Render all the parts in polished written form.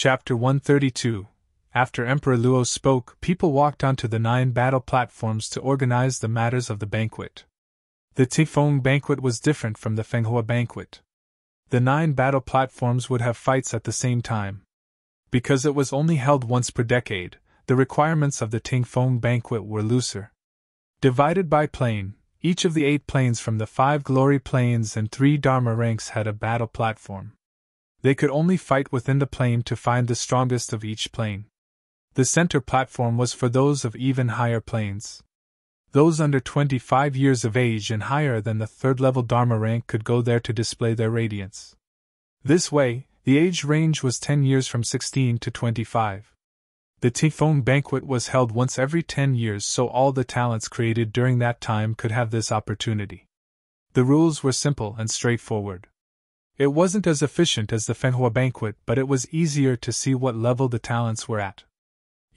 Chapter 132. After Emperor Luo spoke, people walked onto the 9 battle platforms to organize the matters of the banquet. The Tifeng banquet was different from the Fenghua banquet. The 9 battle platforms would have fights at the same time. Because it was only held once per decade, the requirements of the Tifeng banquet were looser. Divided by plane, each of the 8 planes from the 5 glory planes and 3 dharma ranks had a battle platform. They could only fight within the plane to find the strongest of each plane. The center platform was for those of even higher planes. Those under 25 years of age and higher than the 3rd level dharma rank could go there to display their radiance. This way, the age range was 10 years from 16 to 25. The Tifeng banquet was held once every 10 years, so all the talents created during that time could have this opportunity. The rules were simple and straightforward. It wasn't as efficient as the Fenghua banquet, but it was easier to see what level the talents were at.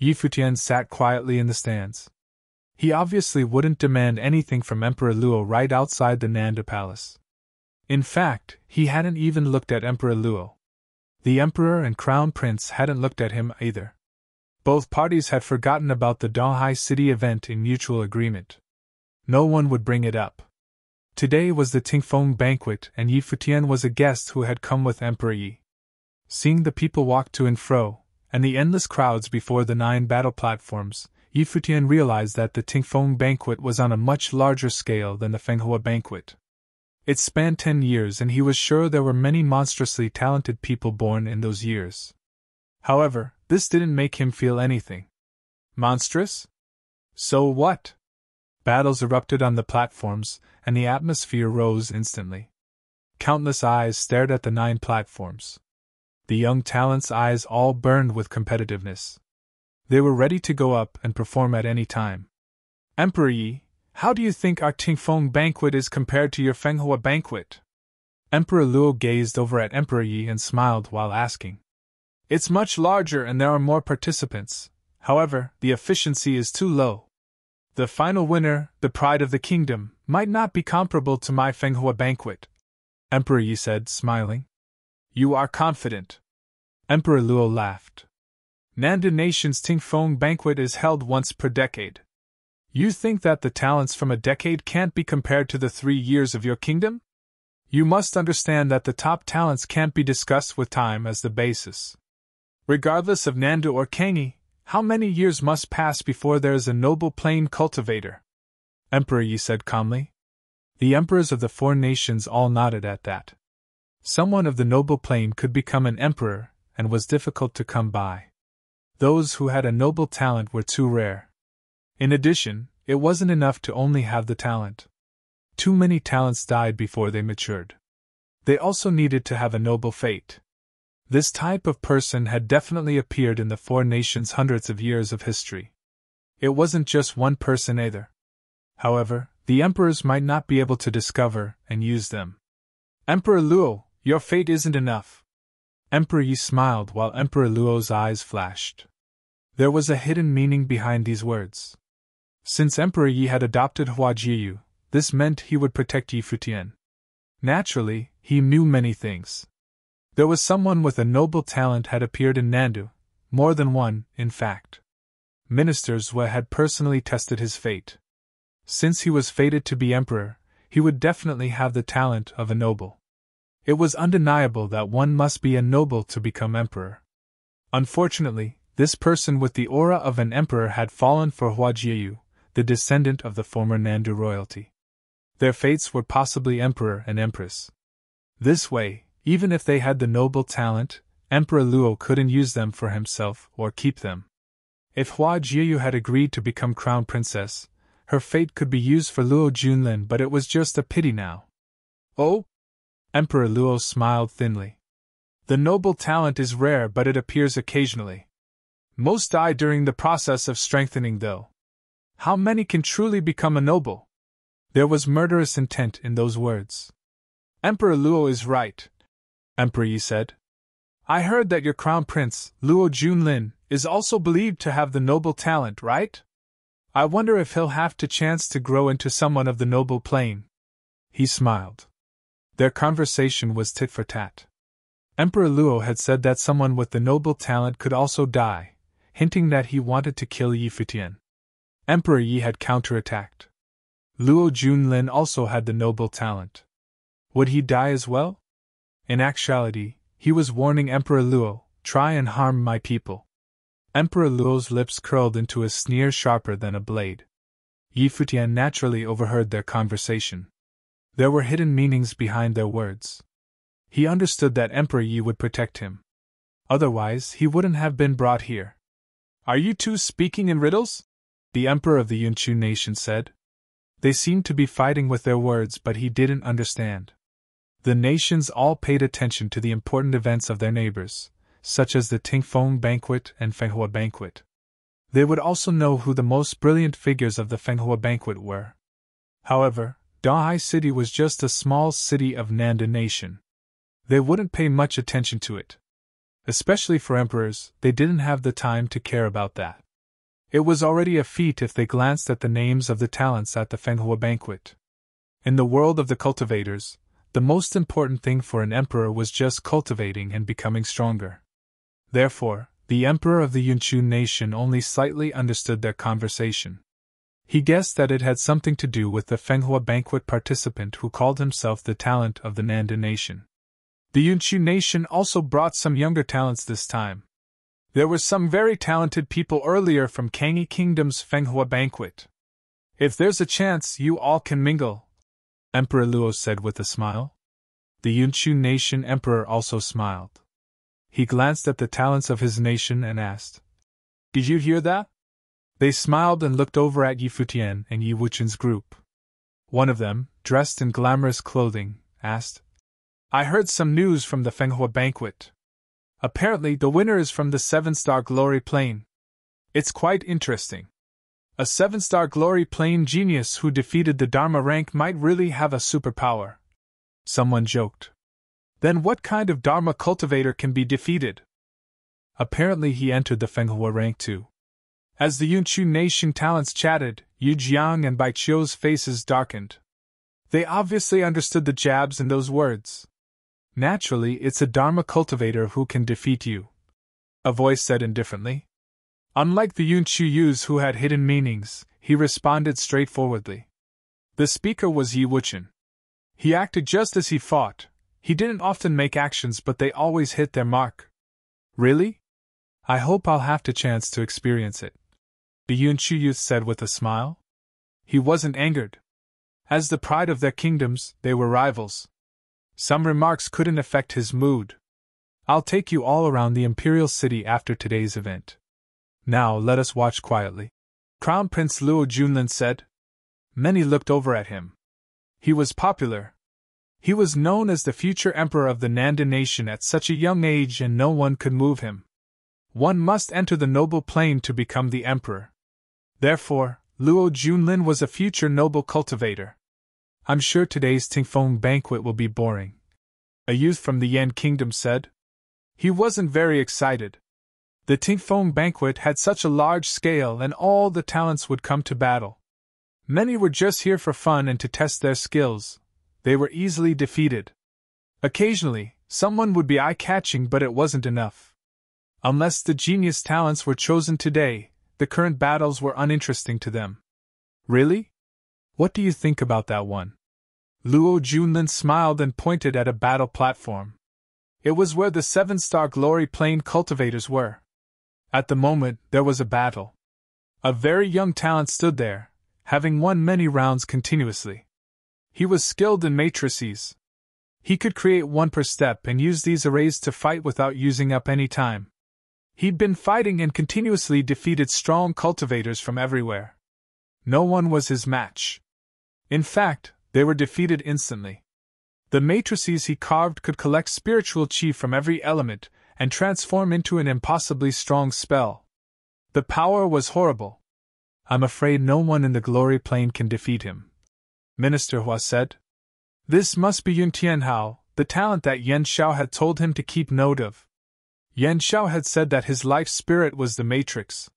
Futian sat quietly in the stands. He obviously wouldn't demand anything from Emperor Luo right outside the Nanda Palace. In fact, he hadn't even looked at Emperor Luo. The Emperor and Crown Prince hadn't looked at him either. Both parties had forgotten about the Donghai City event in mutual agreement. No one would bring it up. Today was the Tifeng banquet, and Yi Futian was a guest who had come with Emperor Yi. Seeing the people walk to and fro, and the endless crowds before the 9 battle platforms, Yi Futian realized that the Tifeng banquet was on a much larger scale than the Fenghua banquet. It spanned 10 years, and he was sure there were many monstrously talented people born in those years. However, this didn't make him feel anything. Monstrous? So what? Battles erupted on the platforms, and the atmosphere rose instantly. Countless eyes stared at the 9 platforms. The young talents' eyes all burned with competitiveness. They were ready to go up and perform at any time. Emperor Yi, how do you think our Tifeng banquet is compared to your Fenghua banquet? Emperor Luo gazed over at Emperor Yi and smiled while asking. It's much larger and there are more participants. However, the efficiency is too low. The final winner, the pride of the kingdom, might not be comparable to my Fenghua banquet, Emperor Yi said, smiling. You are confident. Emperor Luo laughed. Nanda Nation's Tifeng banquet is held once per decade. You think that the talents from a decade can't be compared to the 3 years of your kingdom? You must understand that the top talents can't be discussed with time as the basis. Regardless of Nanda or Kangi, how many years must pass before there is a noble plain cultivator? Emperor Yi said calmly. The emperors of the 4 nations all nodded at that. Someone of the noble plane could become an emperor, and was difficult to come by. Those who had a noble talent were too rare. In addition, it wasn't enough to only have the talent. Too many talents died before they matured. They also needed to have a noble fate. This type of person had definitely appeared in the 4 nations' hundreds of years of history. It wasn't just one person either. However, the emperors might not be able to discover and use them. Emperor Luo, your fate isn't enough. Emperor Yi smiled while Emperor Luo's eyes flashed. There was a hidden meaning behind these words. Since Emperor Yi had adopted Hua Jiyu, this meant he would protect Yi Futian. Naturally, he knew many things. There was someone with a noble talent had appeared in Nandu, more than one, in fact. Ministers had personally tested his fate. Since he was fated to be emperor, he would definitely have the talent of a noble. It was undeniable that one must be a noble to become emperor. Unfortunately, this person with the aura of an emperor had fallen for Hua Jiyu, the descendant of the former Nandu royalty. Their fates were possibly emperor and empress. This way, even if they had the noble talent, Emperor Luo couldn't use them for himself or keep them. If Hua Jiyu had agreed to become crown princess, her fate could be used for Luo Junlin, but it was just a pity now. Oh? Emperor Luo smiled thinly. The noble talent is rare, but it appears occasionally. Most die during the process of strengthening, though. How many can truly become a noble? There was murderous intent in those words. Emperor Luo is right, Emperor Yi said. I heard that your crown prince, Luo Junlin, is also believed to have the noble talent, right? I wonder if he'll have the chance to grow into someone of the noble plane. He smiled. Their conversation was tit for tat. Emperor Luo had said that someone with the noble talent could also die, hinting that he wanted to kill Yi Futian. Emperor Yi had counterattacked. Luo Junlin also had the noble talent. Would he die as well? In actuality, he was warning Emperor Luo, try and harm my people. Emperor Luo's lips curled into a sneer sharper than a blade. Yi Futian naturally overheard their conversation. There were hidden meanings behind their words. He understood that Emperor Yi would protect him. Otherwise, he wouldn't have been brought here. Are you two speaking in riddles? The Emperor of the Yunchu nation said. They seemed to be fighting with their words, but he didn't understand. The nations all paid attention to the important events of their neighbors, such as the Tingfeng banquet and Fenghua banquet. They would also know who the most brilliant figures of the Fenghua banquet were. However, Dahai City was just a small city of Nanda nation. They wouldn't pay much attention to it. Especially for emperors, they didn't have the time to care about that. It was already a feat if they glanced at the names of the talents at the Fenghua banquet. In the world of the cultivators, the most important thing for an emperor was just cultivating and becoming stronger. Therefore, the emperor of the Yunchu nation only slightly understood their conversation. He guessed that it had something to do with the Fenghua banquet participant who called himself the talent of the Nanda nation. The Yunchu nation also brought some younger talents this time. There were some very talented people earlier from Kangyi Kingdom's Fenghua banquet. If there's a chance, you all can mingle, Emperor Luo said with a smile. The Yunchu nation emperor also smiled. He glanced at the talents of his nation and asked, Did you hear that? They smiled and looked over at Yi Futian and Yi Wuchen's group. One of them, dressed in glamorous clothing, asked, I heard some news from the Fenghua banquet. Apparently the winner is from the 7-star Glory Plane. It's quite interesting. A 7-star Glory Plane genius who defeated the Dharma rank might really have a superpower. Someone joked. Then what kind of Dharma cultivator can be defeated? Apparently he entered the Fenghua rank too. As the Yunchu nation talents chatted, Yu Jiang and Bai Qiu's faces darkened. They obviously understood the jabs in those words. Naturally, it's a Dharma cultivator who can defeat you, a voice said indifferently. Unlike the Yunchu Yus who had hidden meanings, he responded straightforwardly. The speaker was Yi Wuchen. He acted just as he fought. He didn't often make actions, but they always hit their mark. Really? I hope I'll have the chance to experience it, the Yunchu youth said with a smile. He wasn't angered. As the pride of their kingdoms, they were rivals. Some remarks couldn't affect his mood. I'll take you all around the imperial city after today's event. Now let us watch quietly, Crown Prince Luo Junlin said. Many looked over at him. He was popular. He was known as the future emperor of the Nanda nation at such a young age, and no one could move him. One must enter the noble plane to become the emperor. Therefore, Luo Junlin was a future noble cultivator. I'm sure today's Tingfeng banquet will be boring, a youth from the Yan kingdom said. He wasn't very excited. The Tingfeng banquet had such a large scale and all the talents would come to battle. Many were just here for fun and to test their skills. They were easily defeated. Occasionally, someone would be eye-catching, but it wasn't enough. Unless the genius talents were chosen today, the current battles were uninteresting to them. Really? What do you think about that one? Luo Junlin smiled and pointed at a battle platform. It was where the 7-star Glory Plane cultivators were. At the moment, there was a battle. A very young talent stood there, having won many rounds continuously. He was skilled in matrices. He could create one per step and use these arrays to fight without using up any time. He'd been fighting and continuously defeated strong cultivators from everywhere. No one was his match. In fact, they were defeated instantly. The matrices he carved could collect spiritual chi from every element and transform into an impossibly strong spell. The power was horrible. I'm afraid no one in the Glory Plane can defeat him, Minister Hua said. This must be Yun Tianhao, the talent that Yan Xiao had told him to keep note of. Yan Xiao had said that his life spirit was the matrix.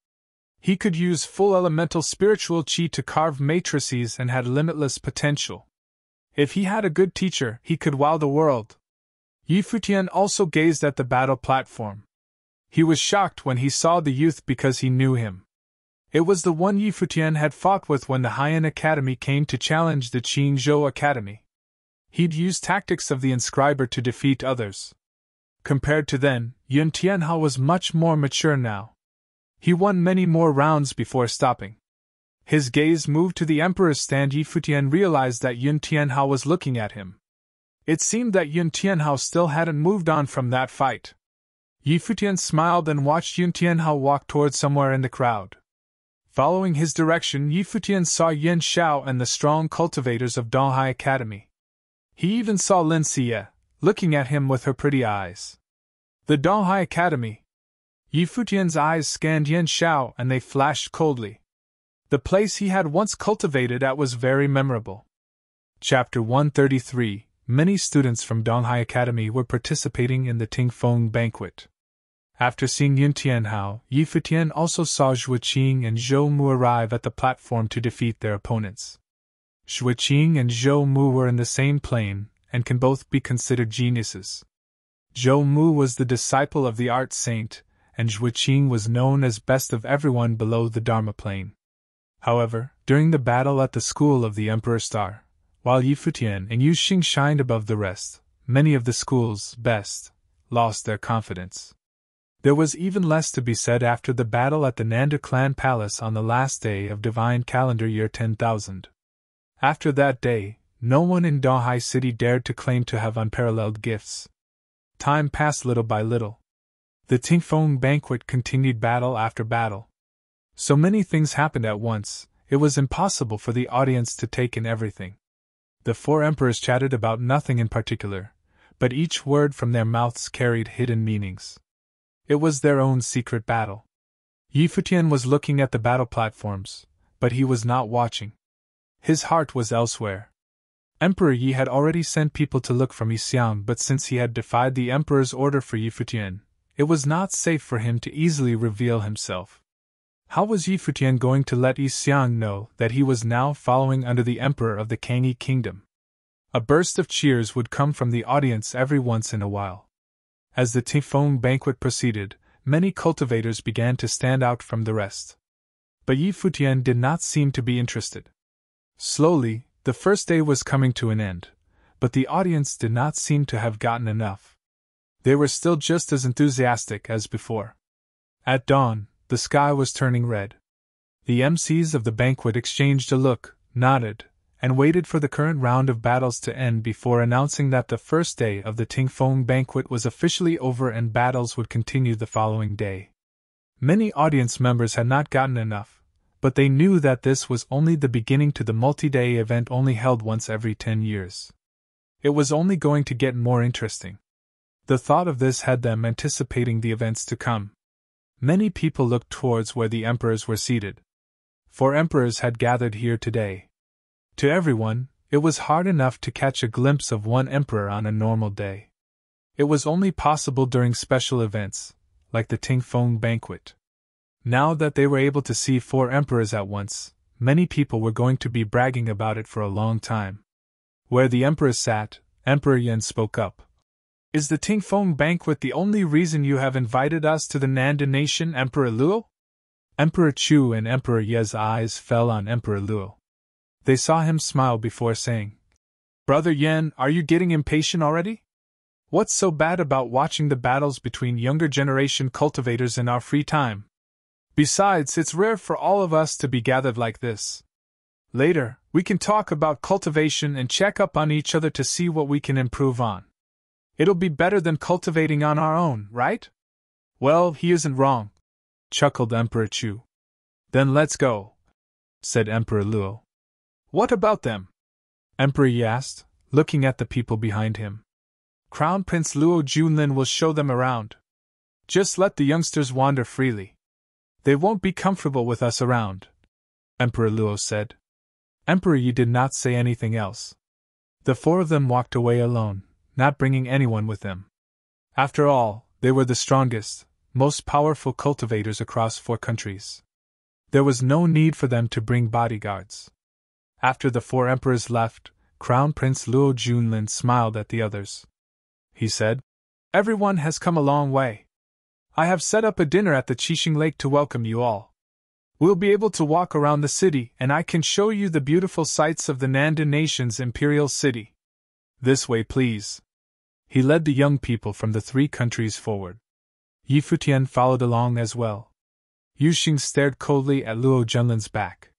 He could use full elemental spiritual chi to carve matrices and had limitless potential. If he had a good teacher, he could wow the world. Futian also gazed at the battle platform. He was shocked when he saw the youth because he knew him. It was the one Futian had fought with when the Haiyan Academy came to challenge the Qingzhou Academy. He'd used tactics of the inscriber to defeat others. Compared to then, Yun Tianhao was much more mature now. He won many more rounds before stopping. His gaze moved to the Emperor's stand. Futian realized that Yun Tianhao was looking at him. It seemed that Yun Tianhao still hadn't moved on from that fight. Futian smiled and watched Yun Tianhao walk towards somewhere in the crowd. Following his direction, Futian saw Yen Xiao and the strong cultivators of Donghai Academy. He even saw Lin Xie, looking at him with her pretty eyes. The Donghai Academy. Futian's eyes scanned Yen Xiao and they flashed coldly. The place he had once cultivated at was very memorable. Chapter 133. Many students from Donghai Academy were participating in the Tingfeng banquet. After seeing Yun Tianhao, Futian also saw Zhuoqing and Zhou Mu arrive at the platform to defeat their opponents. Zhuoqing and Zhou Mu were in the same plane, and can both be considered geniuses. Zhou Mu was the disciple of the art saint, and Zhuoqing was known as best of everyone below the Dharma plane. However, during the battle at the school of the Emperor Star, while Futian and Xing shined above the rest, many of the school's best lost their confidence. There was even less to be said after the battle at the Nanda clan palace on the last day of divine calendar year 10,000. After that day, no one in Donghai City dared to claim to have unparalleled gifts. Time passed little by little. The Tingfeng banquet continued battle after battle. So many things happened at once, it was impossible for the audience to take in everything. The four emperors chatted about nothing in particular, but each word from their mouths carried hidden meanings. It was their own secret battle. Futian was looking at the battle platforms, but he was not watching. His heart was elsewhere. Emperor Yi had already sent people to look for Xiang, but since he had defied the emperor's order for Futian, it was not safe for him to easily reveal himself. How was Futian going to let Xiang know that he was now following under the emperor of the Kangyi kingdom? A burst of cheers would come from the audience every once in a while. As the Tingfeng banquet proceeded, many cultivators began to stand out from the rest. But Futian did not seem to be interested. Slowly, the first day was coming to an end, but the audience did not seem to have gotten enough. They were still just as enthusiastic as before. At dawn, the sky was turning red. The MCs of the banquet exchanged a look, nodded, and waited for the current round of battles to end before announcing that the first day of the Tingfeng banquet was officially over and battles would continue the following day. Many audience members had not gotten enough, but they knew that this was only the beginning to the multi-day event only held once every 10 years. It was only going to get more interesting. The thought of this had them anticipating the events to come. Many people looked towards where the emperors were seated. 4 emperors had gathered here today. To everyone, it was hard enough to catch a glimpse of one emperor on a normal day. It was only possible during special events, like the Tingfeng banquet. Now that they were able to see 4 emperors at once, many people were going to be bragging about it for a long time. Where the emperors sat, Emperor Yan spoke up. Is the Tingfeng banquet the only reason you have invited us to the Nanda nation, Emperor Luo? Emperor Chu and Emperor Ye's eyes fell on Emperor Luo. They saw him smile before saying, Brother Yan, are you getting impatient already? What's so bad about watching the battles between younger generation cultivators in our free time? Besides, it's rare for all of us to be gathered like this. Later, we can talk about cultivation and check up on each other to see what we can improve on. It'll be better than cultivating on our own, right? Well, he isn't wrong, chuckled Emperor Chu. Then let's go, said Emperor Luo. What about them? Emperor Yi asked, looking at the people behind him. Crown Prince Luo Junlin will show them around. Just let the youngsters wander freely. They won't be comfortable with us around, Emperor Luo said. Emperor Yi did not say anything else. The 4 of them walked away alone, not bringing anyone with them. After all, they were the strongest, most powerful cultivators across 4 countries. There was no need for them to bring bodyguards. After the 4 emperors left, Crown Prince Luo Junlin smiled at the others. he said. Everyone has come a long way. I have set up a dinner at the Qixing Lake to welcome you all. We'll be able to walk around the city and I can show you the beautiful sights of the Nandan nation's imperial city. This way, please. He led the young people from the 3 countries forward. Yi Futian followed along as well. Yu Xing stared coldly at Luo Junlin's back.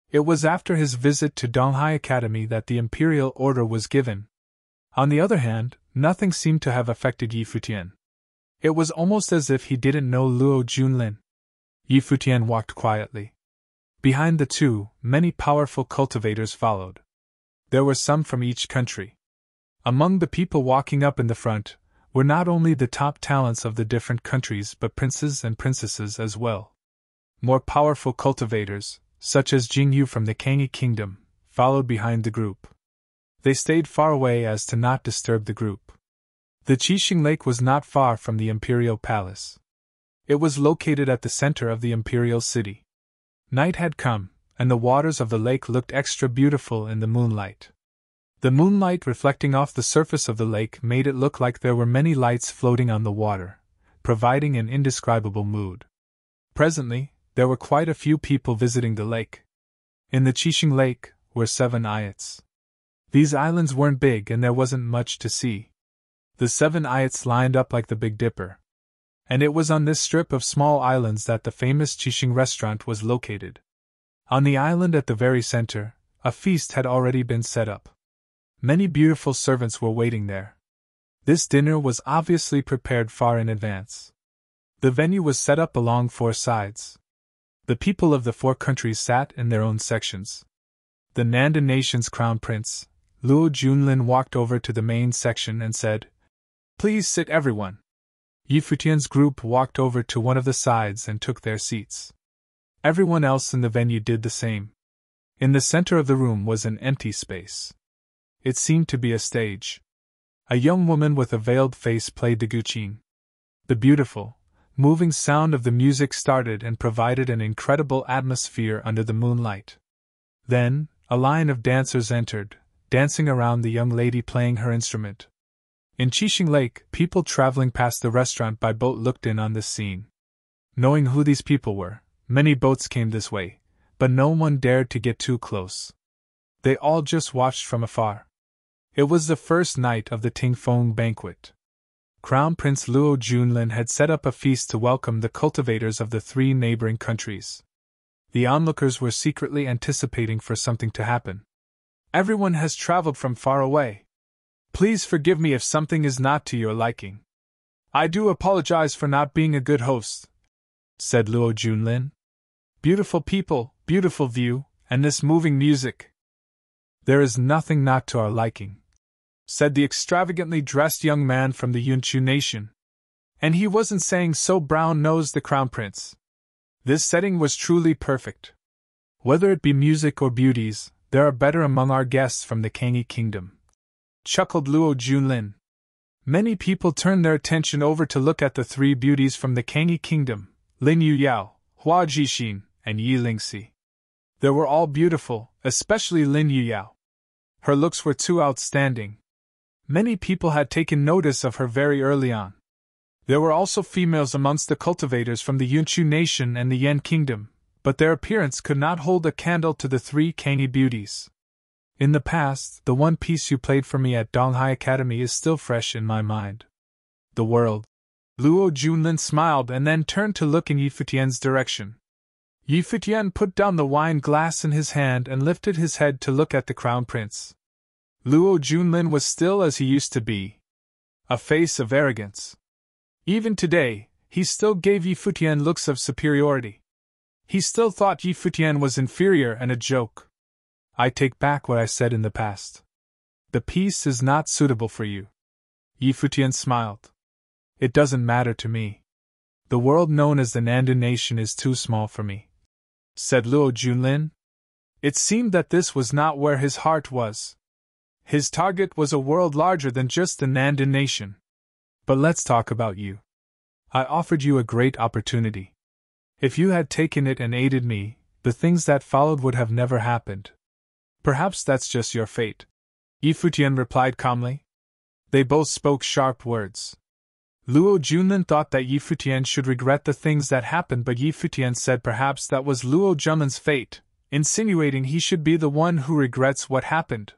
It was after his visit to Donghai Academy that the imperial order was given. On the other hand, nothing seemed to have affected Yi Futian. It was almost as if he didn't know Luo Junlin. Yi Futian walked quietly. Behind the 2, many powerful cultivators followed. There were some from each country. Among the people walking up in the front were not only the top talents of the different countries but princes and princesses as well. More powerful cultivators, such as Jingyu from the Kangyi kingdom, followed behind the group. They stayed far away as to not disturb the group. The Qixing Lake was not far from the imperial palace. It was located at the center of the imperial city. Night had come, and the waters of the lake looked extra beautiful in the moonlight. The moonlight reflecting off the surface of the lake made it look like there were many lights floating on the water, providing an indescribable mood. Presently, there were quite a few people visiting the lake. In the Qixing Lake were 7 ayats. These islands weren't big and there wasn't much to see. The 7 ayats lined up like the Big Dipper. And it was on this strip of small islands that the famous Qixing restaurant was located. On the island at the very center, a feast had already been set up. Many beautiful servants were waiting there. This dinner was obviously prepared far in advance. The venue was set up along 4 sides. The people of the 4 countries sat in their own sections. The Nandan nation's crown prince, Luo Junlin, walked over to the main section and said, "Please sit, everyone." Yi Futian's group walked over to one of the sides and took their seats. Everyone else in the venue did the same. In the center of the room was an empty space. It seemed to be a stage. A young woman with a veiled face played the guqin. The beautiful, moving sound of the music started and provided an incredible atmosphere under the moonlight. Then, a line of dancers entered, dancing around the young lady playing her instrument. In Qixing Lake, people traveling past the restaurant by boat looked in on this scene. Knowing who these people were, many boats came this way, but no one dared to get too close. They all just watched from afar. It was the first night of the Tingfeng banquet. Crown Prince Luo Junlin had set up a feast to welcome the cultivators of the 3 neighboring countries. The onlookers were secretly anticipating for something to happen. Everyone has traveled from far away. Please forgive me if something is not to your liking. I do apologize for not being a good host, said Luo Junlin. Beautiful people, beautiful view, and this moving music. There is nothing not to our liking, said the extravagantly dressed young man from the Yunchu nation. And he wasn't saying so, brown-nosed the crown prince. This setting was truly perfect. Whether it be music or beauties, there are better among our guests from the Kangyi kingdom, chuckled Luo Junlin. Many people turned their attention over to look at the 3 beauties from the Kangyi kingdom, Lin Yuyao, Hua Jixin, and Yi Lingxi. They were all beautiful, especially Lin Yuyao. Her looks were too outstanding. Many people had taken notice of her very early on. There were also females amongst the cultivators from the Yunchu nation and the Yan kingdom, but their appearance could not hold a candle to the 3 Kangyi beauties. In the past, the one piece you played for me at Donghai Academy is still fresh in my mind. The world. Luo Junlin smiled and then turned to look in Yi Futian's direction. Yi Futian put down the wine glass in his hand and lifted his head to look at the crown prince. Luo Junlin was still as he used to be. A face of arrogance. Even today, he still gave Yi Futian looks of superiority. He still thought Yi Futian was inferior and a joke. I take back what I said in the past. The piece is not suitable for you. Yi Futian smiled. It doesn't matter to me. The world known as the Nandan nation is too small for me, said Luo Junlin. It seemed that this was not where his heart was. His target was a world larger than just the Nandan nation. But let's talk about you. I offered you a great opportunity. If you had taken it and aided me, the things that followed would have never happened. Perhaps that's just your fate, Yi Futian replied calmly. They both spoke sharp words. Luo Junlin thought that Yi Futian should regret the things that happened, but Yi Futian said perhaps that was Luo Junlin's fate, insinuating he should be the one who regrets what happened.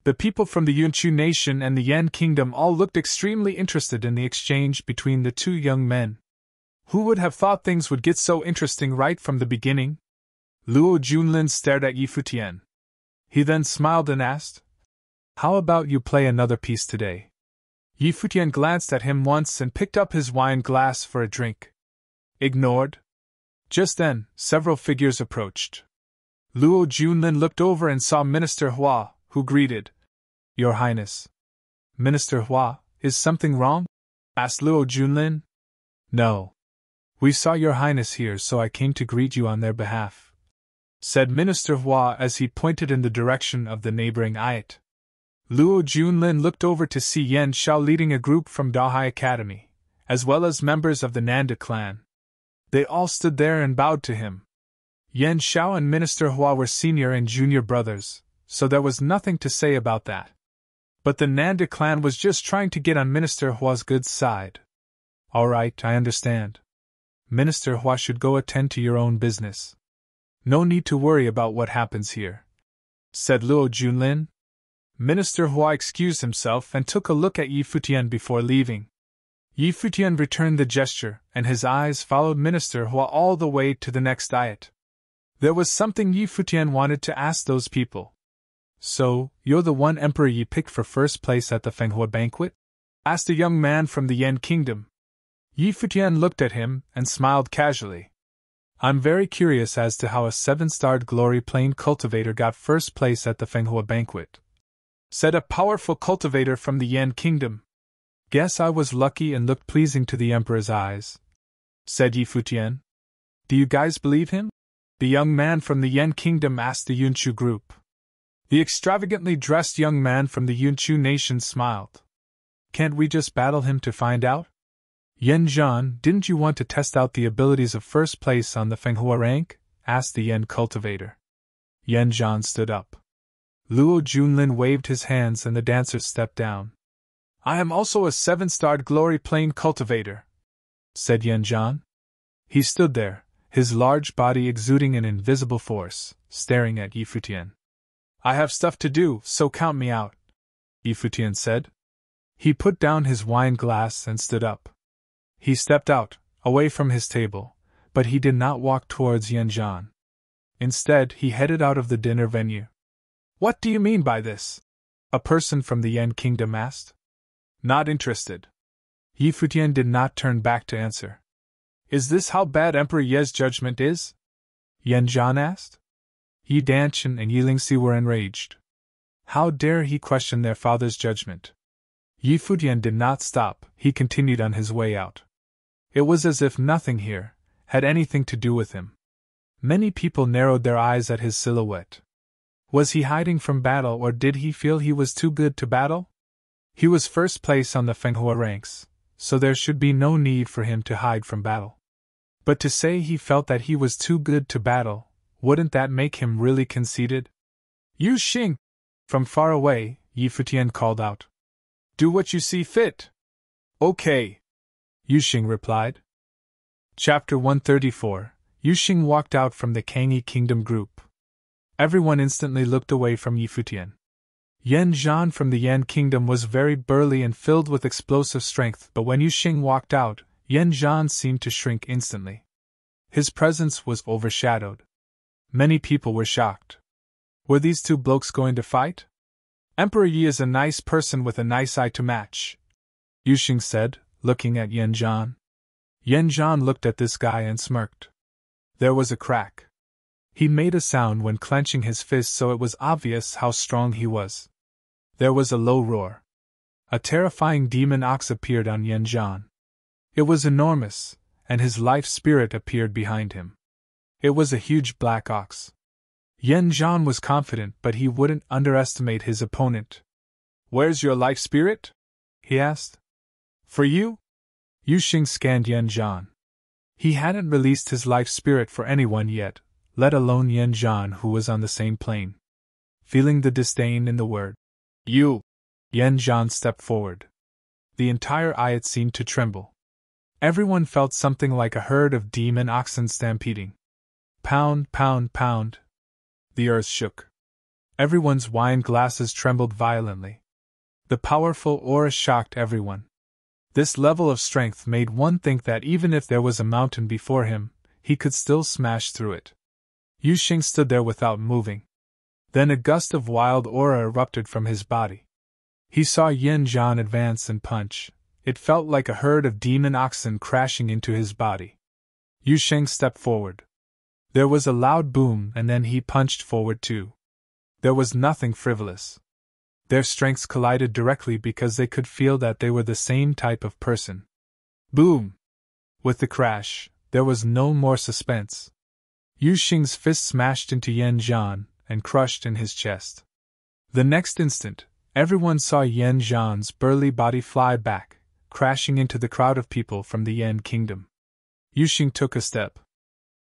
The people from the Yunchu nation and the Yan kingdom all looked extremely interested in the exchange between the two young men. Who would have thought things would get so interesting right from the beginning? Luo Junlin stared at Yi Futian. He then smiled and asked, "How about you play another piece today?" Yi Futian glanced at him once and picked up his wine glass for a drink. Ignored. Just then, several figures approached. Luo Junlin looked over and saw Minister Hua, who greeted, "Your Highness." "Minister Hua, is something wrong?" asked Luo Junlin. "No. We saw Your Highness here, so I came to greet you on their behalf," said Minister Hua as he pointed in the direction of the neighboring ayat. Luo Junlin looked over to see Yan Xiao leading a group from Dahai Academy, as well as members of the Nanda clan. They all stood there and bowed to him. Yan Xiao and Minister Hua were senior and junior brothers, so there was nothing to say about that. But the Nanda clan was just trying to get on Minister Hua's good side. "All right, I understand. Minister Hua should go attend to your own business. No need to worry about what happens here," said Luo Junlin. Minister Hua excused himself and took a look at Yi Futian before leaving. Yi Futian returned the gesture, and his eyes followed Minister Hua all the way to the next ayat. There was something Yi Futian wanted to ask those people. "So, you're the one Emperor Yi picked for first place at the Fenghua banquet?" asked a young man from the Yan kingdom. Yi Futian looked at him and smiled casually. "I'm very curious as to how a 7-starred glory plane cultivator got first place at the Fenghua banquet," said a powerful cultivator from the Yan kingdom. "Guess I was lucky and looked pleasing to the Emperor's eyes," said Yi Futian. "Do you guys believe him?" the young man from the Yan kingdom asked the Yunchu group. The extravagantly dressed young man from the Yunchu nation smiled. "Can't we just battle him to find out?" "Yan Zhan, didn't you want to test out the abilities of first place on the Fenghua rank?" asked the Yan cultivator. Yan Zhan stood up. Luo Junlin waved his hands and the dancers stepped down. "I am also a 7-starred glory plane cultivator," said Yan Zhan. He stood there, his large body exuding an invisible force, staring at Yi Futian. "I have stuff to do, so count me out," Yi Futian said. He put down his wine glass and stood up. He stepped out, away from his table, but he did not walk towards Yan Zhan. Instead, he headed out of the dinner venue. "What do you mean by this?" a person from the Yan kingdom asked. "Not interested." Yi Futian did not turn back to answer. "Is this how bad Emperor Ye's judgment is?" Yan Zhan asked. Yi Danshan and Yi Lingxi were enraged. How dare he question their father's judgment? Yi Futian did not stop, he continued on his way out. It was as if nothing here had anything to do with him. Many people narrowed their eyes at his silhouette. Was he hiding from battle, or did he feel he was too good to battle? He was first place on the Fenghua ranks, so there should be no need for him to hide from battle. But to say he felt that he was too good to battle, wouldn't that make him really conceited? "Yu Xing!" From far away, Yi Futian called out. "Do what you see fit." "Okay," Yu Xing replied. Chapter 134. Yu Xing walked out from the Kangyi Kingdom group. Everyone instantly looked away from Yi Futian. Yan Zhan from the Yan Kingdom was very burly and filled with explosive strength, but when Yu Xing walked out, Yan Zhan seemed to shrink instantly. His presence was overshadowed. Many people were shocked. Were these two blokes going to fight? "Emperor Yi is a nice person with a nice eye to match," Yu Xing said, looking at Yan Zhan. Yan Zhan looked at this guy and smirked. There was a crack. He made a sound when clenching his fist, so it was obvious how strong he was. There was a low roar. A terrifying demon ox appeared on Yan Zhan. It was enormous, and his life spirit appeared behind him. It was a huge black ox. Yan Zhan was confident, but he wouldn't underestimate his opponent. "Where's your life spirit?" he asked. "For you?" Yu Xing scanned Yan Zhan. He hadn't released his life spirit for anyone yet, let alone Yan Zhan, who was on the same plane. Feeling the disdain in the word, "You," Yan Zhan stepped forward. The entire ayat seemed to tremble. Everyone felt something like a herd of demon oxen stampeding. Pound, pound, pound. The earth shook. Everyone's wine glasses trembled violently. The powerful aura shocked everyone. This level of strength made one think that even if there was a mountain before him, he could still smash through it. Yu Xing stood there without moving. Then a gust of wild aura erupted from his body. He saw Yan Zhan advance and punch. It felt like a herd of demon oxen crashing into his body. Yu Xing stepped forward. There was a loud boom, and then he punched forward too. There was nothing frivolous. Their strengths collided directly because they could feel that they were the same type of person. Boom! With the crash, there was no more suspense. Yu Xing's fist smashed into Yan Zhan and crushed in his chest. The next instant, everyone saw Yan Zhan's burly body fly back, crashing into the crowd of people from the Yan Kingdom. Yu Xing took a step.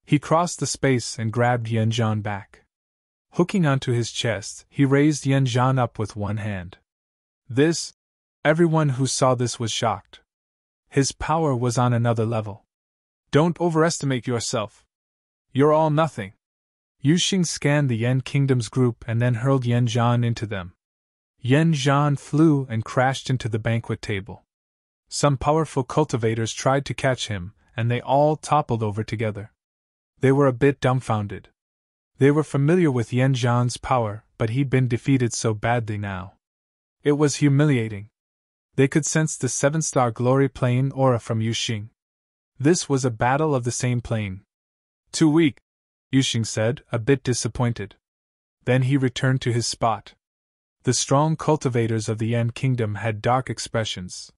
He crossed the space and grabbed Yan Zhan back. Hooking onto his chest, he raised Yan Zhan up with one hand. Everyone who saw this was shocked. His power was on another level. Don't overestimate yourself. You're all nothing. Yu Xing scanned the Yan Kingdom's group and then hurled Yan Zhan into them. Yan Zhan flew and crashed into the banquet table. Some powerful cultivators tried to catch him, and they all toppled over together. They were a bit dumbfounded. They were familiar with Yan Zhan's power, but he'd been defeated so badly now. It was humiliating. They could sense the 7-star glory plane aura from Yu Xing. This was a battle of the same plane. Too weak, Yu Xing said, a bit disappointed. Then he returned to his spot. The strong cultivators of the Yan Kingdom had dark expressions.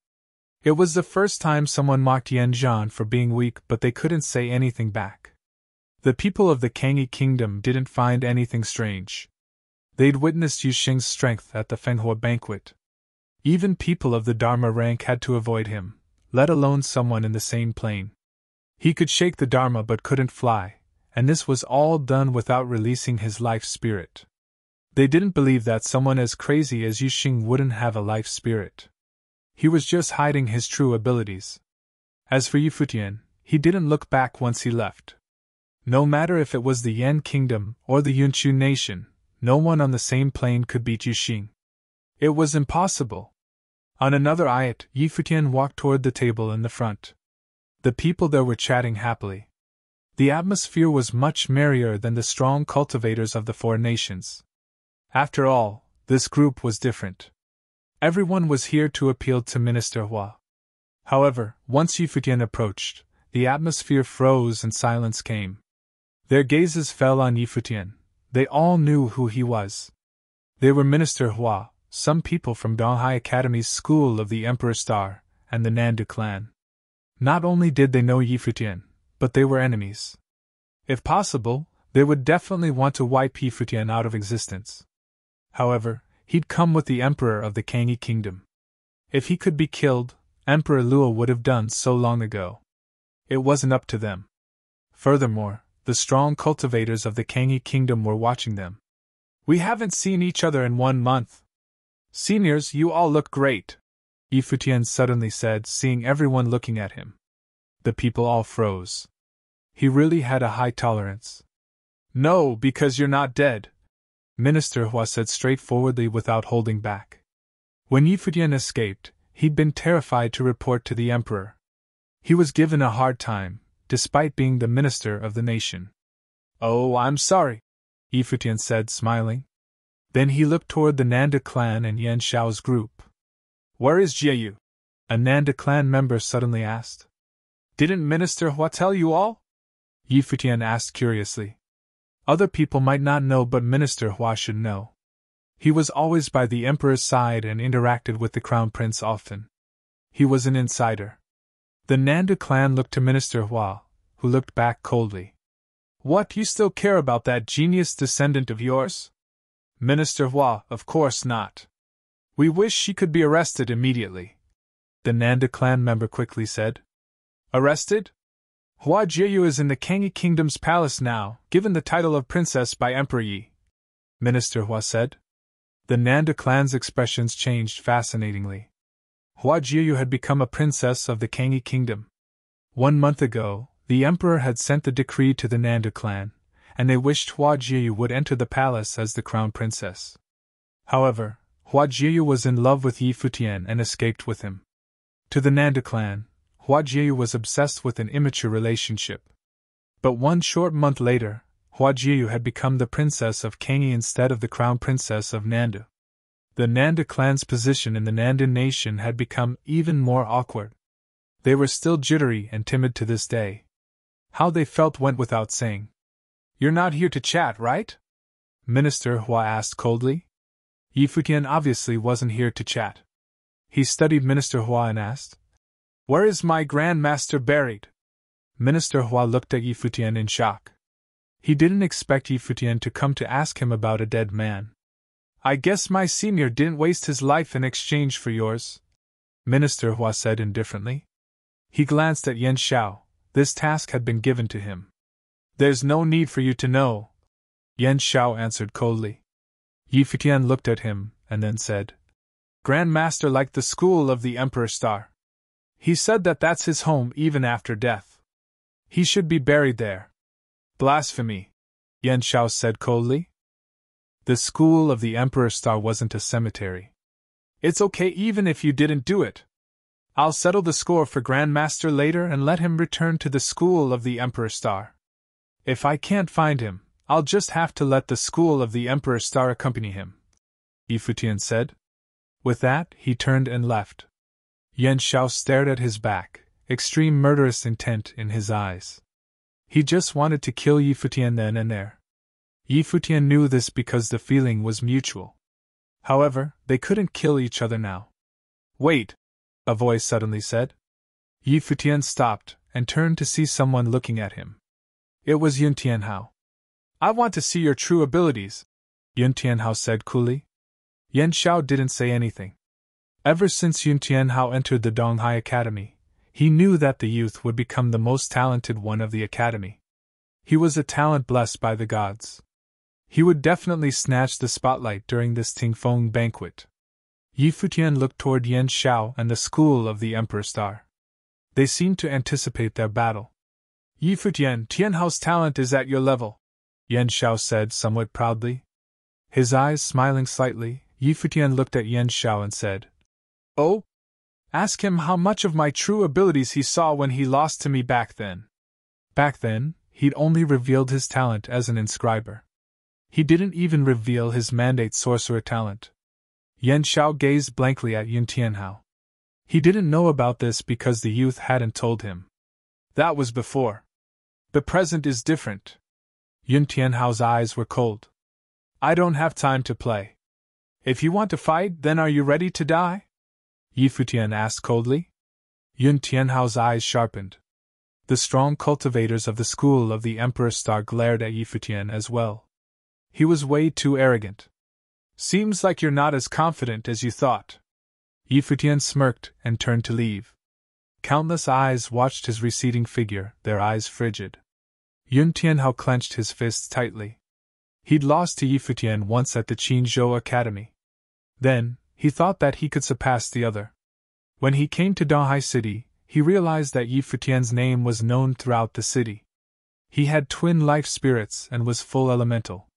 It was the first time someone mocked Yan Zhan for being weak, but they couldn't say anything back. The people of the Kangyi Kingdom didn't find anything strange. They'd witnessed Yu Xing's strength at the Fenghua banquet. Even people of the Dharma rank had to avoid him, let alone someone in the same plane. He could shake the Dharma but couldn't fly, and this was all done without releasing his life spirit. They didn't believe that someone as crazy as Yu Xing wouldn't have a life spirit. He was just hiding his true abilities. As for Futian, he didn't look back once he left. No matter if it was the Yan Kingdom or the Yunchu Nation, no one on the same plane could beat Yu Xing. It was impossible. On another ayat, Futian walked toward the table in the front. The people there were chatting happily. The atmosphere was much merrier than the strong cultivators of the 4 nations. After all, this group was different. Everyone was here to appeal to Minister Hua. However, once Futian approached, the atmosphere froze and silence came. Their gazes fell on Futian. They all knew who he was. They were Minister Hua, some people from Donghai Academy's School of the Emperor Star, and the Nandu clan. Not only did they know Futian, but they were enemies. If possible, they would definitely want to wipe Futian out of existence. However, he'd come with the Emperor of the Kangyi Kingdom. If he could be killed, Emperor Luo would have done so long ago. It wasn't up to them. Furthermore, the strong cultivators of the Kangyi Kingdom were watching them. We haven't seen each other in 1 month. Seniors, you all look great, Futian suddenly said, seeing everyone looking at him. The people all froze. He really had a high tolerance. No, because you're not dead, Minister Hua said straightforwardly without holding back. When Futian escaped, he'd been terrified to report to the Emperor. He was given a hard time, despite being the minister of the nation. Oh, I'm sorry, Futian said, smiling. Then he looked toward the Nanda clan and Yan Shao's group. Where is Jieyu? A Nanda clan member suddenly asked. Didn't Minister Hua tell you all? Futian asked curiously. Other people might not know, but Minister Hua should know. He was always by the Emperor's side and interacted with the Crown Prince often. He was an insider. The Nanda clan looked to Minister Hua, who looked back coldly. What, you still care about that genius descendant of yours? Minister Hua, of course not. We wish she could be arrested immediately, the Nanda clan member quickly said. Arrested? Hua Jieyu is in the Kangyi Kingdom's palace now, given the title of princess by Emperor Yi, Minister Hua said. The Nanda clan's expressions changed fascinatingly. Hua Jiyu had become a princess of the Kangi kingdom. 1 month ago, the emperor had sent the decree to the Nanda clan, and they wished Hua Jiyu would enter the palace as the crown princess. However, Hua Jiyu was in love with Yi Futian and escaped with him. To the Nanda clan, Hua Jiyu was obsessed with an immature relationship. But 1 short month later, Hua Jiyu had become the princess of Kangi instead of the crown princess of Nanda. The Nanda clan's position in the Nandan nation had become even more awkward. They were still jittery and timid to this day. How they felt went without saying. "You're not here to chat, right?" Minister Hua asked coldly. Yi Futian obviously wasn't here to chat. He studied Minister Hua and asked, "Where is my Grand Master buried?" Minister Hua looked at Yi Futian in shock. He didn't expect Yi Futian to come to ask him about a dead man. "I guess my senior didn't waste his life in exchange for yours," Minister Hua said indifferently. He glanced at Yan Xiao. This task had been given to him. "There's no need for you to know," Yan Xiao answered coldly. Yi Futian looked at him, and then said, "Grand Master liked the school of the Emperor Star. He said that that's his home even after death. He should be buried there." "Blasphemy," Yan Xiao said coldly. "The school of the Emperor Star wasn't a cemetery. It's okay even if you didn't do it. I'll settle the score for Grand Master later and let him return to the school of the Emperor Star. If I can't find him, I'll just have to let the school of the Emperor Star accompany him," Yi Futian said. With that, he turned and left. Yan Xiao stared at his back, extreme murderous intent in his eyes. He just wanted to kill Yi Futian then and there. Yi Futian knew this because the feeling was mutual. However, they couldn't kill each other now. "Wait," a voice suddenly said. Yi Futian stopped and turned to see someone looking at him. It was Yun Tianhao. "I want to see your true abilities," Yun Tianhao said coolly. Yan Xiao didn't say anything. Ever since Yun Tianhao entered the Donghai Academy, he knew that the youth would become the most talented one of the academy. He was a talent blessed by the gods. He would definitely snatch the spotlight during this Tingfeng banquet. Yi Futian looked toward Yan Xiao and the school of the Emperor Star. They seemed to anticipate their battle. "Yi Futian, Tianhao's talent is at your level," Yan Xiao said somewhat proudly. His eyes smiling slightly, Yi Futian looked at Yan Xiao and said, "Oh? Ask him how much of my true abilities he saw when he lost to me back then." Back then, he'd only revealed his talent as an inscriber. He didn't even reveal his mandate sorcerer talent. Yan Xiao gazed blankly at Yun Tianhao. He didn't know about this because the youth hadn't told him. That was before. The present is different. Yun Tianhao's eyes were cold. "I don't have time to play. If you want to fight, then are you ready to die?" Yi Futian asked coldly. Yun Tianhao's eyes sharpened. The strong cultivators of the school of the Emperor Star glared at Yi Futian as well. He was way too arrogant. "Seems like you're not as confident as you thought." Yi Futian smirked and turned to leave. Countless eyes watched his receding figure, their eyes frigid. Yun Tianhao clenched his fists tightly. He'd lost to Yi Futian once at the Qinzhou Academy. Then, he thought that he could surpass the other. When he came to Donghai City, he realized that Yi Futian's name was known throughout the city. He had twin life spirits and was full elemental.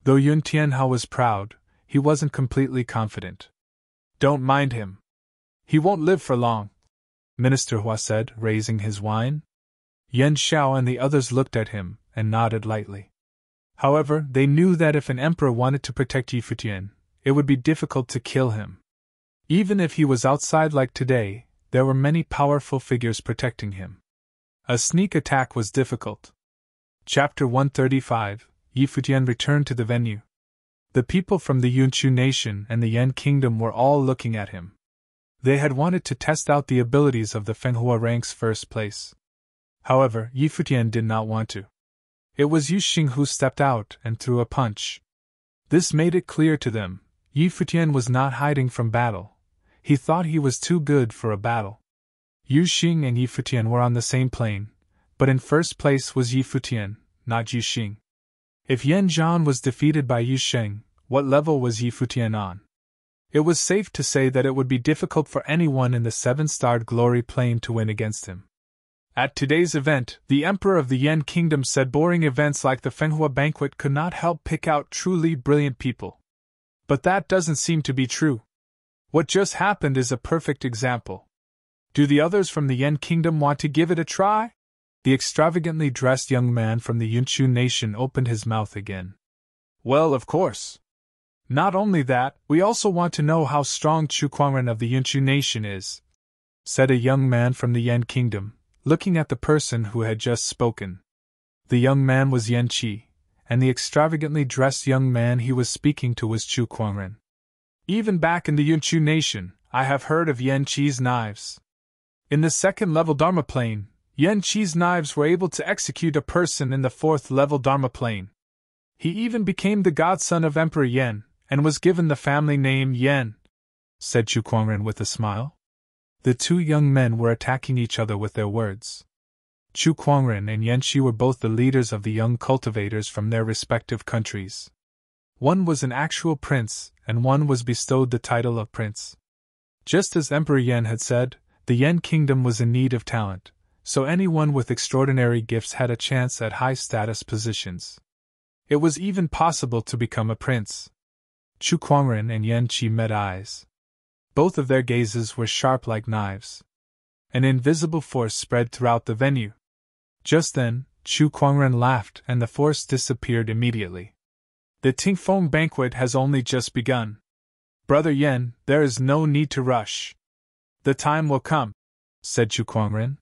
Though Yun Tianhao was proud, he wasn't completely confident. "Don't mind him. He won't live for long," Minister Hua said, raising his wine. Yan Xiao and the others looked at him and nodded lightly. However, they knew that if an emperor wanted to protect Yi Futian, it would be difficult to kill him. Even if he was outside like today, there were many powerful figures protecting him. A sneak attack was difficult. Chapter 135, Yi Futian returned to the venue. The people from the Yunchu nation and the Yan kingdom were all looking at him. They had wanted to test out the abilities of the Fenghua rank's first place. However, Yi Futian did not want to. It was Yu Xing who stepped out and threw a punch. This made it clear to them, Yi Futian was not hiding from battle. He thought he was too good for a battle. Yu Xing and Yi Futian were on the same plane, but in first place was Yi Futian, not Yu Xing. If Yan Zhan was defeated by Yu Sheng, What level was Yi Futian on? It was safe to say that it would be difficult for anyone in the 7-starred glory plane to win against him. At today's event, the Emperor of the Yen Kingdom said boring events like the Fenghua banquet could not help pick out truly brilliant people. But that doesn't seem to be true. What just happened is a perfect example. Do the others from the Yen Kingdom want to give it a try? The extravagantly dressed young man from the Yunchu nation opened his mouth again. Well, of course. Not only that, we also want to know how strong Chu Kuangren of the Yunchu nation is, said a young man from the Yen Kingdom, looking at the person who had just spoken. The young man was Yan Qi, and the extravagantly dressed young man he was speaking to was Chu Kuangren. Even back in the Yunchu nation, I have heard of Yan Qi's knives. In the 2nd-level Dharma plane, Yan Qi's knives were able to execute a person in the 4th-level Dharma plane. He even became the godson of Emperor Yan, and was given the family name Yan, said Chu Kuangren with a smile. The two young men were attacking each other with their words. Chu Kuangren and Yan Qi were both the leaders of the young cultivators from their respective countries. One was an actual prince, and one was bestowed the title of prince. Just as Emperor Yan had said, the Yen Kingdom was in need of talent, so anyone with extraordinary gifts had a chance at high-status positions. It was even possible to become a prince. Chu Kuangren and Yan Qi met eyes. Both of their gazes were sharp like knives. An invisible force spread throughout the venue. Just then, Chu Kuangren laughed and the force disappeared immediately. The Tingfeng banquet has only just begun. Brother Yan, there is no need to rush. The time will come, said Chu Kuangren.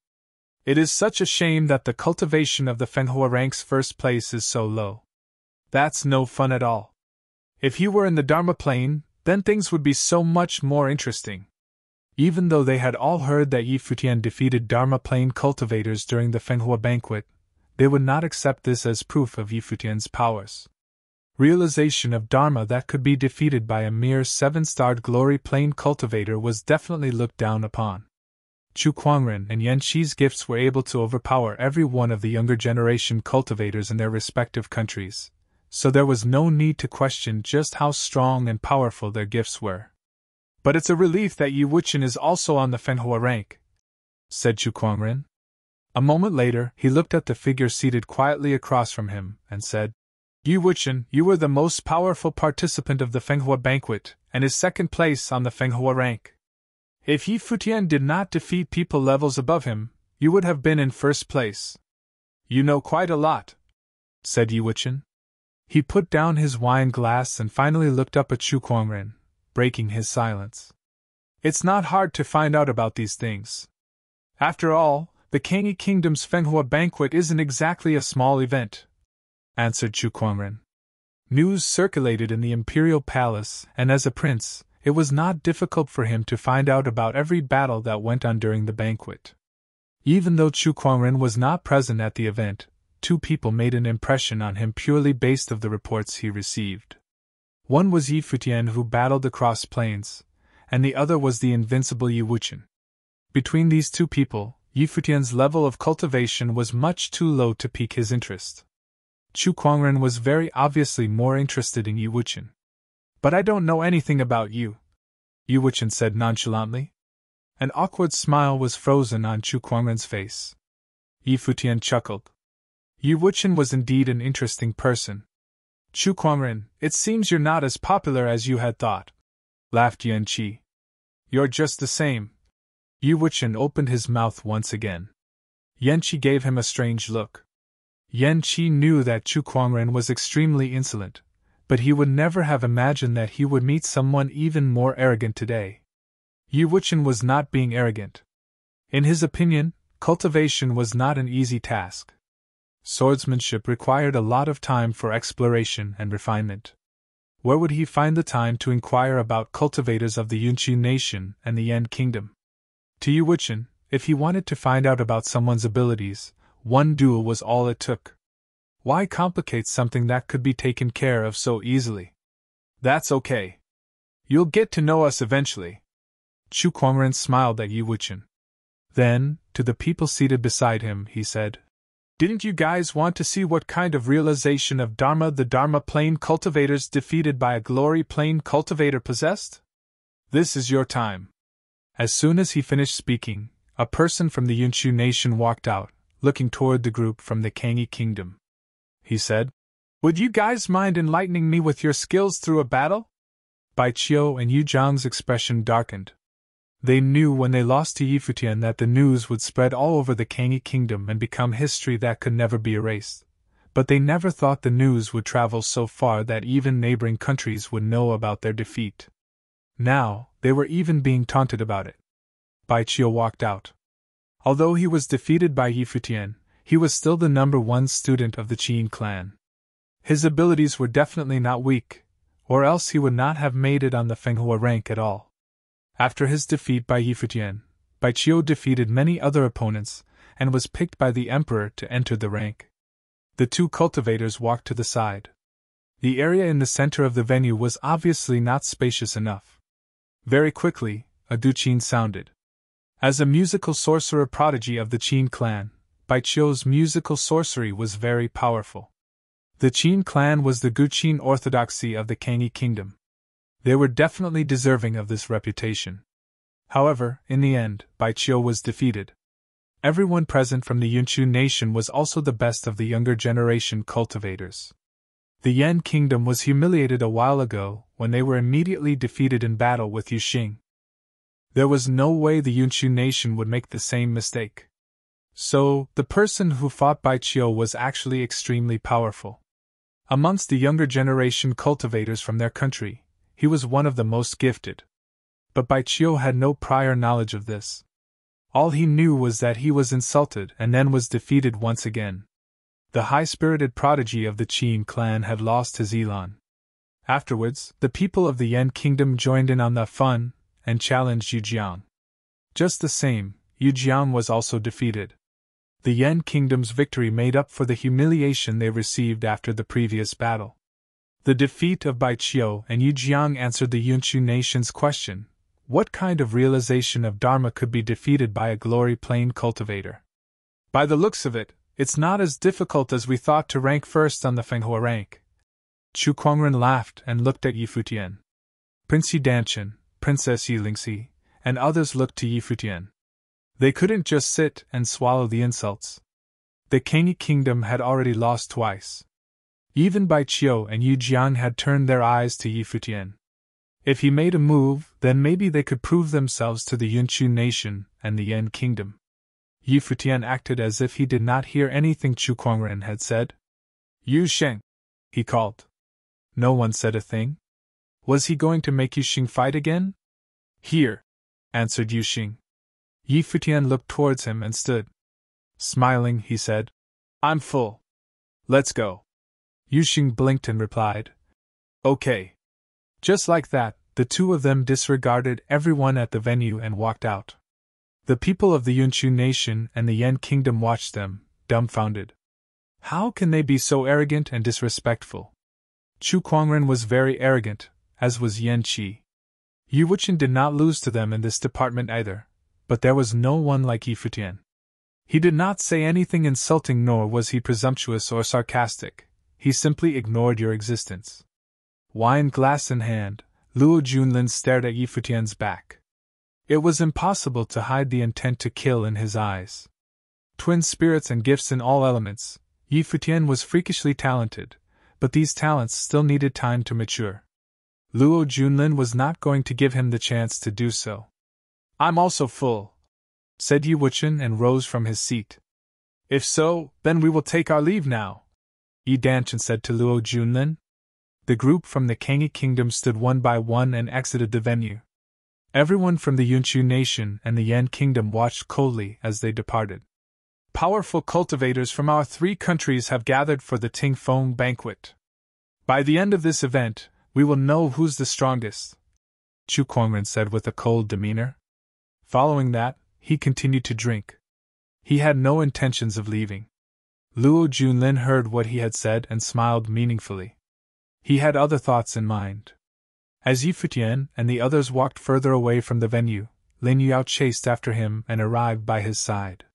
It is such a shame that the cultivation of the Fenghua rank's first place is so low. That's no fun at all. If he were in the Dharma plane, then things would be so much more interesting. Even though they had all heard that Yi Futian defeated Dharma plane cultivators during the Fenghua banquet, they would not accept this as proof of Yi Futian's powers. Realization of Dharma that could be defeated by a mere 7-starred glory plane cultivator was definitely looked down upon. Chu Kuangren and Yan Qi's gifts were able to overpower every one of the younger generation cultivators in their respective countries, so there was no need to question just how strong and powerful their gifts were. But it's a relief that Yi Wuchen is also on the Fenghua rank, said Chu Kuangren. A moment later, he looked at the figure seated quietly across from him and said, Yi Wuchen, you were the most powerful participant of the Fenghua banquet, and is 2nd place on the Fenghua rank. If Yi Futian did not defeat people levels above him, you would have been in 1st place. You know quite a lot, said Yi Wuchen. He put down his wine glass and finally looked up at Chu Kuangren, breaking his silence. It's not hard to find out about these things. After all, the Kangyi Kingdom's Fenghua banquet isn't exactly a small event, answered Chu Kuangren. News circulated in the imperial palace, and as a prince, it was not difficult for him to find out about every battle that went on during the banquet. Even though Chu Kuangren was not present at the event, 2 people made an impression on him purely based on the reports he received. One was Yi Futian, who battled across plains, and the other was the invincible Yi Wuchen. Between these 2 people, Yi Futian's level of cultivation was much too low to pique his interest. Chu Kuangren was very obviously more interested in Yi Wuchen. But I don't know anything about you, Yi Wuchen said nonchalantly. An awkward smile was frozen on Chu Kuangren's face. Yi Futian chuckled. Yi Wuchen was indeed an interesting person. Chu Kuangren, it seems you're not as popular as you had thought, laughed Yan Qi. You're just the same. Yi Wuchen opened his mouth once again. Yan Qi gave him a strange look. Yan Qi knew that Chu Kuangren was extremely insolent, but he would never have imagined that he would meet someone even more arrogant today. Yi Wuchen was not being arrogant. In his opinion, cultivation was not an easy task. Swordsmanship required a lot of time for exploration and refinement. Where would he find the time to inquire about cultivators of the Yunchu nation and the Yen Kingdom? To Yi Wuchen, if he wanted to find out about someone's abilities, one duel was all it took. Why complicate something that could be taken care of so easily? That's okay. You'll get to know us eventually. Chu Kuangren smiled at Yi Wuchen. Then, to the people seated beside him, he said, Didn't you guys want to see what kind of realization of Dharma the Dharma plane cultivators defeated by a glory plane cultivator possessed? This is your time. As soon as he finished speaking, a person from the Yunshu nation walked out, looking toward the group from the Kangi kingdom. He said, "Would you guys mind enlightening me with your skills through a battle?" Bai Qiu and Yu Jiang's expression darkened. They knew when they lost to Futian that the news would spread all over the Kangi kingdom and become history that could never be erased. But they never thought the news would travel so far that even neighboring countries would know about their defeat. Now, they were even being taunted about it. Bai Qiu walked out. Although he was defeated by Futian, he was still the #1 student of the Qin clan. His abilities were definitely not weak, or else he would not have made it on the Fenghua rank at all. After his defeat by Futian, Bai Qiu defeated many other opponents, and was picked by the emperor to enter the rank. The two cultivators walked to the side. The area in the center of the venue was obviously not spacious enough. Very quickly, a duqin sounded. As a musical sorcerer prodigy of the Qin clan, Bai Qiu's musical sorcery was very powerful. The Qin clan was the Guqin orthodoxy of the Kangi kingdom. They were definitely deserving of this reputation. However, in the end, Bai Qiu was defeated. Everyone present from the Yunshu nation was also the best of the younger generation cultivators. The Yan kingdom was humiliated a while ago when they were immediately defeated in battle with Yuxing. There was no way the Yunshu nation would make the same mistake. So, the person who fought Bai Qiu was actually extremely powerful. Amongst the younger generation cultivators from their country, he was one of the most gifted. But Bai Qiu had no prior knowledge of this. All he knew was that he was insulted and then was defeated once again. The high-spirited prodigy of the Qin clan had lost his elan. Afterwards, the people of the Yan kingdom joined in on the fun and challenged Yu Jiang. Just the same, Yu Jiang was also defeated. The Yan kingdom's victory made up for the humiliation they received after the previous battle. The defeat of Bai Qiu and Yu Jiang answered the Yunshu nation's question: what kind of realization of Dharma could be defeated by a glory plane cultivator? By the looks of it, it's not as difficult as we thought to rank first on the Fenghua rank. Chu Kuangren laughed and looked at Futian. Prince Yidanchen, Princess Yilingxi, and others looked to Futian. They couldn't just sit and swallow the insults. The Kangi kingdom had already lost twice. Even Bai Qiu and Yu Jiang had turned their eyes to Futian. If he made a move, then maybe they could prove themselves to the Yunshu nation and the Yan kingdom. Futian acted as if he did not hear anything Chu Kuangren had said. "Yu Sheng," he called. No one said a thing. Was he going to make Yu Sheng fight again? "Here," answered Yu Sheng. Futian looked towards him and stood. Smiling, he said, "I'm full. Let's go." Yu Sheng blinked and replied, "Okay." Just like that, the two of them disregarded everyone at the venue and walked out. The people of the Yunshu nation and the Yan kingdom watched them, dumbfounded. How can they be so arrogant and disrespectful? Chu Kuangren was very arrogant, as was Yan Qi. Yu Wuchen did not lose to them in this department either, but there was no one like Futian. He did not say anything insulting, nor was he presumptuous or sarcastic. He simply ignored your existence. Wine glass in hand, Luo Junlin stared at Futian's back. It was impossible to hide the intent to kill in his eyes. Twin spirits and gifts in all elements, Futian was freakishly talented, but these talents still needed time to mature. Luo Junlin was not going to give him the chance to do so. "I'm also full," said Yu Wuchen and rose from his seat. "If so, then we will take our leave now," Yidanchen said to Luo Junlin. The group from the Kangi kingdom stood one by one and exited the venue. Everyone from the Yunshu nation and the Yan kingdom watched coldly as they departed. Powerful cultivators from our 3 countries have gathered for the Tingfeng banquet. By the end of this event, we will know who's the strongest, Chu Kuangren said with a cold demeanor. Following that, he continued to drink. He had no intentions of leaving. Luo Junlin heard what he had said and smiled meaningfully. He had other thoughts in mind. As Futian and the others walked further away from the venue, Lin Yao chased after him and arrived by his side.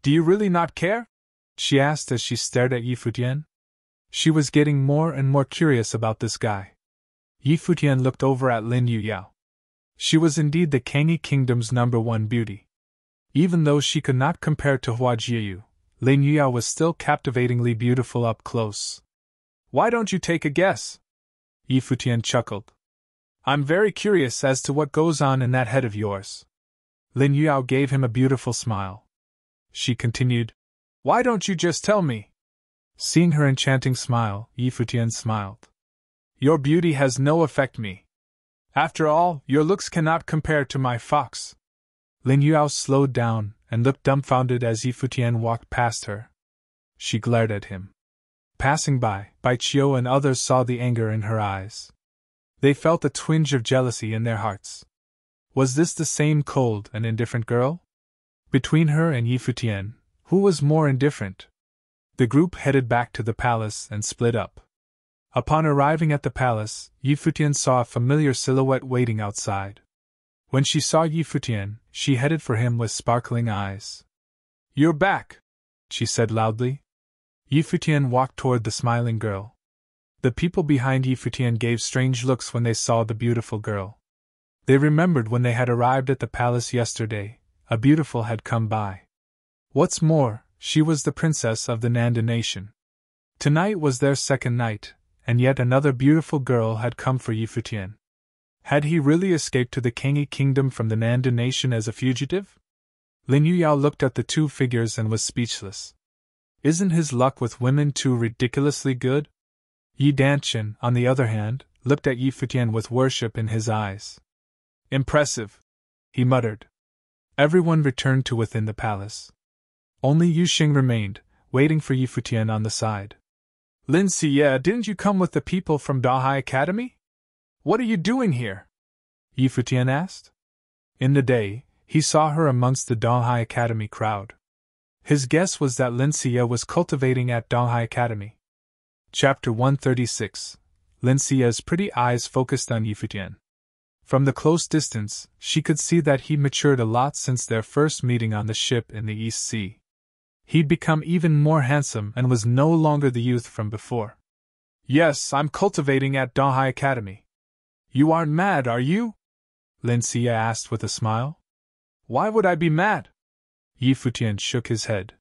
"Do you really not care?" she asked as she stared at Yi Futian. She was getting more and more curious about this guy. Yi Futian looked over at Lin Yuyao. She was indeed the Kangi Kingdom's #1 beauty. Even though she could not compare to Hua Jiayu, Lin Yuyao was still captivatingly beautiful up close. Why don't you take a guess? Yi Futian chuckled. I'm very curious as to what goes on in that head of yours. Lin Yuyao gave him a beautiful smile. She continued, Why don't you just tell me? Seeing her enchanting smile, Yi Futian smiled. Your beauty has no effect me. After all, your looks cannot compare to my fox. Lin Yuyao slowed down and looked dumbfounded as Yi Futian walked past her. She glared at him. Passing by, Bai Qiu and others saw the anger in her eyes. They felt a twinge of jealousy in their hearts. Was this the same cold and indifferent girl? Between her and Yi Futian, who was more indifferent? The group headed back to the palace and split up. Upon arriving at the palace, Yi Futian saw a familiar silhouette waiting outside. When she saw Yi Futian, she headed for him with sparkling eyes. You're back, she said loudly. Yi Futian walked toward the smiling girl. The people behind Yi Futian gave strange looks when they saw the beautiful girl. They remembered when they had arrived at the palace yesterday, a beautiful had come by. What's more, she was the princess of the Nanda nation. Tonight was their second night, and yet another beautiful girl had come for Yi Futian. Had he really escaped to the Kangi kingdom from the Nanda nation as a fugitive? Lin Yuyao looked at the two figures and was speechless. Isn't his luck with women too ridiculously good? Yi Danchen, on the other hand, looked at Yi Futian with worship in his eyes. Impressive, he muttered. Everyone returned to within the palace. Only Yu Xing remained, waiting for Yi Futian on the side. Lin Xie, didn't you come with the people from Dahai Academy? What are you doing here? Yi Futian asked. In the day, he saw her amongst the Dahai Academy crowd. His guess was that Lin Xie was cultivating at Dahai Academy. Chapter 136. Lin Xie's pretty eyes focused on Yi Futian. From the close distance, she could see that he'd matured a lot since their first meeting on the ship in the East Sea. He'd become even more handsome and was no longer the youth from before. Yes, I'm cultivating at Dahai Academy. You aren't mad, are you? Lin Xie asked with a smile. Why would I be mad? Yi Futian shook his head.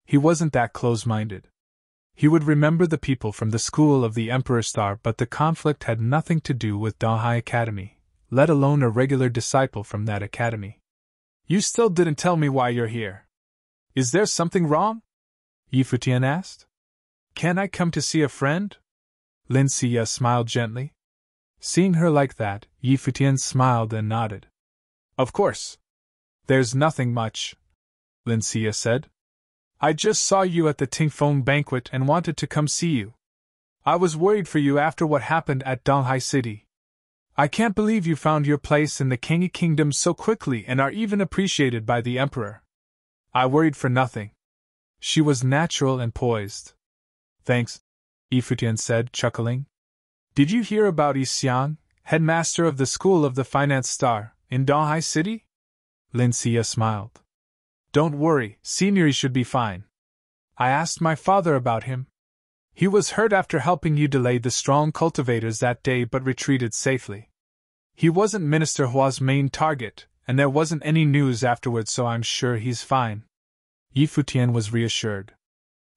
He wasn't that close-minded. He would remember the people from the school of the Emperor Star, but the conflict had nothing to do with Dahai Academy, let alone a regular disciple from that academy. You still didn't tell me why you're here. Is there something wrong? Yi Futian asked. Can I come to see a friend? Lin Xie smiled gently. Seeing her like that, Yi Futian smiled and nodded. Of course. There's nothing much, Lin Xie said. I just saw you at the Tingfeng banquet and wanted to come see you. I was worried for you after what happened at Donghai City. I can't believe you found your place in the Kangi Kingdom so quickly and are even appreciated by the Emperor. I worried for nothing. She was natural and poised. Thanks, Yi Futian said, chuckling. Did you hear about Yi Xiang, headmaster of the School of the Finance Star, in Donghai City? Lin Xie smiled. Don't worry, Senior should be fine. I asked my father about him. He was hurt after helping you delay the strong cultivators that day but retreated safely. He wasn't Minister Hua's main target, and there wasn't any news afterwards, so I'm sure he's fine. Yi Futian was reassured.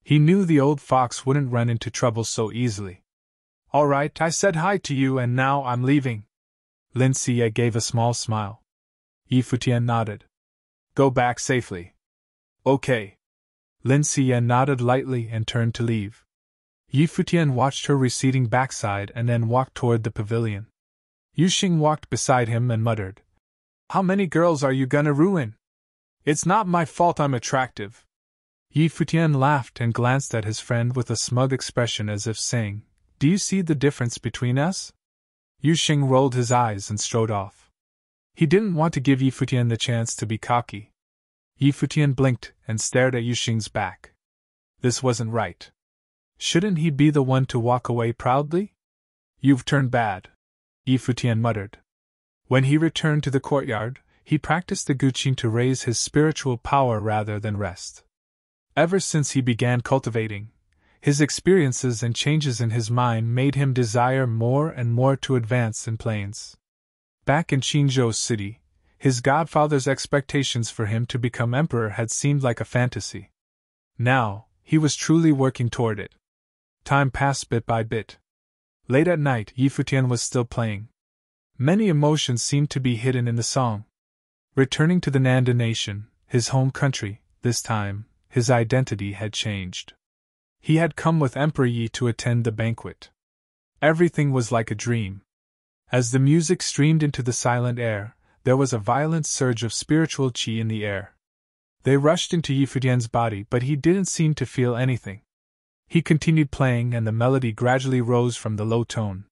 He knew the old fox wouldn't run into trouble so easily. All right, I said hi to you and now I'm leaving. Lin Xie gave a small smile. Yi Futian nodded. Go back safely. Okay. Lin Xie nodded lightly and turned to leave. Yi Futian watched her receding backside and then walked toward the pavilion. Yu Xing walked beside him and muttered, How many girls are you gonna ruin? It's not my fault I'm attractive. Yi Futian laughed and glanced at his friend with a smug expression as if saying, Do you see the difference between us? Yu Xing rolled his eyes and strode off. He didn't want to give Yi Futian the chance to be cocky. Yi Futian blinked and stared at Yu Xing's back. This wasn't right. Shouldn't he be the one to walk away proudly? You've turned bad, Yi Futian muttered. When he returned to the courtyard, he practiced the guqing to raise his spiritual power rather than rest. Ever since he began cultivating, his experiences and changes in his mind made him desire more and more to advance in planes. Back in Qingzhou City, his godfather's expectations for him to become emperor had seemed like a fantasy. Now, he was truly working toward it. Time passed bit by bit. Late at night, Futian was still playing. Many emotions seemed to be hidden in the song. Returning to the Nanda nation, his home country, this time, his identity had changed. He had come with Emperor Yi to attend the banquet. Everything was like a dream. As the music streamed into the silent air, there was a violent surge of spiritual qi in the air. They rushed into Futian's body, but he didn't seem to feel anything. He continued playing, and the melody gradually rose from the low tone.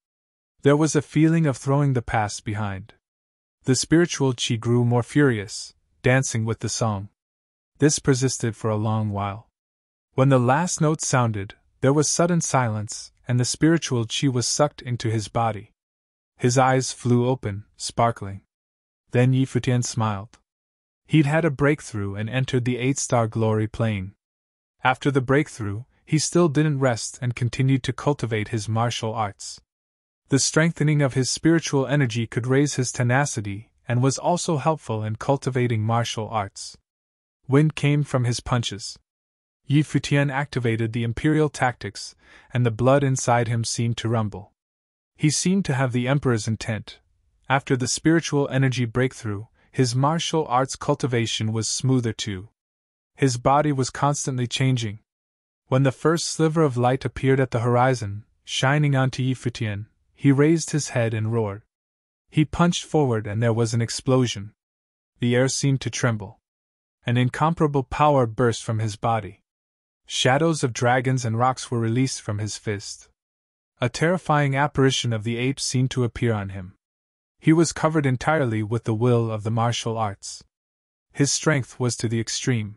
There was a feeling of throwing the past behind. The spiritual qi grew more furious, dancing with the song. This persisted for a long while. When the last note sounded, there was sudden silence, and the spiritual qi was sucked into his body. His eyes flew open, sparkling. Then Futian smiled. He'd had a breakthrough and entered the 8-star glory plane. After the breakthrough, he still didn't rest and continued to cultivate his martial arts. The strengthening of his spiritual energy could raise his tenacity and was also helpful in cultivating martial arts. Wind came from his punches. Futian activated the imperial tactics, and the blood inside him seemed to rumble. He seemed to have the emperor's intent. After the spiritual energy breakthrough, his martial arts cultivation was smoother too. His body was constantly changing. When the first sliver of light appeared at the horizon, shining onto Futian, he raised his head and roared. He punched forward and there was an explosion. The air seemed to tremble. An incomparable power burst from his body. Shadows of dragons and rocks were released from his fist. A terrifying apparition of the ape seemed to appear on him. He was covered entirely with the will of the martial arts. His strength was to the extreme.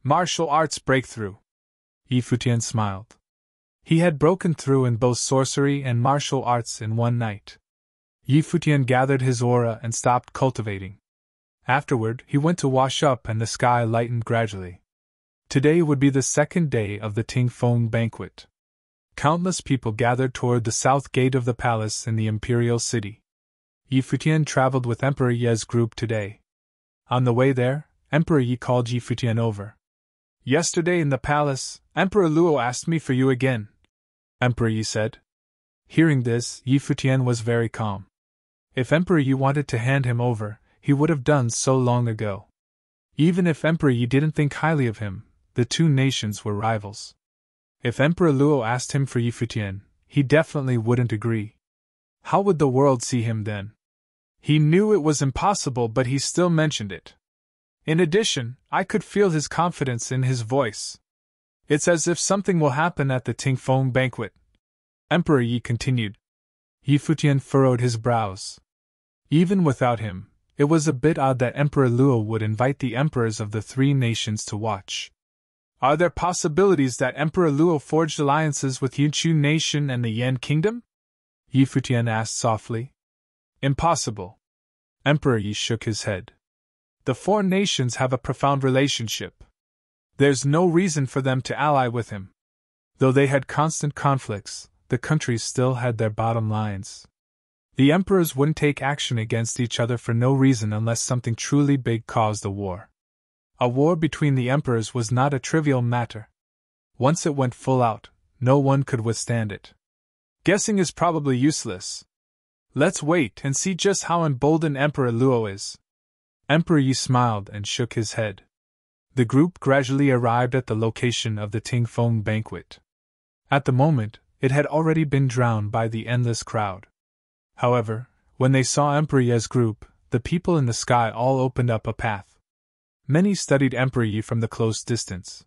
Martial arts breakthrough. Futian smiled. He had broken through in both sorcery and martial arts in one night. Futian gathered his aura and stopped cultivating. Afterward, he went to wash up and the sky lightened gradually. Today would be the second day of the Tingfeng banquet. Countless people gathered toward the south gate of the palace in the imperial city. Futian traveled with Emperor Ye's group today. On the way there, Emperor Yi called Futian over. Yesterday in the palace, Emperor Luo asked me for you again, Emperor Yi said. Hearing this, Futian was very calm. If Emperor Yi wanted to hand him over, he would have done so long ago. Even if Emperor Yi didn't think highly of him, the two nations were rivals. If Emperor Luo asked him for Futian, he definitely wouldn't agree. How would the world see him then? He knew it was impossible, but he still mentioned it. In addition, I could feel his confidence in his voice. It's as if something will happen at the Tingfeng banquet, Emperor Yi continued. Futian furrowed his brows. Even without him, it was a bit odd that Emperor Luo would invite the emperors of the three nations to watch. Are there possibilities that Emperor Luo forged alliances with Yunchu nation and the Yan kingdom? Futian asked softly. Impossible. Emperor Yi shook his head. The four nations have a profound relationship. There's no reason for them to ally with him. Though they had constant conflicts, the countries still had their bottom lines. The emperors wouldn't take action against each other for no reason unless something truly big caused a war. A war between the emperors was not a trivial matter. Once it went full out, no one could withstand it. Guessing is probably useless. Let's wait and see just how emboldened Emperor Luo is. Emperor Yi smiled and shook his head. The group gradually arrived at the location of the Tingfeng banquet. At the moment, it had already been drowned by the endless crowd. However, when they saw Emperor Ye's group, the people in the sky all opened up a path. Many studied Emperor Yi from the close distance.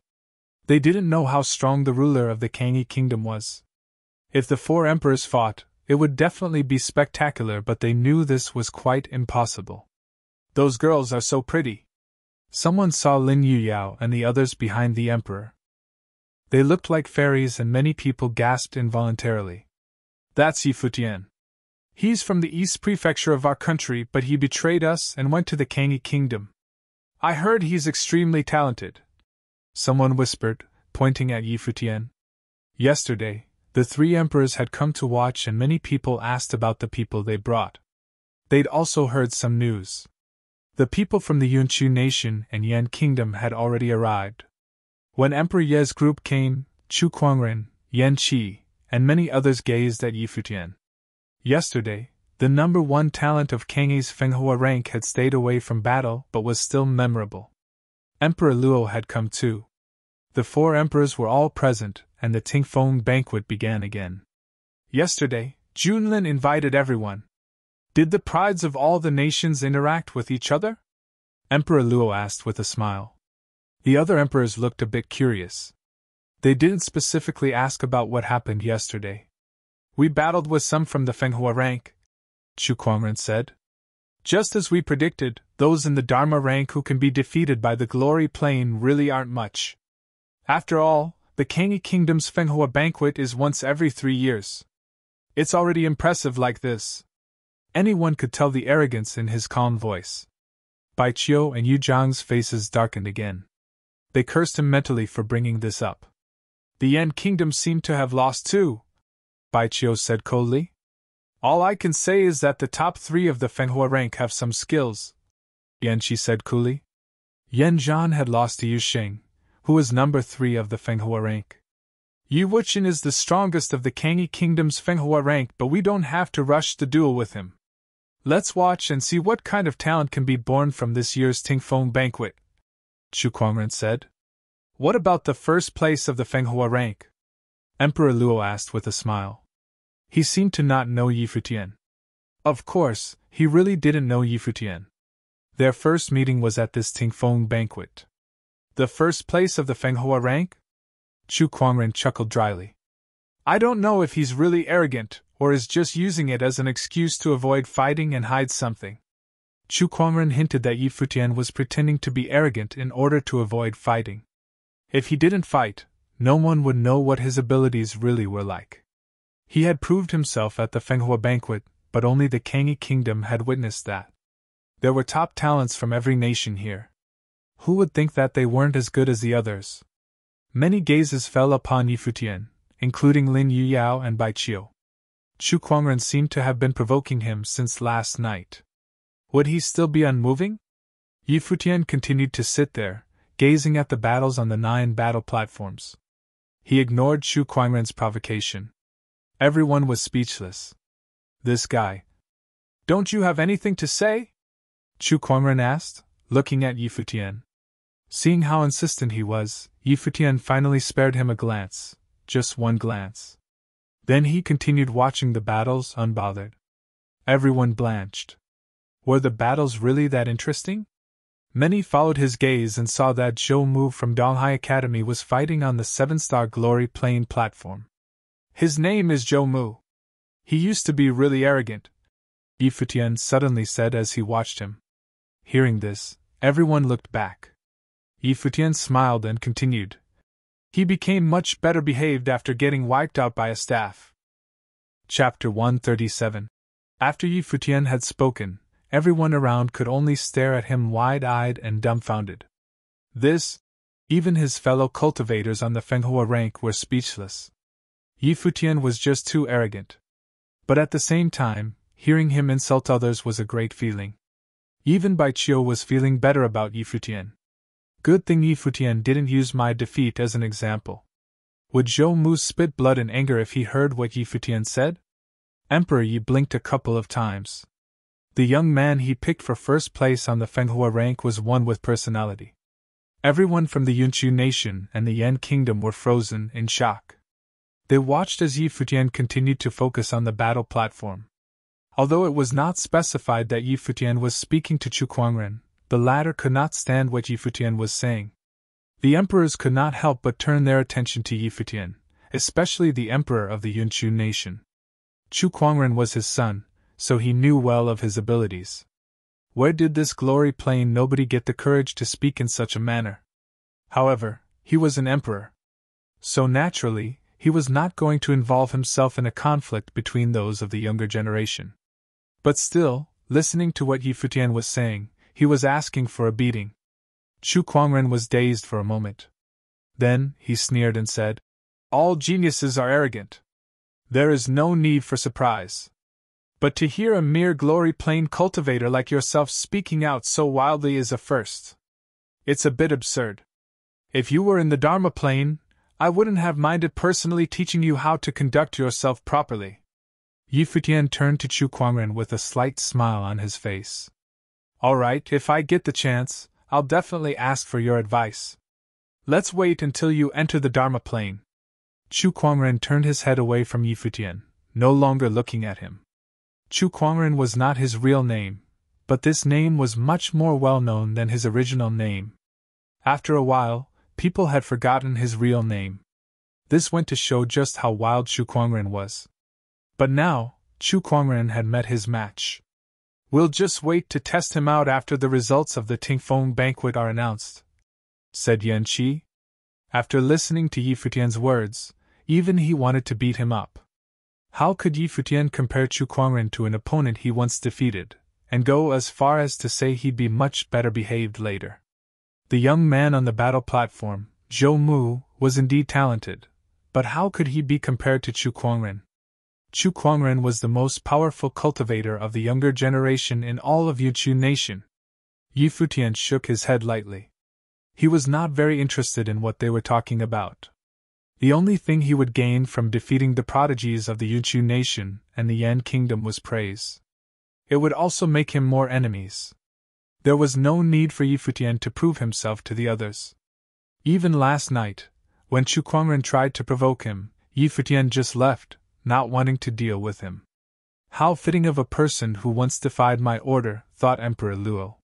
They didn't know how strong the ruler of the Kangyi kingdom was. If the four emperors fought, it would definitely be spectacular, but they knew this was quite impossible. Those girls are so pretty. Someone saw Lin Yuyao and the others behind the emperor. They looked like fairies and many people gasped involuntarily. That's Futian. He's from the East Prefecture of our country, but he betrayed us and went to the Kangyi kingdom. I heard he's extremely talented. Someone whispered, pointing at Yi Futian. Yesterday, the three emperors had come to watch and many people asked about the people they brought. They'd also heard some news. The people from the Yunchu nation and Yan kingdom had already arrived. When Emperor Ye's group came, Chu Kuangren, Yan Qi, and many others gazed at Yi Futian. Yesterday, the number one talent of Kanghe's Fenghua rank had stayed away from battle but was still memorable. Emperor Luo had come too. The four emperors were all present, and the Tingfeng banquet began again. Yesterday, Junlin invited everyone. Did the prides of all the nations interact with each other? Emperor Luo asked with a smile. The other emperors looked a bit curious. They didn't specifically ask about what happened yesterday. We battled with some from the Fenghua rank, Chu Kuangren said. Just as we predicted, those in the Dharma rank who can be defeated by the glory plane really aren't much. After all, the Kanghe Kingdom's Fenghua banquet is once every 3 years. It's already impressive like this. Anyone could tell the arrogance in his calm voice. Bai Qiu and Yu Zhang's faces darkened again. They cursed him mentally for bringing this up. The Yan Kingdom seemed to have lost too, Bai Qiu said coldly. All I can say is that the top 3 of the Fenghua rank have some skills, Yan Qi said coolly. Yan Zhan had lost to Yu Xing, who was number 3 of the Fenghua rank. Yu Wuqian is the strongest of the Kanghe Kingdom's Fenghua rank, but we don't have to rush the duel with him. Let's watch and see what kind of talent can be born from this year's Tingfeng banquet, Chu Kuangren said. What about the first place of the Fenghua rank? Emperor Luo asked with a smile. He seemed to not know Yi Futian. Of course, he really didn't know Yi Futian. Their first meeting was at this Tingfeng banquet. The first place of the Fenghua rank? Chu Kuangren chuckled dryly. I don't know if he's really arrogant, or is just using it as an excuse to avoid fighting and hide something. Chu Kuangren hinted that Yi Futian was pretending to be arrogant in order to avoid fighting. If he didn't fight, no one would know what his abilities really were like. He had proved himself at the Fenghua banquet, but only the Kanghe Kingdom had witnessed that. There were top talents from every nation here. Who would think that they weren't as good as the others? Many gazes fell upon Yi Futian, including Lin Yuyao and Bai Qiu. Chu Kuangren seemed to have been provoking him since last night. Would he still be unmoving? Yi Futian continued to sit there, gazing at the battles on the 9 battle platforms. He ignored Chu Kuangren's provocation. Everyone was speechless. This guy. Don't you have anything to say? Chu Kuangren asked, looking at Yi Futian. Seeing how insistent he was, Yi Futian finally spared him a glance, just one glance. Then he continued watching the battles unbothered. Everyone blanched. Were the battles really that interesting? Many followed his gaze and saw that Zhou Mu from Donghai Academy was fighting on the 7-star Glory Plane platform. His name is Zhou Mu. He used to be really arrogant, Yi Futian suddenly said as he watched him. Hearing this, everyone looked back. Yi Futian smiled and continued. He became much better behaved after getting wiped out by a staff. Chapter 137. After Yi Futian had spoken, everyone around could only stare at him wide-eyed and dumbfounded. Even his fellow cultivators on the Fenghua rank were speechless. Yi Futian was just too arrogant. But at the same time, hearing him insult others was a great feeling. Even Bai Qiu was feeling better about Yi Futian. Good thing Yi Futian didn't use my defeat as an example. Would Zhou Mu spit blood in anger if he heard what Yi Futian said? Emperor Yi blinked a couple of times. The young man he picked for first place on the Fenghua rank was one with personality. Everyone from the Yunchu nation and the Yan kingdom were frozen in shock. They watched as Yi Futian continued to focus on the battle platform. Although it was not specified that Yi Futian was speaking to Chu Kuangren, the latter could not stand what Yi Futian was saying. The emperors could not help but turn their attention to Yi Futian, especially the emperor of the Yunchu nation. Chu Kuangren was his son, so he knew well of his abilities. Where did this glory plane nobody get the courage to speak in such a manner? However, he was an emperor. So naturally, he was not going to involve himself in a conflict between those of the younger generation. But still, listening to what Yi Futian was saying, he was asking for a beating. Chu Kuangren was dazed for a moment. Then, he sneered and said, "All geniuses are arrogant. There is no need for surprise. But to hear a mere glory plane cultivator like yourself speaking out so wildly is a first. It's a bit absurd. If you were in the Dharma plane, I wouldn't have minded personally teaching you how to conduct yourself properly." Yi Futian turned to Chu Kuangren with a slight smile on his face. "All right, if I get the chance, I'll definitely ask for your advice. Let's wait until you enter the Dharma plane." Chu Kuangren turned his head away from Yi Futian, no longer looking at him. Chu Kuangren was not his real name, but this name was much more well-known than his original name. After a while, people had forgotten his real name. This went to show just how wild Chu Kuangren was. But now, Chu Kuangren had met his match. "We'll just wait to test him out after the results of the Tingfeng banquet are announced," said Yan Qi. After listening to Yi Futian's words, even he wanted to beat him up. How could Yi Futian compare Chu Kuangren to an opponent he once defeated, and go as far as to say he'd be much better behaved later? The young man on the battle platform, Zhou Mu, was indeed talented, but how could he be compared to Chu Kuangren? Chu Kuangren was the most powerful cultivator of the younger generation in all of Yuchu nation. Yi Futian shook his head lightly. He was not very interested in what they were talking about. The only thing he would gain from defeating the prodigies of the Yuchu nation and the Yan kingdom was praise. It would also make him more enemies. There was no need for Yi Futian to prove himself to the others. Even last night, when Chu Kuangren tried to provoke him, Yi Futian just left, not wanting to deal with him. How fitting of a person who once defied my order, thought Emperor Luo.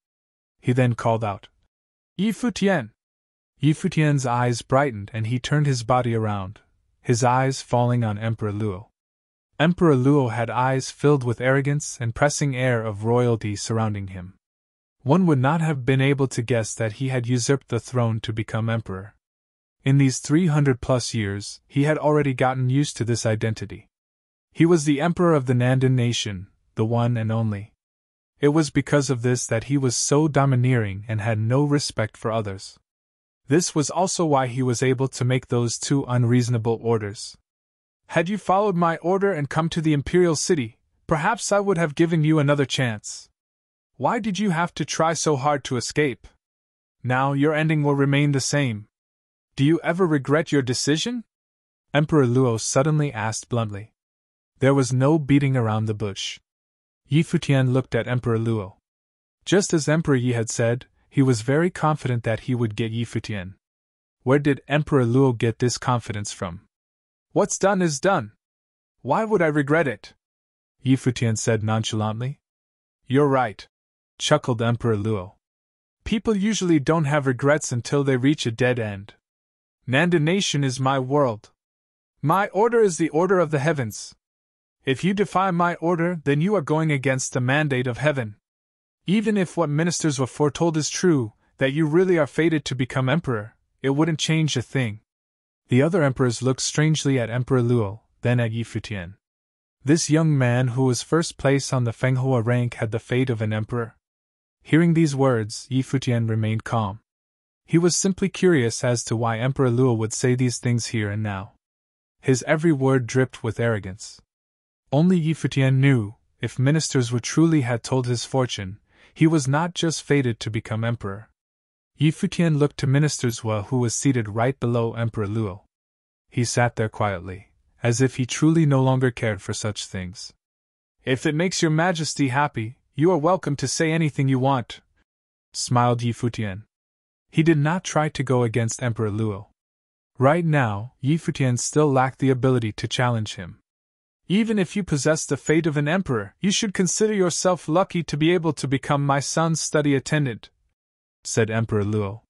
He then called out, "Yi Futian!" Yi Futian's eyes brightened and he turned his body around, his eyes falling on Emperor Luo. Emperor Luo had eyes filled with arrogance and pressing air of royalty surrounding him. One would not have been able to guess that he had usurped the throne to become emperor. In these 300+ years, he had already gotten used to this identity. He was the emperor of the Nandan nation, the one and only. It was because of this that he was so domineering and had no respect for others. This was also why he was able to make those 2 unreasonable orders. "Had you followed my order and come to the imperial city, perhaps I would have given you another chance. Why did you have to try so hard to escape? Now your ending will remain the same. Do you ever regret your decision?" Emperor Luo suddenly asked bluntly. There was no beating around the bush. Yi Futian looked at Emperor Luo. Just as Emperor Yi had said, he was very confident that he would get Yi Futian. Where did Emperor Luo get this confidence from? "What's done is done. Why would I regret it?" Yi Futian said nonchalantly. "You're right," chuckled Emperor Luo. "People usually don't have regrets until they reach a dead end. Nanda Nation is my world. My order is the order of the heavens. If you defy my order, then you are going against the mandate of heaven. Even if what ministers were foretold is true, that you really are fated to become emperor, it wouldn't change a thing." The other emperors looked strangely at Emperor Luo, then at Yi Futian. This young man who was first place on the Fenghua rank had the fate of an emperor. Hearing these words, Yi Futian remained calm. He was simply curious as to why Emperor Luo would say these things here and now. His every word dripped with arrogance. Only Yi Futian knew, if ministers would truly had told his fortune, he was not just fated to become emperor. Yi Futian looked to Minister Zhou, who was seated right below Emperor Luo. He sat there quietly, as if he truly no longer cared for such things. "If it makes your majesty happy, you are welcome to say anything you want," smiled Yi Futian. He did not try to go against Emperor Luo. Right now, Yi Futian still lacked the ability to challenge him. "Even if you possess the fate of an emperor, you should consider yourself lucky to be able to become my son's study attendant," said Emperor Luo.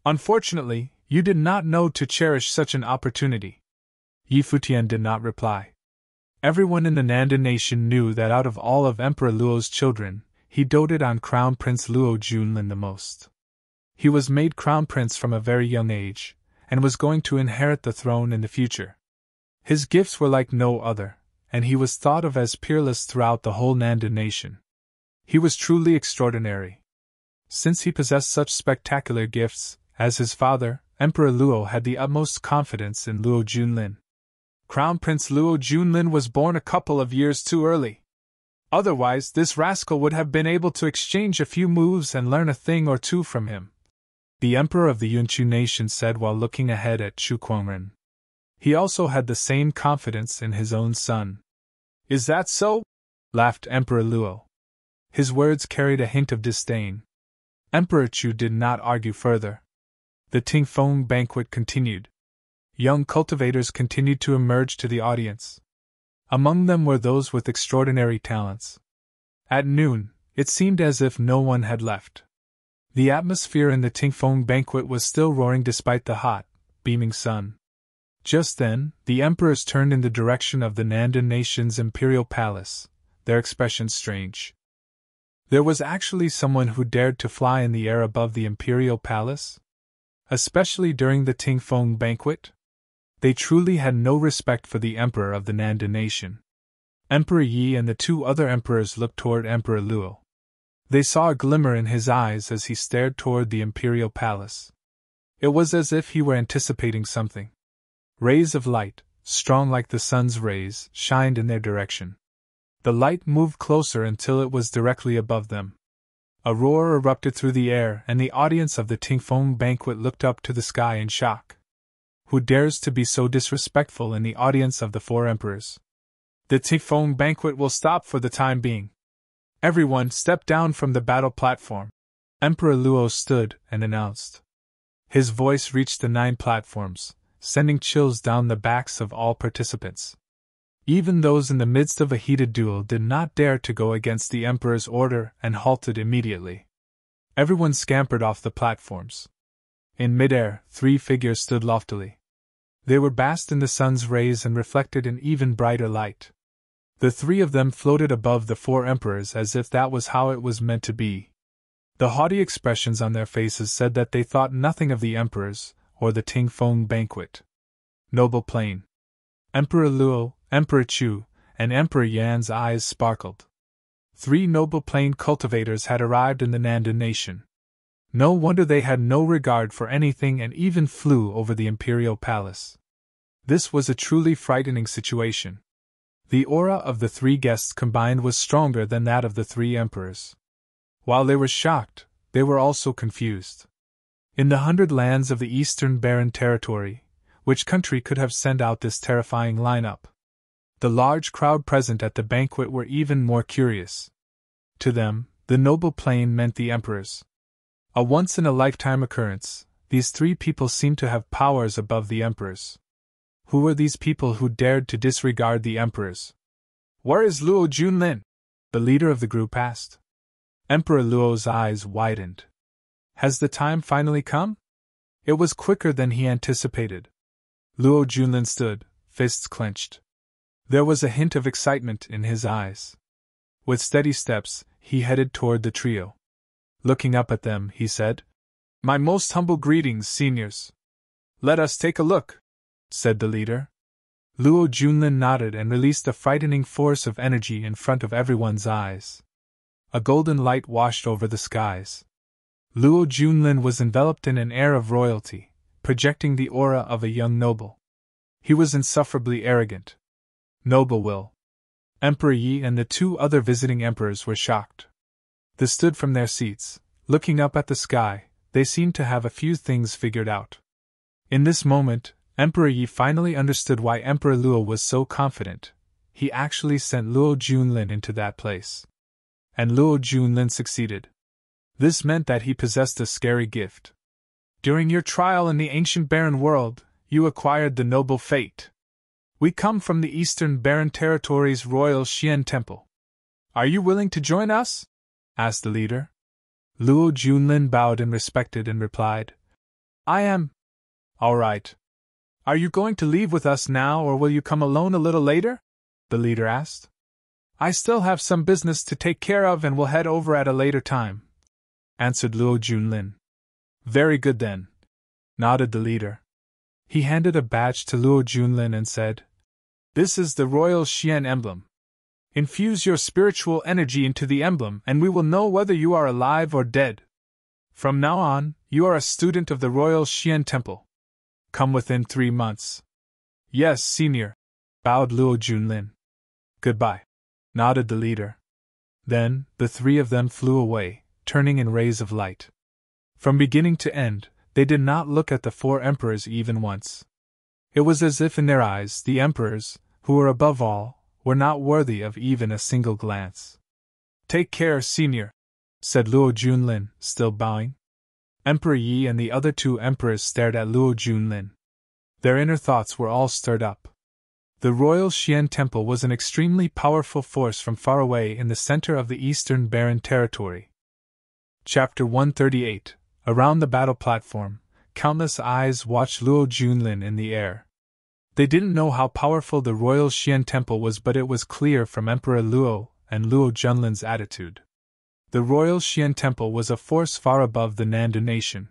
"Unfortunately, you did not know to cherish such an opportunity." Yi Futian did not reply. Everyone in the Nanda nation knew that out of all of Emperor Luo's children, he doted on Crown Prince Luo Junlin the most. He was made Crown Prince from a very young age, and was going to inherit the throne in the future. His gifts were like no other, and he was thought of as peerless throughout the whole Nanda nation. He was truly extraordinary. Since he possessed such spectacular gifts, As his father, Emperor Luo had the utmost confidence in Luo Junlin. Crown Prince Luo Junlin was born a couple of years too early. Otherwise, this rascal would have been able to exchange a few moves and learn a thing or two from him, the Emperor of the Yunchu nation said while looking ahead at Chu Kuangren. He also had the same confidence in his own son. Is that so? Laughed Emperor Luo. His words carried a hint of disdain. Emperor Chu did not argue further. The Tingfeng banquet continued. Young cultivators continued to emerge to the audience. Among them were those with extraordinary talents. At noon, it seemed as if no one had left. The atmosphere in the Tingfeng banquet was still roaring despite the hot, beaming sun. Just then, the emperors turned in the direction of the Nandan nation's imperial palace, their expressions strange. There was actually someone who dared to fly in the air above the imperial palace? Especially during the Tingfeng banquet? They truly had no respect for the emperor of the Nandan nation. Emperor Yi and the two other emperors looked toward Emperor Luo. They saw a glimmer in his eyes as he stared toward the imperial palace. It was as if he were anticipating something. Rays of light, strong like the sun's rays, shined in their direction. The light moved closer until it was directly above them. A roar erupted through the air, and the audience of the Tingfeng banquet looked up to the sky in shock. Who dares to be so disrespectful in the audience of the four emperors? The Tingfeng banquet will stop for the time being. Everyone step down from the battle platform. Emperor Luo stood and announced. His voice reached the 9 platforms, sending chills down the backs of all participants. Even those in the midst of a heated duel did not dare to go against the emperor's order and halted immediately. Everyone scampered off the platforms. In midair, 3 figures stood loftily. They were basked in the sun's rays and reflected in even brighter light. The 3 of them floated above the 4 emperors as if that was how it was meant to be. The haughty expressions on their faces said that they thought nothing of the emperors, or the Tingfeng banquet. Noble plain. Emperor Luo, Emperor Chu, and Emperor Yan's eyes sparkled. 3 noble plain cultivators had arrived in the Nandan nation. No wonder they had no regard for anything and even flew over the imperial palace. This was a truly frightening situation. The aura of the 3 guests combined was stronger than that of the 3 emperors. While they were shocked, they were also confused. In the 100 lands of the Eastern Barren Territory, which country could have sent out this terrifying lineup? The large crowd present at the banquet were even more curious. To them, the noble plain meant the emperors. A once-in-a-lifetime occurrence, these 3 people seemed to have powers above the emperors. Who were these people who dared to disregard the emperors? Where is Luo Junlin? The leader of the group asked. Emperor Luo's eyes widened. Has the time finally come? It was quicker than he anticipated. Luo Junlin stood, fists clenched. There was a hint of excitement in his eyes. With steady steps, he headed toward the trio. Looking up at them, he said, "My most humble greetings, seniors. Let us take a look," said the leader. Luo Junlin nodded and released a frightening force of energy in front of everyone's eyes. A golden light washed over the skies. Luo Junlin was enveloped in an air of royalty, projecting the aura of a young noble. He was insufferably arrogant. Noble will. Emperor Yi and the 2 other visiting emperors were shocked. They stood from their seats, looking up at the sky. They seemed to have a few things figured out. In this moment, Emperor Yi finally understood why Emperor Luo was so confident. He actually sent Luo Junlin into that place. And Luo Junlin succeeded. This meant that he possessed a scary gift. During your trial in the ancient barren world, you acquired the noble fate. We come from the Eastern Barren Territory's Royal Xian Temple. Are you willing to join us? Asked the leader. Luo Junlin bowed in respect and replied, I am. All right. Are you going to leave with us now or will you come alone a little later? The leader asked. I still have some business to take care of and will head over at a later time, answered Luo Junlin. Very good then, nodded the leader. He handed a badge to Luo Junlin and said, This is the Royal Xian emblem. Infuse your spiritual energy into the emblem and we will know whether you are alive or dead. From now on, you are a student of the Royal Xian Temple. Come within 3 months. Yes, senior, bowed Luo Junlin. Goodbye, nodded the leader. Then, the three of them flew away, turning in rays of light. From beginning to end, they did not look at the 4 emperors even once. It was as if in their eyes the emperors, who were above all, were not worthy of even a single glance. Take care, senior, said Luo Junlin, still bowing. Emperor Yi and the other 2 emperors stared at Luo Junlin. Their inner thoughts were all stirred up. The Royal Xian Temple was an extremely powerful force from far away in the center of the Eastern Barren Territory. Chapter 138. Around the battle platform, countless eyes watched Luo Junlin in the air. They didn't know how powerful the Royal Xian Temple was, but it was clear from Emperor Luo and Luo Junlin's attitude. The Royal Xian Temple was a force far above the Nandu nation.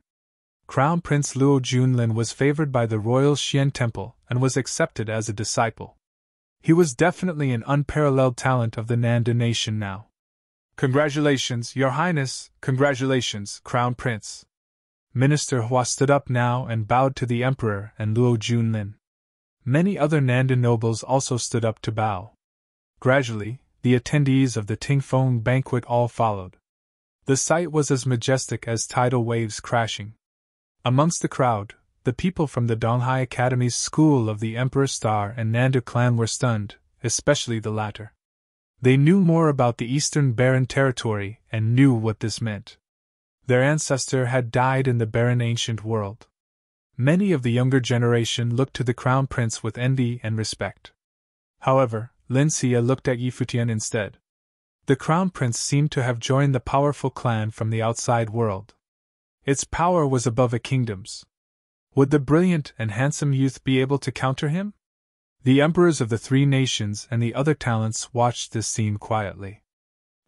Crown Prince Luo Junlin was favored by the Royal Xian Temple and was accepted as a disciple. He was definitely an unparalleled talent of the Nandu nation now. Congratulations, Your Highness, congratulations, Crown Prince. Minister Hua stood up now and bowed to the Emperor and Luo Junlin. Many other Nandu nobles also stood up to bow. Gradually, the attendees of the Tingfeng banquet all followed. The sight was as majestic as tidal waves crashing. Amongst the crowd, the people from the Donghai Academy's school of the Emperor Star and Nandu clan were stunned, especially the latter. They knew more about the Eastern Barren Territory and knew what this meant. Their ancestor had died in the barren ancient world. Many of the younger generation looked to the Crown Prince with envy and respect. However, Lin Xia looked at Yi Futian instead. The Crown Prince seemed to have joined the powerful clan from the outside world. Its power was above a kingdom's. Would the brilliant and handsome youth be able to counter him? The emperors of the 3 nations and the other talents watched this scene quietly.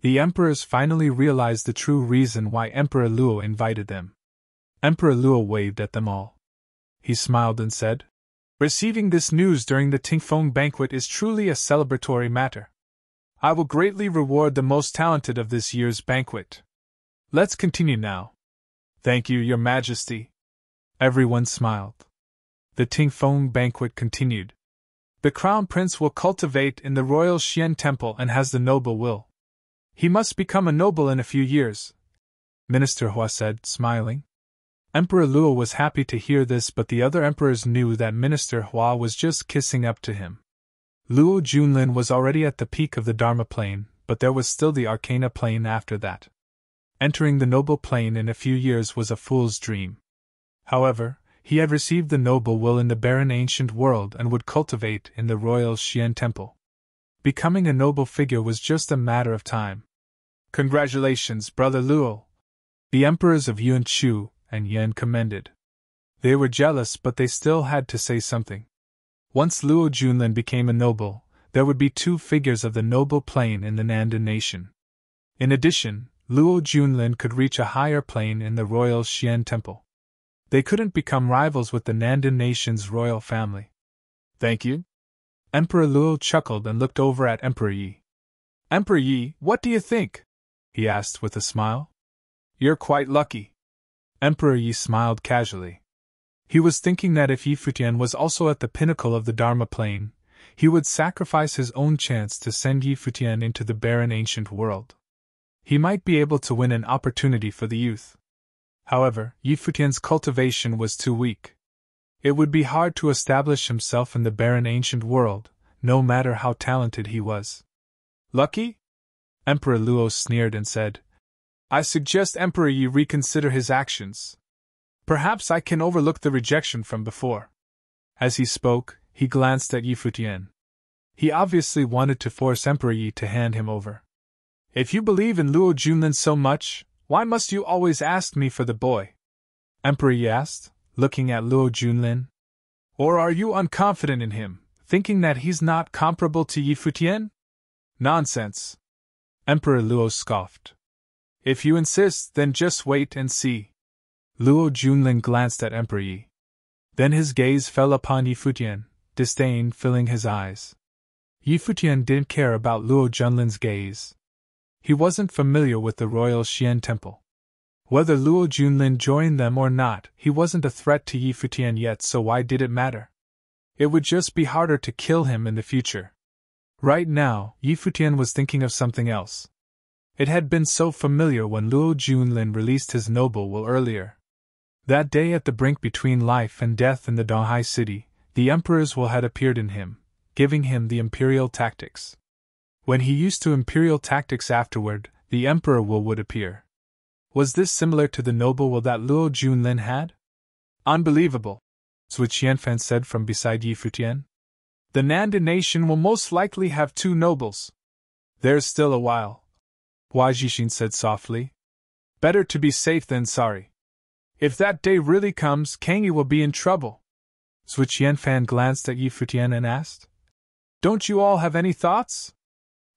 The emperors finally realized the true reason why Emperor Luo invited them. Emperor Luo waved at them all. He smiled and said, "Receiving this news during the Tingfeng banquet is truly a celebratory matter. I will greatly reward the most talented of this year's banquet. Let's continue now." "Thank you, Your Majesty." Everyone smiled. The Tingfeng banquet continued. "The Crown Prince will cultivate in the Royal Xian Temple and has the noble will. He must become a noble in a few years," Minister Hua said, smiling. Emperor Luo was happy to hear this, but the other emperors knew that Minister Hua was just kissing up to him. Luo Junlin was already at the peak of the Dharma plane, but there was still the Arcana plane after that. Entering the noble plane in a few years was a fool's dream. However, he had received the noble will in the barren ancient world and would cultivate in the Royal Xian Temple. Becoming a noble figure was just a matter of time. "Congratulations, Brother Luo," the emperors of Yuan Chu and Yan commended. They were jealous, but they still had to say something. Once Luo Junlin became a noble, there would be 2 figures of the noble plane in the Nandu nation. In addition, Luo Junlin could reach a higher plane in the Royal Xian Temple. They couldn't become rivals with the Nandu nation's royal family. "Thank you." Emperor Luo chuckled and looked over at Emperor Yi. "Emperor Yi, what do you think?" he asked with a smile. "You're quite lucky." Emperor Yi smiled casually. He was thinking that if Yi Futian was also at the pinnacle of the Dharma plane, he would sacrifice his own chance to send Yi Futian into the barren ancient world. He might be able to win an opportunity for the youth. However, Yi Futian's cultivation was too weak. It would be hard to establish himself in the barren ancient world, no matter how talented he was. "Lucky?" Emperor Luo sneered and said, "I suggest Emperor Yi reconsider his actions. Perhaps I can overlook the rejection from before." As he spoke, he glanced at Yi Futian. He obviously wanted to force Emperor Yi to hand him over. "If you believe in Luo Junlin so much, why must you always ask me for the boy?" Emperor Yi asked, looking at Luo Junlin. "Or are you unconfident in him, thinking that he's not comparable to Yi Futian?" "Nonsense!" Emperor Luo scoffed. "If you insist, then just wait and see." Luo Junlin glanced at Emperor Yi. Then his gaze fell upon Yi Futian, disdain filling his eyes. Yi Futian didn't care about Luo Junlin's gaze. He wasn't familiar with the Royal Xian Temple. Whether Luo Junlin joined them or not, he wasn't a threat to Yi Futian yet, so why did it matter? It would just be harder to kill him in the future. Right now, Yi Futian was thinking of something else. It had been so familiar when Luo Junlin released his noble will earlier. That day at the brink between life and death in the Donghai city, the Emperor's will had appeared in him, giving him the imperial tactics. When he used to imperial tactics afterward, the Emperor will would appear. Was this similar to the noble will that Luo Junlin had? Unbelievable, Zhu Qianfan said from beside Yi Futian. The Nanda nation will most likely have 2 nobles. There's still a while, Hua Jixin said softly. Better to be safe than sorry. If that day really comes, Kangyi will be in trouble. Zhu Qianfan glanced at Yi Futian and asked, Don't you all have any thoughts?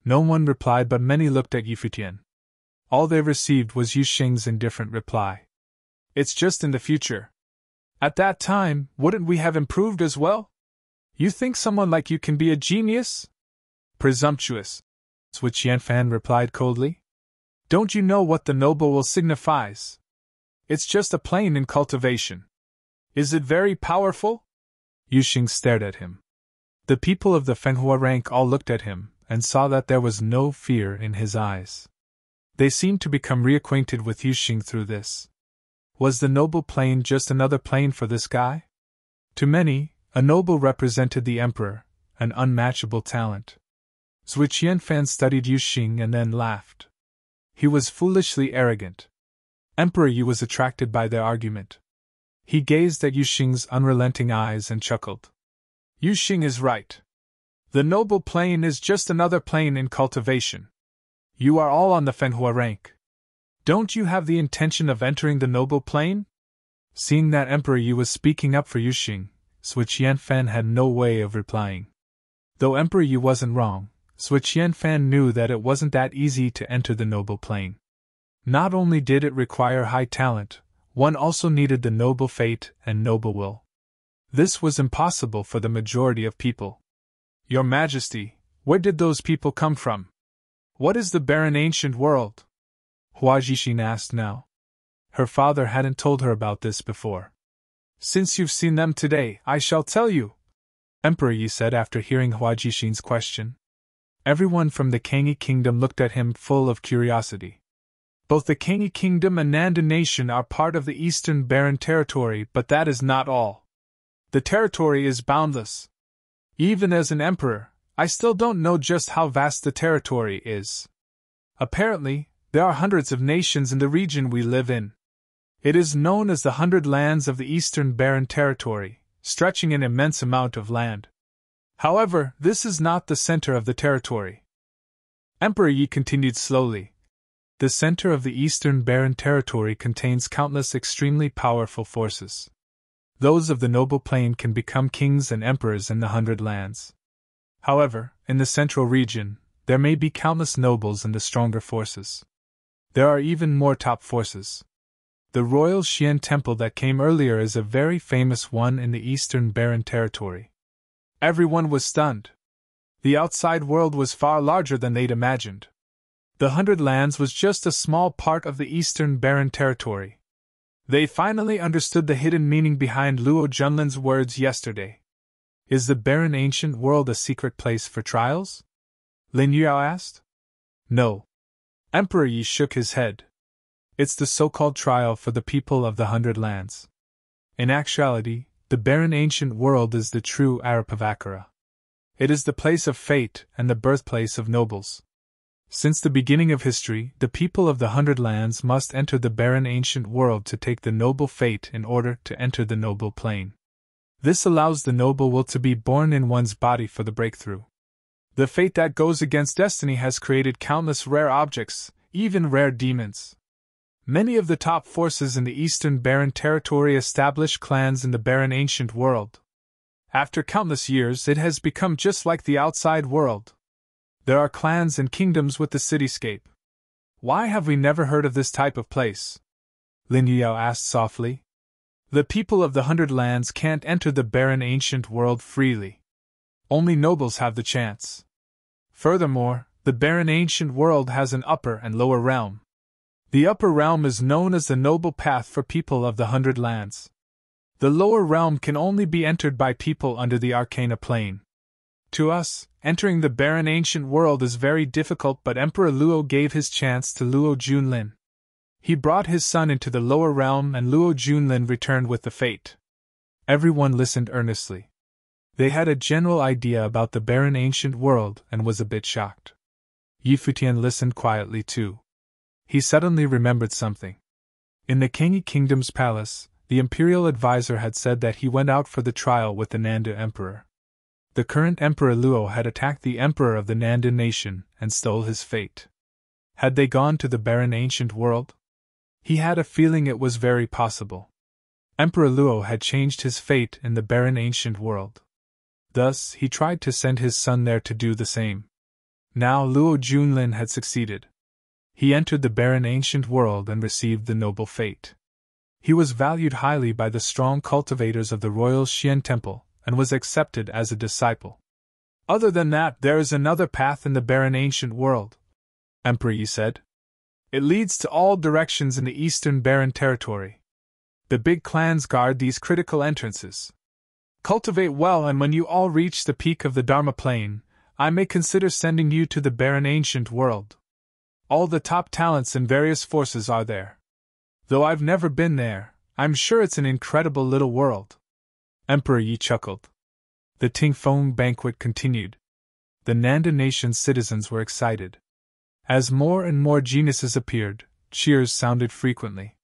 No one replied, but many looked at Yi Futian. All they received was Yu Xing's indifferent reply. It's just in the future. At that time, wouldn't we have improved as well? You think someone like you can be a genius? Presumptuous, Zhu Qianfan replied coldly. Don't you know what the noble will signifies? It's just a plane in cultivation. Is it very powerful? Yu Xing stared at him. The people of the Fenghua rank all looked at him, and saw that there was no fear in his eyes. They seemed to become reacquainted with Yu Xing through this. Was the noble plane just another plane for this guy? To many, a noble represented the Emperor, an unmatchable talent. Zhu Qianfan studied Yu Xing and then laughed. He was foolishly arrogant. Emperor Yi was attracted by their argument. He gazed at Yu Xing's unrelenting eyes and chuckled. Yu Xing is right. The noble plane is just another plane in cultivation. You are all on the Fenghua rank. Don't you have the intention of entering the noble plane? Seeing that Emperor Yi was speaking up for Yu Xing, Zhu Qianfan had no way of replying. Though Emperor Yi wasn't wrong, Zhu Qianfan knew that it wasn't that easy to enter the noble plane. Not only did it require high talent, one also needed the noble fate and noble will. This was impossible for the majority of people. Your Majesty, where did those people come from? What is the barren ancient world? Hua Jixin asked now. Her father hadn't told her about this before. Since you've seen them today, I shall tell you, Emperor Yi said after hearing Hua Jixin's question. Everyone from the Kangyi kingdom looked at him full of curiosity. Both the Kangyi kingdom and Nanda nation are part of the eastern barren territory, but that is not all. The territory is boundless. Even as an emperor, I still don't know just how vast the territory is. Apparently, there are hundreds of nations in the region we live in. It is known as the 100 lands of the eastern barren territory, stretching an immense amount of land. However, this is not the center of the territory. Emperor Yi continued slowly. The center of the eastern barren territory contains countless extremely powerful forces. Those of the noble plane can become kings and emperors in the 100 lands. However, in the central region, there may be countless nobles and the stronger forces. There are even more top forces. The royal Xian temple that came earlier is a very famous one in the eastern barren territory. Everyone was stunned. The outside world was far larger than they'd imagined. The 100 lands was just a small part of the eastern barren territory. They finally understood the hidden meaning behind Luo Junlin's words yesterday. Is the barren ancient world a secret place for trials? Lin Yao asked. No. Emperor Yi shook his head. It's the so-called trial for the people of the 100 lands. In actuality, the barren ancient world is the true Arapavakara. It is the place of fate and the birthplace of nobles. Since the beginning of history, the people of the 100 lands must enter the barren ancient world to take the noble fate in order to enter the noble plane. This allows the noble will to be born in one's body for the breakthrough. The fate that goes against destiny has created countless rare objects, even rare demons. Many of the top forces in the eastern barren territory establish clans in the barren ancient world. After countless years, it has become just like the outside world. There are clans and kingdoms with the cityscape. Why have we never heard of this type of place? Lin Yao asked softly. The people of the 100 lands can't enter the barren ancient world freely. Only nobles have the chance. Furthermore, the barren ancient world has an upper and lower realm. The upper realm is known as the noble path for people of the 100 lands. The lower realm can only be entered by people under the arcana plane. To us, entering the barren ancient world is very difficult, but Emperor Luo gave his chance to Luo Junlin. He brought his son into the lower realm and Luo Junlin returned with the fate. Everyone listened earnestly. They had a general idea about the barren ancient world and was a bit shocked. Futian listened quietly too. He suddenly remembered something. In the Kangi Kingdom's palace, the imperial advisor had said that he went out for the trial with the Nanda emperor. The current Emperor Luo had attacked the emperor of the Nanda nation and stole his fate. Had they gone to the barren ancient world? He had a feeling it was very possible. Emperor Luo had changed his fate in the barren ancient world. Thus, he tried to send his son there to do the same. Now Luo Junlin had succeeded. He entered the barren ancient world and received the noble fate. He was valued highly by the strong cultivators of the royal Xian temple, and was accepted as a disciple. Other than that, there is another path in the barren ancient world, Emperor Yi said. It leads to all directions in the eastern barren territory. The big clans guard these critical entrances. Cultivate well, and when you all reach the peak of the Dharma Plain, I may consider sending you to the barren ancient world. All the top talents in various forces are there. Though I've never been there, I'm sure it's an incredible little world. Emperor Yi chuckled. The Tingfeng banquet continued. The Nanda nation's citizens were excited. As more and more geniuses appeared, cheers sounded frequently.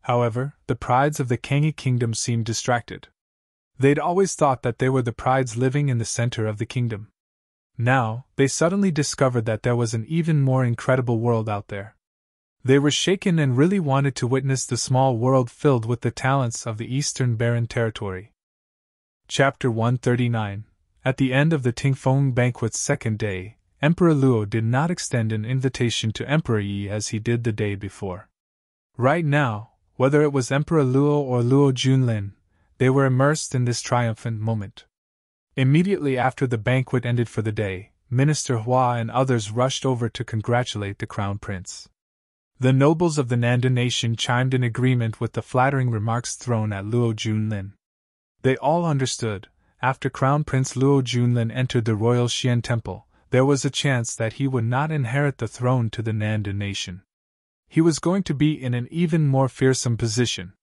However, the prides of the Kangi kingdom seemed distracted. They'd always thought that they were the prides living in the center of the kingdom. Now, they suddenly discovered that there was an even more incredible world out there. They were shaken and really wanted to witness the small world filled with the talents of the Eastern Barren Territory. Chapter 139. At the end of the Tingfeng banquet's second day, Emperor Luo did not extend an invitation to Emperor Yi as he did the day before. Right now, whether it was Emperor Luo or Luo Junlin, they were immersed in this triumphant moment. Immediately after the banquet ended for the day, Minister Hua and others rushed over to congratulate the Crown Prince. The nobles of the Nanda nation chimed in agreement with the flattering remarks thrown at Luo Junlin. They all understood, after Crown Prince Luo Junlin entered the royal Xian temple, there was a chance that he would not inherit the throne to the Nanda nation. He was going to be in an even more fearsome position.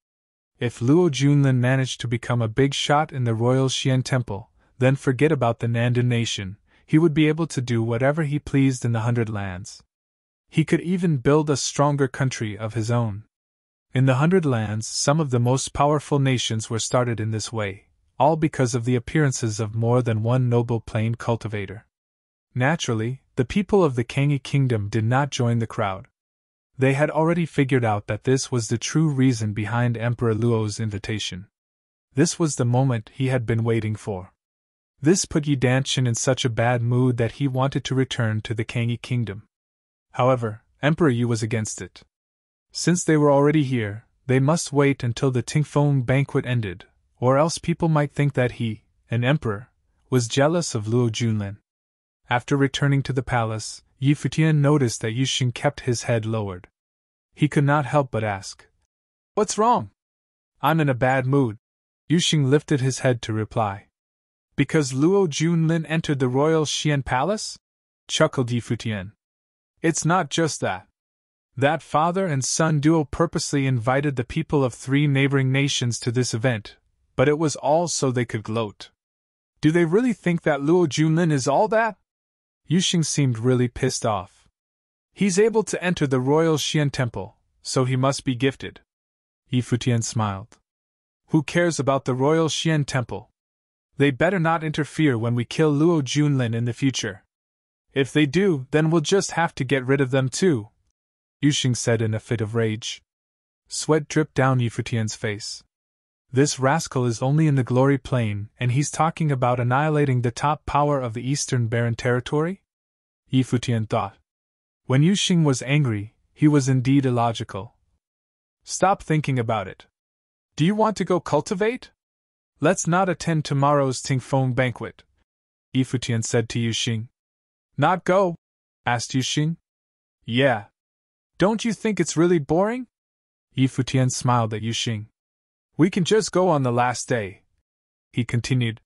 If Luo Junlin managed to become a big shot in the royal Xian temple, then forget about the Nanda nation, he would be able to do whatever he pleased in the 100 lands. He could even build a stronger country of his own. In the 100 lands, some of the most powerful nations were started in this way, all because of the appearances of more than one noble plain cultivator. Naturally, the people of the Kangi kingdom did not join the crowd. They had already figured out that this was the true reason behind Emperor Luo's invitation. This was the moment he had been waiting for. This put Yi Danshan in such a bad mood that he wanted to return to the Kangi kingdom. However, Emperor Yi was against it. Since they were already here, they must wait until the Tingfeng banquet ended, or else people might think that he, an emperor, was jealous of Luo Junlin. After returning to the palace, Yi Futian noticed that Yuxing kept his head lowered. He could not help but ask, "What's wrong?" "I'm in a bad mood." Yuxing lifted his head to reply. "Because Luo Junlin entered the royal Xian palace?" chuckled Yi Futian. "It's not just that. That father and son duo purposely invited the people of 3 neighboring nations to this event, but it was all so they could gloat. Do they really think that Luo Junlin is all that?" Yuxing seemed really pissed off. "He's able to enter the royal Xian temple, so he must be gifted." Yi Futian smiled. "Who cares about the royal Xian temple? They better not interfere when we kill Luo Junlin in the future. If they do, then we'll just have to get rid of them too," Yuxing said in a fit of rage. Sweat dripped down Yi Futian's face. This rascal is only in the glory plane, and he's talking about annihilating the top power of the Eastern Barren Territory? Yi Futian thought. When Yuxing was angry, he was indeed illogical. "Stop thinking about it. Do you want to go cultivate? Let's not attend tomorrow's Tingfeng banquet," Yi Futian said to Yuxing. "Not go?" asked Yuxing. "Yeah. Don't you think it's really boring? Yi Futian smiled at Yu Xing. We can just go on the last day, he continued.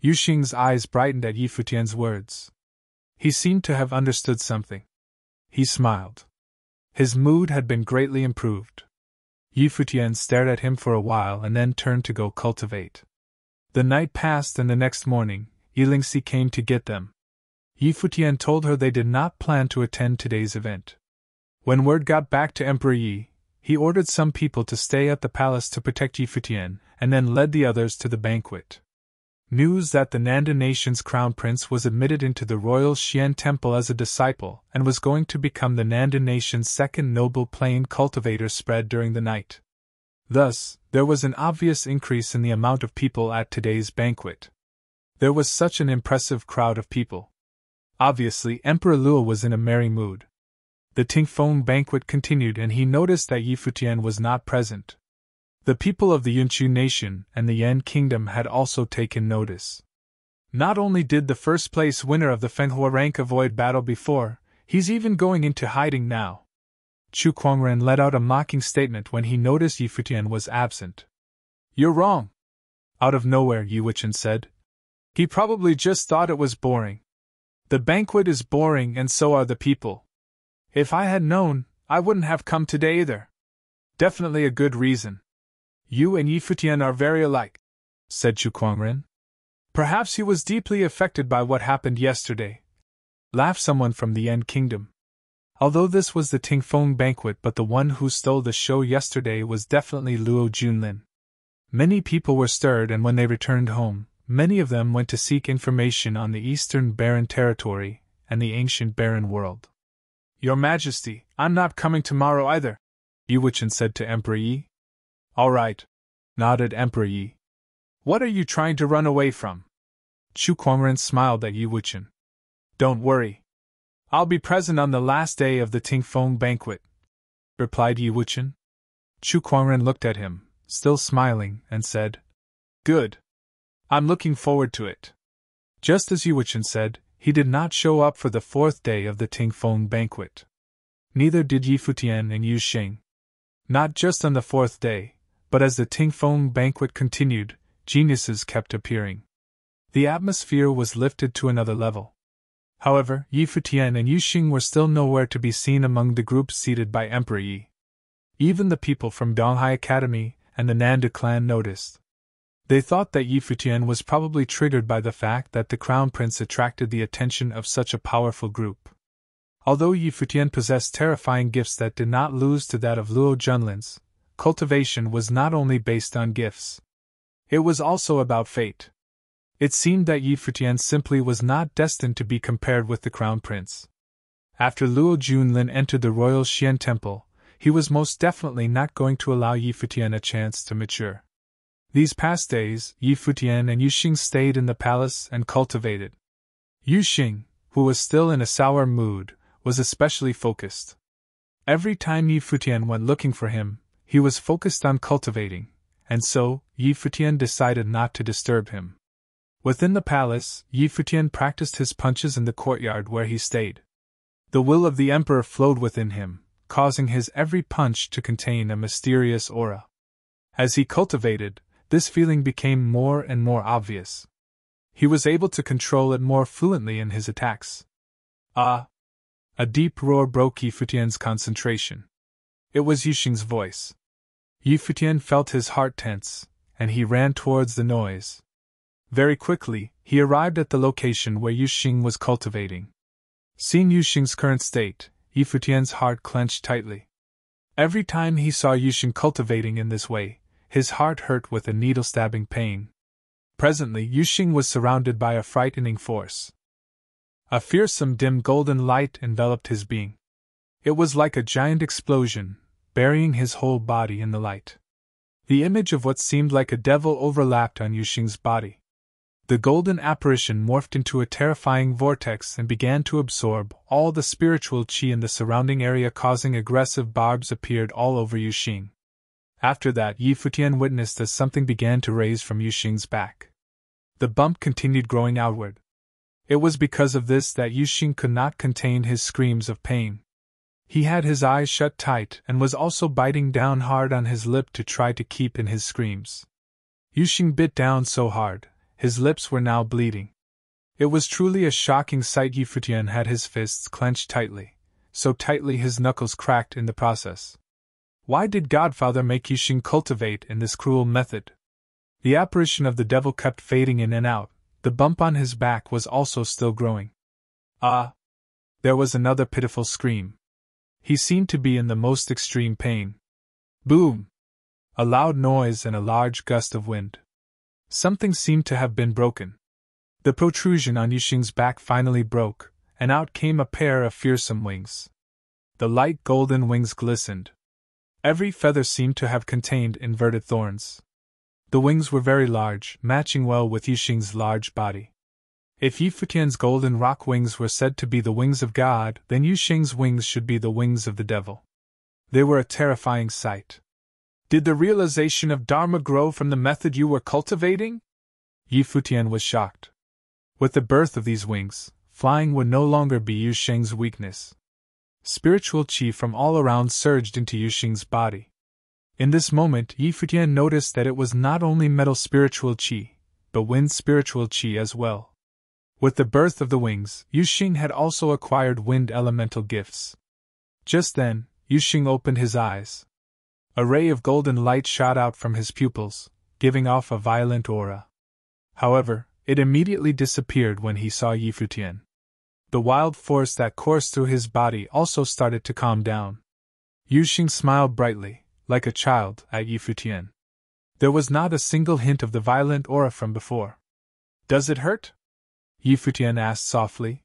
Yu Xing's eyes brightened at Yi Futian's words. He seemed to have understood something. He smiled. His mood had been greatly improved. Yi Futian stared at him for a while and then turned to go cultivate. The night passed and the next morning, Yi Lingxi came to get them. Yi Futian told her they did not plan to attend today's event. When word got back to Emperor Yi, he ordered some people to stay at the palace to protect Yi Futian, and then led the others to the banquet. News that the Nanda nation's crown prince was admitted into the royal Xian temple as a disciple and was going to become the Nanda nation's second noble plain cultivator spread during the night. Thus, there was an obvious increase in the amount of people at today's banquet. There was such an impressive crowd of people. Obviously, Emperor Luo was in a merry mood. The Tingfeng banquet continued and he noticed that Yi Futian was not present. The people of the Yunchu nation and the Yan kingdom had also taken notice. Not only did the first-place winner of the Fenghua rank avoid battle before, he's even going into hiding now. Chu Kuangren let out a mocking statement when he noticed Yi Futian was absent. You're wrong. Out of nowhere, Yi Wuchen said. He probably just thought it was boring. The banquet is boring and so are the people. If I had known, I wouldn't have come today either. Definitely a good reason. You and Yi Futian are very alike, said Chu Kuangren. Perhaps he was deeply affected by what happened yesterday, laughed someone from the Yan kingdom. Although this was the Tingfeng banquet, but the one who stole the show yesterday was definitely Luo Junlin. Many people were stirred, and when they returned home, many of them went to seek information on the Eastern Barren Territory and the ancient Barren World. Your Majesty, I'm not coming tomorrow either, Yi Wuchen said to Emperor Yi. All right, nodded Emperor Yi. What are you trying to run away from? Chu Kuangren smiled at Yi Wuchen. Don't worry. I'll be present on the last day of the Tingfeng banquet, replied Yi Wuchen. Chu Kuangren looked at him, still smiling, and said, Good. I'm looking forward to it. Just as Yi Wuchen said, he did not show up for the fourth day of the Tingfeng banquet. Neither did Yi Futian and Yu Xing. Not just on the fourth day, but as the Tingfeng banquet continued, geniuses kept appearing. The atmosphere was lifted to another level. However, Yi Futian and Yu Xing were still nowhere to be seen among the groups seated by Emperor Yi. Even the people from Donghai Academy and the Nanda clan noticed. They thought that Yi Futian was probably triggered by the fact that the crown prince attracted the attention of such a powerful group. Although Yi Futian possessed terrifying gifts that did not lose to that of Luo Junlin's, cultivation was not only based on gifts. It was also about fate. It seemed that Yi Futian simply was not destined to be compared with the crown prince. After Luo Junlin entered the royal Xian temple, he was most definitely not going to allow Yi Futian a chance to mature. These past days, Yi Futian and Yu Xing stayed in the palace and cultivated. Yu Xing, who was still in a sour mood, was especially focused. Every time Yi Futian went looking for him, he was focused on cultivating, and so, Yi Futian decided not to disturb him. Within the palace, Yi Futian practiced his punches in the courtyard where he stayed. The will of the emperor flowed within him, causing his every punch to contain a mysterious aura. As he cultivated, this feeling became more and more obvious. He was able to control it more fluently in his attacks. Ah! A deep roar broke Yi Futian's concentration. It was Yu Xing's voice. Yi Futian felt his heart tense, and he ran towards the noise. Very quickly, he arrived at the location where Yu Xing was cultivating. Seeing Yu Xing's current state, Yi Futian's heart clenched tightly. Every time he saw Yu Xing cultivating in this way, his heart hurt with a needle-stabbing pain. Presently, Yu Xing was surrounded by a frightening force. A fearsome dim golden light enveloped his being. It was like a giant explosion, burying his whole body in the light. The image of what seemed like a devil overlapped on Yu Xing's body. The golden apparition morphed into a terrifying vortex and began to absorb all the spiritual qi in the surrounding area, causing aggressive barbs appeared all over Yu Xing. After that, Yi Futian witnessed as something began to raise from Yu Xing's back. The bump continued growing outward. It was because of this that Yu Xing could not contain his screams of pain. He had his eyes shut tight and was also biting down hard on his lip to try to keep in his screams. Yuxing bit down so hard, his lips were now bleeding. It was truly a shocking sight. Futian had his fists clenched tightly, so tightly his knuckles cracked in the process. Why did Godfather make Yuxing cultivate in this cruel method? The apparition of the devil kept fading in and out, the bump on his back was also still growing. Ah! There was another pitiful scream. He seemed to be in the most extreme pain. Boom! A loud noise and a large gust of wind. Something seemed to have been broken. The protrusion on Yuxing's back finally broke, and out came a pair of fearsome wings. The light golden wings glistened. Every feather seemed to have contained inverted thorns. The wings were very large, matching well with Yuxing's large body. If Futian's golden rock wings were said to be the wings of God, then Yuxing's wings should be the wings of the devil. They were a terrifying sight. Did the realization of Dharma grow from the method you were cultivating? Futian was shocked. With the birth of these wings, flying would no longer be Yuxing's weakness. Spiritual qi from all around surged into Yuxing's body. In this moment, Futian noticed that it was not only metal spiritual qi, but wind spiritual qi as well. With the birth of the wings, Yuxing had also acquired wind elemental gifts. Just then, Yuxing opened his eyes. A ray of golden light shot out from his pupils, giving off a violent aura. However, it immediately disappeared when he saw Futian. The wild force that coursed through his body also started to calm down. Yuxing smiled brightly, like a child, at Futian. There was not a single hint of the violent aura from before. Does it hurt? Futian asked softly.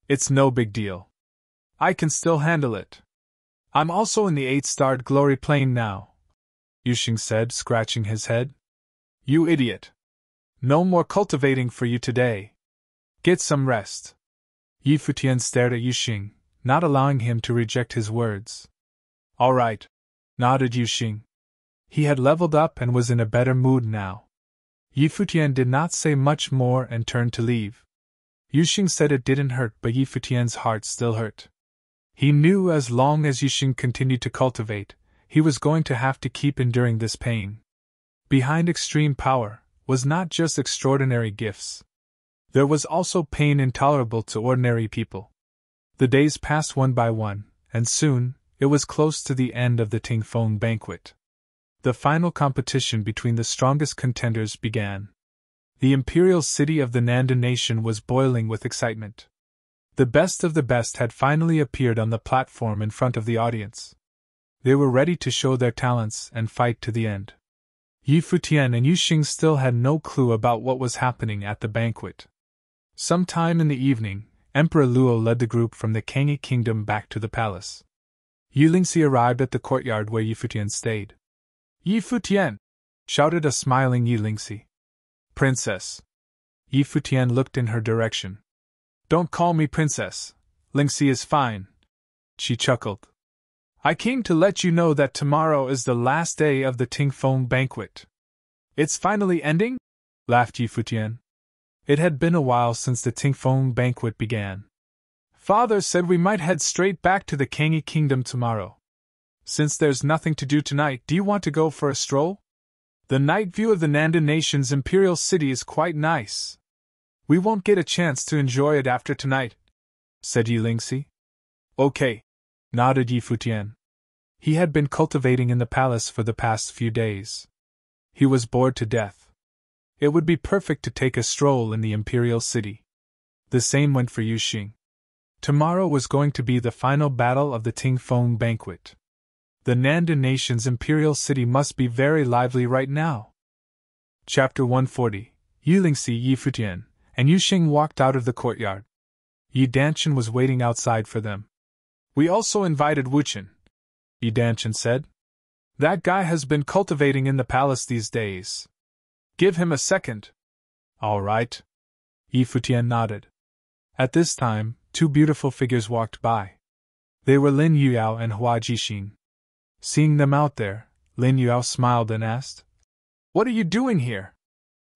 It's no big deal. I can still handle it. I'm also in the 8-starred glory plane now, Yuxing said, scratching his head. You idiot. No more cultivating for you today. Get some rest. Futian stared at Yuxing, not allowing him to reject his words. All right, nodded Yuxing. He had leveled up and was in a better mood now. Futian did not say much more and turned to leave. Yuxing said it didn't hurt, but Futian's heart still hurt. He knew as long as Yuxing continued to cultivate, he was going to have to keep enduring this pain. Behind extreme power was not just extraordinary gifts. There was also pain intolerable to ordinary people. The days passed one by one, and soon, it was close to the end of the Tingfeng banquet. The final competition between the strongest contenders began. The imperial city of the Nanda nation was boiling with excitement. The best of the best had finally appeared on the platform in front of the audience. They were ready to show their talents and fight to the end. Futian and Yuxing still had no clue about what was happening at the banquet. Sometime in the evening, Emperor Luo led the group from the Kangyi kingdom back to the palace. Yulingxi arrived at the courtyard where Futian stayed. Futian! Shouted a smiling Yulingxi. Princess! Futian looked in her direction. Don't call me princess. Lingxi is fine. She chuckled. I came to let you know that tomorrow is the last day of the Tingfeng banquet. It's finally ending? Laughed Futian. It had been a while since the Tingfeng banquet began. Father said we might head straight back to the Kangyi kingdom tomorrow. Since there's nothing to do tonight, do you want to go for a stroll? The night view of the Nanda nation's imperial city is quite nice. We won't get a chance to enjoy it after tonight, said Yulingxi. Okay, nodded Futian. He had been cultivating in the palace for the past few days. He was bored to death. It would be perfect to take a stroll in the imperial city. The same went for Yuxing. Tomorrow was going to be the final battle of the Tingfeng banquet. The Nanda nation's imperial city must be very lively right now. Chapter 140. Yulingxi, Futian, and Yuxing walked out of the courtyard. Yi Danshan was waiting outside for them. We also invited Wuchen, Yi Danshan said. That guy has been cultivating in the palace these days. Give him a second. All right. Futian nodded. At this time, two beautiful figures walked by. They were Lin Yuyao and Hua Jixin. Seeing them out there, Lin Yuyao smiled and asked, What are you doing here?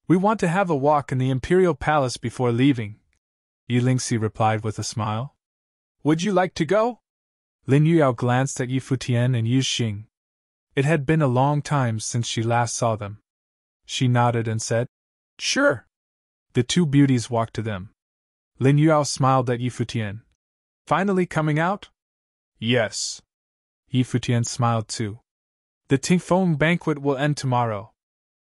We want to have a walk in the imperial palace before leaving, Yulingxi replied with a smile. Would you like to go? Lin Yuyao glanced at Yi Futian and Yu Xing. It had been a long time since she last saw them. She nodded and said, "Sure." The two beauties walked to them. Lin Yuyao smiled at Yi Futian. "Finally coming out?" "Yes." Yi Futian smiled too. "The Tingfeng banquet will end tomorrow.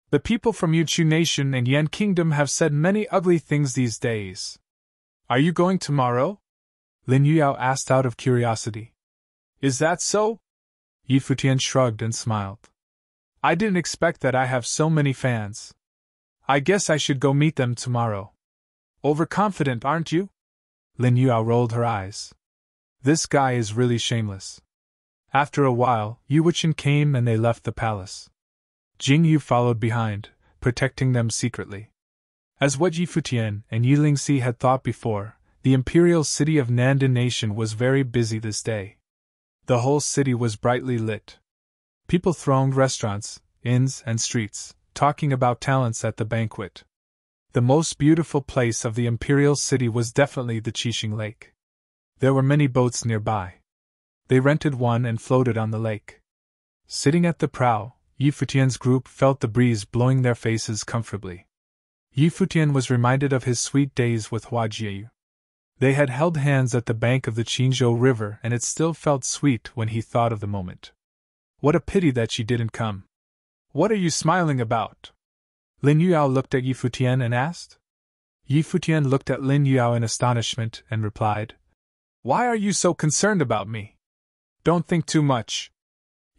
The people from Yuchu Nation and Yan Kingdom have said many ugly things these days. Are you going tomorrow?" Lin Yuyao asked out of curiosity. "Is that so?" Yi Futian shrugged and smiled. "I didn't expect that I have so many fans. I guess I should go meet them tomorrow." "Overconfident, aren't you?" Lin Yuyao rolled her eyes. "This guy is really shameless." After a while, Yu Wuchen came and they left the palace. Jing Yu followed behind, protecting them secretly. As what Yi Futian and Yi Lingxi had thought before, the imperial city of Nandan Nation was very busy this day. The whole city was brightly lit. People thronged restaurants, inns, and streets, talking about talents at the banquet. The most beautiful place of the imperial city was definitely the Qixing Lake. There were many boats nearby. They rented one and floated on the lake. Sitting at the prow, Yi Futian's group felt the breeze blowing their faces comfortably. Yi Futian was reminded of his sweet days with Hua Jiu. They had held hands at the bank of the Qingzhou River, and it still felt sweet when he thought of the moment. What a pity that she didn't come. "What are you smiling about?" Lin Yuyao looked at Yi Futian and asked. Yi Futian looked at Lin Yuyao in astonishment and replied, "Why are you so concerned about me? Don't think too much.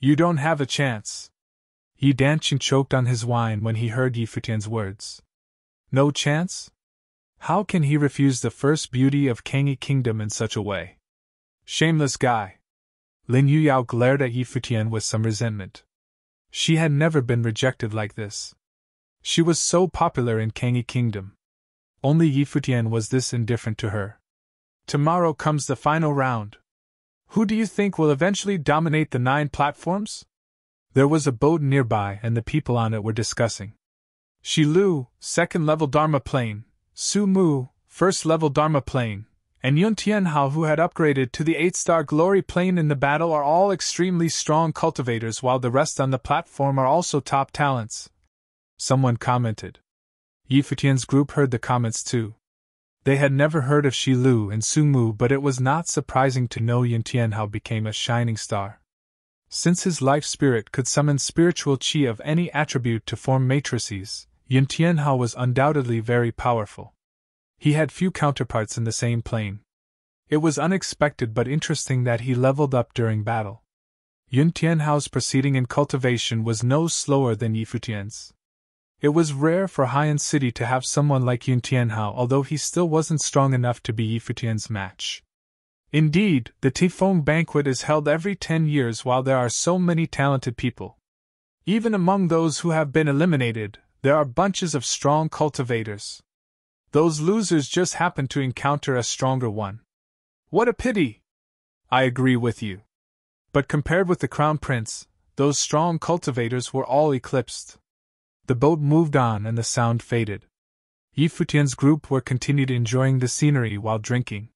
You don't have a chance." Yi Danqing choked on his wine when he heard Yi Futian's words. No chance? How can he refuse the first beauty of Kangyi Kingdom in such a way? Shameless guy. Lin Yuyao glared at Yi Futian with some resentment. She had never been rejected like this. She was so popular in Kangyi Kingdom. Only Yi Futian was this indifferent to her. Tomorrow comes the final round. Who do you think will eventually dominate the 9 platforms? There was a boat nearby and the people on it were discussing. Shi Lu, 2nd level Dharma Plane, Su Mu, 1st level Dharma Plane, and Yun Tianhao, who had upgraded to the 8-star Glory Plane in the battle, are all extremely strong cultivators, while the rest on the platform are also top talents. Someone commented. Yi Futian's group heard the comments too. They had never heard of Shi Lu and Su Mu, but it was not surprising to know Yun Tianhao became a shining star. Since his life spirit could summon spiritual qi of any attribute to form matrices, Yun Tianhao was undoubtedly very powerful. He had few counterparts in the same plane. It was unexpected but interesting that he leveled up during battle. Yun Tianhao's proceeding in cultivation was no slower than Yi Futian's. It was rare for Haiyan City to have someone like Yun Tianhao, although he still wasn't strong enough to be Yi Futian's match. Indeed, the Tifeng banquet is held every 10 years while there are so many talented people. Even among those who have been eliminated, there are bunches of strong cultivators. Those losers just happen to encounter a stronger one. What a pity! I agree with you. But compared with the Crown Prince, those strong cultivators were all eclipsed. The boat moved on and the sound faded. Yi Futian's group were continued enjoying the scenery while drinking.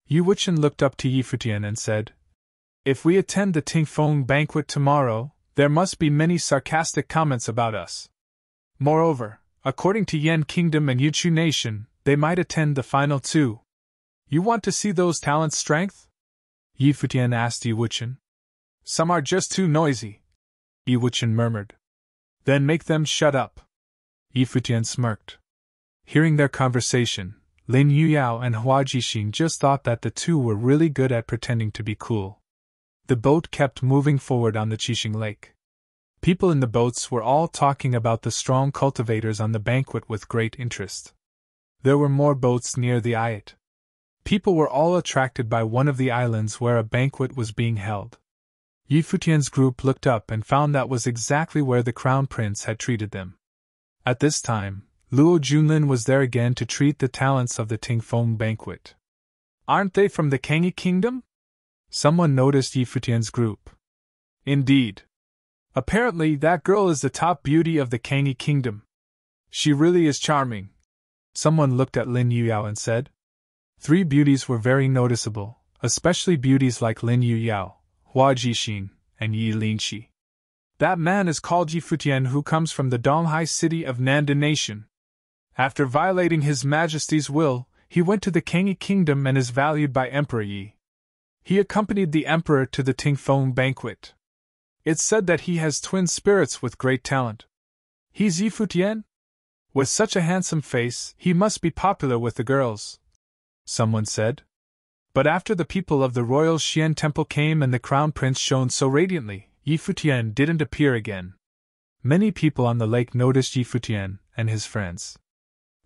Yu Wuchen looked up to Yi Futian and said, "If we attend the Tingfeng banquet tomorrow, there must be many sarcastic comments about us. Moreover, according to Yan Kingdom and Yuchu Nation, they might attend the final too. You want to see those talents' strength?" Yi Futian asked Yu Wuchen. "Some are just too noisy," Yu Wuchen murmured. "Then make them shut up." Yi Futian smirked. Hearing their conversation, Lin Yuyao and Hua Jixing just thought that the two were really good at pretending to be cool. The boat kept moving forward on the Qixing Lake. People in the boats were all talking about the strong cultivators on the banquet with great interest. There were more boats near the Ayat. People were all attracted by one of the islands where a banquet was being held. Yi Futian's group looked up and found that was exactly where the Crown Prince had treated them. At this time, Luo Junlin was there again to treat the talents of the Tingfeng banquet. "Aren't they from the Kangyi Kingdom?" Someone noticed Yi Futian's group. "Indeed. Apparently that girl is the top beauty of the Kangyi Kingdom. She really is charming." Someone looked at Lin Yuyao and said. 3 beauties were very noticeable, especially beauties like Lin Yu Yao, Hua Jixing, and Yi Lingxi. That man is called Yi Futian, who comes from the Donghai city of Nandan Nation. After violating His Majesty's will, he went to the Kangyi Kingdom and is valued by Emperor Yi. He accompanied the Emperor to the Tingfeng banquet. It's said that he has twin spirits with great talent. He's Yi Futian? With such a handsome face, he must be popular with the girls, someone said. But after the people of the royal Xian temple came and the crown prince shone so radiantly, Yi Futian didn't appear again. Many people on the lake noticed Yi Futian and his friends.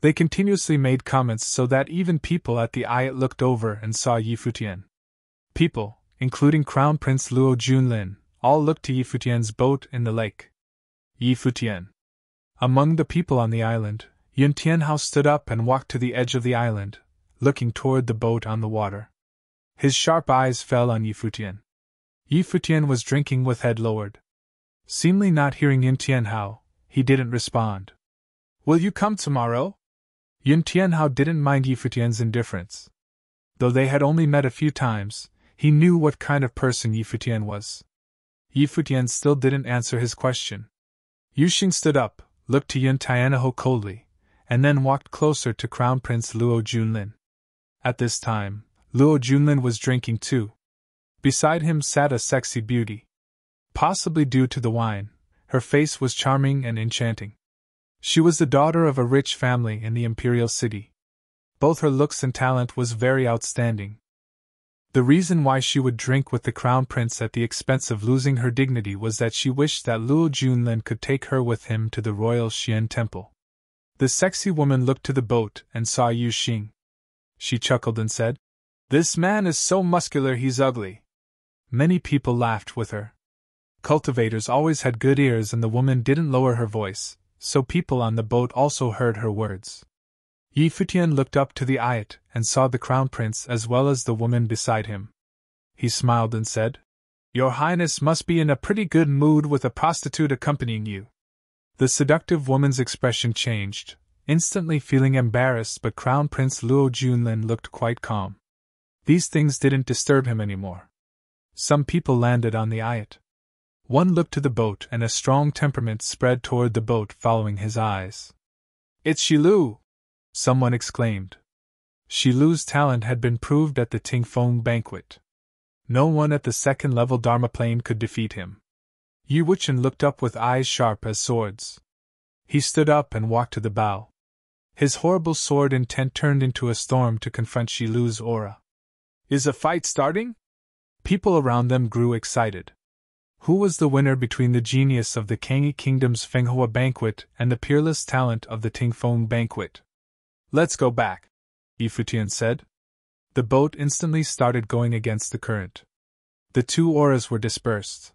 They continuously made comments so that even people at the ayat looked over and saw Yi Futian. People, including Crown Prince Luo Junlin, all looked to Yi Futian's boat in the lake. Yi Futian. Among the people on the island, Yun Tianhao stood up and walked to the edge of the island, looking toward the boat on the water. His sharp eyes fell on Yi Futian. Yi Futian was drinking with head lowered. Seemingly not hearing Yun Tianhao, he didn't respond. Will you come tomorrow? Yun Tianhao didn't mind Yi Futian's indifference. Though they had only met a few times, he knew what kind of person Yi Futian was. Yi Futian still didn't answer his question. Yu Xing stood up, looked to Yun Tianhao coldly, and then walked closer to Crown Prince Luo Junlin. At this time, Luo Junlin was drinking too. Beside him sat a sexy beauty. Possibly due to the wine, her face was charming and enchanting. She was the daughter of a rich family in the imperial city. Both her looks and talent was very outstanding. The reason why she would drink with the crown prince at the expense of losing her dignity was that she wished that Luo Junlin could take her with him to the royal Xian temple. The sexy woman looked to the boat and saw Yu Xing. She chuckled and said, "This man is so muscular he's ugly." Many people laughed with her. Cultivators always had good ears and the woman didn't lower her voice, so people on the boat also heard her words. Yi Futian looked up to the ayat and saw the crown prince as well as the woman beside him. He smiled and said, "Your Highness must be in a pretty good mood with a prostitute accompanying you." The seductive woman's expression changed, instantly feeling embarrassed, but Crown Prince Luo Junlin looked quite calm. These things didn't disturb him anymore. Some people landed on the ayat. One looked to the boat and a strong temperament spread toward the boat following his eyes. "It's Shilu!" someone exclaimed. Shilu's talent had been proved at the Tingfeng banquet. No one at the second-level Dharma plane could defeat him. Yu Wuchen looked up with eyes sharp as swords. He stood up and walked to the bow. His horrible sword intent turned into a storm to confront Shilu's aura. "Is a fight starting?" People around them grew excited. Who was the winner between the genius of the Kangyi Kingdom's Fenghua banquet and the peerless talent of the Tingfeng banquet? "Let's go back," Yi Futian said. The boat instantly started going against the current. The two auras were dispersed.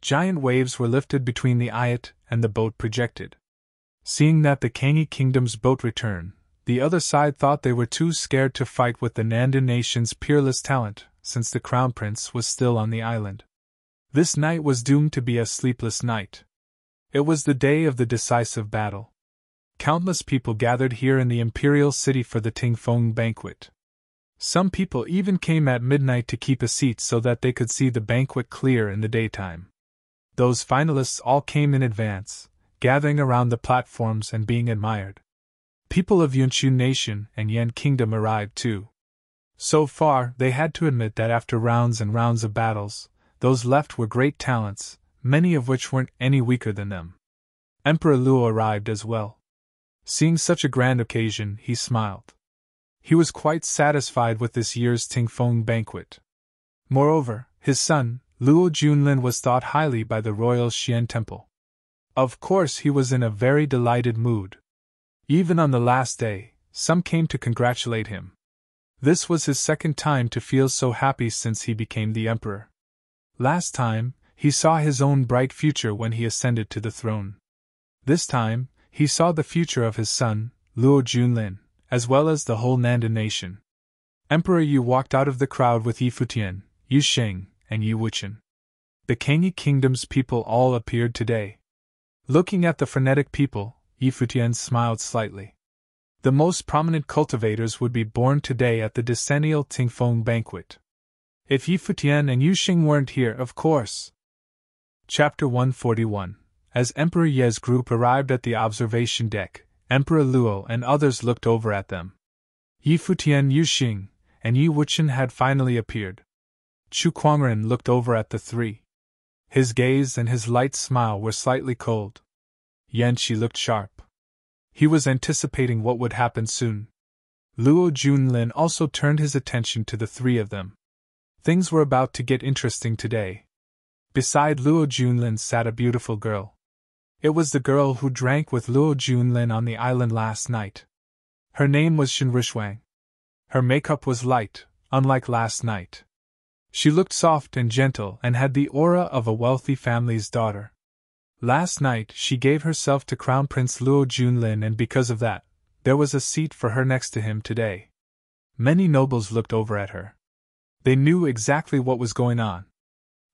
Giant waves were lifted between the ayat and the boat projected. Seeing that the Kangyi Kingdom's boat returned, the other side thought they were too scared to fight with the Nandan nation's peerless talent, since the crown prince was still on the island. This night was doomed to be a sleepless night. It was the day of the decisive battle. Countless people gathered here in the imperial city for the Tingfeng banquet. Some people even came at midnight to keep a seat so that they could see the banquet clear in the daytime. Those finalists all came in advance, gathering around the platforms and being admired. People of Yunshu Nation and Yan Kingdom arrived too. So far, they had to admit that after rounds and rounds of battles, those left were great talents, many of which weren't any weaker than them. Emperor Luo arrived as well. Seeing such a grand occasion, he smiled. He was quite satisfied with this year's Tingfeng banquet. Moreover, his son, Luo Junlin, was thought highly by the royal Xian temple. Of course, he was in a very delighted mood. Even on the last day, some came to congratulate him. This was his second time to feel so happy since he became the emperor. Last time, he saw his own bright future when he ascended to the throne. This time, he saw the future of his son, Luo Junlin, as well as the whole Nandan nation. Emperor Yu walked out of the crowd with Yi Futian, Yu Xing, and Yu Wuchen. The Kangyi Kingdom's people all appeared today. Looking at the frenetic people, Yi Futian smiled slightly. The most prominent cultivators would be born today at the decennial Tingfeng banquet. If Yi Futian and Yu Xing weren't here, of course. Chapter 141. As Emperor Ye's group arrived at the observation deck, Emperor Luo and others looked over at them. Yi Futian, Yu Xing, and Yi Wuchen had finally appeared. Chu Kuangren looked over at the three. His gaze and his light smile were slightly cold. Yan Qi looked sharp. He was anticipating what would happen soon. Luo Junlin also turned his attention to the three of them. Things were about to get interesting today. Beside Luo Junlin sat a beautiful girl. It was the girl who drank with Luo Junlin on the island last night. Her name was Shenrishuang. Her makeup was light, unlike last night. She looked soft and gentle and had the aura of a wealthy family's daughter. Last night she gave herself to Crown Prince Luo Junlin, and because of that, there was a seat for her next to him today. Many nobles looked over at her. They knew exactly what was going on.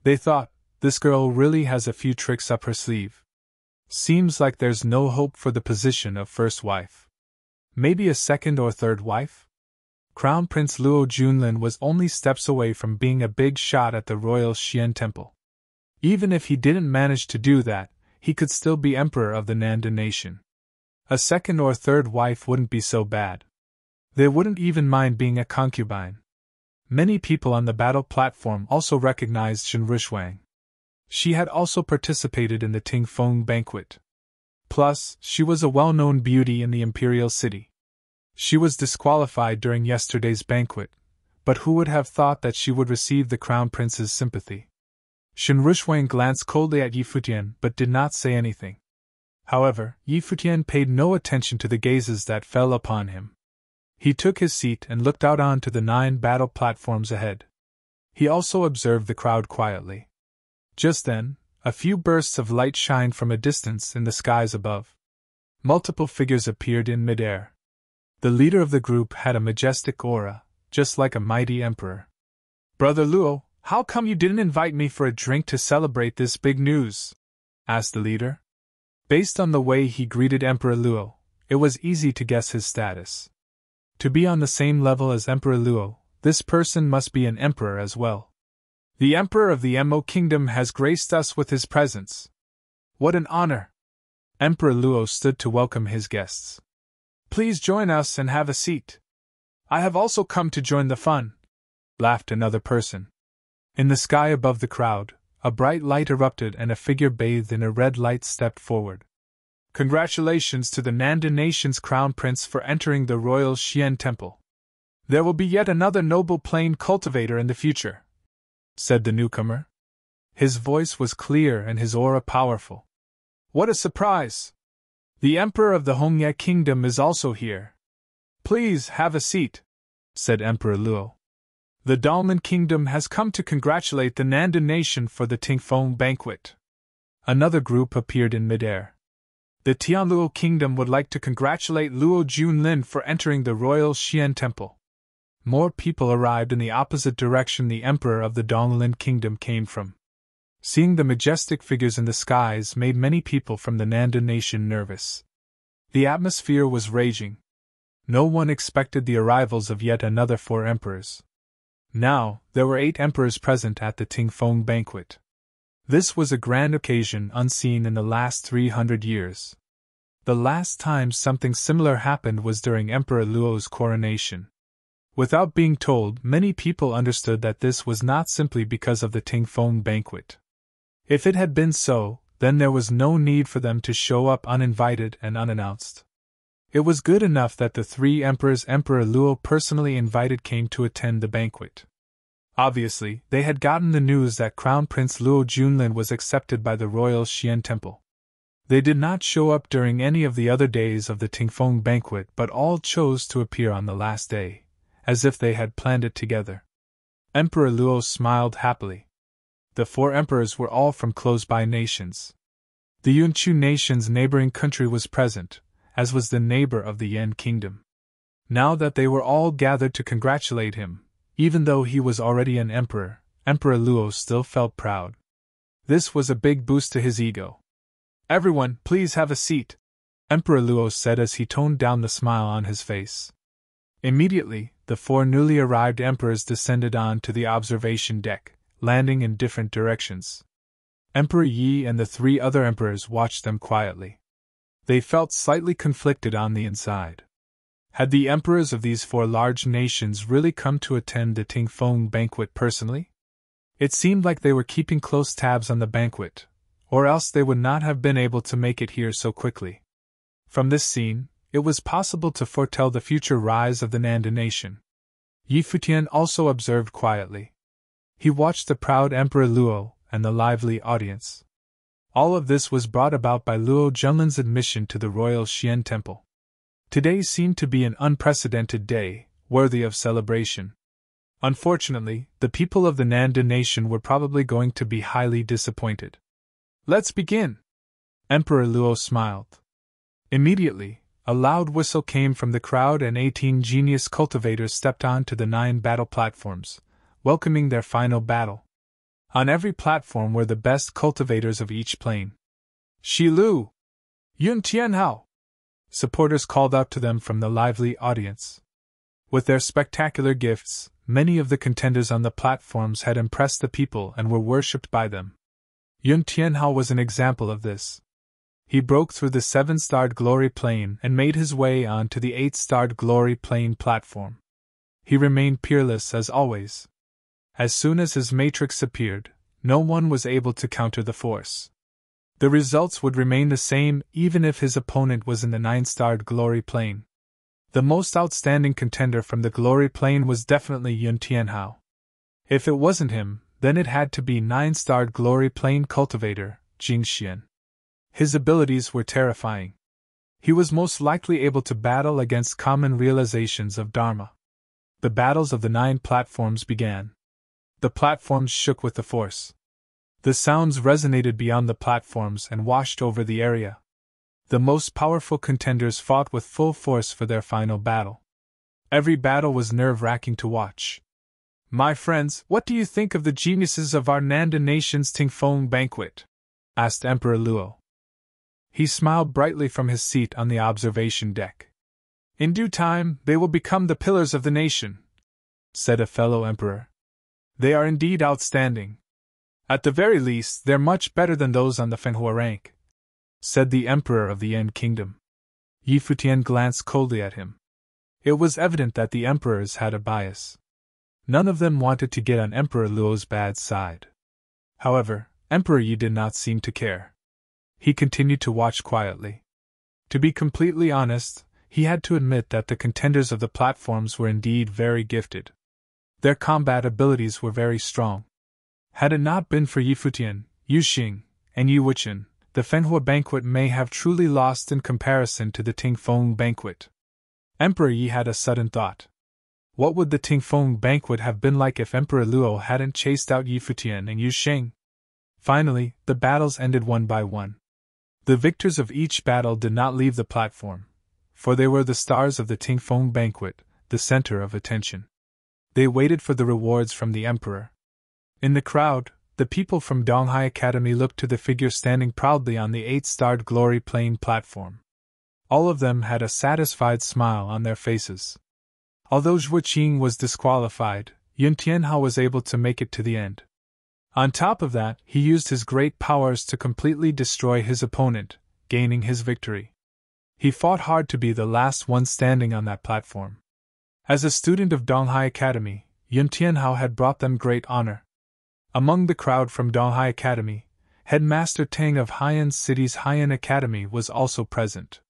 They thought, this girl really has a few tricks up her sleeve. Seems like there's no hope for the position of first wife. Maybe a second or third wife? Crown Prince Luo Junlin was only steps away from being a big shot at the royal Xian temple. Even if he didn't manage to do that, he could still be emperor of the Nanda nation. A second or third wife wouldn't be so bad. They wouldn't even mind being a concubine. Many people on the battle platform also recognized Shenrishuang. She had also participated in the Tingfeng banquet. Plus, she was a well-known beauty in the imperial city. She was disqualified during yesterday's banquet, but who would have thought that she would receive the crown prince's sympathy? Shenrishuang glanced coldly at Yi Futian but did not say anything. However, Yi Futian paid no attention to the gazes that fell upon him. He took his seat and looked out onto the 9 battle platforms ahead. He also observed the crowd quietly. Just then, a few bursts of light shined from a distance in the skies above. Multiple figures appeared in midair. The leader of the group had a majestic aura, just like a mighty emperor. "Brother Luo, how come you didn't invite me for a drink to celebrate this big news?" asked the leader. Based on the way he greeted Emperor Luo, it was easy to guess his status. To be on the same level as Emperor Luo, this person must be an emperor as well. "The Emperor of the Mo Kingdom has graced us with his presence. What an honor!" Emperor Luo stood to welcome his guests. "Please join us and have a seat. I have also come to join the fun," laughed another person. In the sky above the crowd, a bright light erupted and a figure bathed in a red light stepped forward. "Congratulations to the Nanda nation's crown prince for entering the royal Xian temple. There will be yet another noble plain cultivator in the future," said the newcomer. His voice was clear and his aura powerful. "What a surprise! The Emperor of the Hongye Kingdom is also here. Please have a seat," said Emperor Luo. "The Dalman Kingdom has come to congratulate the Nanda nation for the Tingfeng banquet." Another group appeared in midair. "The Tianluo Kingdom would like to congratulate Luo Junlin for entering the royal Xian temple." More people arrived in the opposite direction the Emperor of the Donglin Kingdom came from. Seeing the majestic figures in the skies made many people from the Nanda nation nervous. The atmosphere was raging. No one expected the arrivals of yet another 4 emperors. Now, there were 8 emperors present at the Tingfeng banquet. This was a grand occasion unseen in the last 300 years. The last time something similar happened was during Emperor Luo's coronation. Without being told, many people understood that this was not simply because of the Tingfeng banquet. If it had been so, then there was no need for them to show up uninvited and unannounced. It was good enough that the 3 emperors Emperor Luo personally invited came to attend the banquet. Obviously, they had gotten the news that Crown Prince Luo Junlin was accepted by the royal Xian temple. They did not show up during any of the other days of the Tingfeng banquet, but all chose to appear on the last day, as if they had planned it together. Emperor Luo smiled happily. The 4 emperors were all from close-by nations. The Yunchu nation's neighboring country was present, as was the neighbor of the Yan kingdom. Now that they were all gathered to congratulate him, even though he was already an emperor, Emperor Luo still felt proud. This was a big boost to his ego. "Everyone, please have a seat," Emperor Luo said as he toned down the smile on his face. Immediately, the 4 newly arrived emperors descended on to the observation deck, landing in different directions. Emperor Yi and the 3 other emperors watched them quietly. They felt slightly conflicted on the inside. Had the emperors of these 4 large nations really come to attend the Tingfeng banquet personally? It seemed like they were keeping close tabs on the banquet, or else they would not have been able to make it here so quickly. From this scene, it was possible to foretell the future rise of the Nanda nation. Yi Futian also observed quietly. He watched the proud Emperor Luo and the lively audience. All of this was brought about by Luo Junlin's admission to the royal Xian temple. Today seemed to be an unprecedented day, worthy of celebration. Unfortunately, the people of the Nanda nation were probably going to be highly disappointed. "Let's begin!" Emperor Luo smiled. Immediately, a loud whistle came from the crowd and 18 genius cultivators stepped on to the 9 battle platforms, welcoming their final battle. On every platform were the best cultivators of each plane. "Shi Lu! Yun Tianhao!" Supporters called out to them from the lively audience. With their spectacular gifts, many of the contenders on the platforms had impressed the people and were worshipped by them. Yun Tianhao was an example of this. He broke through the 7-starred glory plane and made his way on to the 8-starred glory plane platform. He remained peerless as always. As soon as his matrix appeared, no one was able to counter the force. The results would remain the same even if his opponent was in the 9-starred glory plane. The most outstanding contender from the glory plane was definitely Yun Tianhao. If it wasn't him, then it had to be 9-starred glory plane cultivator, Jing Xian. His abilities were terrifying. He was most likely able to battle against common realizations of Dharma. The battles of the 9 platforms began. The platforms shook with the force. The sounds resonated beyond the platforms and washed over the area. The most powerful contenders fought with full force for their final battle. Every battle was nerve-wracking to watch. "My friends, what do you think of the geniuses of our Nanda nation's Tingfeng banquet?" asked Emperor Luo. He smiled brightly from his seat on the observation deck. "In due time, they will become the pillars of the nation," said a fellow emperor. "They are indeed outstanding. At the very least, they're much better than those on the Fenghua rank," said the emperor of the Yan kingdom. Yi Futian glanced coldly at him. It was evident that the emperors had a bias. None of them wanted to get on Emperor Luo's bad side. However, Emperor Yi did not seem to care. He continued to watch quietly. To be completely honest, he had to admit that the contenders of the platforms were indeed very gifted. Their combat abilities were very strong. Had it not been for Yi Futian, Yu Xing, and Yi Wuchen, the Fenghua banquet may have truly lost in comparison to the Tingfeng banquet. Emperor Yi had a sudden thought. What would the Tingfeng banquet have been like if Emperor Luo hadn't chased out Yi Futian and Yu Xing? Finally, the battles ended one by one. The victors of each battle did not leave the platform, for they were the stars of the Tingfeng banquet, the center of attention. They waited for the rewards from the emperor. In the crowd, the people from Donghai Academy looked to the figure standing proudly on the 8-starred glory plane platform. All of them had a satisfied smile on their faces. Although Zhuo Qing was disqualified, Yun Tianhao was able to make it to the end. On top of that, he used his great powers to completely destroy his opponent, gaining his victory. He fought hard to be the last one standing on that platform. As a student of Donghai Academy, Yun Tianhao had brought them great honor. Among the crowd from Donghai Academy, Headmaster Tang of Haiyan City's Haiyan Academy was also present.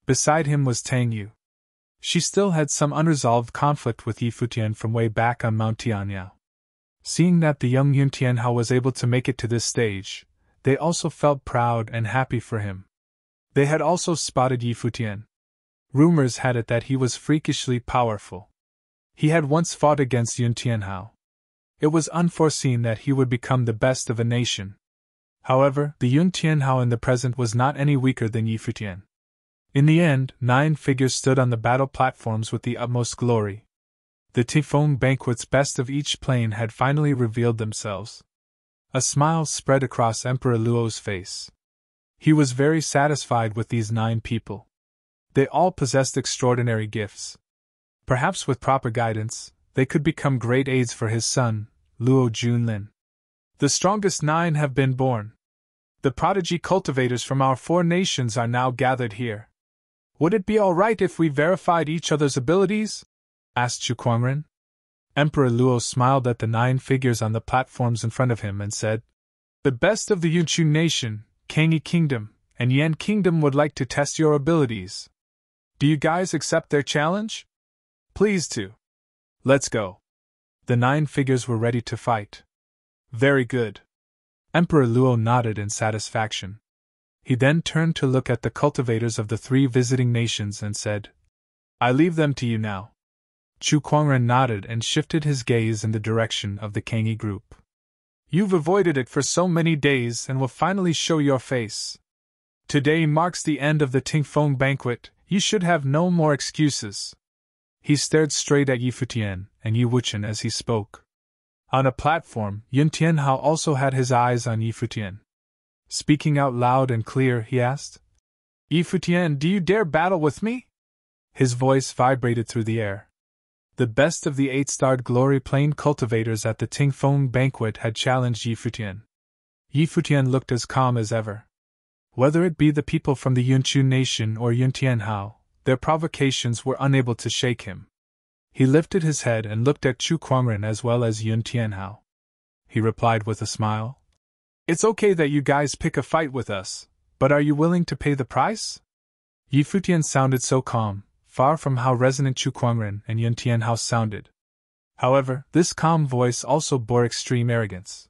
Beside him was Tang Yu. She still had some unresolved conflict with Yi Futian from way back on Mount Tianyao. Seeing that the young Yun Tianhao was able to make it to this stage, they also felt proud and happy for him. They had also spotted Yi Futian. Rumors had it that he was freakishly powerful. He had once fought against Yun Tianhao. It was unforeseen that he would become the best of a nation. However, the Yun Tianhao in the present was not any weaker than Yi Futian. In the end, 9 figures stood on the battle platforms with the utmost glory. The Tingfeng banquet's best of each plane had finally revealed themselves. A smile spread across Emperor Luo's face. He was very satisfied with these 9 people. They all possessed extraordinary gifts. Perhaps with proper guidance, they could become great aids for his son, Luo Junlin. The strongest 9 have been born. The prodigy cultivators from our 4 nations are now gathered here. Would it be all right if we verified each other's abilities? Asked Chu Kuangren. Emperor Luo smiled at the 9 figures on the platforms in front of him and said, "The best of the Yunchu nation, Kangyi Kingdom, and Yan Kingdom would like to test your abilities. Do you guys accept their challenge? Please to. Let's go." The 9 figures were ready to fight. Very good. Emperor Luo nodded in satisfaction. He then turned to look at the cultivators of the 3 visiting nations and said, "I leave them to you now." Chu Kuangren nodded and shifted his gaze in the direction of the Kangyi group. "You've avoided it for so many days and will finally show your face. Today marks the end of the Tingfeng banquet, you should have no more excuses." He stared straight at Yi Futian and Yi Wuchen as he spoke. On a platform, Yun Tianhao also had his eyes on Yi Futian. Speaking out loud and clear, he asked, "Yi Futian, do you dare battle with me?" His voice vibrated through the air. The best of the 8-starred Glory Plain cultivators at the Tingfeng banquet had challenged Yi Futian. Yi Futian looked as calm as ever. Whether it be the people from the Yunchu nation or Yun Tianhao, their provocations were unable to shake him. He lifted his head and looked at Chu Kuangren as well as Yun Tianhao. He replied with a smile, "It's okay that you guys pick a fight with us, but are you willing to pay the price?" Yi Futian sounded so calm, far from how resonant Chu Kuangren and Yun Tianhao sounded. However, this calm voice also bore extreme arrogance.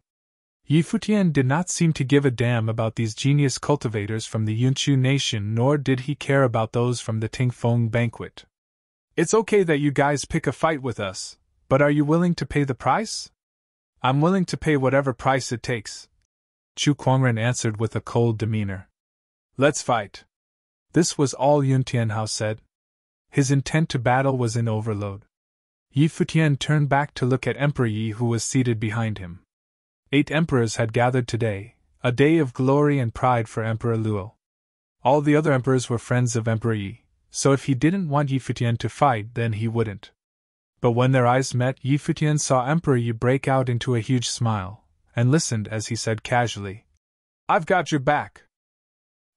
Yi Futian did not seem to give a damn about these genius cultivators from the Yunchu nation, nor did he care about those from the Tingfeng banquet. "It's okay that you guys pick a fight with us, but are you willing to pay the price?" "I'm willing to pay whatever price it takes," Chu Kuangren answered with a cold demeanor. "Let's fight." This was all Yun Tianhao said. His intent to battle was in overload. Yi Futian turned back to look at Emperor Yi, who was seated behind him. 8 emperors had gathered today, a day of glory and pride for Emperor Luo. All the other emperors were friends of Emperor Yi, so if he didn't want Yi Futian to fight, then he wouldn't. But when their eyes met, Yi Futian saw Emperor Yi break out into a huge smile, and listened as he said casually, "I've got your back."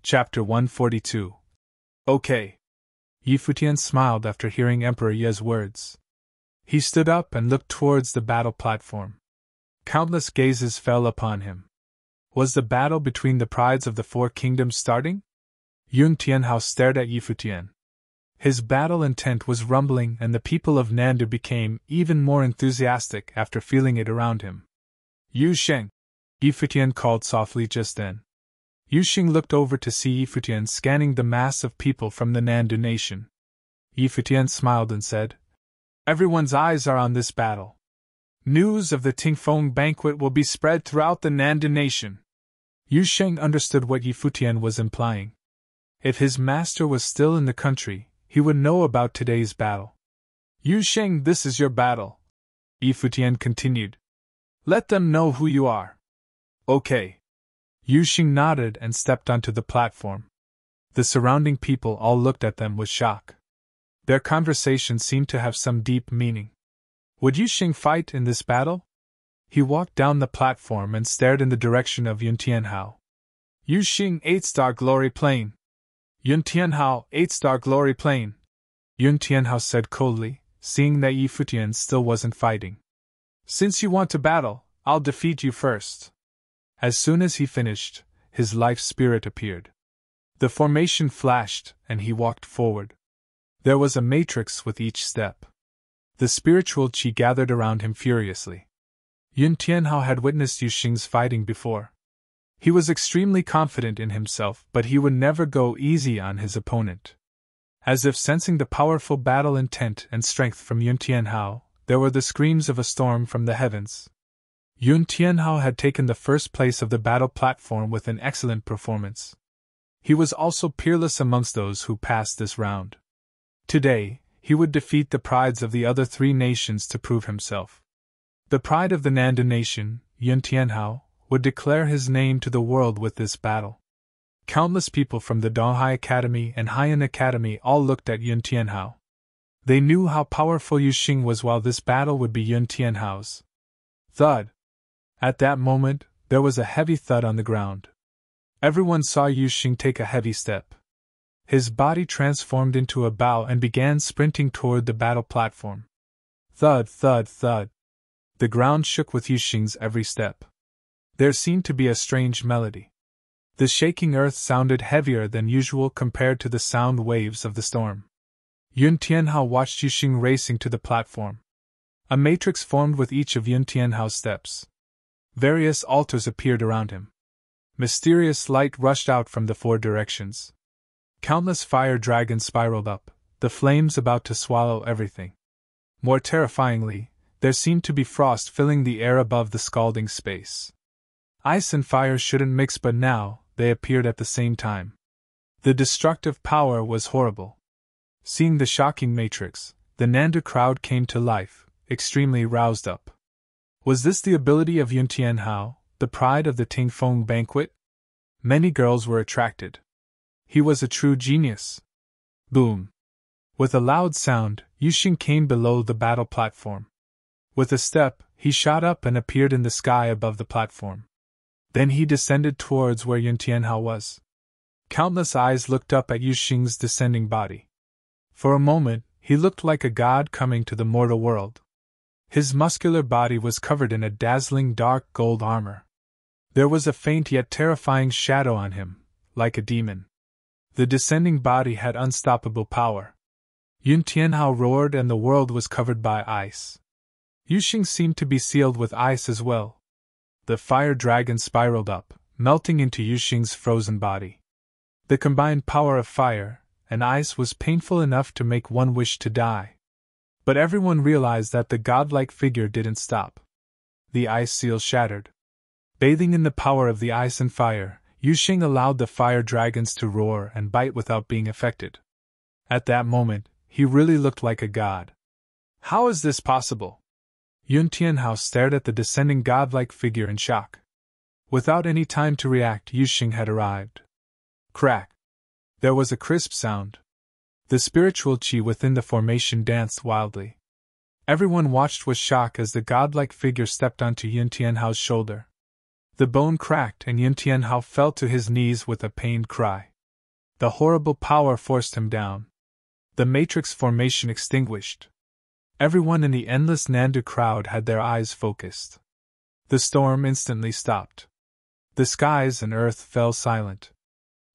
Chapter 142. Okay. Yi Futian smiled after hearing Emperor Yi's words. He stood up and looked towards the battle platform. Countless gazes fell upon him. Was the battle between the prides of the 4 kingdoms starting? Yun Tianhao stared at Yi Futian. His battle intent was rumbling, and the people of Nandu became even more enthusiastic after feeling it around him. "Yu Sheng!" Yi Futian called softly just then. Yu Sheng looked over to see Yi Futian scanning the mass of people from the Nandu nation. Yi Futian smiled and said, "Everyone's eyes are on this battle. News of the Tingfeng banquet will be spread throughout the Nandu nation." Yu Sheng understood what Yi Futian was implying. If his master was still in the country, he would know about today's battle. "Yu Sheng, this is your battle," Yi Futian continued. "Let them know who you are." "Okay." Yu Sheng nodded and stepped onto the platform. The surrounding people all looked at them with shock. Their conversation seemed to have some deep meaning. Would Yu Sheng fight in this battle? He walked down the platform and stared in the direction of Yun Tianhao. "Yu Sheng, 8-star Glory Plain." "Yun Tianhao, 8-star Glory Plain," Yun Tianhao said coldly, seeing that Yi Futian still wasn't fighting. "Since you want to battle, I'll defeat you first." As soon as he finished, his life spirit appeared. The formation flashed, and he walked forward. There was a matrix with each step. The spiritual qi gathered around him furiously. Yun Tianhao had witnessed Yu Sheng's fighting before. He was extremely confident in himself, but he would never go easy on his opponent. As if sensing the powerful battle intent and strength from Yun Tianhao, there were the screams of a storm from the heavens. Yun Tianhao had taken the first place of the battle platform with an excellent performance. He was also peerless amongst those who passed this round. Today, he would defeat the prides of the other 3 nations to prove himself. The pride of the Nandu nation, Yun Tianhao, would declare his name to the world with this battle. Countless people from the Donghai Academy and Haiyan Academy all looked at Yun Tianhao. They knew how powerful Yu Xing was, while this battle would be Yun Tianhao's. Thud! At that moment, there was a heavy thud on the ground. Everyone saw Yu Xing take a heavy step. His body transformed into a bow and began sprinting toward the battle platform. Thud, thud, thud. The ground shook with Yu Xing's every step. There seemed to be a strange melody. The shaking earth sounded heavier than usual compared to the sound waves of the storm. Yun Tianhao watched Yu Xing racing to the platform. A matrix formed with each of Yun Tianhao's steps. Various altars appeared around him. Mysterious light rushed out from the four directions. Countless fire dragons spiraled up, the flames about to swallow everything. More terrifyingly, there seemed to be frost filling the air above the scalding space. Ice and fire shouldn't mix, but now, they appeared at the same time. The destructive power was horrible. Seeing the shocking matrix, the Nandu crowd came to life, extremely roused up. Was this the ability of Yun Tianhao, the pride of the Tingfeng banquet? Many girls were attracted. He was a true genius. Boom! With a loud sound, Yu Xing came below the battle platform. With a step, he shot up and appeared in the sky above the platform. Then he descended towards where Yun Tianhao was. Countless eyes looked up at Yu Xing's descending body. For a moment, he looked like a god coming to the mortal world. His muscular body was covered in a dazzling dark gold armor. There was a faint yet terrifying shadow on him, like a demon. The descending body had unstoppable power. Yun Tianhao roared and the world was covered by ice. Yu Xing seemed to be sealed with ice as well. The fire dragon spiraled up, melting into Yu Xing's frozen body. The combined power of fire and ice was painful enough to make one wish to die. But everyone realized that the godlike figure didn't stop. The ice seal shattered. Bathing in the power of the ice and fire, Yu Xing allowed the fire dragons to roar and bite without being affected. At that moment, he really looked like a god. How is this possible? Yun Tianhao stared at the descending godlike figure in shock. Without any time to react, Yu Xing had arrived. Crack! There was a crisp sound. The spiritual qi within the formation danced wildly. Everyone watched with shock as the godlike figure stepped onto Yun Tianhao's shoulder. The bone cracked and Yun Tianhao fell to his knees with a pained cry. The horrible power forced him down. The matrix formation extinguished. Everyone in the endless Nandu crowd had their eyes focused. The storm instantly stopped. The skies and earth fell silent.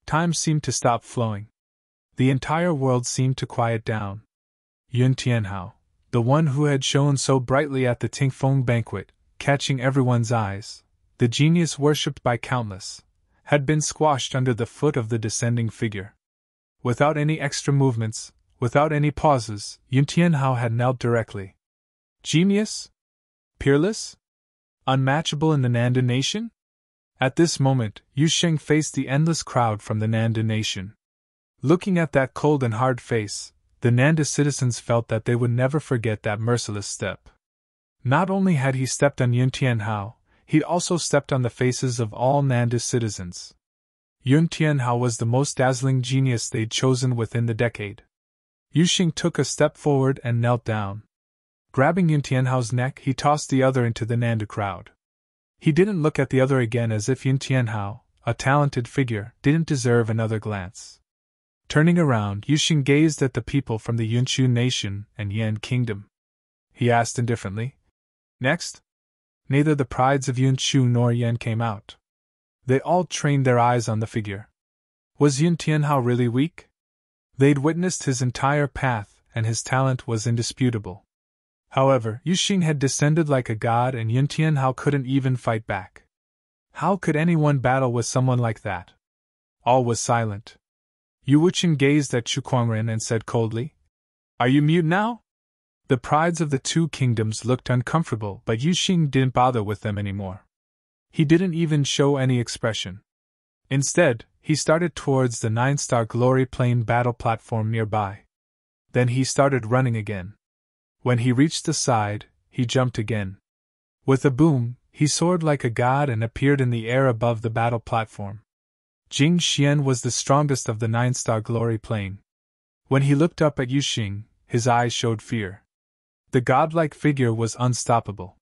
Time seemed to stop flowing. The entire world seemed to quiet down. Yun Tianhao, the one who had shone so brightly at the Tingfeng banquet, catching everyone's eyes, the genius worshipped by countless, had been squashed under the foot of the descending figure. Without any extra movements, without any pauses, Yun Tianhao had knelt directly. Genius? Peerless? Unmatchable in the Nandu nation? At this moment, Yu Xing faced the endless crowd from the Nandu nation. Looking at that cold and hard face, the Nandu citizens felt that they would never forget that merciless step. Not only had he stepped on Yun Tianhao, he'd also stepped on the faces of all Nandu citizens. Yun Tianhao was the most dazzling genius they'd chosen within the decade. Yu Xing took a step forward and knelt down. Grabbing Yun Tianhao's neck, he tossed the other into the Nandu crowd. He didn't look at the other again, as if Yun Tianhao, a talented figure, didn't deserve another glance. Turning around, Yu Xing gazed at the people from the Yunchu nation and Yan kingdom. He asked indifferently, "Next?" Neither the prides of Yunchu nor Yan came out. They all trained their eyes on the figure. Was Yun Tianhao really weak? They'd witnessed his entire path, and his talent was indisputable. However, Yu Xing had descended like a god, and Yun Tianhao couldn't even fight back. How could anyone battle with someone like that? All was silent. Yu Wuchen gazed at Chu Kuangren and said coldly, "Are you mute now?" The prides of the two kingdoms looked uncomfortable, but Yu Xing didn't bother with them anymore. He didn't even show any expression. Instead, he started towards the 9-star glory plane battle platform nearby. Then he started running again. When he reached the side, he jumped again. With a boom, he soared like a god and appeared in the air above the battle platform. Jing Xian was the strongest of the 9-star glory plane. When he looked up at Yu Xing, His eyes showed fear. The godlike figure was unstoppable.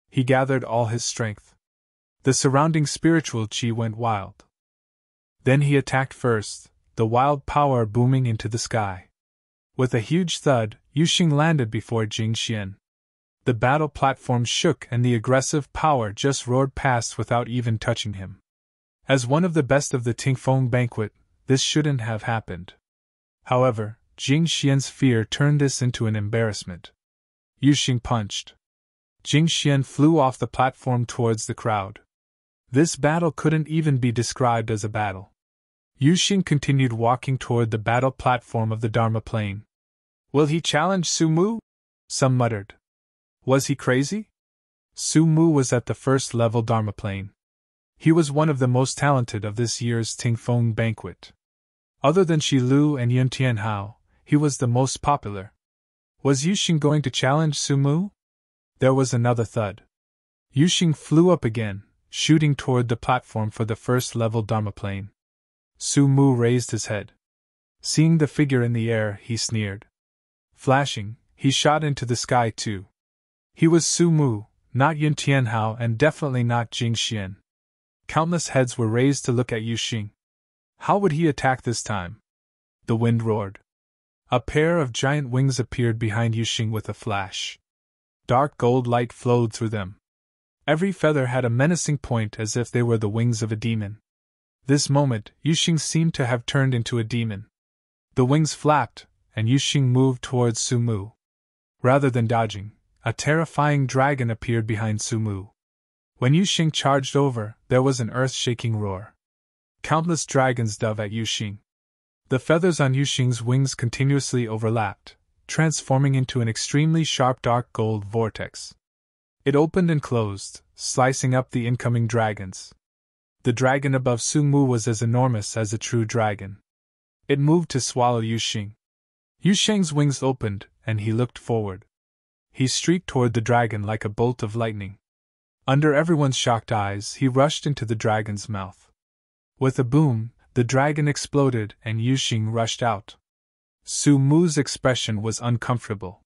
He gathered all his strength. The surrounding spiritual chi went wild. Then he attacked first, the wild power booming into the sky. With a huge thud, Yuxing landed before Jing Xian. The battle platform shook and the aggressive power just roared past without even touching him. As one of the best of the Tingfeng banquet, this shouldn't have happened. However, Jing Xian's fear turned this into an embarrassment. Yuxing punched. Jing Xian flew off the platform towards the crowd. This battle couldn't even be described as a battle. Yuxing continued walking toward the battle platform of the Dharma plane. Will he challenge Su Mu? Some muttered. Was he crazy? Su Mu was at the first level Dharma plane. He was one of the most talented of this year's Tingfeng banquet. Other than Shi Lu and Yun Tianhao, he was the most popular. Was Yuxing going to challenge Su Mu? There was another thud. Yuxing flew up again, shooting toward the platform for the first level Dharma plane. Su Mu raised his head. Seeing the figure in the air, he sneered. Flashing, he shot into the sky too. He was Su Mu, not Yun Tianhao, and definitely not Jing Xian. Countless heads were raised to look at Yuxing. How would he attack this time? The wind roared. A pair of giant wings appeared behind Yuxing with a flash. Dark gold light flowed through them. Every feather had a menacing point as if they were the wings of a demon. This moment, Yuxing seemed to have turned into a demon. The wings flapped, and Yuxing moved towards Su Mu. Rather than dodging, a terrifying dragon appeared behind Su Mu. When Yuxing charged over, there was an earth-shaking roar. Countless dragons dove at Yuxing. The feathers on Yuxing's wings continuously overlapped, transforming into an extremely sharp dark gold vortex. It opened and closed, slicing up the incoming dragons. The dragon above Su Mu was as enormous as a true dragon. It moved to swallow Yuxing. Yuxing's wings opened, and he looked forward. He streaked toward the dragon like a bolt of lightning. Under everyone's shocked eyes, he rushed into the dragon's mouth. With a boom, the dragon exploded and Yuxing rushed out. Su Mu's expression was uncomfortable.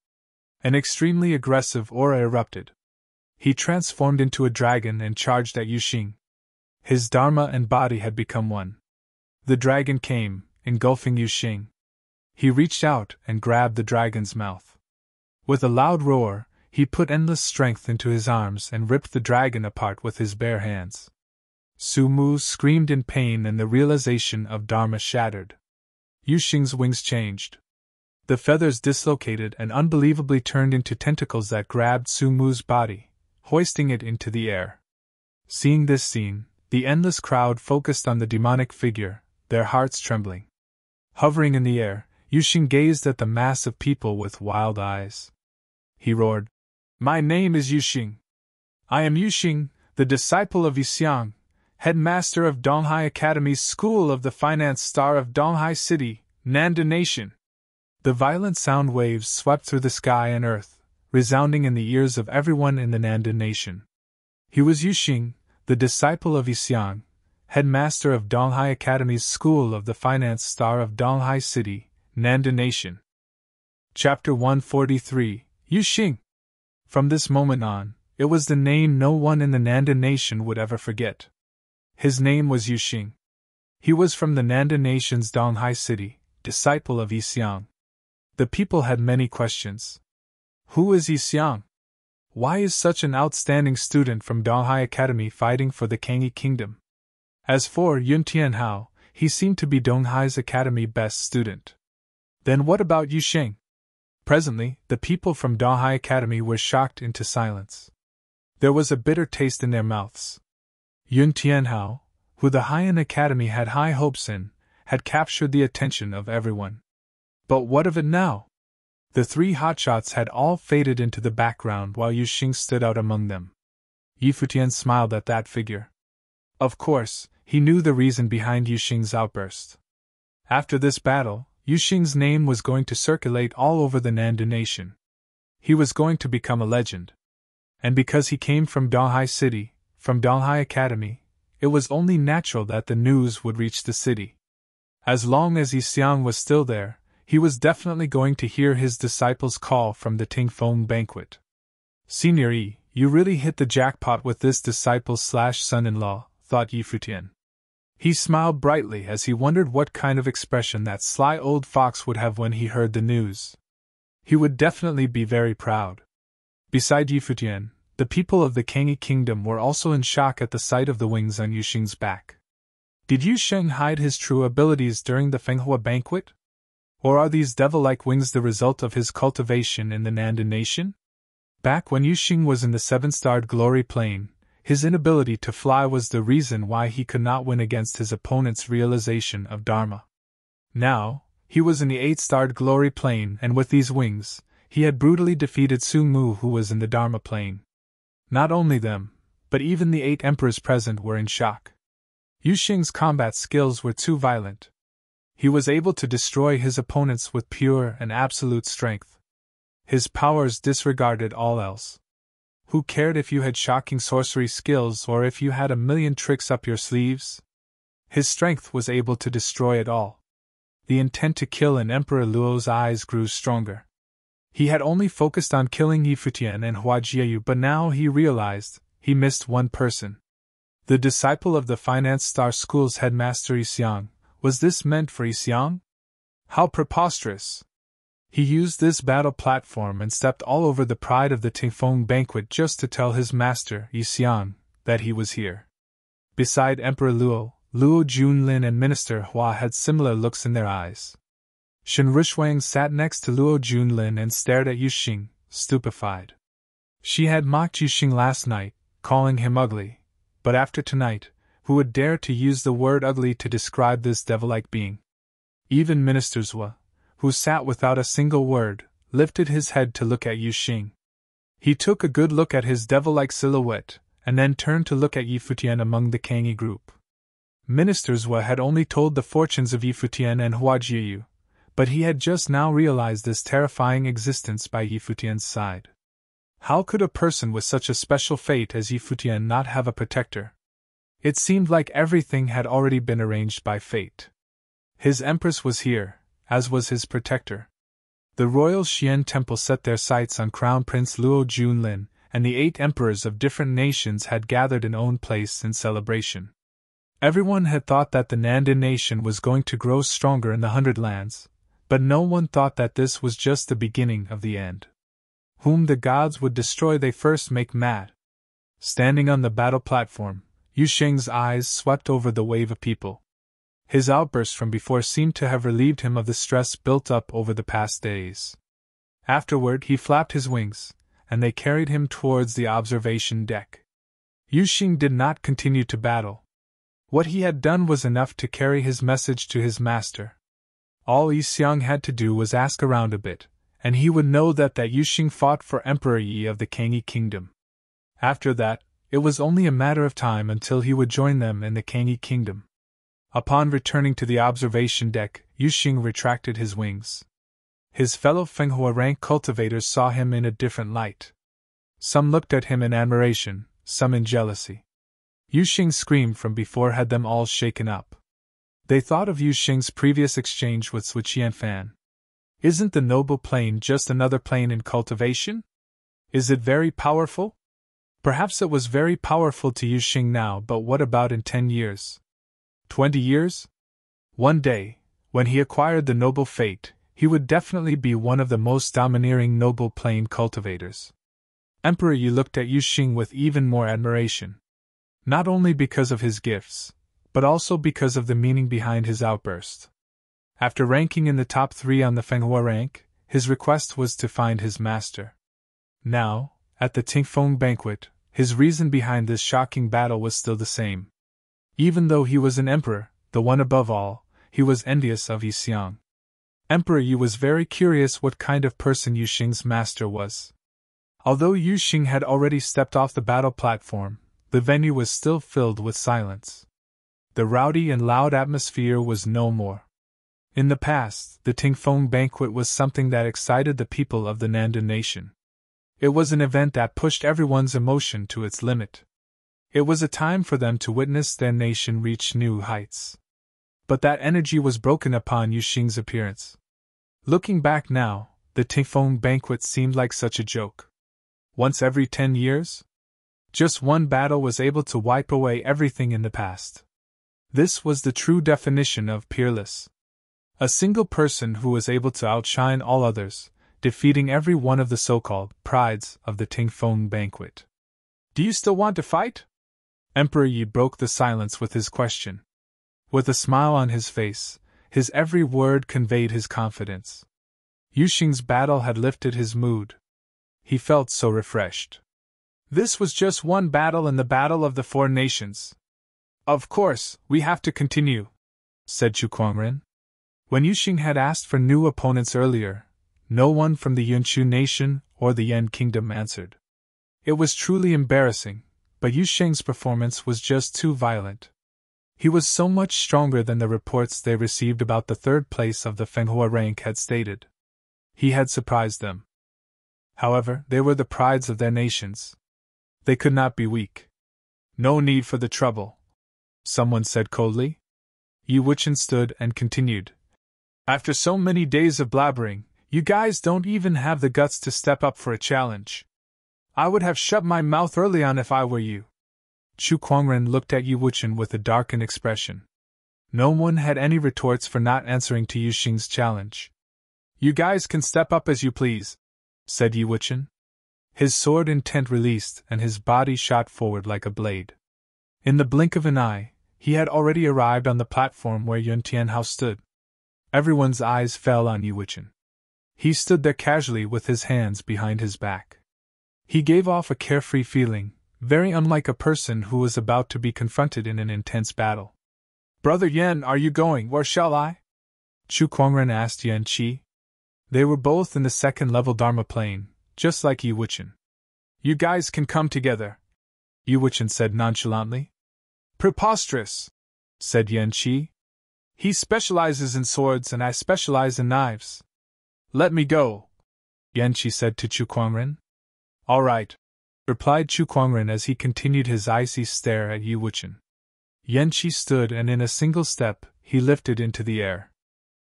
An extremely aggressive aura erupted. He transformed into a dragon and charged at Yuxing. His dharma and body had become one. The dragon came, engulfing Yuxing. He reached out and grabbed the dragon's mouth. With a loud roar, he put endless strength into his arms and ripped the dragon apart with his bare hands. Su Mu screamed in pain and the realization of dharma shattered. Yuxing's wings changed. The feathers dislocated and unbelievably turned into tentacles that grabbed Su Mu's body, hoisting it into the air. Seeing this scene, the endless crowd focused on the demonic figure, their hearts trembling. Hovering in the air, Yuxing gazed at the mass of people with wild eyes. He roared, "My name is Yuxing. I am Yuxing, the disciple of Yixiang, headmaster of Donghai Academy's School of the Finance Star of Donghai City, Nanda Nation." The violent sound waves swept through the sky and earth, resounding in the ears of everyone in the Nanda Nation. He was Yuxing, the disciple of Yixiang, headmaster of Donghai Academy's School of the Finance Star of Donghai City, Nanda Nation. Chapter 143, Yuxing. From this moment on, it was the name no one in the Nanda Nation would ever forget. His name was Yuxing. He was from the Nanda Nation's Donghai City, disciple of Yixiang. The people had many questions. Who is Yixiang? Why is such an outstanding student from Donghai Academy fighting for the Kangyi Kingdom? As for Yun Tianhao, he seemed to be Donghai's Academy best student. Then what about Yuxing? Presently, the people from Donghai Academy were shocked into silence. There was a bitter taste in their mouths. Yun Tianhao, who the Haiyan Academy had high hopes in, had captured the attention of everyone. But what of it now? The three hotshots had all faded into the background while Yuxing stood out among them. Futian smiled at that figure. Of course, he knew the reason behind Yuxing's outburst. After this battle, Yuxing's name was going to circulate all over the Nanda Nation. He was going to become a legend. And because he came from Donghai City, from Donghai Academy, it was only natural that the news would reach the city. As long as Yixiang was still there, he was definitely going to hear his disciples call from the Tingfeng banquet. Senior Yi, you really hit the jackpot with this disciple/son-in-law, thought Yi Futian. He smiled brightly as he wondered what kind of expression that sly old fox would have when he heard the news. He would definitely be very proud. Beside Yi Futian, the people of the Kangyi kingdom were also in shock at the sight of the wings on Yuxing's back. Did Yuxing hide his true abilities during the Fenghua banquet? Or are these devil-like wings the result of his cultivation in the Nandan nation? Back when Yuxing was in the 7-starred glory plane, his inability to fly was the reason why he could not win against his opponent's realization of Dharma. Now, he was in the 8-starred glory plane, and with these wings, he had brutally defeated Su Mu, who was in the Dharma plane. Not only them, but even the 8 emperors present were in shock. Yuxing's combat skills were too violent. He was able to destroy his opponents with pure and absolute strength. His powers disregarded all else. Who cared if you had shocking sorcery skills or if you had a million tricks up your sleeves? His strength was able to destroy it all. The intent to kill in Emperor Luo's eyes grew stronger. He had only focused on killing Yi Futian and Hua Jiayu, but now he realized he missed one person. The disciple of the Finance Star School's headmaster Yixiang. Was this meant for Yixiang? How preposterous! He used this battle platform and stepped all over the pride of the Tingfeng banquet just to tell his master, Yixiang, that he was here. Beside Emperor Luo, Luo Junlin and Minister Hua had similar looks in their eyes. Shen Rishuang sat next to Luo Junlin and stared at Yuxing, stupefied. She had mocked Yuxing last night, calling him ugly, but after tonight, who would dare to use the word ugly to describe this devil-like being? Even Minister Hua, who sat without a single word, lifted his head to look at Yuxing. He took a good look at his devil-like silhouette, and then turned to look at Yi Futian among the Kangyi group. Minister Hua had only told the fortunes of Yi Futian and Hua Jiayu, but he had just now realized this terrifying existence by Yi Futian's side. How could a person with such a special fate as Yi Futian not have a protector? It seemed like everything had already been arranged by fate. His empress was here, as was his protector. The royal Xian temple set their sights on Crown Prince Luo Junlin, and the 8 emperors of different nations had gathered in own place in celebration. Everyone had thought that the Nandan nation was going to grow stronger in the 100 Lands, but no one thought that this was just the beginning of the end. Whom the gods would destroy they first make mad. Standing on the battle platform, Yuxing's eyes swept over the wave of people. His outburst from before seemed to have relieved him of the stress built up over the past days. Afterward he flapped his wings, and they carried him towards the observation deck. Yuxing did not continue to battle. What he had done was enough to carry his message to his master. All Yixiang had to do was ask around a bit, and he would know that Yuxing fought for Emperor Yi of the Kangyi kingdom. After that, it was only a matter of time until he would join them in the Kangyi kingdom. Upon returning to the observation deck, Yuxing retracted his wings. His fellow Fenghua rank cultivators saw him in a different light. Some looked at him in admiration, some in jealousy. Yuxing's scream from before had them all shaken up. They thought of Yuxing's previous exchange with Sui Qianfan. Isn't the noble plane just another plane in cultivation? Is it very powerful? Perhaps it was very powerful to Yuxing now, but what about in 10 years? 20 years? One day, when he acquired the noble fate, he would definitely be one of the most domineering noble plane cultivators. Emperor Yi looked at Yuxing with even more admiration. Not only because of his gifts, but also because of the meaning behind his outburst. After ranking in the top 3 on the Fenghua rank, his request was to find his master. Now, at the Tingfeng banquet, his reason behind this shocking battle was still the same. Even though he was an emperor, the one above all, he was envious of Yixiang. Emperor Yi was very curious what kind of person Yuxing's master was. Although Yuxing had already stepped off the battle platform, the venue was still filled with silence. The rowdy and loud atmosphere was no more. In the past, the Tingfeng banquet was something that excited the people of the Nandan nation. It was an event that pushed everyone's emotion to its limit. It was a time for them to witness their nation reach new heights. But that energy was broken upon Yuxing's appearance. Looking back now, the Tifeng banquet seemed like such a joke. Once every 10 years? Just one battle was able to wipe away everything in the past. This was the true definition of peerless. A single person who was able to outshine all others, defeating every one of the so-called prides of the Tifeng banquet. Do you still want to fight? Emperor Yi broke the silence with his question. With a smile on his face, his every word conveyed his confidence. Yuxing's battle had lifted his mood. He felt so refreshed. This was just one battle in the battle of the 4 nations. Of course, we have to continue, said Chu Kuangren. When Yuxing had asked for new opponents earlier, no one from the Yunchu nation or the Yan kingdom answered. It was truly embarrassing, but Yuxing's performance was just too violent. He was so much stronger than the reports they received about the 3rd place of the Fenghua rank had stated. He had surprised them. However, they were the prides of their nations. They could not be weak. No need for the trouble, someone said coldly. Yi Wuchen stood and continued. After so many days of blabbering, you guys don't even have the guts to step up for a challenge. I would have shut my mouth early on if I were you. Chu Kuangren looked at Yi Wuchen with a darkened expression. No one had any retorts for not answering to Yuxing's challenge. You guys can step up as you please, said Yi Wuchen. His sword intent released and his body shot forward like a blade. In the blink of an eye, he had already arrived on the platform where Yun Tianhao stood. Everyone's eyes fell on Yi Wuchen. He stood there casually with his hands behind his back. He gave off a carefree feeling, very unlike a person who was about to be confronted in an intense battle. Brother Yan, are you going, or shall I? Chu Kuangren asked Yan Qi. They were both in the 2nd-level Dharma plane, just like Yi Wuchen. You guys can come together, Yi Wuchen said nonchalantly. Preposterous, said Yan Qi. He specializes in swords and I specialize in knives. Let me go, Yan Qi said to Chu Kuangren. All right, replied Chu Kuangren as he continued his icy stare at Yi Wuchen. Yan Qi stood and in a single step, he lifted into the air.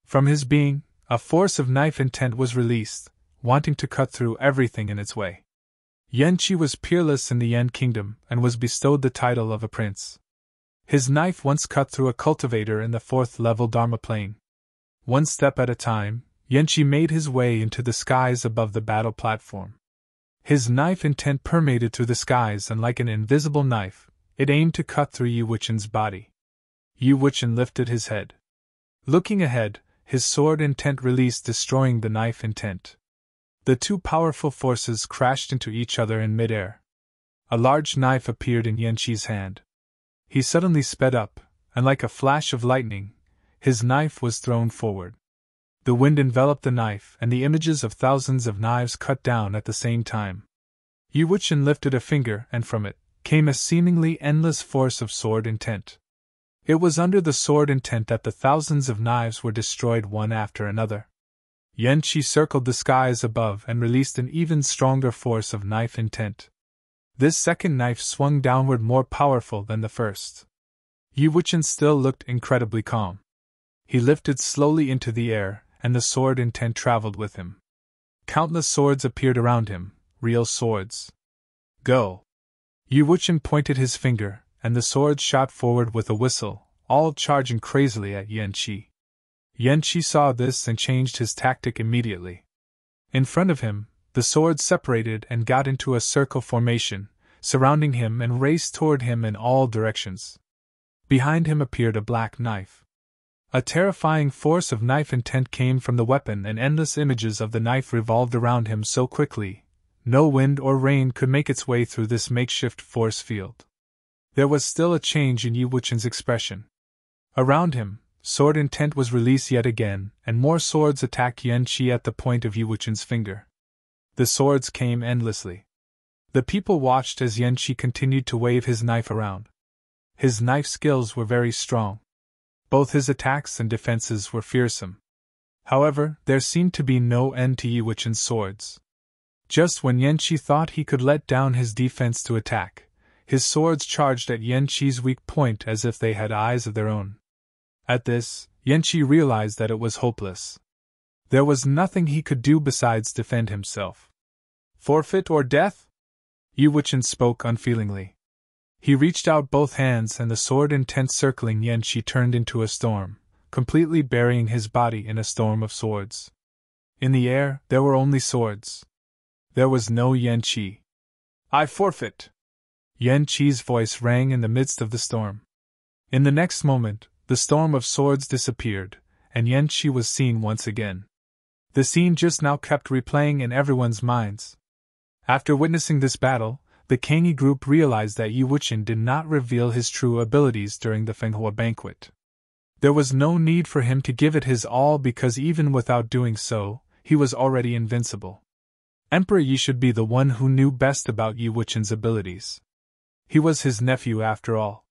From his being, a force of knife intent was released, wanting to cut through everything in its way. Yan Qi was peerless in the Yan kingdom and was bestowed the title of a prince. His knife once cut through a cultivator in the 4th-level Dharma plane. One step at a time, Yan Qi made his way into the skies above the battle platform. His knife intent permeated through the skies and like an invisible knife, it aimed to cut through Yi Wuchen's body. Yi Wuchen lifted his head. Looking ahead, his sword intent released, destroying the knife intent. The two powerful forces crashed into each other in midair. A large knife appeared in Yan Qi's hand. He suddenly sped up, and like a flash of lightning, his knife was thrown forward. The wind enveloped the knife, and the images of thousands of knives cut down at the same time. Yi Wuchen lifted a finger, and from it came a seemingly endless force of sword intent. It was under the sword intent that the thousands of knives were destroyed one after another. Yan Qi circled the skies above and released an even stronger force of knife intent. This second knife swung downward more powerful than the first. Yi Wuchen still looked incredibly calm. He lifted slowly into the air, and the sword intent traveled with him. Countless swords appeared around him, real swords. Go! Yi Wuchen pointed his finger, and the swords shot forward with a whistle, all charging crazily at Yan Qi. Yan Qi saw this and changed his tactic immediately. In front of him, the swords separated and got into a circle formation, surrounding him and raced toward him in all directions. Behind him appeared a black knife. A terrifying force of knife intent came from the weapon, and endless images of the knife revolved around him so quickly, no wind or rain could make its way through this makeshift force field. There was still a change in Yi Wuchen's expression. Around him, sword intent was released yet again, and more swords attacked Yan Qi at the point of Yi Wuchen's finger. The swords came endlessly. The people watched as Yan Qi continued to wave his knife around. His knife skills were very strong. Both his attacks and defenses were fearsome. However, there seemed to be no end to Yi Wuchen's swords. Just when Yan Qi thought he could let down his defense to attack, his swords charged at Yan Qi's weak point as if they had eyes of their own. At this, Yan Qi realized that it was hopeless. There was nothing he could do besides defend himself. Forfeit or death? Yu Wuchen spoke unfeelingly. He reached out both hands and the sword intent circling Yan Qi turned into a storm, completely burying his body in a storm of swords. In the air, there were only swords. There was no Yan Qi. I forfeit! Yan Qi's voice rang in the midst of the storm. In the next moment, the storm of swords disappeared, and Yan Qi was seen once again. The scene just now kept replaying in everyone's minds. After witnessing this battle, the Kangyi group realized that Yu Wuchen did not reveal his true abilities during the Fenghua banquet. There was no need for him to give it his all because even without doing so, he was already invincible. Emperor Yi should be the one who knew best about Yu Wuchen's abilities. He was his nephew after all.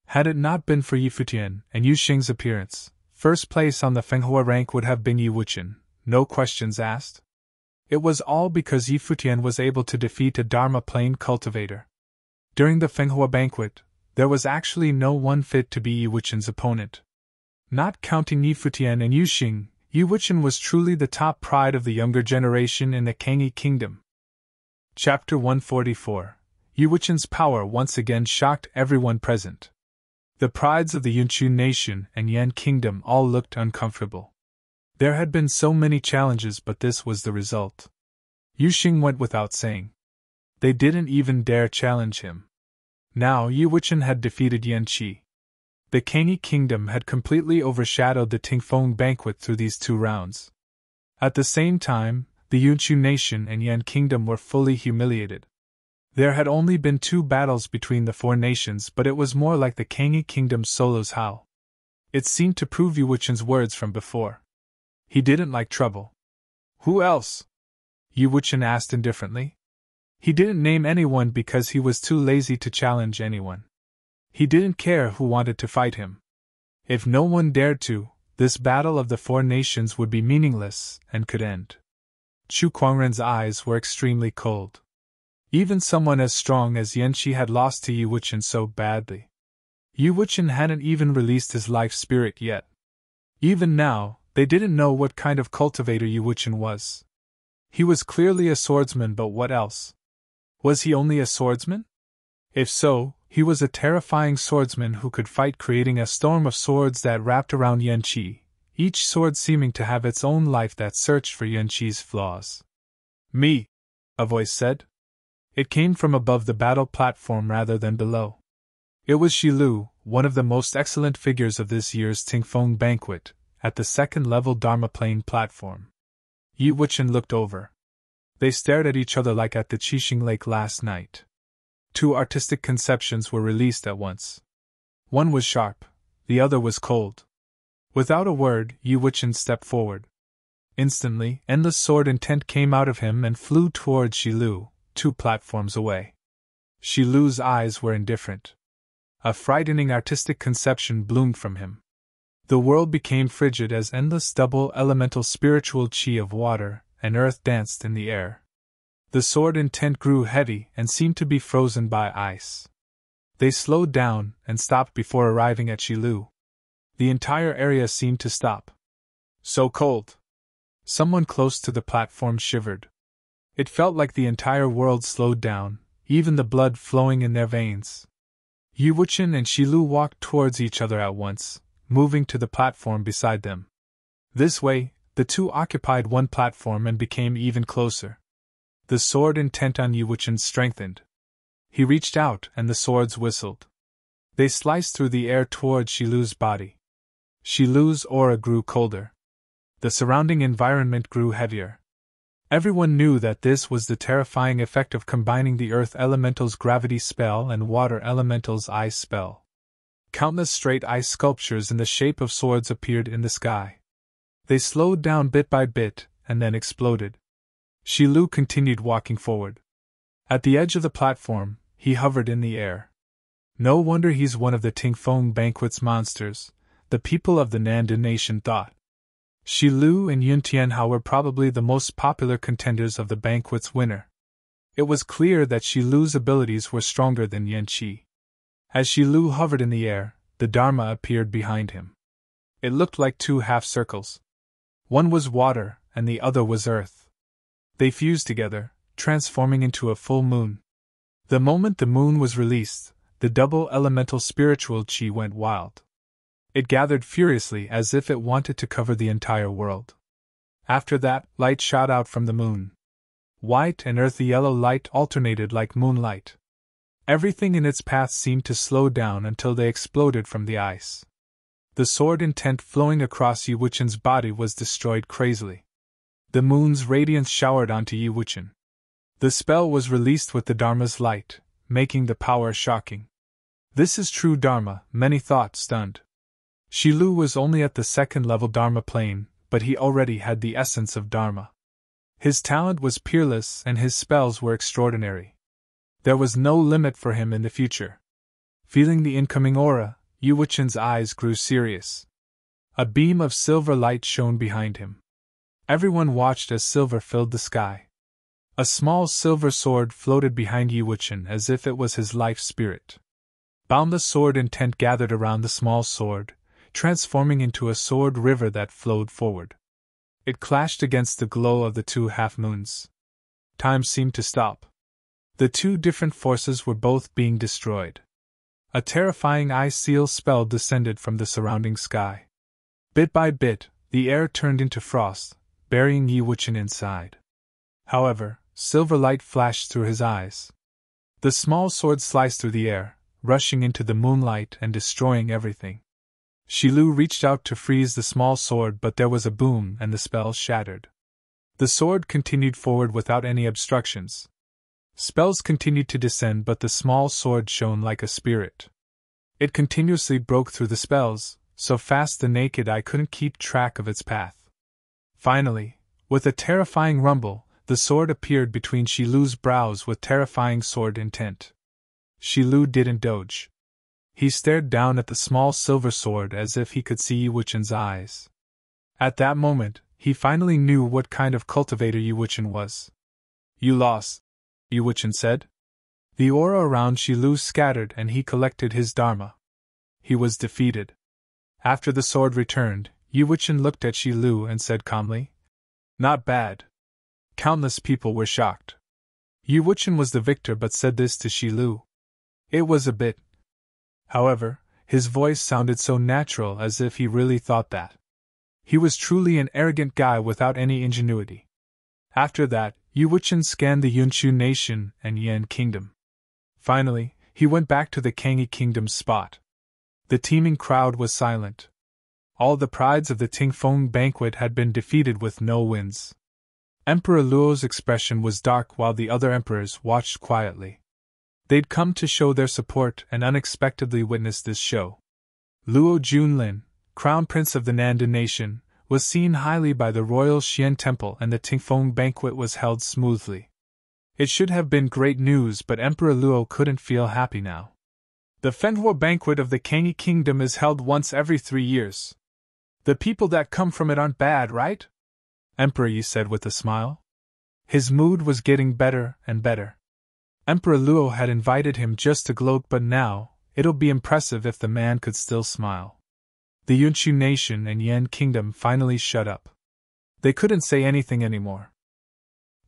Had it not been for Yi Futian and Yu Xing's appearance, first place on the Fenghua rank would have been Yu Wuchen, no questions asked. It was all because Yi Futian was able to defeat a Dharma plane cultivator. During the Fenghua banquet, there was actually no one fit to be Yi Wuchen's opponent. Not counting Yi Futian and Yu Xing, Yu Wuchen was truly the top pride of the younger generation in the Kangyi kingdom. Chapter 144. Yu Wuchen's power once again shocked everyone present. The prides of the Yunchu nation and Yan kingdom all looked uncomfortable. There had been so many challenges, but this was the result. Yu Xing went without saying. They didn't even dare challenge him. Now Yu Wuchen had defeated Yan Qi. The Kangyi kingdom had completely overshadowed the Tingfeng banquet through these 2 rounds. At the same time, the Yunchu nation and Yan kingdom were fully humiliated. There had only been 2 battles between the 4 nations, but it was more like the Kangyi kingdom's solo's howl. It seemed to prove Yu Wuchen's words from before. He didn't like trouble. Who else? Yu Wuchen asked indifferently. He didn't name anyone because he was too lazy to challenge anyone. He didn't care who wanted to fight him. If no one dared to, this battle of the 4 nations would be meaningless and could end. Chu Kuangren's eyes were extremely cold. Even someone as strong as Yan Qi had lost to Yu Wuchen so badly. Yu Wuchen hadn't even released his life spirit yet. Even now, they didn't know what kind of cultivator Yu Wuchen was. He was clearly a swordsman, but what else? Was he only a swordsman? If so, he was a terrifying swordsman who could fight, creating a storm of swords that wrapped around Yan Qi, each sword seeming to have its own life that searched for Yan Qi's flaws. Me, a voice said. It came from above the battle platform rather than below. It was Shilu, one of the most excellent figures of this year's Tingfeng banquet, at the 2nd level Dharma plane platform. Yu Wuchen looked over. They stared at each other like at the Qixing Lake last night. 2 artistic conceptions were released at once. One was sharp, the other was cold. Without a word, Yu Wuchen stepped forward. Instantly, endless sword intent came out of him and flew towards Shilu, 2 platforms away. Shilu's eyes were indifferent. A frightening artistic conception bloomed from him. The world became frigid as endless double elemental spiritual qi of water and earth danced in the air. The sword intent grew heavy and seemed to be frozen by ice. They slowed down and stopped before arriving at Shilu. The entire area seemed to stop. So cold. Someone close to the platform shivered. It felt like the entire world slowed down, even the blood flowing in their veins. Yu Wuchen and Shilu walked towards each other at once, moving to the platform beside them. This way, the 2 occupied one platform and became even closer. The sword intent on Yu Wuchen strengthened. He reached out and the swords whistled. They sliced through the air towards Shilu's body. Shilu's aura grew colder. The surrounding environment grew heavier. Everyone knew that this was the terrifying effect of combining the Earth Elemental's gravity spell and Water Elemental's ice spell. Countless straight ice sculptures in the shape of swords appeared in the sky. They slowed down bit by bit, and then exploded. Shilu continued walking forward. At the edge of the platform, he hovered in the air. No wonder he's one of the Tingfeng banquet's monsters, the people of the Nandan nation thought. Shilu and Yun Tianhao were probably the most popular contenders of the banquet's winner. It was clear that Shilu's abilities were stronger than Yan Qi. As Shilu hovered in the air, the Dharma appeared behind him. It looked like 2 half circles. One was water, and the other was earth. They fused together, transforming into a full moon. The moment the moon was released, the double elemental spiritual chi went wild. It gathered furiously as if it wanted to cover the entire world. After that, light shot out from the moon. White and earthy yellow light alternated like moonlight. Everything in its path seemed to slow down until they exploded from the ice. The sword intent flowing across Yi Wuchen's body was destroyed crazily. The moon's radiance showered onto Yi Wuchen. The spell was released with the Dharma's light, making the power shocking. This is true Dharma, many thought, stunned. Shilu was only at the second-level Dharma plane, but he already had the essence of Dharma. His talent was peerless and his spells were extraordinary. There was no limit for him in the future. Feeling the incoming aura, Yi Wuchen's eyes grew serious. A beam of silver light shone behind him. Everyone watched as silver filled the sky. A small silver sword floated behind Yi Wuchen as if it was his life spirit. Boundless sword intent gathered around the small sword, transforming into a sword river that flowed forward. It clashed against the glow of the two half-moons. Time seemed to stop. The two different forces were both being destroyed. A terrifying ice seal spell descended from the surrounding sky. Bit by bit, the air turned into frost, burying Yi Wuchen inside. However, silver light flashed through his eyes. The small sword sliced through the air, rushing into the moonlight and destroying everything. Shilu reached out to freeze the small sword, but there was a boom and the spell shattered. The sword continued forward without any obstructions. Spells continued to descend, but the small sword shone like a spirit. It continuously broke through the spells, so fast the naked eye couldn't keep track of its path. Finally, with a terrifying rumble, the sword appeared between Shilu's brows with terrifying sword intent. Shilu didn't dodge. He stared down at the small silver sword as if he could see Yi Wuchen's eyes. At that moment, he finally knew what kind of cultivator Yi Wuchen was. "You lost," Yi Wuchen said. The aura around Shilu scattered and he collected his dharma. He was defeated. After the sword returned, Yi Wuchen looked at Shilu and said calmly, "Not bad." Countless people were shocked. Yi Wuchen was the victor but said this to Shilu. It was a bit. However, his voice sounded so natural as if he really thought that. He was truly an arrogant guy without any ingenuity. After that, Yi Wuchen scanned the Yunshu nation and Yan kingdom. Finally, he went back to the Kangi kingdom's spot. The teeming crowd was silent. All the prides of the Tingfeng banquet had been defeated with no wins. Emperor Luo's expression was dark while the other emperors watched quietly. They'd come to show their support and unexpectedly witnessed this show. Luo Junlin, crown prince of the Nandan nation, was seen highly by the royal Xian temple and the Tingfeng banquet was held smoothly. It should have been great news, but Emperor Luo couldn't feel happy now. The Fenhua banquet of the Kangi kingdom is held once every 3 years. The people that come from it aren't bad, right? Emperor Yi said with a smile. His mood was getting better and better. Emperor Luo had invited him just to gloat, but now, it'll be impressive if the man could still smile. The Yunshu nation and Yan kingdom finally shut up. They couldn't say anything anymore.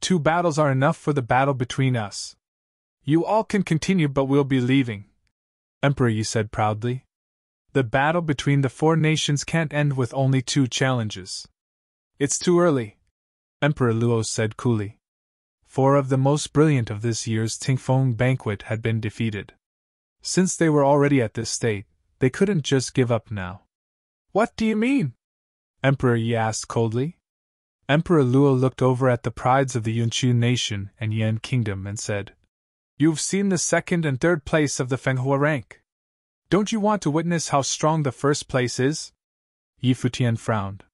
2 battles are enough for the battle between us. You all can continue, but we'll be leaving, Emperor Yi said proudly. The battle between the 4 nations can't end with only 2 challenges. It's too early, Emperor Luo said coolly. 4 of the most brilliant of this year's Tingfeng banquet had been defeated. Since they were already at this state, they couldn't just give up now. What do you mean? Emperor Yi asked coldly. Emperor Luo looked over at the prides of the Yunshu nation and Yan kingdom and said, You've seen the 2nd and 3rd place of the Fenghua rank. Don't you want to witness how strong the 1st place is? Yi Futian frowned.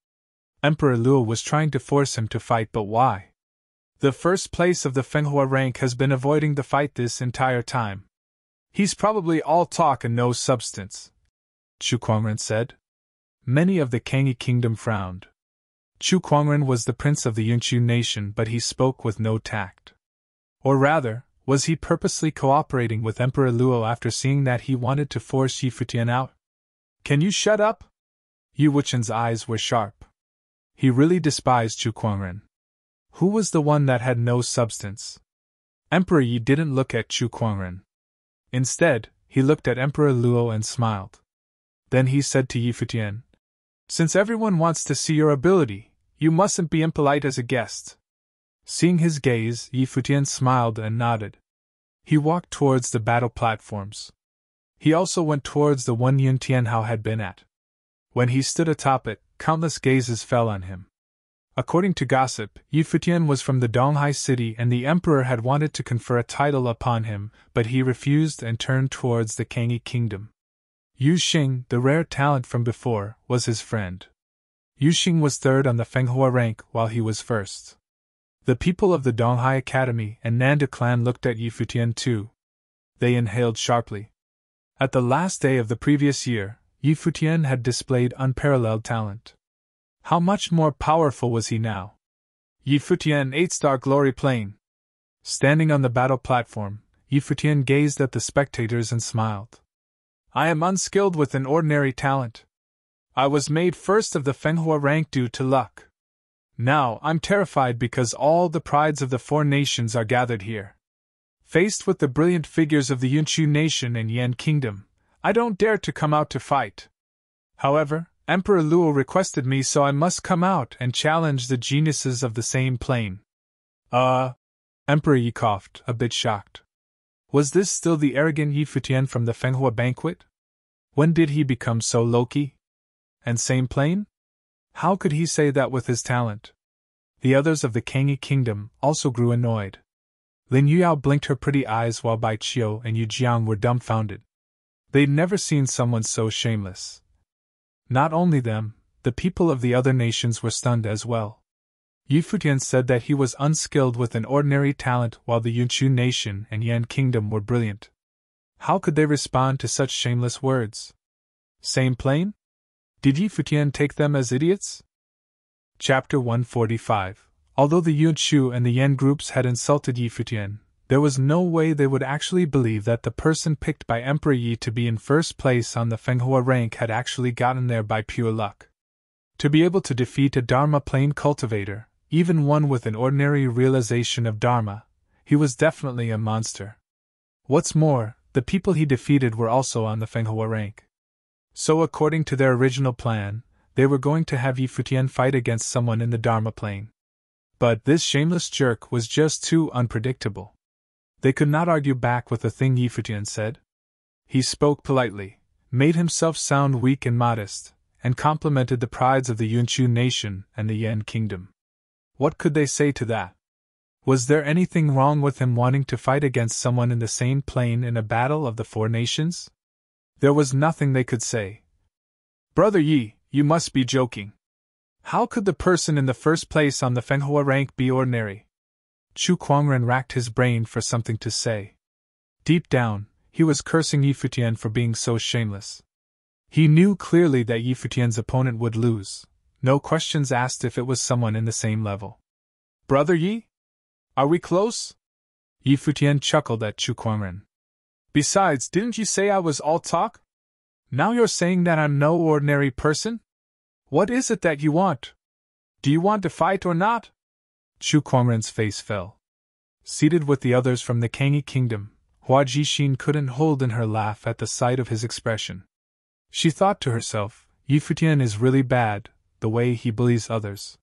Emperor Luo was trying to force him to fight, but why? The 1st place of the Fenghua rank has been avoiding the fight this entire time. He's probably all talk and no substance, Chu Kuangren said. Many of the Kangi kingdom frowned. Chu Kuangren was the prince of the Yunshu nation, but he spoke with no tact. Or rather, was he purposely cooperating with Emperor Luo after seeing that he wanted to force Yi Futian out? Can you shut up? Yi Wuchen's eyes were sharp. He really despised Chu Kuangren. Who was the one that had no substance? Emperor Yi didn't look at Chu Kuangren. Instead, he looked at Emperor Luo and smiled. Then he said to Yi Futian, "Since everyone wants to see your ability, you mustn't be impolite as a guest." Seeing his gaze, Yi Futian smiled and nodded. He walked towards the battle platforms. He also went towards the one Yun Tianhao had been at. When he stood atop it, countless gazes fell on him. According to gossip, Yi Futian was from the Donghai city and the emperor had wanted to confer a title upon him, but he refused and turned towards the Kangyi kingdom. Yu Xing, the rare talent from before, was his friend. Yu Xing was third on the Fenghua rank while he was first. The people of the Donghai Academy and Nanda clan looked at Yi Futian too. They inhaled sharply. At the last day of the previous year, Yi Futian had displayed unparalleled talent. How much more powerful was he now? Yi Futian 8-star glory plane. Standing on the battle platform, Yi Futian gazed at the spectators and smiled. "I am unskilled with an ordinary talent. I was made first of the Fenghua rank due to luck. Now I'm terrified because all the prides of the 4 nations are gathered here. Faced with the brilliant figures of the Yunchu nation and Yan kingdom, I don't dare to come out to fight. However, Emperor Luo requested me, so I must come out and challenge the geniuses of the same plane." Emperor Yi coughed, a bit shocked. Was this still the arrogant Yi Futian from the Fenghua banquet? When did he become so low-key? And same plane? How could he say that with his talent? The others of the Kangyi kingdom also grew annoyed. Lin Yuyao blinked her pretty eyes while Bai Qiu and Yu Jiang were dumbfounded. They'd never seen someone so shameless. Not only them, the people of the other nations were stunned as well. Yi Futian said that he was unskilled with an ordinary talent while the Yunchu nation and Yan kingdom were brilliant. How could they respond to such shameless words? Same plane? Did Yi Futian take them as idiots? Chapter 145. Although the Yunchu and the Yan groups had insulted Yi Futian, there was no way they would actually believe that the person picked by Emperor Yi to be in first place on the Fenghua rank had actually gotten there by pure luck. To be able to defeat a Dharma plane cultivator, even one with an ordinary realization of Dharma, he was definitely a monster. What's more, the people he defeated were also on the Fenghua rank. So according to their original plan, they were going to have Yi Futian fight against someone in the Dharma plane. But this shameless jerk was just too unpredictable. They could not argue back with the thing Yi Futian said. He spoke politely, made himself sound weak and modest, and complimented the prides of the Yunchu nation and the Yan kingdom. What could they say to that? Was there anything wrong with him wanting to fight against someone in the same plane in a battle of the 4 nations? There was nothing they could say. "Brother Yi, you must be joking. How could the person in the first place on the Fenghua rank be ordinary?" Chu Kuangren racked his brain for something to say. Deep down, he was cursing Yi Futian for being so shameless. He knew clearly that Yi Futian's opponent would lose. No questions asked if it was someone in the same level. "Brother Yi? Are we close?" Yi Futian chuckled at Chu Kuangren. "Besides, didn't you say I was all talk? Now you're saying that I'm no ordinary person? What is it that you want? Do you want to fight or not?" Chu Kuangren's face fell. Seated with the others from the Kangyi kingdom, Hua Jixin couldn't hold in her laugh at the sight of his expression. She thought to herself, Yi Futian is really bad, the way he bullies others.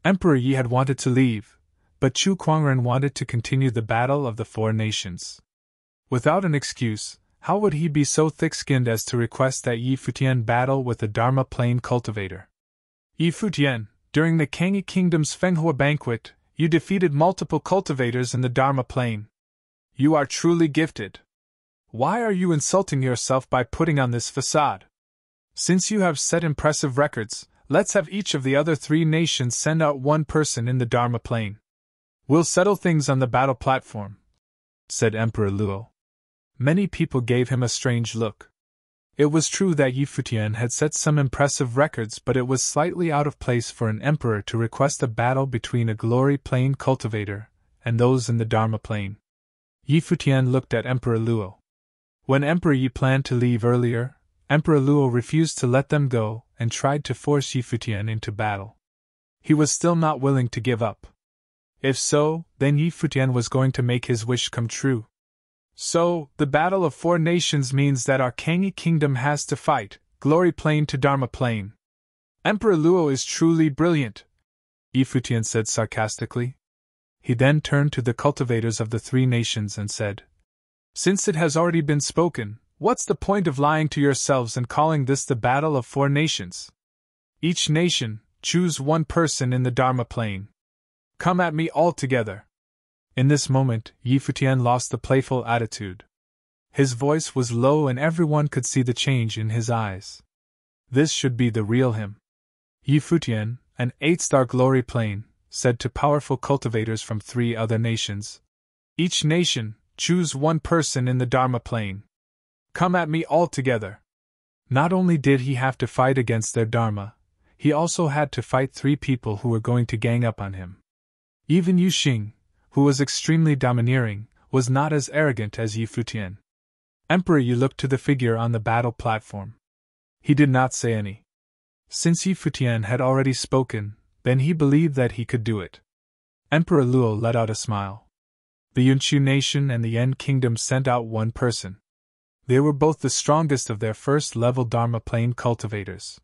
Emperor Yi had wanted to leave, but Chu Kuangren wanted to continue the battle of the 4 nations. Without an excuse, how would he be so thick-skinned as to request that Yi Futian battle with the Dharma plane cultivator? "Yi Futian, during the Kangyi Kingdom's Fenghua banquet, you defeated multiple cultivators in the Dharma plane. You are truly gifted. Why are you insulting yourself by putting on this facade? Since you have set impressive records, let's have each of the other 3 nations send out one person in the Dharma plane. We'll settle things on the battle platform," said Emperor Luo. Many people gave him a strange look. It was true that Yi Futian had set some impressive records, but it was slightly out of place for an emperor to request a battle between a glory plane cultivator and those in the Dharma plane. Yi Futian looked at Emperor Luo. When Emperor Yi planned to leave earlier, Emperor Luo refused to let them go and tried to force Yi Futian into battle. He was still not willing to give up. If so, then Yi Futian was going to make his wish come true. So, the battle of 4 nations means that our Kangi kingdom has to fight, Glory Plane to Dharma Plane. Emperor Luo is truly brilliant, Yi Futian said sarcastically. He then turned to the cultivators of the 3 nations and said, "Since it has already been spoken, what's the point of lying to yourselves and calling this the battle of 4 nations? Each nation, choose 1 person in the Dharma Plane. Come at me all together." In this moment, Yi Futian lost the playful attitude. His voice was low and everyone could see the change in his eyes. This should be the real him. Yi Futian, an 8-star Glory Plane, said to powerful cultivators from 3 other nations, "Each nation, choose 1 person in the Dharma Plane. Come at me all together." Not only did he have to fight against their Dharma, he also had to fight 3 people who were going to gang up on him. Even Yu Xing, who was extremely domineering, was not as arrogant as Yi Futian. Emperor Yi looked to the figure on the battle platform. He did not say any. Since Yi Futian had already spoken, then he believed that he could do it. Emperor Luo let out a smile. The Yunchu nation and the Yan kingdom sent out 1 person. They were both the strongest of their first-level Dharma Plane cultivators.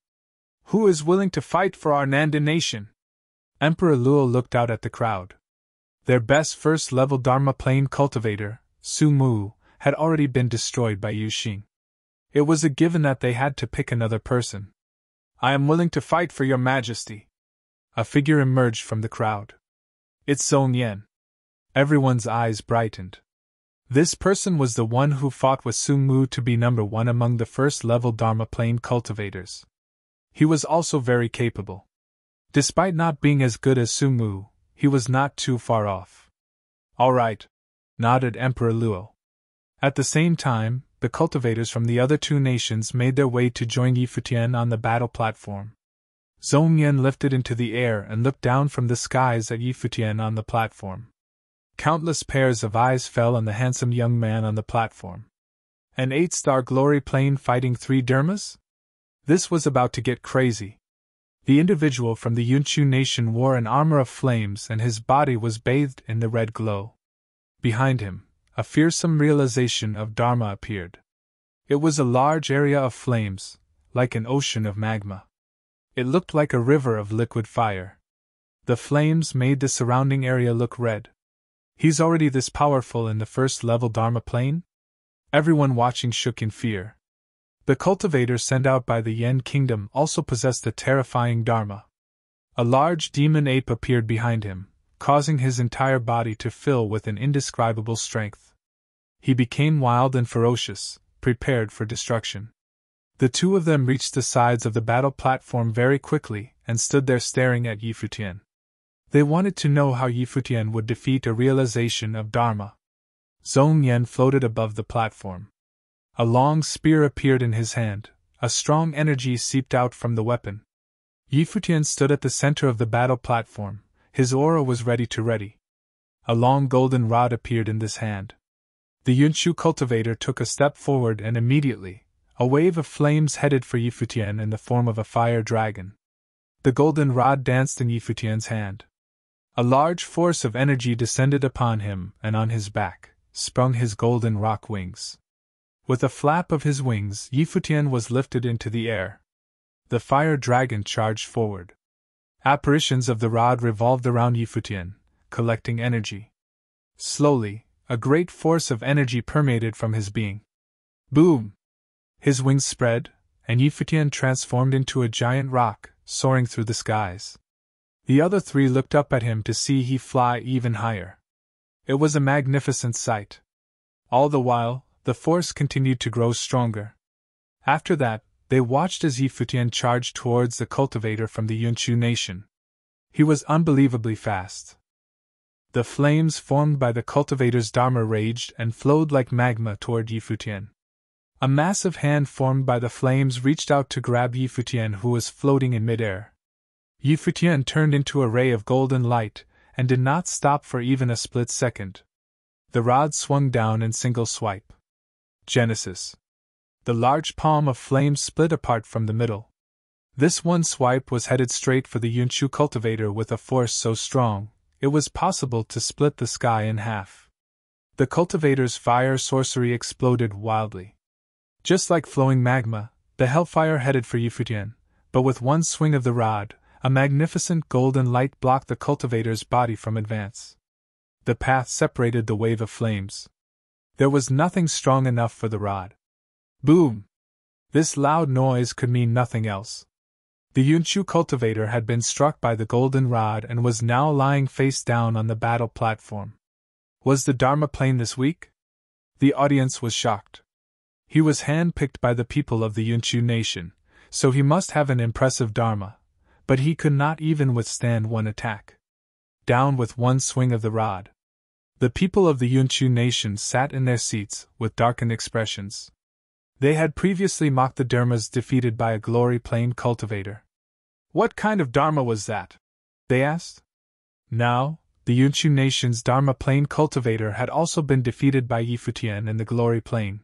"Who is willing to fight for our Nanda nation?" Emperor Luo looked out at the crowd. Their best first-level Dharma Plane cultivator, Su Mu, had already been destroyed by Yu Xing. It was a given that they had to pick another person. "I am willing to fight for your majesty." A figure emerged from the crowd. "It's Song Yan." Everyone's eyes brightened. This person was the one who fought with Su Mu to be number 1 among the first-level Dharma Plane cultivators. He was also very capable. Despite not being as good as Su Mu, he was not too far off. "All right," nodded Emperor Luo. At the same time, the cultivators from the other 2 nations made their way to join Yi Futian on the battle platform. Zhong Yan lifted into the air and looked down from the skies at Yi Futian on the platform. Countless pairs of eyes fell on the handsome young man on the platform. An 8-star Glory Plane fighting 3 Dermas? This was about to get crazy. The individual from the Yunchu nation wore an armor of flames and his body was bathed in the red glow. Behind him, a fearsome realization of Dharma appeared. It was a large area of flames, like an ocean of magma. It looked like a river of liquid fire. The flames made the surrounding area look red. He's already this powerful in the first-level Dharma Plane? Everyone watching shook in fear. The cultivator sent out by the Yan kingdom also possessed a terrifying Dharma. A large demon ape appeared behind him, causing his entire body to fill with an indescribable strength. He became wild and ferocious, prepared for destruction. The 2 of them reached the sides of the battle platform very quickly and stood there staring at Yi Futian. They wanted to know how Yi Futian would defeat a realization of Dharma. Zhong Yan floated above the platform. A long spear appeared in his hand, a strong energy seeped out from the weapon. Yi Futian stood at the center of the battle platform, his aura was ready. A long golden rod appeared in this hand. The Yunchu cultivator took a step forward and immediately, a wave of flames headed for Yi Futian in the form of a fire dragon. The golden rod danced in Yi Futian's hand. A large force of energy descended upon him and on his back, sprung his golden rock wings. With a flap of his wings, Yi Futian was lifted into the air. The fire dragon charged forward. Apparitions of the rod revolved around Yi Futian, collecting energy. Slowly, a great force of energy permeated from his being. Boom! His wings spread, and Yi Futian transformed into a giant rock, soaring through the skies. The other 3 looked up at him to see he fly even higher. It was a magnificent sight. All the while, the force continued to grow stronger. After that, they watched as Yi Futian charged towards the cultivator from the Yunchu nation. He was unbelievably fast. The flames formed by the cultivator's Dharma raged and flowed like magma toward Yi Futian. A massive hand formed by the flames reached out to grab Yi Futian, who was floating in midair. Yi Futian turned into a ray of golden light, and did not stop for even a split second. The rod swung down in single swipe. Genesis. The large palm of flame split apart from the middle. This one swipe was headed straight for the Yunshu cultivator with a force so strong, it was possible to split the sky in half. The cultivator's fire sorcery exploded wildly. Just like flowing magma, the hellfire headed for Futian, but with one swing of the rod, a magnificent golden light blocked the cultivator's body from advance. The path separated the wave of flames. There was nothing strong enough for the rod. Boom! This loud noise could mean nothing else. The Yunshu cultivator had been struck by the golden rod and was now lying face down on the battle platform. Was the Dharma plane this weak? The audience was shocked. He was hand-picked by the people of the Yunshu nation, so he must have an impressive Dharma, but he could not even withstand one attack. Down with one swing of the rod. The people of the Yunshu nation sat in their seats with darkened expressions. They had previously mocked the Dharmas defeated by a glory plane cultivator. What kind of Dharma was that? They asked. Now, the Yunshu nation's Dharma plane cultivator had also been defeated by Futian in the glory plane.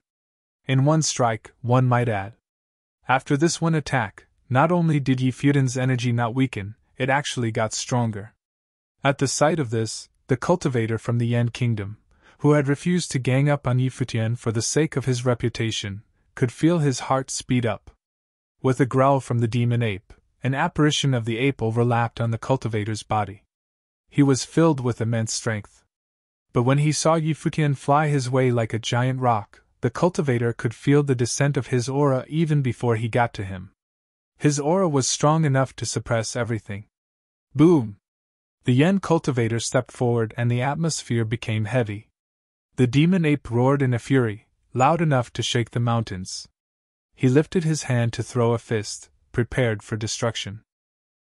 In one strike, one might add. After this one attack, not only did Futian's energy not weaken, it actually got stronger. At the sight of this, the cultivator from the Yan kingdom, who had refused to gang up on Futian for the sake of his reputation, could feel his heart speed up. With a growl from the demon ape, an apparition of the ape overlapped on the cultivator's body. He was filled with immense strength. But when he saw Futian fly his way like a giant rock, the cultivator could feel the descent of his aura even before he got to him. His aura was strong enough to suppress everything. Boom! The Yen cultivator stepped forward and the atmosphere became heavy. The demon ape roared in a fury, loud enough to shake the mountains. He lifted his hand to throw a fist, prepared for destruction.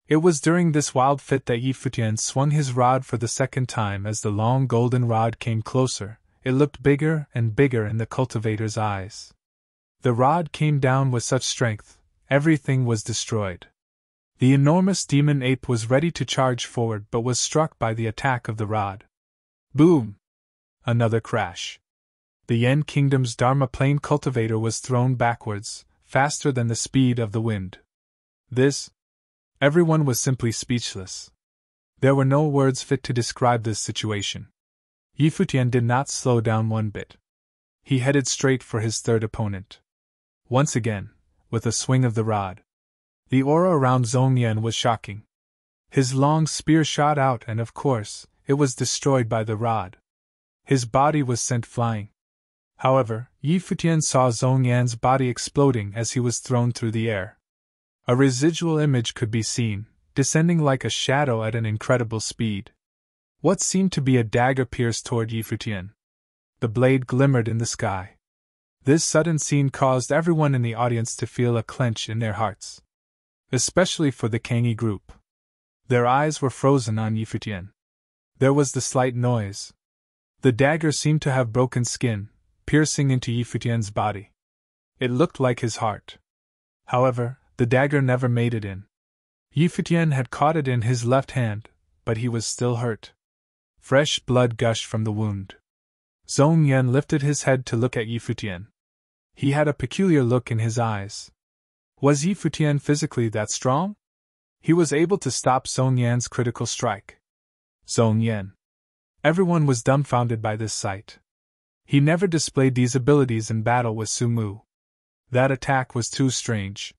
It was during this wild fit that Futian swung his rod for the second time. As the long golden rod came closer, it looked bigger and bigger in the cultivator's eyes. The rod came down with such strength, everything was destroyed. The enormous demon ape was ready to charge forward but was struck by the attack of the rod. Boom! Another crash. The Yen kingdom's Dharma plane cultivator was thrown backwards, faster than the speed of the wind. Everyone was simply speechless. There were no words fit to describe this situation. Futian did not slow down one bit. He headed straight for his third opponent. Once again, with a swing of the rod. The aura around Zhongyan was shocking. His long spear shot out and of course, it was destroyed by the rod. His body was sent flying. However, Futian saw Zhongyan's body exploding as he was thrown through the air. A residual image could be seen, descending like a shadow at an incredible speed. What seemed to be a dagger pierced toward Futian. The blade glimmered in the sky. This sudden scene caused everyone in the audience to feel a clench in their hearts. Especially for the Kangi group. Their eyes were frozen on Futian. There was the slight noise. The dagger seemed to have broken skin, piercing into Futian's body. It looked like his heart. However, the dagger never made it in. Futian had caught it in his left hand, but he was still hurt. Fresh blood gushed from the wound. Zhongyan lifted his head to look at Futian. He had a peculiar look in his eyes. Was Futian physically that strong? He was able to stop Zhongyan's critical strike. Zhongyan. Everyone was dumbfounded by this sight. He never displayed these abilities in battle with Sumu. That attack was too strange.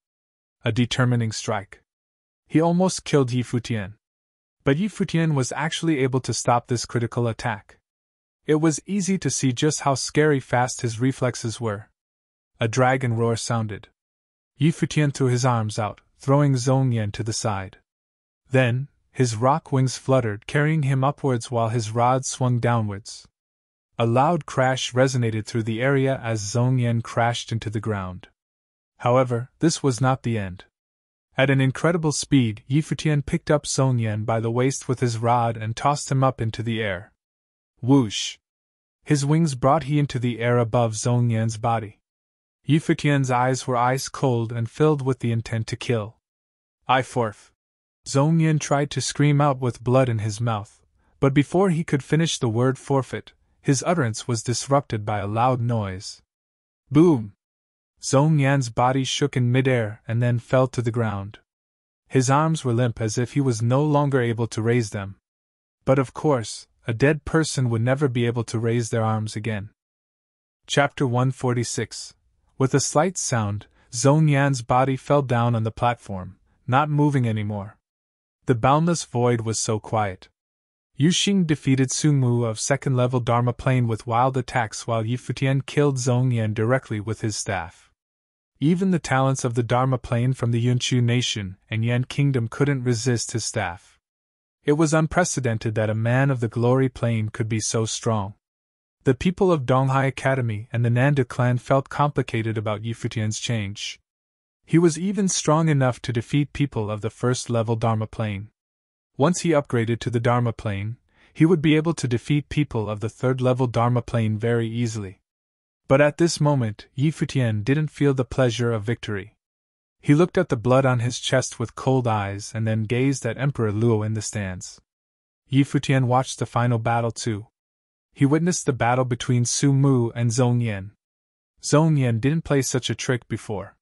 A determining strike. He almost killed Futian. But Futian was actually able to stop this critical attack. It was easy to see just how scary fast his reflexes were. A dragon roar sounded. Futian threw his arms out, throwing Zhongyan to the side. Then, his rock wings fluttered, carrying him upwards while his rod swung downwards. A loud crash resonated through the area as Zhongyan crashed into the ground. However, this was not the end. At an incredible speed, Futian picked up Zhongyan by the waist with his rod and tossed him up into the air. Whoosh! His wings brought he into the air above Zhongyan's body. Futian's eyes were ice cold and filled with the intent to kill. I forf! Zhongyan tried to scream out with blood in his mouth, but before he could finish the word forfeit, his utterance was disrupted by a loud noise. Boom! Zhongyan's body shook in midair and then fell to the ground. His arms were limp as if he was no longer able to raise them. But of course, a dead person would never be able to raise their arms again. Chapter 146. With a slight sound, Zhong Yan's body fell down on the platform, not moving anymore. The boundless void was so quiet. Yu Xing defeated Su Mu of second-level Dharma plane with wild attacks while Futian killed Zhong Yan directly with his staff. Even the talents of the Dharma plane from the Yunchu nation and Yan kingdom couldn't resist his staff. It was unprecedented that a man of the glory plane could be so strong. The people of Donghai Academy and the Nanda clan felt complicated about Futian's change. He was even strong enough to defeat people of the first-level Dharma plane. Once he upgraded to the Dharma plane, he would be able to defeat people of the third-level Dharma plane very easily. But at this moment, Futian didn't feel the pleasure of victory. He looked at the blood on his chest with cold eyes and then gazed at Emperor Luo in the stands. Futian watched the final battle too. He witnessed the battle between Su Mu and Zhong Yan. Zhong Yan didn't play such a trick before.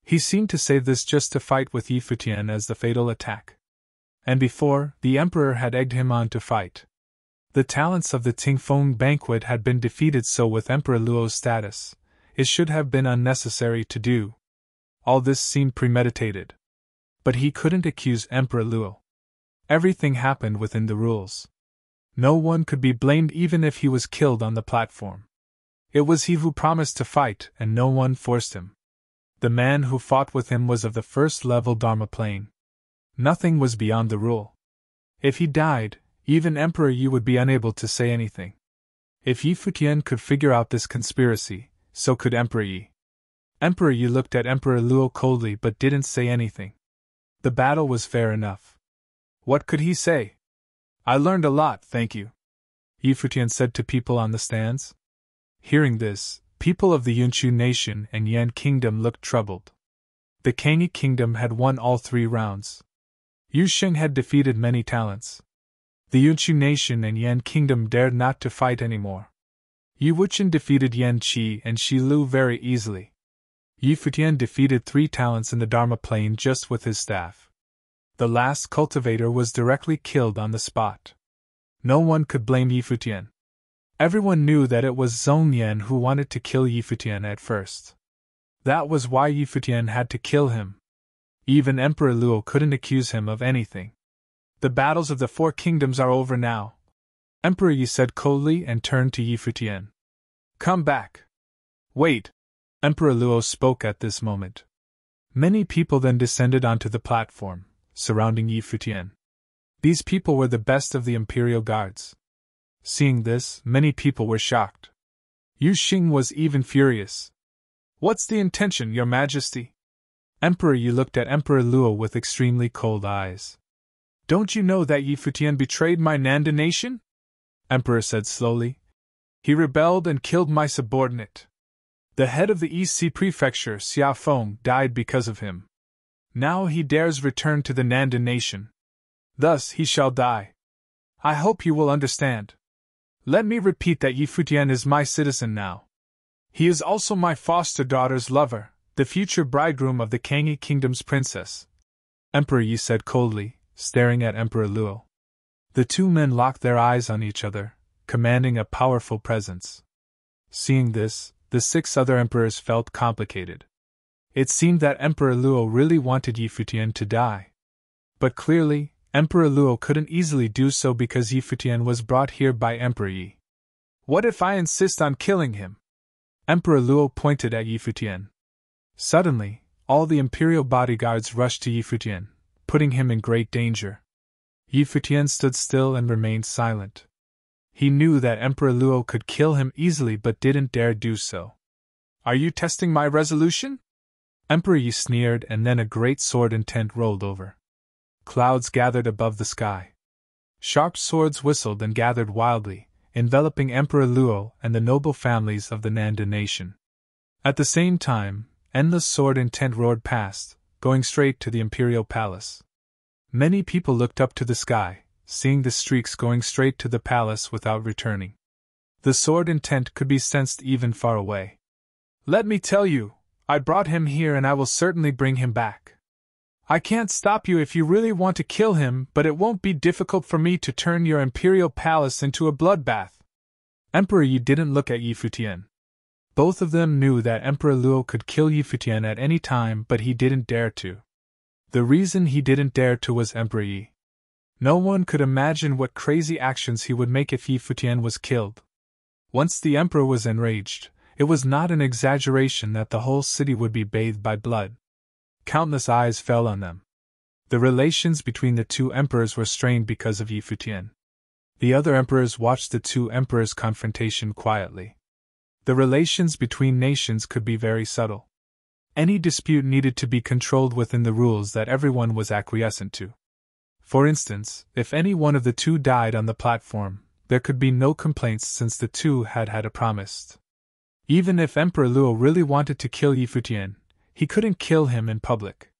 He seemed to save this just to fight with Futian as the fatal attack. And before, the emperor had egged him on to fight. The talents of the Tingfeng banquet had been defeated, so with Emperor Luo's status, it should have been unnecessary to do. All this seemed premeditated. But he couldn't accuse Emperor Luo. Everything happened within the rules. No one could be blamed even if he was killed on the platform. It was he who promised to fight, and no one forced him. The man who fought with him was of the first-level Dharma plane. Nothing was beyond the rule. If he died, even Emperor Yi would be unable to say anything. If Futian could figure out this conspiracy, so could Emperor Yi. Emperor Yi looked at Emperor Luo coldly but didn't say anything. The battle was fair enough. What could he say? I learned a lot, thank you, Futian said to people on the stands. Hearing this, people of the Yunchu nation and Yan kingdom looked troubled. The Kangyi kingdom had won all 3 rounds. Yu Xing had defeated many talents. The Yunchu nation and Yan kingdom dared not to fight anymore. Yu Wuchen defeated Yan Qi and Shi Lu very easily. Futian defeated 3 talents in the Dharma plane just with his staff. The last cultivator was directly killed on the spot. No one could blame Futian. Everyone knew that it was Zhong Yan who wanted to kill Futian at first. That was why Futian had to kill him. Even Emperor Luo couldn't accuse him of anything. The battles of the 4 kingdoms are over now, Emperor Yi said coldly and turned to Futian. Come back. Wait. Emperor Luo spoke at this moment. Many people then descended onto the platform, surrounding Futian. These people were the best of the Imperial Guards. Seeing this, many people were shocked. Yu Xing was even furious. What's the intention, Your Majesty? Emperor Yi looked at Emperor Luo with extremely cold eyes. Don't you know that Futian betrayed my Nanda nation? Emperor said slowly. He rebelled and killed my subordinate. The head of the East Sea Prefecture, Xia Feng, died because of him. Now he dares return to the Nanda nation. Thus he shall die. I hope you will understand. Let me repeat that Futian is my citizen now. He is also my foster daughter's lover, the future bridegroom of the Kangyi Kingdom's princess, Emperor Yi said coldly, staring at Emperor Luo. The 2 men locked their eyes on each other, commanding a powerful presence. Seeing this, the 6 other emperors felt complicated. It seemed that Emperor Luo really wanted Futian to die. But clearly, Emperor Luo couldn't easily do so because Futian was brought here by Emperor Yi. What if I insist on killing him? Emperor Luo pointed at Futian. Suddenly, all the imperial bodyguards rushed to Futian, putting him in great danger. Futian stood still and remained silent. He knew that Emperor Luo could kill him easily but didn't dare do so. Are you testing my resolution? Emperor Yi sneered, and then a great sword intent rolled over. Clouds gathered above the sky. Sharp swords whistled and gathered wildly, enveloping Emperor Luo and the noble families of the Nanda nation. At the same time, endless sword intent roared past, going straight to the imperial palace. Many people looked up to the sky, seeing the streaks going straight to the palace without returning. The sword intent could be sensed even far away. Let me tell you, I brought him here and I will certainly bring him back. I can't stop you if you really want to kill him, but it won't be difficult for me to turn your imperial palace into a bloodbath. Emperor Yi didn't look at Yi Futian. Both of them knew that Emperor Luo could kill Yi Futian at any time, but he didn't dare to. The reason he didn't dare to was Emperor Yi. No one could imagine what crazy actions he would make if Yi Futian was killed. Once the emperor was enraged, it was not an exaggeration that the whole city would be bathed by blood. Countless eyes fell on them. The relations between the two emperors were strained because of Yi Futian. The other emperors watched the two emperors' confrontation quietly. The relations between nations could be very subtle. Any dispute needed to be controlled within the rules that everyone was acquiescent to. For instance, if any one of the two died on the platform, there could be no complaints since the two had had a promise. Even if Emperor Luo really wanted to kill Yi Futian, he couldn't kill him in public.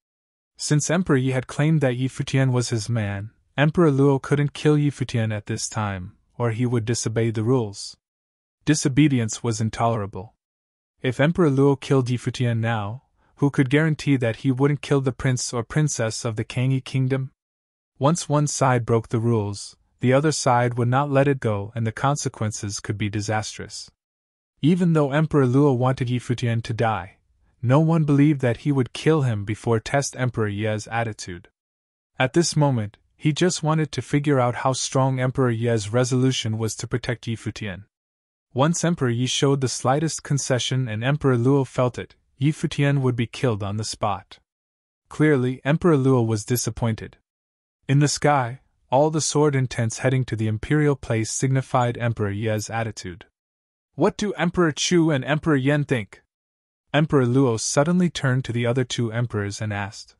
Since Emperor Yi had claimed that Yi Futian was his man, Emperor Luo couldn't kill Yi Futian at this time, or he would disobey the rules. Disobedience was intolerable. If Emperor Luo killed Yi Futian now, who could guarantee that he wouldn't kill the prince or princess of the Kangyi kingdom? Once one side broke the rules, the other side would not let it go, and the consequences could be disastrous. Even though Emperor Luo wanted Yi Futian to die, no one believed that he would kill him before test Emperor Ye's attitude. At this moment, he just wanted to figure out how strong Emperor Ye's resolution was to protect Yi Futian. Once Emperor Yi showed the slightest concession and Emperor Luo felt it, Yi Futian would be killed on the spot. Clearly, Emperor Luo was disappointed. In the sky, all the sword intents heading to the imperial place signified Emperor Ye's attitude. What do Emperor Chu and Emperor Yen think? Emperor Luo suddenly turned to the other two emperors and asked.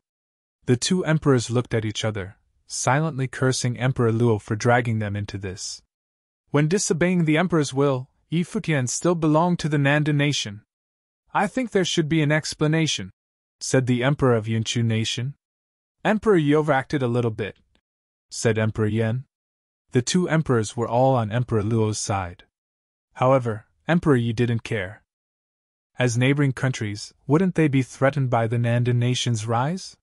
The two emperors looked at each other, silently cursing Emperor Luo for dragging them into this. When disobeying the emperor's will, Yi Futian still belonged to the Nanda nation. I think there should be an explanation, said the emperor of Yunchu nation. Emperor Yi overacted a little bit, said Emperor Yen. The two emperors were all on Emperor Luo's side. However, Emperor Yi didn't care. As neighboring countries, wouldn't they be threatened by the Nanda nation's rise?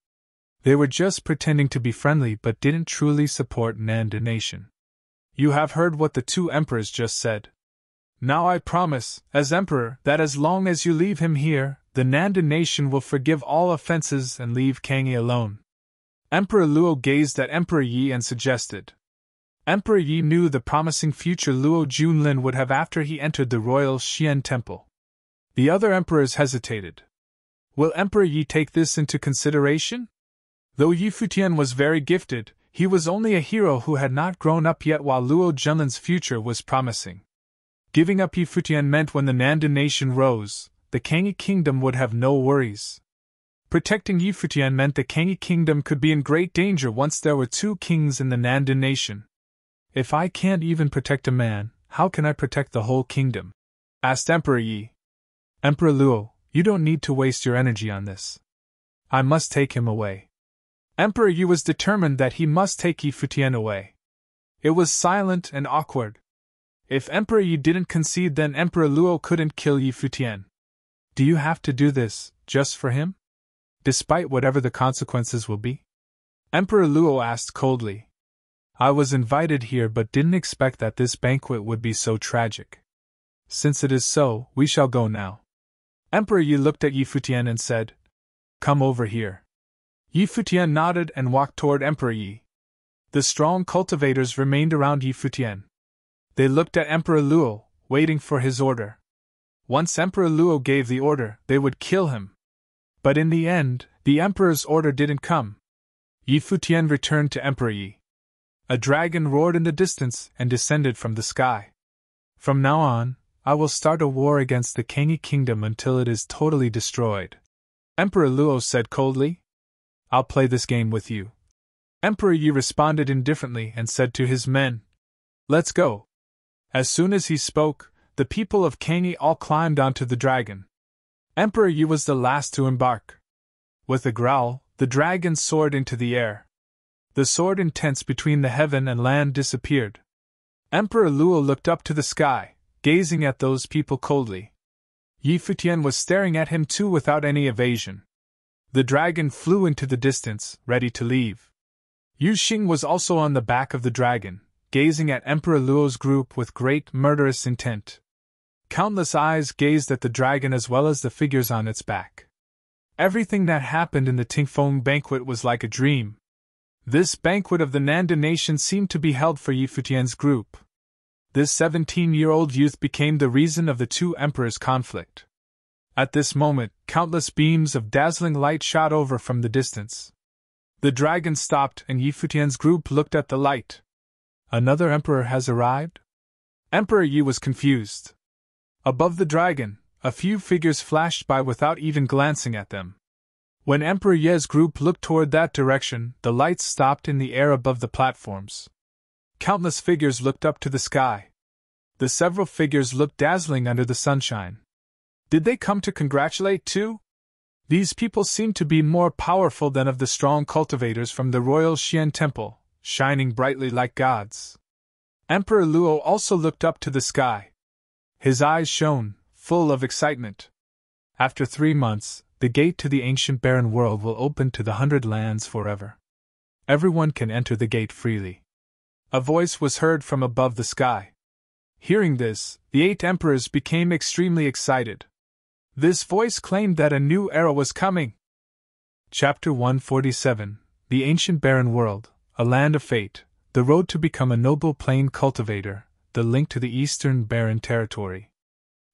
They were just pretending to be friendly but didn't truly support Nanda nation. You have heard what the two emperors just said. Now I promise, as emperor, that as long as you leave him here, the Nanda nation will forgive all offenses and leave Kangyi alone. Emperor Luo gazed at Emperor Yi and suggested. Emperor Yi knew the promising future Luo Junlin would have after he entered the royal Xian temple. The other emperors hesitated. Will Emperor Yi take this into consideration? Though Yi Futian was very gifted, he was only a hero who had not grown up yet while Luo Junlin's future was promising. Giving up Yi Futian meant when the Nanda nation rose, the Kangyi kingdom would have no worries. Protecting Yi Futian meant the Kangyi kingdom could be in great danger once there were two kings in the Nanda nation. If I can't even protect a man, how can I protect the whole kingdom? Asked Emperor Yi. Emperor Luo, you don't need to waste your energy on this. I must take him away. Emperor Yi was determined that he must take Yi Futian away. It was silent and awkward. If Emperor Yi didn't concede, then Emperor Luo couldn't kill Yi Futian. Do you have to do this, just for him? Despite whatever the consequences will be? Emperor Luo asked coldly. I was invited here but didn't expect that this banquet would be so tragic. Since it is so, we shall go now. Emperor Yi looked at Yi Futian and said, Come over here. Yi Futian nodded and walked toward Emperor Yi. The strong cultivators remained around Yi Futian. They looked at Emperor Luo, waiting for his order. Once Emperor Luo gave the order, they would kill him. But in the end, the emperor's order didn't come. Yi Futian returned to Emperor Yi. A dragon roared in the distance and descended from the sky. From now on, I will start a war against the Kangyi kingdom until it is totally destroyed. Emperor Luo said coldly. I'll play this game with you. Emperor Yi responded indifferently and said to his men, Let's go. As soon as he spoke, the people of Kangyi all climbed onto the dragon. Emperor Yi was the last to embark. With a growl, the dragon soared into the air. The sword intents between the heaven and land disappeared. Emperor Luo looked up to the sky, gazing at those people coldly. Yi Futian was staring at him too without any evasion. The dragon flew into the distance, ready to leave. Yu Xing was also on the back of the dragon, gazing at Emperor Luo's group with great murderous intent. Countless eyes gazed at the dragon as well as the figures on its back. Everything that happened in the Tingfeng banquet was like a dream. This banquet of the Nanda nation seemed to be held for Yi Futian's group. This 17-year-old youth became the reason of the two emperors' conflict. At this moment, countless beams of dazzling light shot over from the distance. The dragon stopped and Yi Futian's group looked at the light. Another emperor has arrived? Emperor Yi was confused. Above the dragon, a few figures flashed by without even glancing at them. When Emperor Ye's group looked toward that direction, the lights stopped in the air above the platforms. Countless figures looked up to the sky. The several figures looked dazzling under the sunshine. Did they come to congratulate too? These people seemed to be more powerful than of the strong cultivators from the royal Xian temple, shining brightly like gods. Emperor Luo also looked up to the sky. His eyes shone, full of excitement. After 3 months, the gate to the ancient barren world will open to the 100 lands forever. Everyone can enter the gate freely. A voice was heard from above the sky. Hearing this, the 8 emperors became extremely excited. This voice claimed that a new era was coming. Chapter 147, The Ancient Barren World, A Land of Fate, The Road to Become a Noble Plain Cultivator, The Link to the Eastern Barren Territory.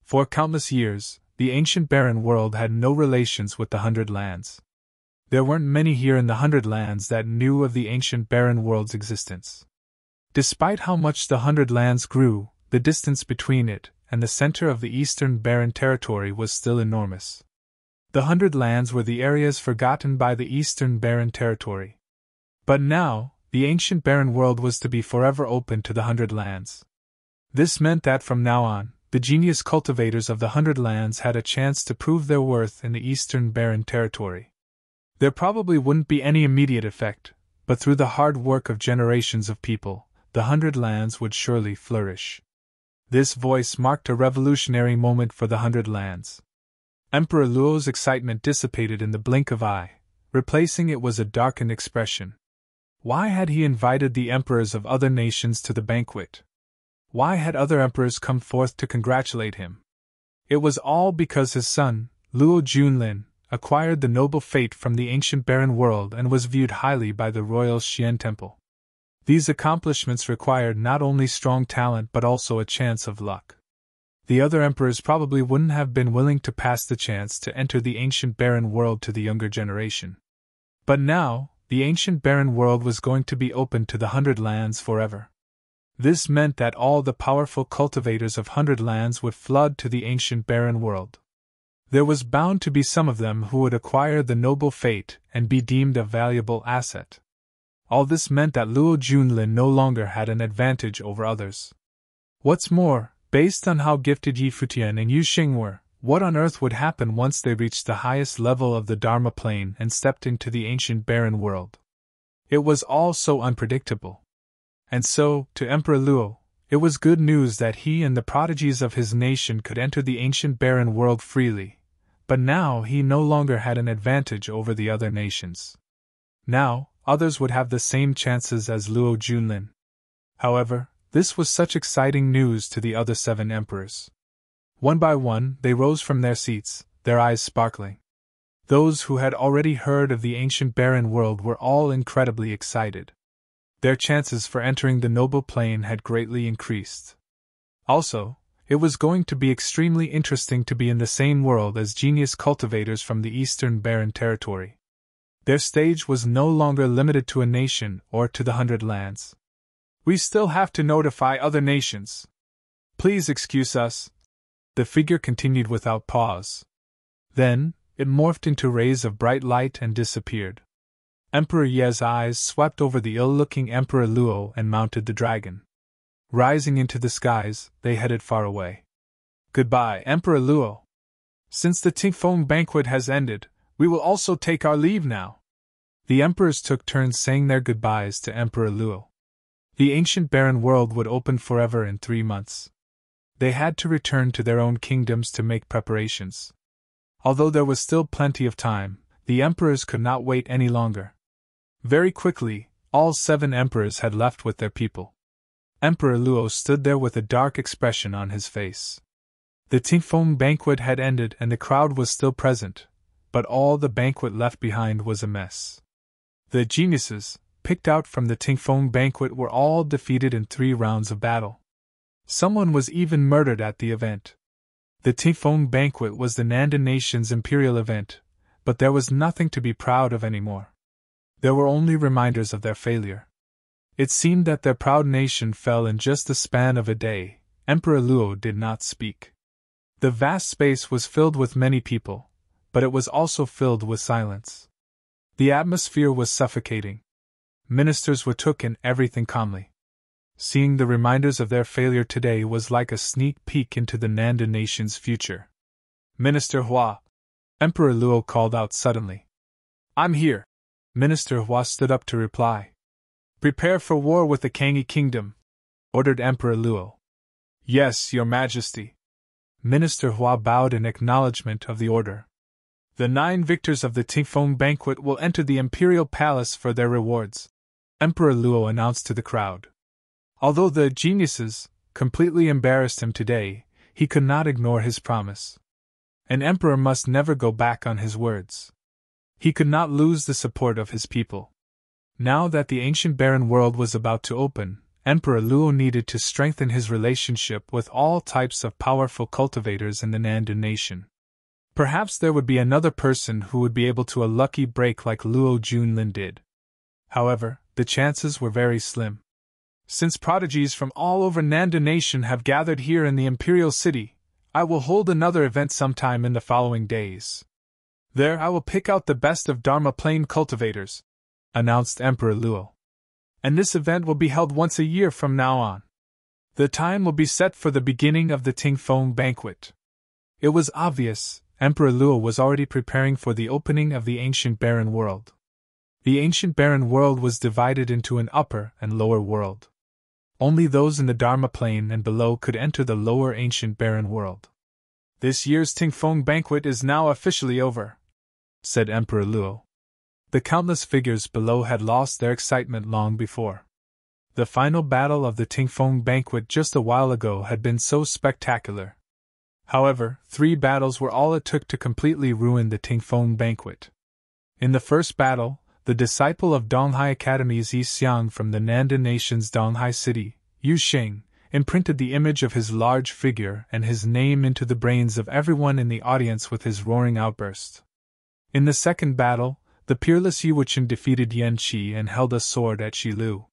For countless years, the ancient barren world had no relations with the 100 lands. There weren't many here in the 100 lands that knew of the ancient barren world's existence. Despite how much the 100 lands grew, the distance between it and the center of the eastern barren territory was still enormous. The 100 lands were the areas forgotten by the eastern barren territory. But now, the ancient barren world was to be forever open to the 100 lands. This meant that from now on, the genius cultivators of the 100 lands had a chance to prove their worth in the eastern barren territory. There probably wouldn't be any immediate effect, but through the hard work of generations of people, the 100 lands would surely flourish. This voice marked a revolutionary moment for the 100 lands. Emperor Luo's excitement dissipated in the blink of an eye, replacing it was a darkened expression. Why had he invited the emperors of other nations to the banquet? Why had other emperors come forth to congratulate him? It was all because his son, Luo Junlin, acquired the noble fate from the ancient barren world and was viewed highly by the royal Xian temple. These accomplishments required not only strong talent but also a chance of luck. The other emperors probably wouldn't have been willing to pass the chance to enter the ancient barren world to the younger generation. But now, the ancient barren world was going to be open to the 100 lands forever. This meant that all the powerful cultivators of 100 lands would flood to the ancient barren world. There was bound to be some of them who would acquire the noble fate and be deemed a valuable asset. All this meant that Luo Junlin no longer had an advantage over others. What's more, based on how gifted Yi Futian and Yu Xing were, what on earth would happen once they reached the highest level of the Dharma plane and stepped into the ancient barren world? It was all so unpredictable. And so, to Emperor Luo, it was good news that he and the prodigies of his nation could enter the ancient barren world freely, but now he no longer had an advantage over the other nations. Now, others would have the same chances as Luo Junlin. However, this was such exciting news to the other 7 emperors. One by one, they rose from their seats, their eyes sparkling. Those who had already heard of the ancient barren world were all incredibly excited. Their chances for entering the noble plane had greatly increased. Also, it was going to be extremely interesting to be in the same world as genius cultivators from the eastern barren territory. Their stage was no longer limited to a nation or to the 100 lands. We still have to notify other nations. Please excuse us. The figure continued without pause. Then, it morphed into rays of bright light and disappeared. Emperor Ye's eyes swept over the ill-looking Emperor Luo and mounted the dragon. Rising into the skies, they headed far away. Goodbye, Emperor Luo. Since the Tingfeng banquet has ended, we will also take our leave now. The emperors took turns saying their goodbyes to Emperor Luo. The ancient barren world would open forever in 3 months. They had to return to their own kingdoms to make preparations. Although there was still plenty of time, The emperors could not wait any longer. Very quickly, all 7 emperors had left with their people. Emperor Luo stood there with a dark expression on his face. The Tingfeng banquet had ended and the crowd was still present, but all the banquet left behind was a mess. The geniuses, picked out from the Tingfeng banquet, were all defeated in 3 rounds of battle. Someone was even murdered at the event. The Tingfeng banquet was the Nandan nation's imperial event, but there was nothing to be proud of anymore. There were only reminders of their failure. It seemed that their proud nation fell in just the span of a day. Emperor Luo did not speak. The vast space was filled with many people, but it was also filled with silence. The atmosphere was suffocating. Ministers were took in everything calmly. Seeing the reminders of their failure today was like a sneak peek into the Nandan nation's future. Minister Hua, Emperor Luo called out suddenly. I'm here. Minister Hua stood up to reply. Prepare for war with the Kangyi kingdom, ordered Emperor Luo. Yes, Your Majesty. Minister Hua bowed in acknowledgement of the order. The 9 victors of the Tingfeng banquet will enter the imperial palace for their rewards, Emperor Luo announced to the crowd. Although the geniuses completely embarrassed him today, he could not ignore his promise. An emperor must never go back on his words. He could not lose the support of his people. Now that the ancient barren world was about to open, Emperor Luo needed to strengthen his relationship with all types of powerful cultivators in the Nandan nation. Perhaps there would be another person who would be able to a lucky break like Luo Junlin did. However, the chances were very slim. Since prodigies from all over Nandan nation have gathered here in the imperial city, I will hold another event sometime in the following days. There I will pick out the best of Dharma Plain cultivators, announced Emperor Luo. And this event will be held once a year from now on. The time will be set for the beginning of the Tingfeng banquet. It was obvious, Emperor Luo was already preparing for the opening of the ancient barren world. The ancient barren world was divided into an upper and lower world. Only those in the Dharma Plain and below could enter the lower ancient barren world. This year's Tingfeng banquet is now officially over, said Emperor Luo. The countless figures below had lost their excitement long before. The final battle of the Tingfeng banquet just a while ago had been so spectacular. However, 3 battles were all it took to completely ruin the Tingfeng banquet. In the first battle, the disciple of Donghai Academy's Yi Xiang from the Nandan nation's Donghai city, Yu Sheng, imprinted the image of his large figure and his name into the brains of everyone in the audience with his roaring outburst. In the second battle, the peerless Yi Wuchen defeated Yan Qi and held a sword at Shilu.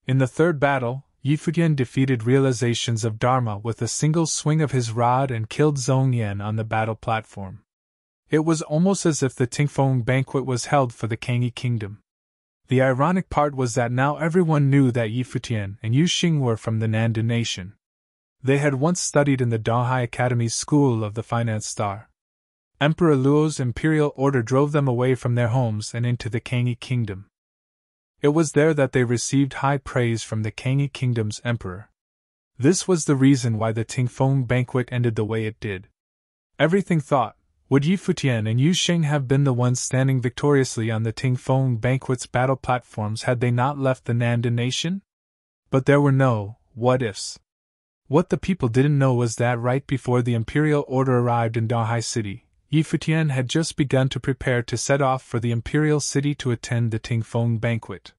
In the third battle, Yi Futian defeated realizations of Dharma with a single swing of his rod and killed Zhong Yan on the battle platform. It was almost as if the Tingfeng banquet was held for the Kangyi kingdom. The ironic part was that now everyone knew that Yi Futian and Yu Xing were from the Nandan nation. They had once studied in the Donghai Academy's School of the Finance Star. Emperor Luo's imperial order drove them away from their homes and into the Kangyi kingdom. It was there that they received high praise from the Kangyi kingdom's emperor. This was the reason why the Tingfeng banquet ended the way it did. Everything thought, would Yi Futian and Yu Xing have been the ones standing victoriously on the Tingfeng banquet's battle platforms had they not left the Nandan nation? But there were no what-ifs. What the people didn't know was that right before the imperial order arrived in Donghai City, Yi Futian had just begun to prepare to set off for the imperial city to attend the Tingfeng banquet.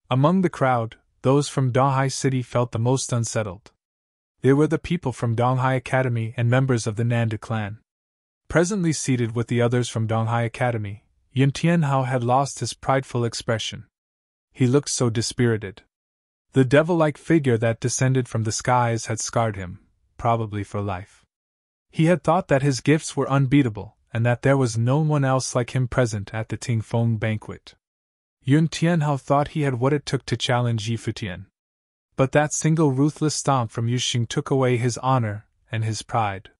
Among the crowd, those from Donghai City felt the most unsettled. They were the people from Donghai Academy and members of the Nanda clan. Presently seated with the others from Donghai Academy, Yin Tianhao had lost his prideful expression. He looked so dispirited. The devil-like figure that descended from the skies had scarred him, probably for life. He had thought that his gifts were unbeatable, and that there was no one else like him present at the Tingfeng banquet. Yun Tianhao thought he had what it took to challenge Yi Futian. But that single ruthless stomp from Yu Xing took away his honor and his pride.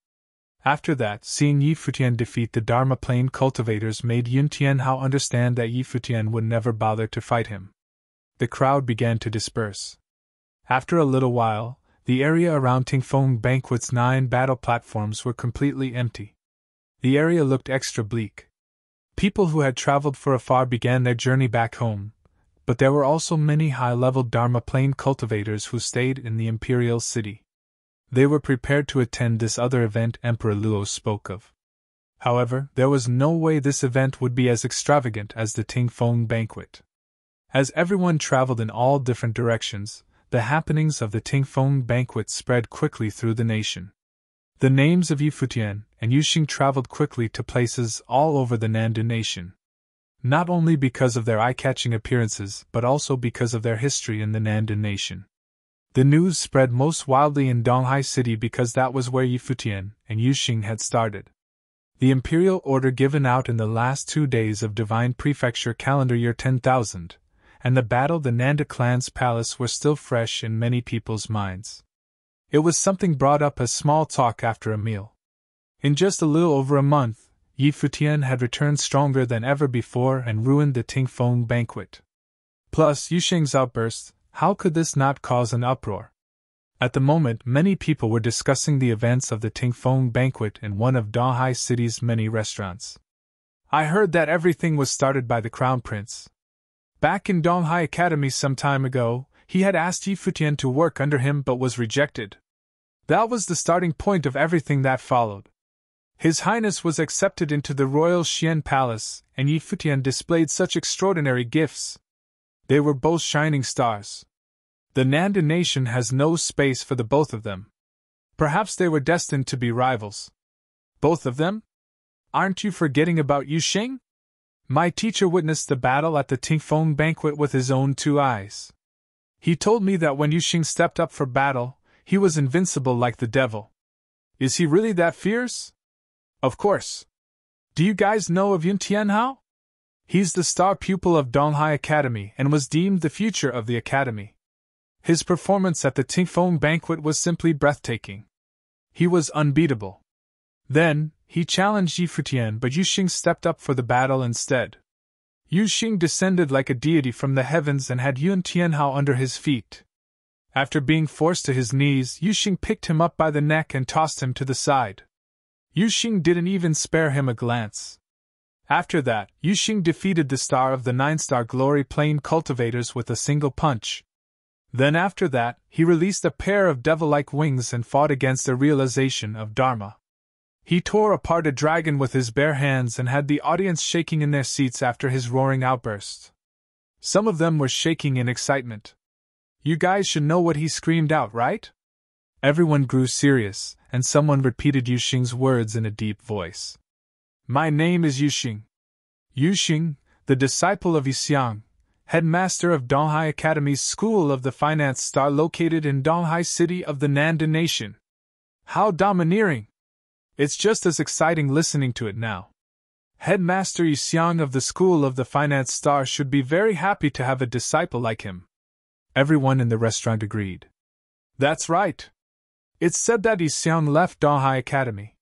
After that, seeing Yi Futian defeat the Dharma Plain cultivators made Yun Tianhao understand that Yi Futian would never bother to fight him. The crowd began to disperse. After a little while, the area around Tingfeng banquet's 9 battle platforms were completely empty. The area looked extra bleak. People who had traveled for afar began their journey back home, but there were also many high-level Dharma plane cultivators who stayed in the imperial city. They were prepared to attend this other event Emperor Luo spoke of. However, there was no way this event would be as extravagant as the Tingfeng banquet. As everyone traveled in all different directions, the happenings of the Tingfeng banquet spread quickly through the nation. The names of Futian and Yuxing traveled quickly to places all over the Nandu nation. Not only because of their eye-catching appearances, but also because of their history in the Nandu nation. The news spread most wildly in Donghai City because that was where Futian and Yuxing had started. The imperial order given out in the last 2 days of Divine Prefecture calendar year 10,000, and the battle the Nanda clan's palace were still fresh in many people's minds. It was something brought up as small talk after a meal. In just a little over a month, Futian had returned stronger than ever before and ruined the Tingfeng banquet. Plus Yuxing's outburst, how could this not cause an uproar? At the moment, many people were discussing the events of the Tingfeng banquet in one of Donghai City's many restaurants. I heard that everything was started by the Crown Prince. Back in Donghai Academy some time ago, he had asked Futian to work under him but was rejected. That was the starting point of everything that followed. His Highness was accepted into the Royal Xian Palace, and Futian displayed such extraordinary gifts. They were both shining stars. The Nandu nation has no space for the both of them. Perhaps they were destined to be rivals. Both of them? Aren't you forgetting about Yuxing? My teacher witnessed the battle at the Tingfeng banquet with his own 2 eyes. He told me that when Yuxing stepped up for battle, he was invincible like the devil. Is he really that fierce? Of course. Do you guys know of Yun Tianhao? He's the star pupil of Donghai Academy and was deemed the future of the academy. His performance at the Tingfeng banquet was simply breathtaking. He was unbeatable. Then, he challenged Futian, but Yuxing stepped up for the battle instead. Yuxing descended like a deity from the heavens and had Yun Tianhao under his feet. After being forced to his knees, Yuxing picked him up by the neck and tossed him to the side. Yuxing didn't even spare him a glance. After that, Yuxing defeated the star of the 9-star glory plane cultivators with a single punch. Then after that, he released a pair of devil-like wings and fought against the realization of Dharma. He tore apart a dragon with his bare hands and had the audience shaking in their seats after his roaring outburst. Some of them were shaking in excitement. You guys should know what he screamed out, right? Everyone grew serious, and someone repeated Yuxing's words in a deep voice. My name is Yuxing. Yuxing, the disciple of Yixiang, headmaster of Donghai Academy's School of the Finance Star located in Donghai City of the Nandu Nation. How domineering! It's just as exciting listening to it now. Headmaster Yixiang of the School of the Finance Star should be very happy to have a disciple like him. Everyone in the restaurant agreed. That's right. It's said that Yixiang left Donghai Academy.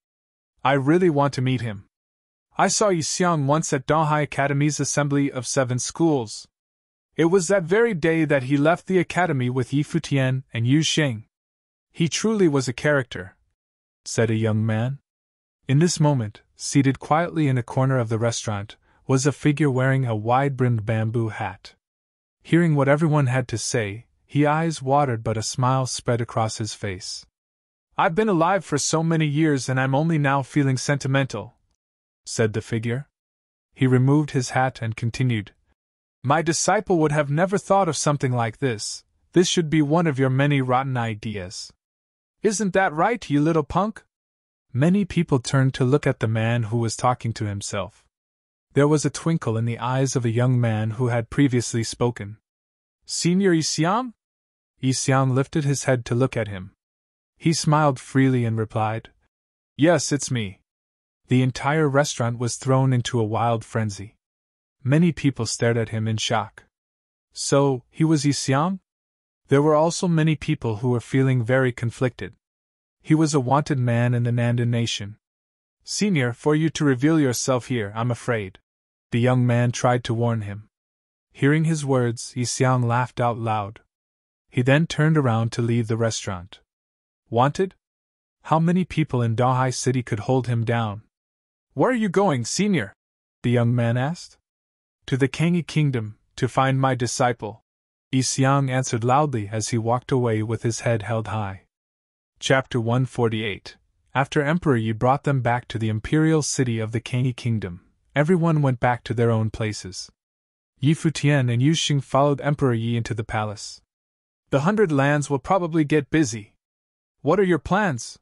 I really want to meet him. I saw Yixiang once at Donghai Academy's Assembly of 7 Schools. It was that very day that he left the academy with Futian and Yuxing. He truly was a character, said a young man. In this moment, seated quietly in a corner of the restaurant, was a figure wearing a wide-brimmed bamboo hat. Hearing what everyone had to say, his eyes watered but a smile spread across his face. I've been alive for so many years and I'm only now feeling sentimental, said the figure. He removed his hat and continued. My disciple would have never thought of something like this. This should be one of your many rotten ideas. Isn't that right, you little punk? Many people turned to look at the man who was talking to himself. There was a twinkle in the eyes of a young man who had previously spoken. Senior Yixiang? Yixiang lifted his head to look at him. He smiled freely and replied, Yes, it's me. The entire restaurant was thrown into a wild frenzy. Many people stared at him in shock. So, he was Yixiang? There were also many people who were feeling very conflicted. He was a wanted man in the Nandu nation. Senior, for you to reveal yourself here, I'm afraid. The young man tried to warn him. Hearing his words, Yixiang laughed out loud. He then turned around to leave the restaurant. Wanted? How many people in Donghai City could hold him down? Where are you going, Senior? the young man asked. To the Kangi kingdom, to find my disciple, Yi Xiang answered loudly as he walked away with his head held high. Chapter 148. After Emperor Yi brought them back to the imperial city of the Kangi kingdom, everyone went back to their own places. Yi Futian and Yu Xing followed Emperor Yi into the palace. The 100 Lands will probably get busy. What are your plans?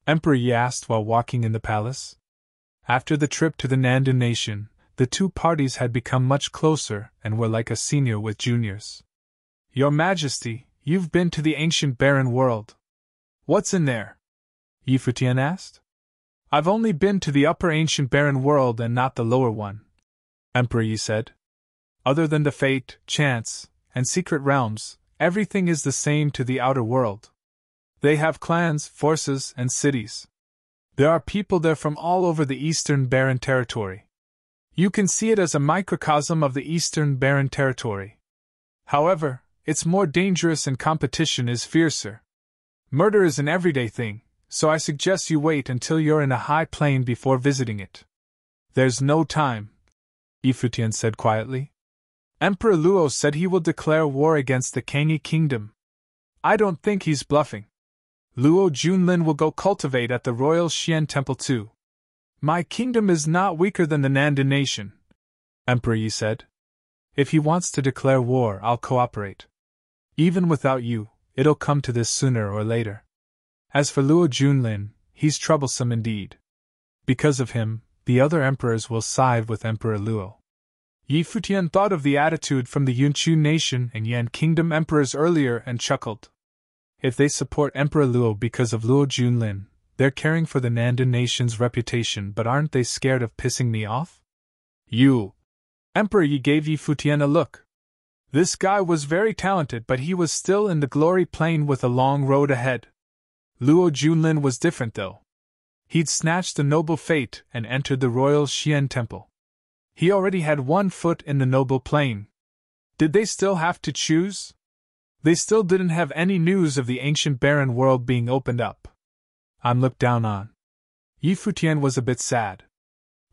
Emperor Yi asked while walking in the palace. After the trip to the Nandu nation, the two parties had become much closer and were like a senior with juniors. Your Majesty, you've been to the ancient barren world. What's in there? Yi Futian asked. I've only been to the upper ancient barren world and not the lower one, Emperor Yi said. Other than the fate, chance, and secret realms, everything is the same to the outer world. They have clans, forces, and cities. There are people there from all over the Eastern Barren Territory. You can see it as a microcosm of the Eastern Barren Territory. However, it's more dangerous and competition is fiercer. Murder is an everyday thing, so I suggest you wait until you're in a high plane before visiting it. There's no time, Yi Futian said quietly. Emperor Luo said he will declare war against the Kangi kingdom. I don't think he's bluffing. Luo Junlin will go cultivate at the royal Xian temple too. My kingdom is not weaker than the Nandu nation, Emperor Yi said. If he wants to declare war, I'll cooperate. Even without you, it'll come to this sooner or later. As for Luo Junlin, he's troublesome indeed. Because of him, the other emperors will side with Emperor Luo. Yi Futian thought of the attitude from the Yunchu nation and Yan kingdom emperors earlier and chuckled. If they support Emperor Luo because of Luo Junlin, they're caring for the Nandu nation's reputation, but aren't they scared of pissing me off? You! Emperor Yi gave Yi Futian a look. This guy was very talented, but he was still in the glory plane with a long road ahead. Luo Junlin was different though. He'd snatched the noble fate and entered the royal Xian temple. He already had one foot in the noble plane. Did they still have to choose? They still didn't have any news of the ancient barren world being opened up. I'm looked down on. Yi Futian was a bit sad.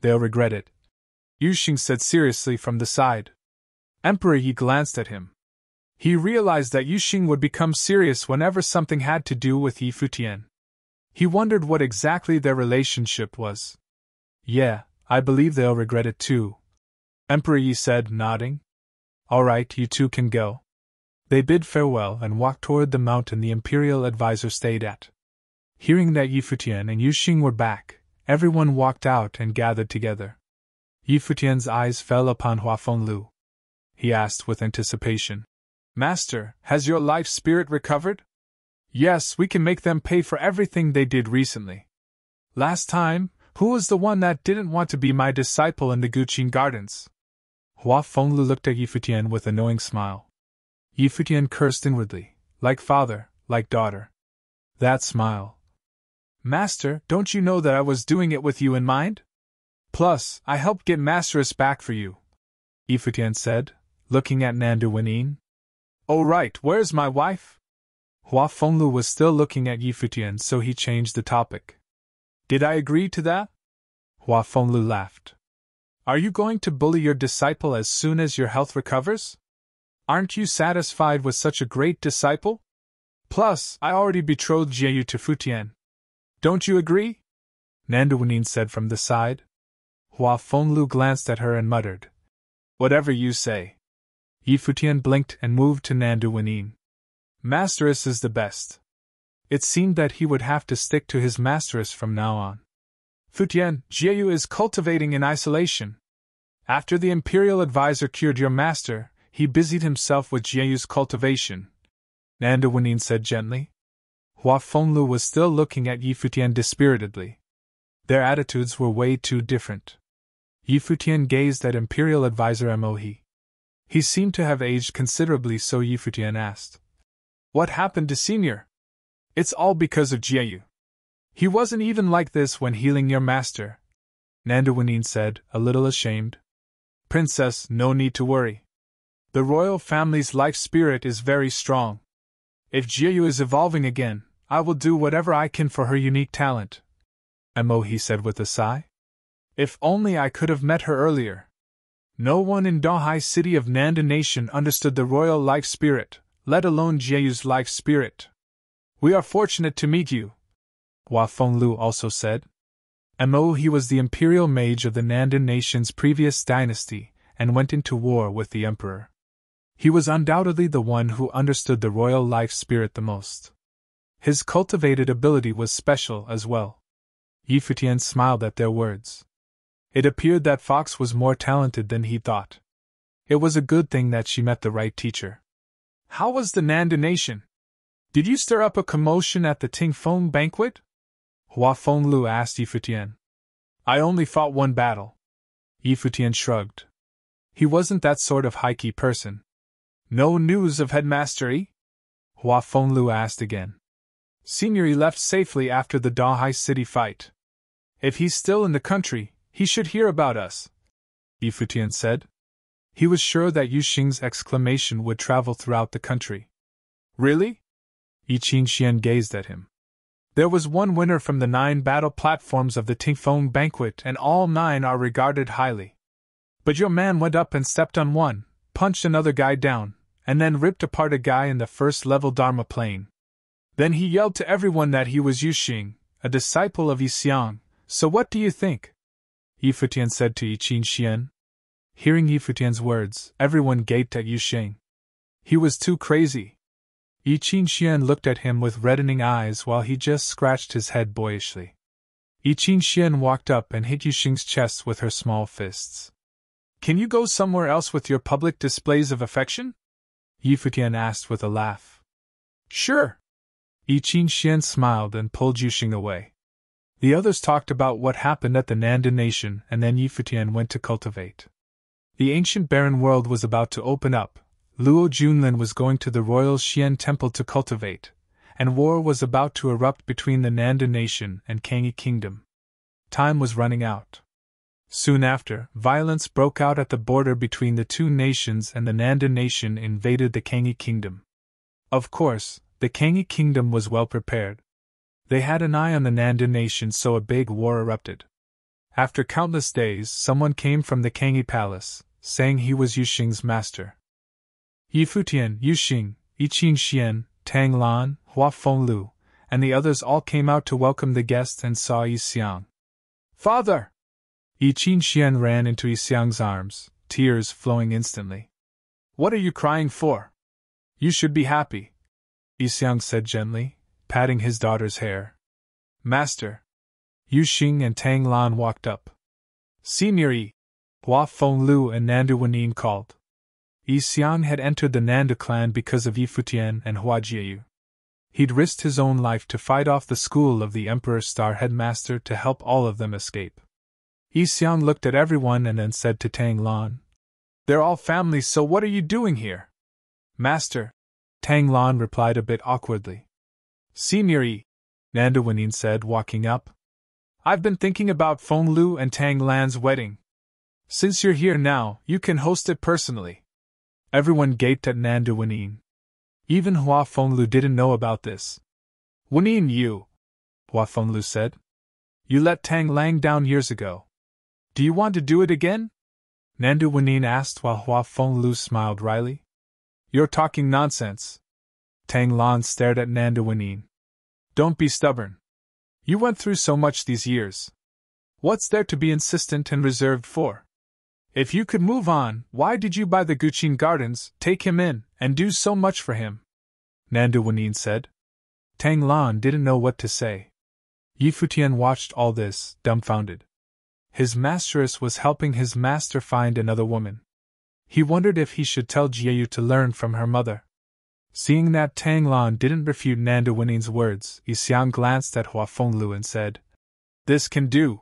They'll regret it, Yu Xing said seriously from the side. Emperor Yi glanced at him. He realized that Yu Xing would become serious whenever something had to do with Yi Futian. He wondered what exactly their relationship was. Yeah, I believe they'll regret it too, Emperor Yi said, nodding. All right, you two can go. They bid farewell and walked toward the mountain the imperial advisor stayed at. Hearing that Yi Futian and Yu Xing were back, everyone walked out and gathered together. Yi Futian's eyes fell upon Hua Fenglu. He asked with anticipation, Master, has your life spirit recovered? Yes, we can make them pay for everything they did recently. Last time, who was the one that didn't want to be my disciple in the Guqin Gardens? Hua Fenglu looked at Yi Futian with a knowing smile. Yi Futian cursed inwardly, like father, like daughter. That smile. Master, don't you know that I was doing it with you in mind? Plus, I helped get Masteress back for you, Yi Futian said, looking at Nandu Wenin. Oh right, where's my wife? Hua Fenglu was still looking at Yi Futian, so he changed the topic. Did I agree to that? Hua Fenglu laughed. Are you going to bully your disciple as soon as your health recovers? Aren't you satisfied with such a great disciple? Plus, I already betrothed Jieyu to Futian. Don't you agree? Nandu Wenin said from the side. Hua Fenglu glanced at her and muttered, Whatever you say. Yi Futian blinked and moved to Nandu Wenin. Masteress is the best. It seemed that he would have to stick to his masteress from now on. Futian, Jieyu is cultivating in isolation. After the imperial advisor cured your master, he busied himself with Jieyu's cultivation, Nandu Wenin said gently. Hua Fenglu was still looking at Yi Futian dispiritedly. Their attitudes were way too different. Yi Futian gazed at imperial advisor Mo He. He seemed to have aged considerably, so Yi Futian asked, What happened to Senior? It's all because of Jieyu. He wasn't even like this when healing your master, Nandu Wenin said, a little ashamed. Princess, no need to worry. The royal family's life spirit is very strong. If Jieyu is evolving again, I will do whatever I can for her unique talent, Mo He said with a sigh. If only I could have met her earlier. No one in Dahai city of Nanda Nation understood the royal life spirit, let alone Jieyu's life spirit. We are fortunate to meet you, Hua Fenglu also said. He was the imperial mage of the Nanda Nation's previous dynasty, and went into war with the emperor. He was undoubtedly the one who understood the royal life spirit the most. His cultivated ability was special as well. Futian smiled at their words. It appeared that Fox was more talented than he thought. It was a good thing that she met the right teacher. How was the Nanda Nation? Did you stir up a commotion at the Tingfeng banquet? Hua Fenglu asked Futian. I only fought one battle. Futian shrugged. He wasn't that sort of high-key person. No news of Headmaster Yi? Hua Fenglu asked again. Senior Yi left safely after the Dahai city fight. If he's still in the country, he should hear about us, Futian said. He was sure that Yu Xing's exclamation would travel throughout the country. Really? Xian gazed at him. There was one winner from the 9 battle platforms of the Tingfeng banquet, and all 9 are regarded highly. But your man went up and stepped on one, punched another guy down, and then ripped apart a guy in the first-level Dharma plane. Then he yelled to everyone that he was Yu Xing, a disciple of Yi Xiang. So what do you think? Futian said to Xian. Hearing Futian's words, everyone gaped at Yu Xing. He was too crazy. Xian looked at him with reddening eyes while he just scratched his head boyishly. Xian walked up and hit Yu Xing's chest with her small fists. Can you go somewhere else with your public displays of affection? Futian asked with a laugh. Sure. Xian smiled and pulled Yu Xing away. The others talked about what happened at the Nanda Nation, and then Futian went to cultivate. The ancient barren world was about to open up, Luo Junlin was going to the royal Xian temple to cultivate, and war was about to erupt between the Nanda Nation and Kangyi Kingdom. Time was running out. Soon after, violence broke out at the border between the two nations, and the Nanda Nation invaded the Kangyi Kingdom. Of course, the Kangyi Kingdom was well prepared. They had an eye on the Nanda Nation, so a big war erupted. After countless days, someone came from the Kangyi Palace, saying he was Yu Xing's master. Futian, Yu Xing, Xian, Tang Lan, Hua Fenglu, and the others all came out to welcome the guest and saw Yi Xiang. Father! Xian ran into Yi Xiang's arms, tears flowing instantly. What are you crying for? You should be happy, Yi Xiang said gently, patting his daughter's hair. Master! Yu Xing and Tang Lan walked up. Senior Yi! Hua Fenglu and Nanda Wenyin called. Yi Xiang had entered the Nanda clan because of Futian and Hua Jieyu. He'd risked his own life to fight off the school of the Emperor's Star Headmaster to help all of them escape. Yi Xiang looked at everyone and then said to Tang Lan, They're all family, so what are you doing here? Master, Tang Lan replied a bit awkwardly. Senior Yi, Nanda Wenyin said, walking up. I've been thinking about Fenglu and Tang Lan's wedding. Since you're here now, you can host it personally. Everyone gaped at Nanda Wenyin. Even Hua Fenglu didn't know about this. Wenyin, you, Hua Fenglu said. You let Tang Lang down years ago. Do you want to do it again? Nanda Wenyin asked while Hua Fenglu smiled wryly. You're talking nonsense. Tang Lan stared at Nanda Wenyin. Don't be stubborn. You went through so much these years. What's there to be insistent and reserved for? If you could move on, why did you buy the Guqin Gardens, take him in, and do so much for him? Nanda Wenyin said. Tang Lan didn't know what to say. Futian watched all this, dumbfounded. His masteress was helping his master find another woman. He wondered if he should tell Jieyu to learn from her mother. Seeing that Tang Lan didn't refute Nanda Wenyin's words, Yi Xiang glanced at Hua Fenglu and said, This can do.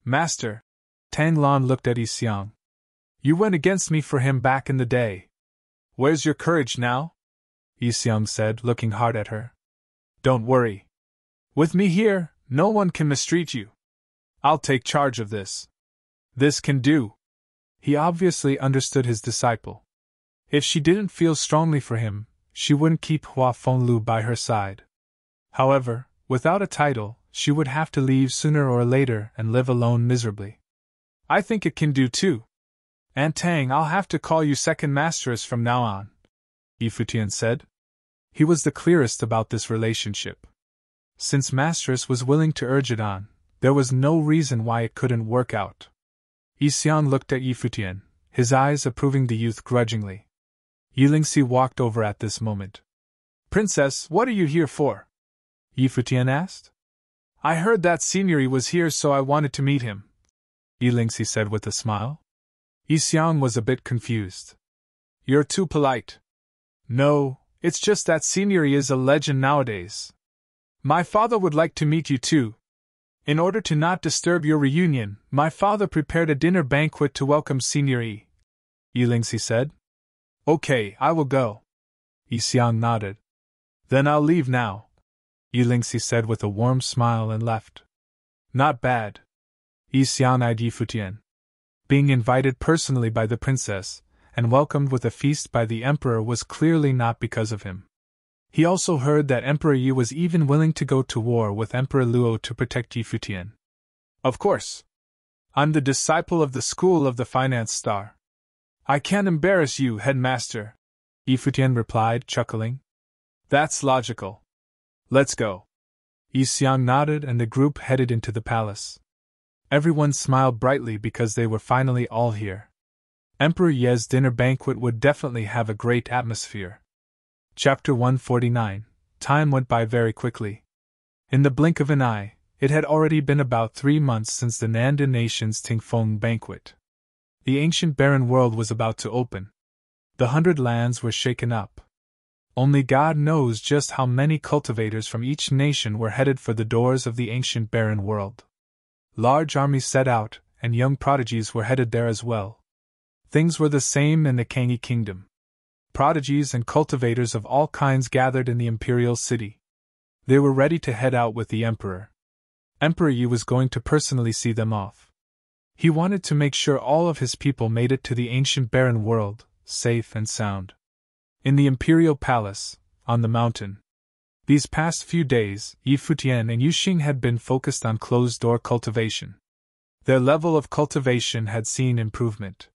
Master. Tang Lan looked at Yi Xiang. You went against me for him back in the day. Where's your courage now? Yi Xiang said, looking hard at her. Don't worry. With me here, no one can mistreat you. I'll take charge of this. This can do. He obviously understood his disciple. If she didn't feel strongly for him, she wouldn't keep Hua Fenglu by her side. However, without a title, she would have to leave sooner or later and live alone miserably. I think it can do too. And Tang, I'll have to call you second masteress from now on, Futian said. He was the clearest about this relationship. Since Masteress was willing to urge it on, there was no reason why it couldn't work out. Xiang looked at Futian, his eyes approving the youth grudgingly. Lingxi walked over at this moment. Princess, what are you here for? Futian asked. I heard that Seigneury was here, so I wanted to meet him, Lingxi said with a smile. Xiang was a bit confused. You're too polite. No, it's just that Seigneury is a legend nowadays. My father would like to meet you too. In order to not disturb your reunion, my father prepared a dinner banquet to welcome Seigneury, Lingxi said. Okay, I will go. Xiang nodded. Then I'll leave now, Lingxi said with a warm smile and left. Not bad. Xiang eyed Futian. Being invited personally by the princess, and welcomed with a feast by the emperor was clearly not because of him. He also heard that Emperor Yi was even willing to go to war with Emperor Luo to protect Futian. Of course. I'm the disciple of the school of the finance star. I can't embarrass you, headmaster, Futian replied, chuckling. That's logical. Let's go. Xiang nodded and the group headed into the palace. Everyone smiled brightly because they were finally all here. Emperor Ye's dinner banquet would definitely have a great atmosphere. Chapter 149. Time went by very quickly. In the blink of an eye, it had already been about 3 months since the Nanda Nation's Tingfeng banquet. The ancient barren world was about to open. The 100 lands were shaken up. Only God knows just how many cultivators from each nation were headed for the doors of the ancient barren world. Large armies set out, and young prodigies were headed there as well. Things were the same in the Kangi kingdom. Prodigies and cultivators of all kinds gathered in the imperial city. They were ready to head out with the emperor. Emperor Yi was going to personally see them off. He wanted to make sure all of his people made it to the ancient barren world, safe and sound. In the imperial palace, on the mountain. These past few days, Futian and Yuxing had been focused on closed-door cultivation. Their level of cultivation had seen improvement.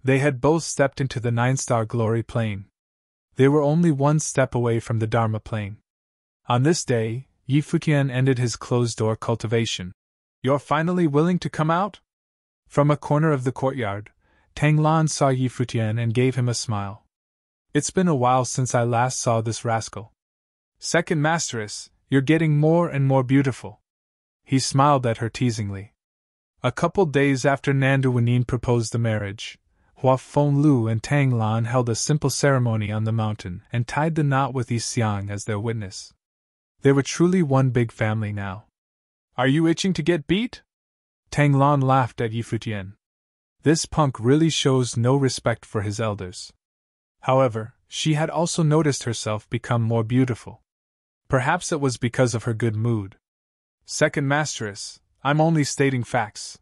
They had both stepped into the 9-star glory plane. They were only 1 step away from the Dharma plane. On this day, Futian ended his closed-door cultivation. You're finally willing to come out? From a corner of the courtyard, Tang Lan saw Futian and gave him a smile. It's been a while since I last saw this rascal. Second Masteress, you're getting more and more beautiful. He smiled at her teasingly. A couple days after Nanda Wenin proposed the marriage, Hua Fenglu and Tang Lan held a simple ceremony on the mountain and tied the knot with Xiang as their witness. They were truly one big family now. Are you itching to get beat? Tang Lan laughed at Futian. This punk really shows no respect for his elders. However, she had also noticed herself become more beautiful. Perhaps it was because of her good mood. Second Masteress, I'm only stating facts.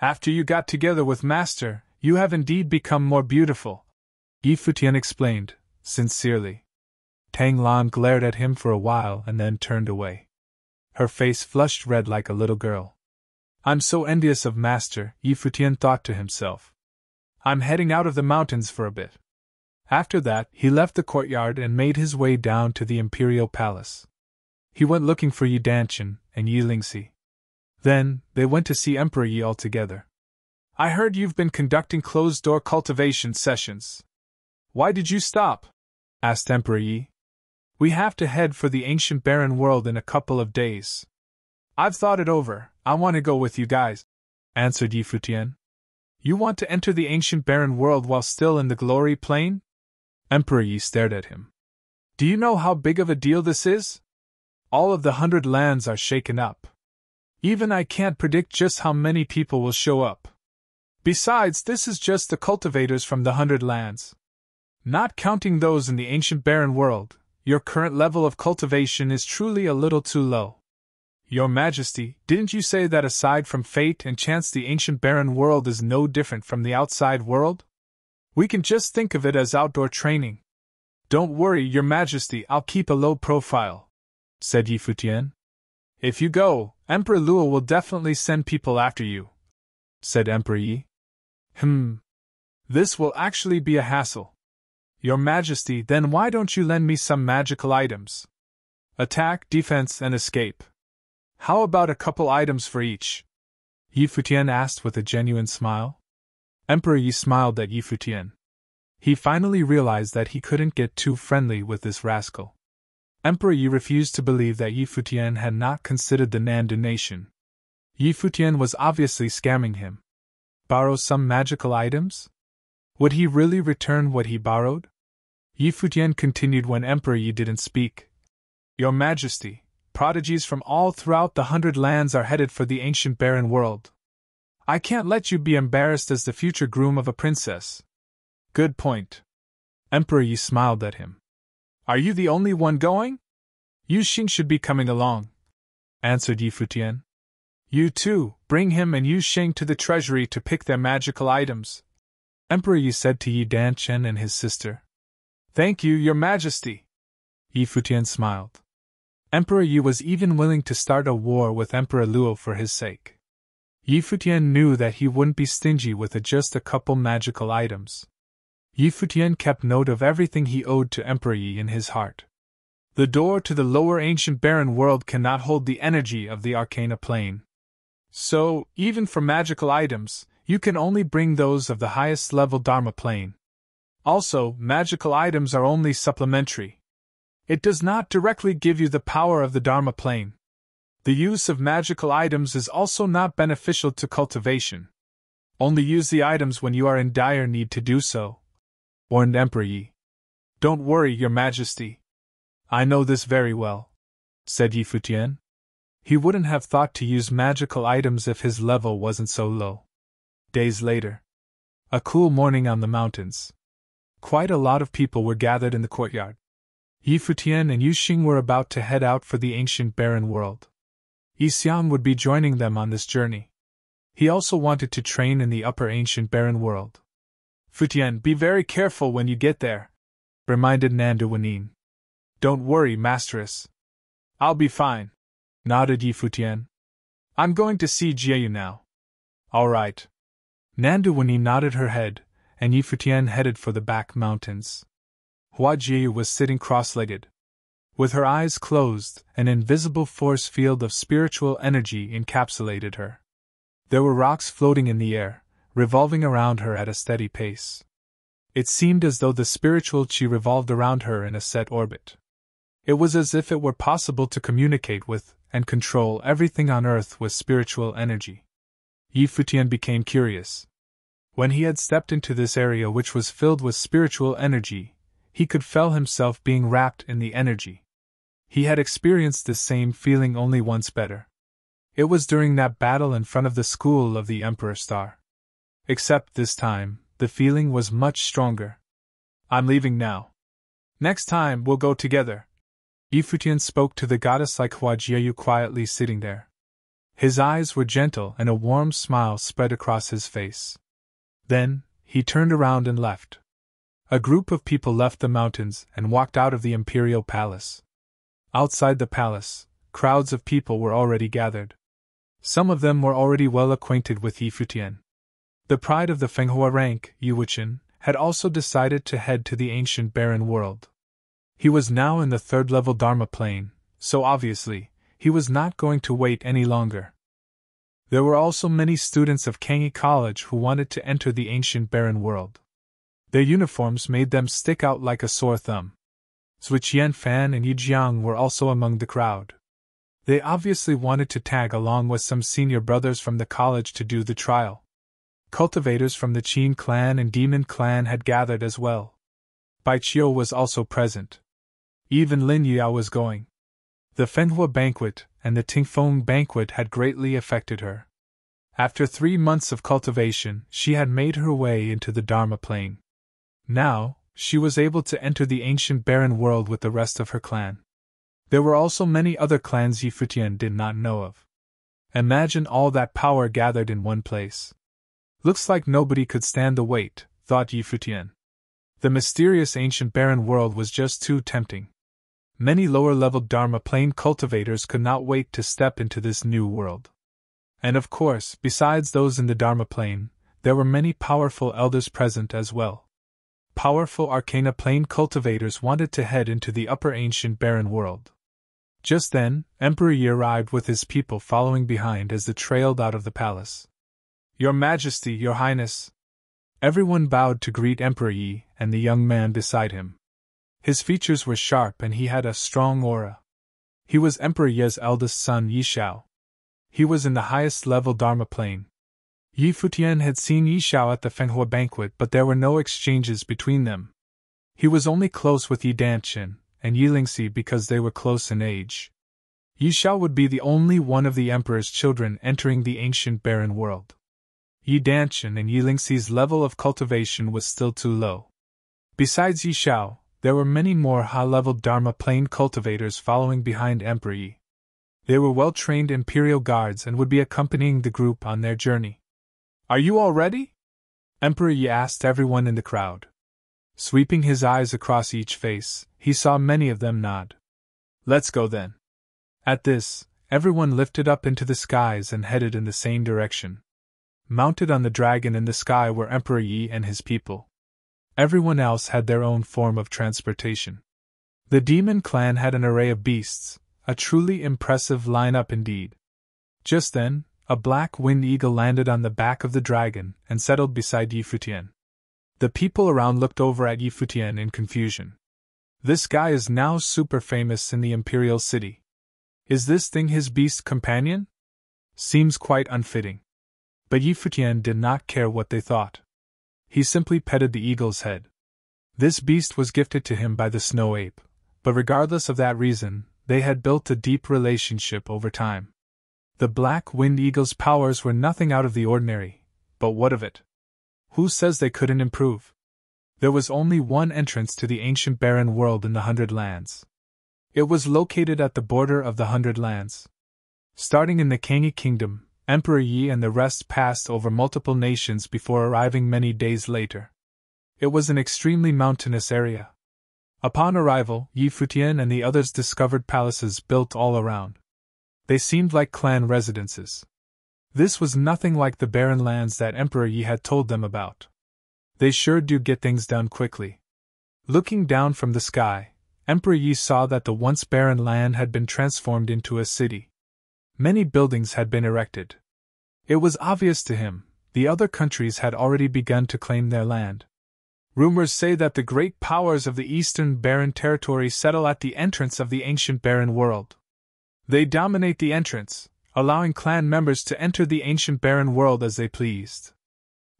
After you got together with Master, you have indeed become more beautiful, Futian explained, sincerely. Tang Lan glared at him for a while and then turned away. Her face flushed red like a little girl. I'm so envious of Master, Futian thought to himself. I'm heading out of the mountains for a bit. After that, he left the courtyard and made his way down to the imperial palace. He went looking for Yi Danshan and Yi Lingxi. Then, they went to see Emperor Yi all together. I heard you've been conducting closed-door cultivation sessions. Why did you stop? Asked Emperor Yi. We have to head for the ancient barren world in a couple of days. I've thought it over, I want to go with you guys, answered Futian. You want to enter the ancient barren world while still in the glory plane? Emperor Yi stared at him. Do you know how big of a deal this is? All of the 100 lands are shaken up. Even I can't predict just how many people will show up. Besides, this is just the cultivators from the 100 lands. Not counting those in the ancient barren world, your current level of cultivation is truly a little too low. Your Majesty, didn't you say that aside from fate and chance the ancient barren world is no different from the outside world? We can just think of it as outdoor training. Don't worry, Your Majesty, I'll keep a low profile, said Futian. If you go, Emperor Luo will definitely send people after you. said Emperor Yi. This will actually be a hassle. Your Majesty, then why don't you lend me some magical items? Attack, defense, and escape. How about a couple items for each? Yi Futian asked with a genuine smile. Emperor Yi smiled at Yi Futian. He finally realized that he couldn't get too friendly with this rascal. Emperor Yi refused to believe that Yi Futian had not considered the Nandu nation. Yi Futian was obviously scamming him. Borrow some magical items? Would he really return what he borrowed? Yi Futian continued when Emperor Yi didn't speak. Your Majesty, prodigies from all throughout the 100 lands are headed for the ancient barren world. I can't let you be embarrassed as the future groom of a princess. Good point. Emperor Yi smiled at him. Are you the only one going? Yu Xing should be coming along, answered Yi Futian. You too, bring him and Yu Xing to the treasury to pick their magical items, Emperor Yi said to Yi Danchen and his sister. Thank you, Your Majesty. Yi Futian smiled. Emperor Yi was even willing to start a war with Emperor Luo for his sake. Yi Futian knew that he wouldn't be stingy with just a couple magical items. Yi Futian kept note of everything he owed to Emperor Yi in his heart. The door to the lower ancient barren world cannot hold the energy of the Arcana plane. So, even for magical items, you can only bring those of the highest level Dharma plane. Also, magical items are only supplementary. It does not directly give you the power of the Dharma plane. The use of magical items is also not beneficial to cultivation. Only use the items when you are in dire need to do so, warned Emperor Yi. Don't worry, Your Majesty. I know this very well, said Yi Futian. He wouldn't have thought to use magical items if his level wasn't so low. Days later. A cool morning on the mountains. Quite a lot of people were gathered in the courtyard. Yi Futian and Yu Xing were about to head out for the ancient barren world. Yi Xiang would be joining them on this journey. He also wanted to train in the upper ancient barren world. Futian, be very careful when you get there, reminded Nandu Wanin. Don't worry, Masteress. I'll be fine, nodded Yi Futian. I'm going to see Jieyu now. All right. Nandu Wanin nodded her head, and Yi Futian headed for the back mountains. Hua Jieyu was sitting cross-legged. With her eyes closed, an invisible force field of spiritual energy encapsulated her. There were rocks floating in the air, revolving around her at a steady pace. It seemed as though the spiritual chi revolved around her in a set orbit. It was as if it were possible to communicate with and control everything on earth with spiritual energy. Yi Futian became curious. When he had stepped into this area which was filled with spiritual energy, he could feel himself being wrapped in the energy. He had experienced this same feeling only once better. It was during that battle in front of the school of the Emperor Star. Except this time, the feeling was much stronger. I'm leaving now. Next time we'll go together. Yi Futian spoke to the goddess like Hua Jieyu quietly sitting there. His eyes were gentle and a warm smile spread across his face. Then, he turned around and left. A group of people left the mountains and walked out of the imperial palace. Outside the palace, crowds of people were already gathered. Some of them were already well acquainted with Yi Futian. The pride of the Fenghua rank, Yi Wuchen, had also decided to head to the ancient barren world. He was now in the third-level Dharma plane, so obviously, he was not going to wait any longer. There were also many students of Kangyi College who wanted to enter the ancient barren world. Their uniforms made them stick out like a sore thumb. Zui Qianfan and Yi Jiang were also among the crowd. They obviously wanted to tag along with some senior brothers from the college to do the trial. Cultivators from the Qin clan and Demon clan had gathered as well. Bai Qiu was also present. Even Lin Yao was going. The Fenghua banquet and the Tingfeng banquet had greatly affected her. After 3 months of cultivation, she had made her way into the Dharma plane. Now, she was able to enter the ancient barren world with the rest of her clan. There were also many other clans Yi Futian did not know of. Imagine all that power gathered in one place. Looks like nobody could stand the weight, thought Yi Futian. The mysterious ancient barren world was just too tempting. Many lower-level Dharma plane cultivators could not wait to step into this new world. And of course, besides those in the Dharma plane, there were many powerful elders present as well. Powerful Arcana plane cultivators wanted to head into the upper ancient barren world. Just then, Emperor Yi arrived with his people following behind as they trailed out of the palace. Your Majesty, Your Highness! Everyone bowed to greet Emperor Yi and the young man beside him. His features were sharp and he had a strong aura. He was Emperor Yi's eldest son Yi Xiao. He was in the highest level Dharma plane. Yi Futian had seen Yi Xiao at the Fenghua banquet, but there were no exchanges between them. He was only close with Yi Danqin and Yi Lingxi because they were close in age. Yi Xiao would be the only one of the emperor's children entering the ancient barren world. Yi Danqin and Yi Lingxi's level of cultivation was still too low. Besides Yi Xiao, there were many more high-level Dharma plane cultivators following behind Emperor Yi. They were well-trained imperial guards and would be accompanying the group on their journey. Are you all ready? Emperor Yi asked everyone in the crowd. Sweeping his eyes across each face, he saw many of them nod. Let's go then. At this, everyone lifted up into the skies and headed in the same direction. Mounted on the dragon in the sky were Emperor Yi and his people. Everyone else had their own form of transportation. The demon clan had an array of beasts, a truly impressive lineup indeed. Just then, a black winged eagle landed on the back of the dragon and settled beside Yi Futian. The people around looked over at Yi Futian in confusion. This guy is now super famous in the imperial city. Is this thing his beast companion? Seems quite unfitting. But Yi Futian did not care what they thought. He simply petted the eagle's head. This beast was gifted to him by the snow ape, but regardless of that reason, they had built a deep relationship over time. The black winged eagle's powers were nothing out of the ordinary, but what of it? Who says they couldn't improve? There was only one entrance to the ancient barren world in the Hundred Lands. It was located at the border of the Hundred Lands. Starting in the Kangi Kingdom, Emperor Yi and the rest passed over multiple nations before arriving many days later. It was an extremely mountainous area. Upon arrival, Yi Futian and the others discovered palaces built all around. They seemed like clan residences. This was nothing like the barren lands that Emperor Yi had told them about. They sure do get things done quickly. Looking down from the sky, Emperor Yi saw that the once barren land had been transformed into a city. Many buildings had been erected. It was obvious to him, the other countries had already begun to claim their land. Rumors say that the great powers of the Eastern Barren Territory settle at the entrance of the ancient barren world. They dominate the entrance, allowing clan members to enter the ancient barren world as they pleased.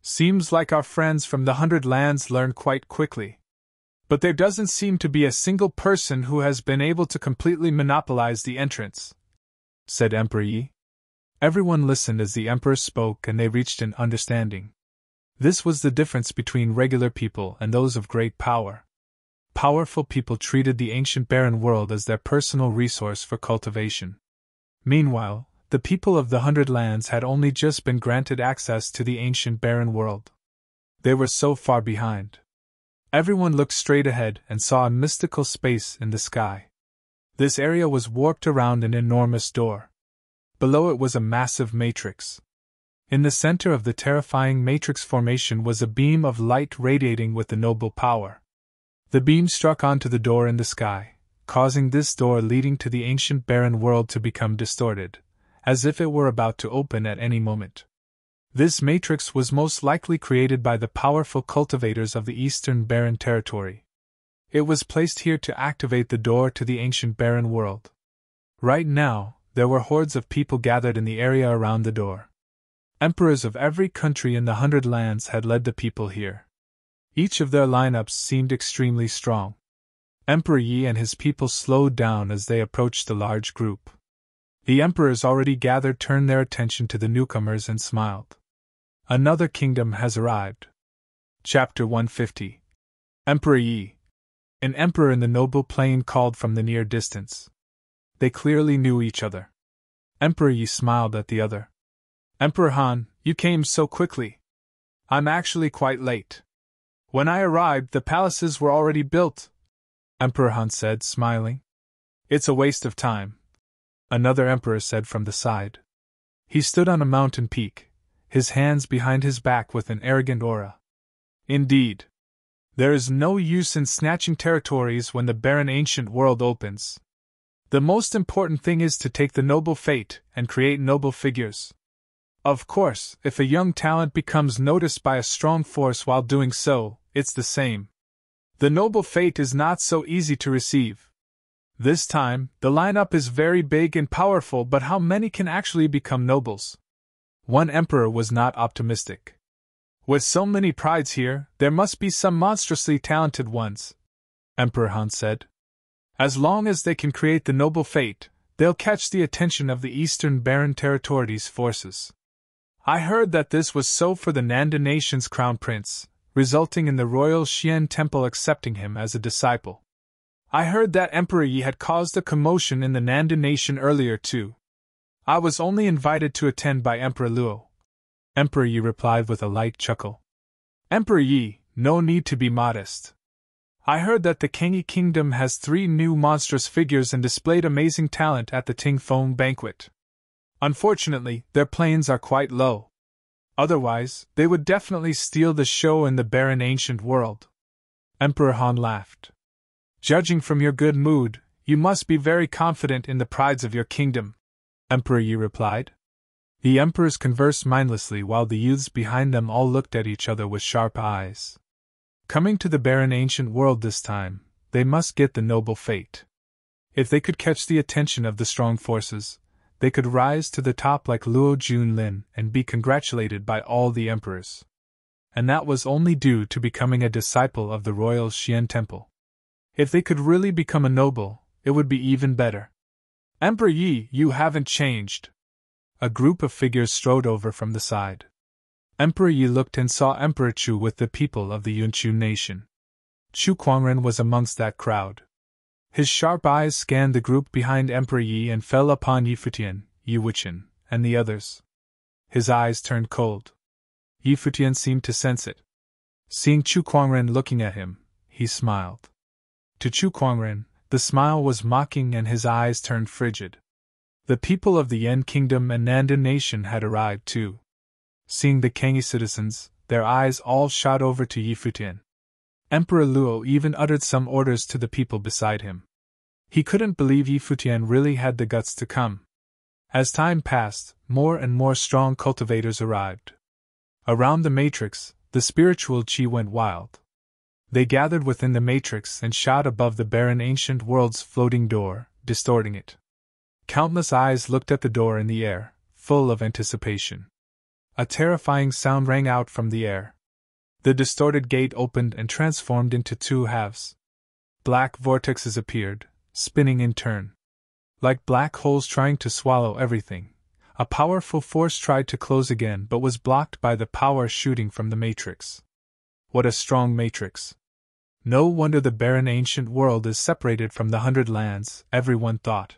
Seems like our friends from the Hundred Lands learn quite quickly. But there doesn't seem to be a single person who has been able to completely monopolize the entrance, said Emperor Yi. Everyone listened as the Emperor spoke and they reached an understanding. This was the difference between regular people and those of great power. Powerful people treated the ancient barren world as their personal resource for cultivation. Meanwhile, the people of the Hundred Lands had only just been granted access to the ancient barren world. They were so far behind. Everyone looked straight ahead and saw a mystical space in the sky. This area was warped around an enormous door. Below it was a massive matrix. In the center of the terrifying matrix formation was a beam of light radiating with the noble power. The beam struck onto the door in the sky, causing this door leading to the ancient barren world to become distorted, as if it were about to open at any moment. This matrix was most likely created by the powerful cultivators of the Eastern Barren Territory. It was placed here to activate the door to the ancient barren world. Right now, there were hordes of people gathered in the area around the door. Emperors of every country in the Hundred Lands had led the people here. Each of their lineups seemed extremely strong. Emperor Yi and his people slowed down as they approached the large group. The emperors already gathered turned their attention to the newcomers and smiled. Another kingdom has arrived. Chapter 150. Emperor Yi. An emperor in the noble plane called from the near distance. They clearly knew each other. Emperor Yi smiled at the other. Emperor Han, you came so quickly. I'm actually quite late. When I arrived, the palaces were already built, Emperor Han said, smiling. It's a waste of time, another emperor said from the side. He stood on a mountain peak, his hands behind his back with an arrogant aura. Indeed. There is no use in snatching territories when the barren ancient world opens. The most important thing is to take the noble fate and create noble figures. Of course, if a young talent becomes noticed by a strong force while doing so, it's the same. The noble fate is not so easy to receive. This time, the lineup is very big and powerful, but how many can actually become nobles? One emperor was not optimistic. With so many prides here, there must be some monstrously talented ones, Emperor Han said. As long as they can create the noble fate, they'll catch the attention of the Eastern Barren Territories forces. I heard that this was so for the Nanda nation's crown prince, resulting in the royal Xian temple accepting him as a disciple. I heard that Emperor Yi had caused a commotion in the Nanda nation earlier too. I was only invited to attend by Emperor Luo. Emperor Yi replied with a light chuckle. Emperor Yi, no need to be modest. I heard that the Kangyi kingdom has 3 new monstrous figures and displayed amazing talent at the Tingfeng banquet. Unfortunately, their planes are quite low. Otherwise, they would definitely steal the show in the barren ancient world. Emperor Han laughed. Judging from your good mood, you must be very confident in the prides of your kingdom, Emperor Yi replied. The emperors conversed mindlessly while the youths behind them all looked at each other with sharp eyes. Coming to the barren ancient world this time, they must get the noble fate. If they could catch the attention of the strong forces, they could rise to the top like Luo Junlin and be congratulated by all the emperors. And that was only due to becoming a disciple of the royal Xian temple. If they could really become a noble, it would be even better. Emperor Yi, you haven't changed. A group of figures strode over from the side. Emperor Yi looked and saw Emperor Chu with the people of the Yunchu nation. Chu Kuangren was amongst that crowd. His sharp eyes scanned the group behind Emperor Yi and fell upon Yi Futian, Yi Wuchen, and the others. His eyes turned cold. Yi Futian seemed to sense it. Seeing Chu Kuangren looking at him, he smiled. To Chu Kuangren, the smile was mocking and his eyes turned frigid. The people of the Yan Kingdom and Nanda Nation had arrived too. Seeing the Kangyi citizens, their eyes all shot over to Yi Futian. Emperor Luo even uttered some orders to the people beside him. He couldn't believe Yi Futian really had the guts to come. As time passed, more and more strong cultivators arrived. Around the matrix, the spiritual qi went wild. They gathered within the matrix and shot above the barren ancient world's floating door, distorting it. Countless eyes looked at the door in the air, full of anticipation. A terrifying sound rang out from the air. The distorted gate opened and transformed into 2 halves. Black vortexes appeared, spinning in turn. Like black holes trying to swallow everything, a powerful force tried to close again but was blocked by the power shooting from the matrix. What a strong matrix! No wonder the barren ancient world is separated from the 100 lands, everyone thought.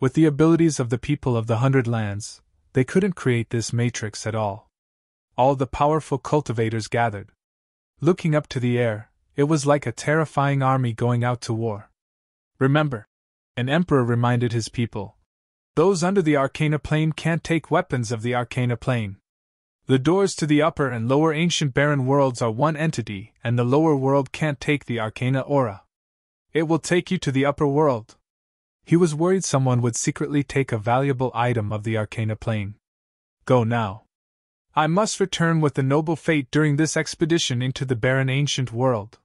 With the abilities of the people of the 100 lands, they couldn't create this matrix at all. All the powerful cultivators gathered. Looking up to the air, it was like a terrifying army going out to war. Remember, an emperor reminded his people, those under the Arcana Plane can't take weapons of the Arcana Plane. The doors to the upper and lower ancient barren worlds are one entity, and the lower world can't take the Arcana Aura. It will take you to the upper world. He was worried someone would secretly take a valuable item of the Arcana Plane. Go now. I must return with the noble fate during this expedition into the barren ancient world.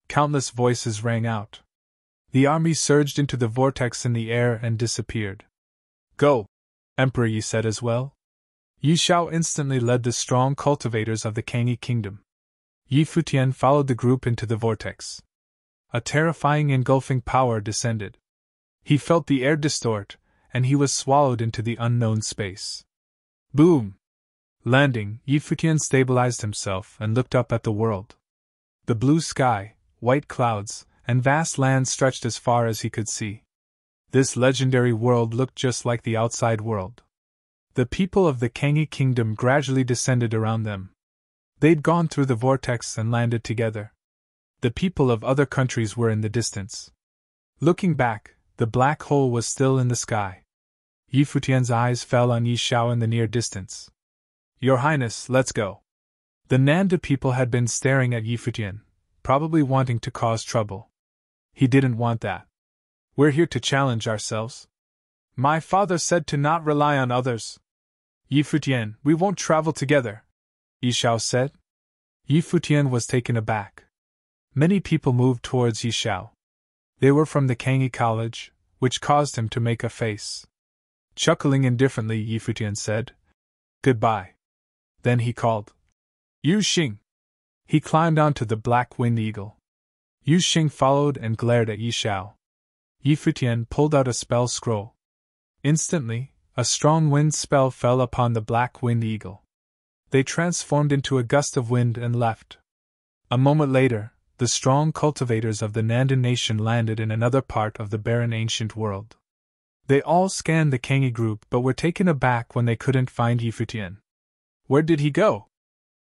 Countless voices rang out. The army surged into the vortex in the air and disappeared. Go, Emperor Yi said as well. Yi Xiao instantly led the strong cultivators of the Kangyi kingdom. Yi Futian followed the group into the vortex. A terrifying engulfing power descended. He felt the air distort, and he was swallowed into the unknown space. Boom! Landing, Yi Futian stabilized himself and looked up at the world. The blue sky, white clouds, and vast lands stretched as far as he could see. This legendary world looked just like the outside world. The people of the Kangyi kingdom gradually descended around them. They'd gone through the vortex and landed together. The people of other countries were in the distance. Looking back, the black hole was still in the sky. Yi Futian's eyes fell on Yi Xiao in the near distance. Your Highness, let's go. The Nanda people had been staring at Yi Futian, probably wanting to cause trouble. He didn't want that. We're here to challenge ourselves. My father said to not rely on others. Yi Futian, we won't travel together, Yi Xiao said. Yi Futian was taken aback. Many people moved towards Yi Xiao. They were from the Kangyi College, which caused him to make a face. Chuckling indifferently, Yi Futian said, Goodbye. Then he called, Yu Xing. He climbed onto the black winged eagle. Yu Xing followed and glared at Yi Xiao. Yi Futian pulled out a spell scroll. Instantly, a strong wind spell fell upon the black winged eagle. They transformed into a gust of wind and left. A moment later, the strong cultivators of the Nandan nation landed in another part of the barren ancient world. They all scanned the Kangyi group but were taken aback when they couldn't find Yi Futian. Where did he go?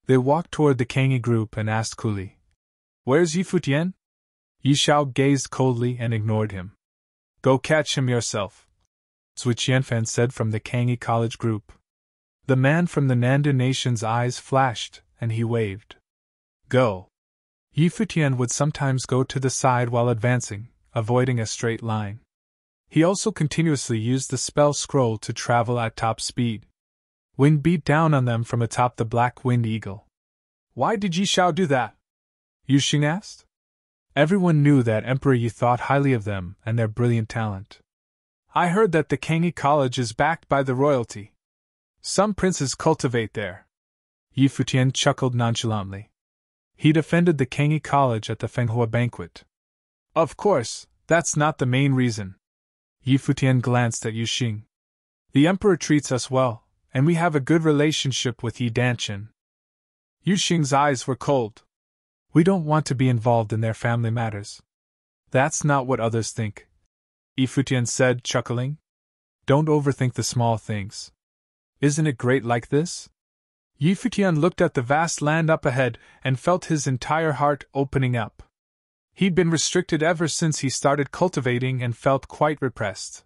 They walked toward the Kangyi group and asked coolly, Where's Yi Futian? Yi Xiao gazed coldly and ignored him. Go catch him yourself, Zui Qianfan said from the Kangyi college group. The man from the Nandan nation's eyes flashed, and he waved. Go. Yi Futian would sometimes go to the side while advancing, avoiding a straight line. He also continuously used the spell scroll to travel at top speed. Wind beat down on them from atop the black winged eagle. Why did Yi Xiao do that? Yu Xing asked. Everyone knew that Emperor Yi thought highly of them and their brilliant talent. I heard that the Kangyi College is backed by the royalty. Some princes cultivate there. Yi Futian chuckled nonchalantly. He defended the Kangyi College at the Fenghua banquet. Of course, that's not the main reason. Yi Futian glanced at Yu Xing. The emperor treats us well, and we have a good relationship with Yi Danchen. Yu Xing's eyes were cold. We don't want to be involved in their family matters. That's not what others think, Yi Futian said, chuckling. Don't overthink the small things. Isn't it great like this? Yi Futian looked at the vast land up ahead and felt his entire heart opening up. He'd been restricted ever since he started cultivating and felt quite repressed.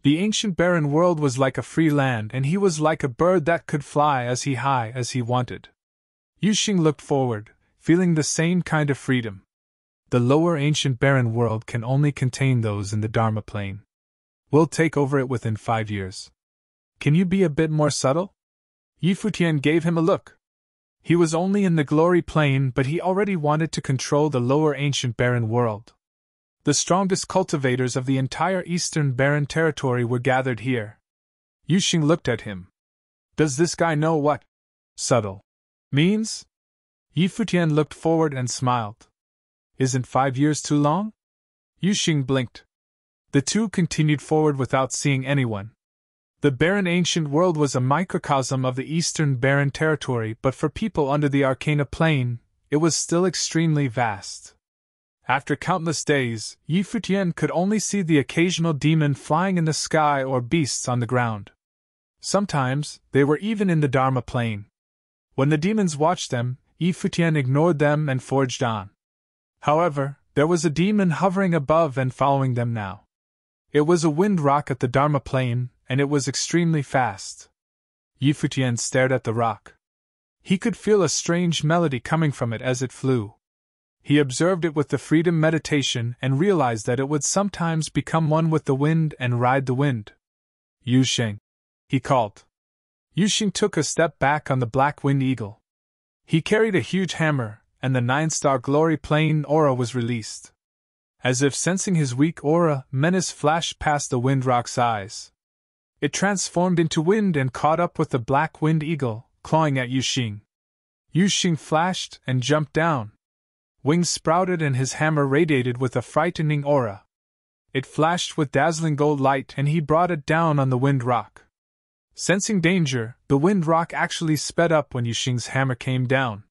The ancient barren world was like a free land, and he was like a bird that could fly high as he wanted. Yu Xing looked forward, feeling the same kind of freedom. The lower ancient barren world can only contain those in the Dharma plane. We'll take over it within 5 years. Can you be a bit more subtle? Yi Futian gave him a look. He was only in the glory plane, but he already wanted to control the lower ancient barren world. The strongest cultivators of the entire eastern barren territory were gathered here. Yu Xing looked at him. Does this guy know what subtle means? Yi Futian looked forward and smiled. Isn't 5 years too long? Yu Xing blinked. The two continued forward without seeing anyone. The barren ancient world was a microcosm of the eastern barren territory, but for people under the Arcana plane, it was still extremely vast. After countless days, Yi Futian could only see the occasional demon flying in the sky or beasts on the ground. Sometimes, they were even in the Dharma plane. When the demons watched them, Yi Futian ignored them and forged on. However, there was a demon hovering above and following them now. It was a wind rock at the Dharma plane, and it was extremely fast. Yi Futian stared at the rock. He could feel a strange melody coming from it as it flew. He observed it with the freedom meditation and realized that it would sometimes become one with the wind and ride the wind. Yu Xing, he called. Yu Xing took a step back on the black winged eagle. He carried a huge hammer, and the 9-star glory plane aura was released. As if sensing his weak aura, menace flashed past the wind rock's eyes. It transformed into wind and caught up with the black winged eagle, clawing at Yu Xing. Yu Xing flashed and jumped down. Wings sprouted and his hammer radiated with a frightening aura. It flashed with dazzling gold light and he brought it down on the wind rock. Sensing danger, the wind rock actually sped up when Yu Xing's hammer came down.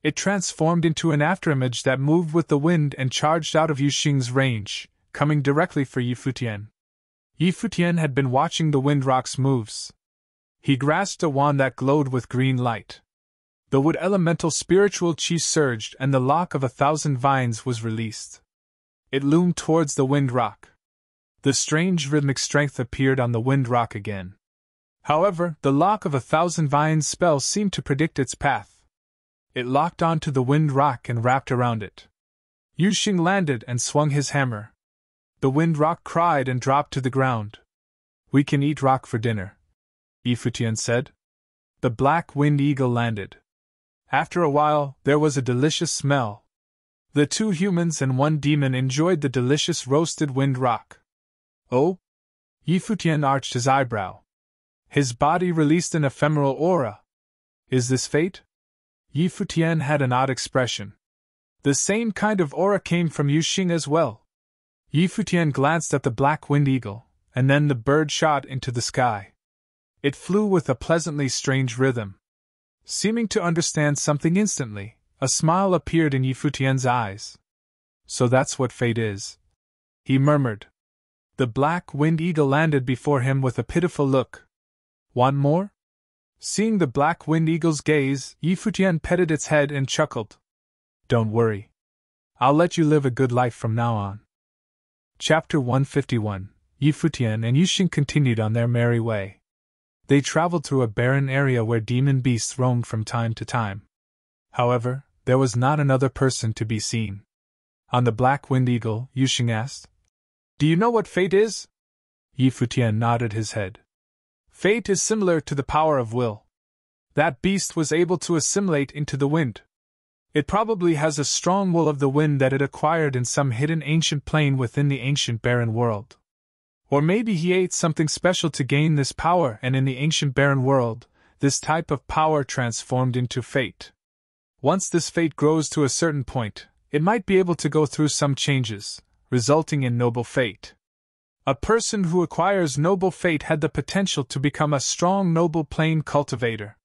It transformed into an afterimage that moved with the wind and charged out of Yu Xing's range, coming directly for Yi Futian. Yi Futian had been watching the wind rock's moves. He grasped a wand that glowed with green light. The wood elemental spiritual chi surged and the lock of 1,000 vines was released. It loomed towards the wind rock. The strange rhythmic strength appeared on the wind rock again. However, the lock of 1,000 vines spell seemed to predict its path. It locked onto the wind rock and wrapped around it. Yuxing landed and swung his hammer. The wind rock cried and dropped to the ground. "We can eat rock for dinner," Futian said. The black wind eagle landed. After a while, there was a delicious smell. The 2 humans and 1 demon enjoyed the delicious roasted wind rock. "Oh?" Futian arched his eyebrow. His body released an ephemeral aura. "Is this fate?" Futian had an odd expression. The same kind of aura came from Yuxing as well. Futian glanced at the black wind eagle, and then the bird shot into the sky. It flew with a pleasantly strange rhythm. Seeming to understand something instantly, a smile appeared in Futian's eyes. "So that's what fate is," he murmured. The black wind eagle landed before him with a pitiful look. "Want more?" Seeing the black wind eagle's gaze, Futian petted its head and chuckled. "Don't worry. I'll let you live a good life from now on." Chapter 151. Futian and Yuxing continued on their merry way. They traveled through a barren area where demon beasts roamed from time to time. However, there was not another person to be seen. On the black wind eagle, Yuxing asked, "Do you know what fate is?" Futian nodded his head. "Fate is similar to the power of will. That beast was able to assimilate into the wind. It probably has a strong will of the wind that it acquired in some hidden ancient plane within the ancient barren world. Or maybe he ate something special to gain this power, and in the ancient barren world, this type of power transformed into fate. Once this fate grows to a certain point, it might be able to go through some changes, resulting in noble fate. A person who acquires noble fate had the potential to become a strong noble plane cultivator.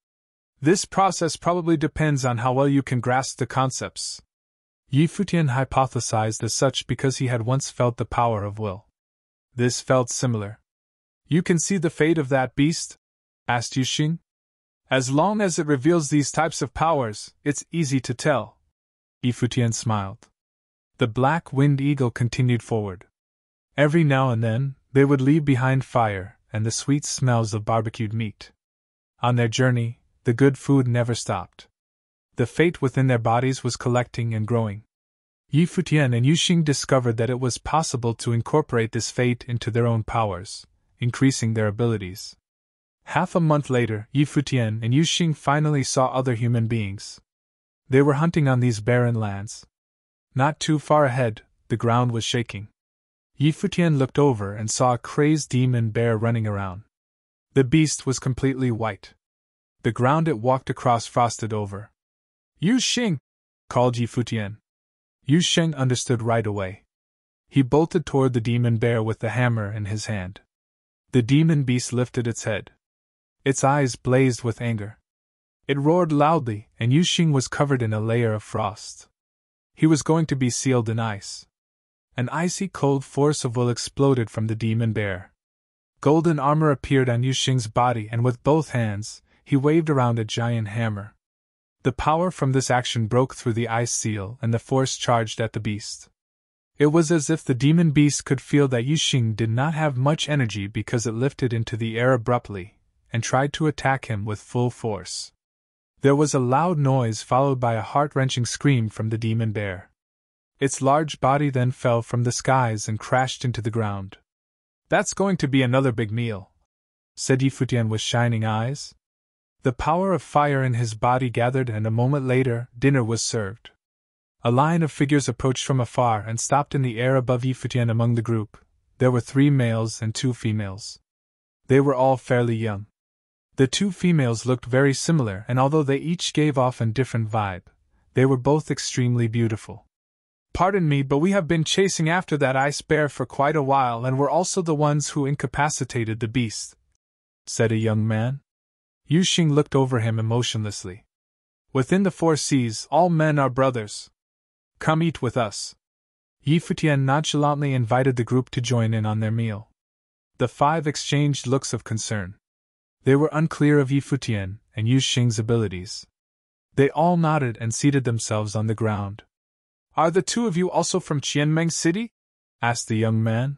This process probably depends on how well you can grasp the concepts." Futian hypothesized as such because he had once felt the power of will. This felt similar. "You can see the fate of that beast?" asked Yuxing. "As long as it reveals these types of powers, it's easy to tell." Futian smiled. The black wind eagle continued forward. Every now and then, they would leave behind fire and the sweet smells of barbecued meat. On their journey, the good food never stopped. The fate within their bodies was collecting and growing. Futian and Yuxing discovered that it was possible to incorporate this fate into their own powers, increasing their abilities. Half a month later, Futian and Yuxing finally saw other human beings. They were hunting on these barren lands. Not too far ahead, the ground was shaking. Futian looked over and saw a crazed demon bear running around. The beast was completely white. The ground it walked across frosted over. "Yuxing!" called Futian. Yuxing understood right away. He bolted toward the demon bear with the hammer in his hand. The demon beast lifted its head. Its eyes blazed with anger. It roared loudly, and Yuxing was covered in a layer of frost. He was going to be sealed in ice. An icy cold force of will exploded from the demon bear. Golden armor appeared on Yuxing's body, and with both hands, he waved around a giant hammer. The power from this action broke through the ice seal, and the force charged at the beast. It was as if the demon beast could feel that Yuxing did not have much energy because it lifted into the air abruptly, and tried to attack him with full force. There was a loud noise followed by a heart-wrenching scream from the demon bear. Its large body then fell from the skies and crashed into the ground. "That's going to be another big meal," said Futian with shining eyes. The power of fire in his body gathered, and a moment later, dinner was served. A line of figures approached from afar and stopped in the air above Futian. Among the group, there were 3 males and 2 females. They were all fairly young. The 2 females looked very similar, and although they each gave off a different vibe, they were both extremely beautiful. "Pardon me, but we have been chasing after that ice bear for quite a while, and we're also the ones who incapacitated the beast," said a young man. Yuxing looked over him emotionlessly. "Within the 4 seas, all men are brothers. Come eat with us." Futian nonchalantly invited the group to join in on their meal. The 5 exchanged looks of concern. They were unclear of Futian and Yuxing's abilities. They all nodded and seated themselves on the ground. "Are the 2 of you also from Qianmeng City?" asked the young man.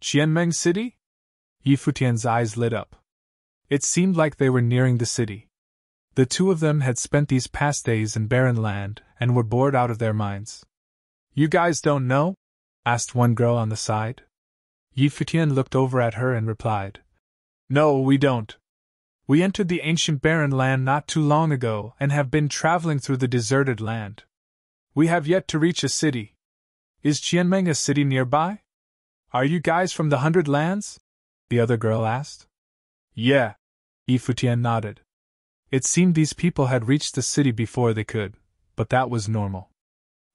Qianmeng City? Yi Futian's eyes lit up. It seemed like they were nearing the city. The two of them had spent these past days in barren land and were bored out of their minds. You guys don't know? Asked one girl on the side. Yi Futian looked over at her and replied, No, we don't. We entered the ancient barren land not too long ago and have been traveling through the deserted land. We have yet to reach a city. Is Qianmeng a city nearby? Are you guys from the 100 Lands? The other girl asked. Yeah. Yi Futian nodded. It seemed these people had reached the city before they could, but that was normal.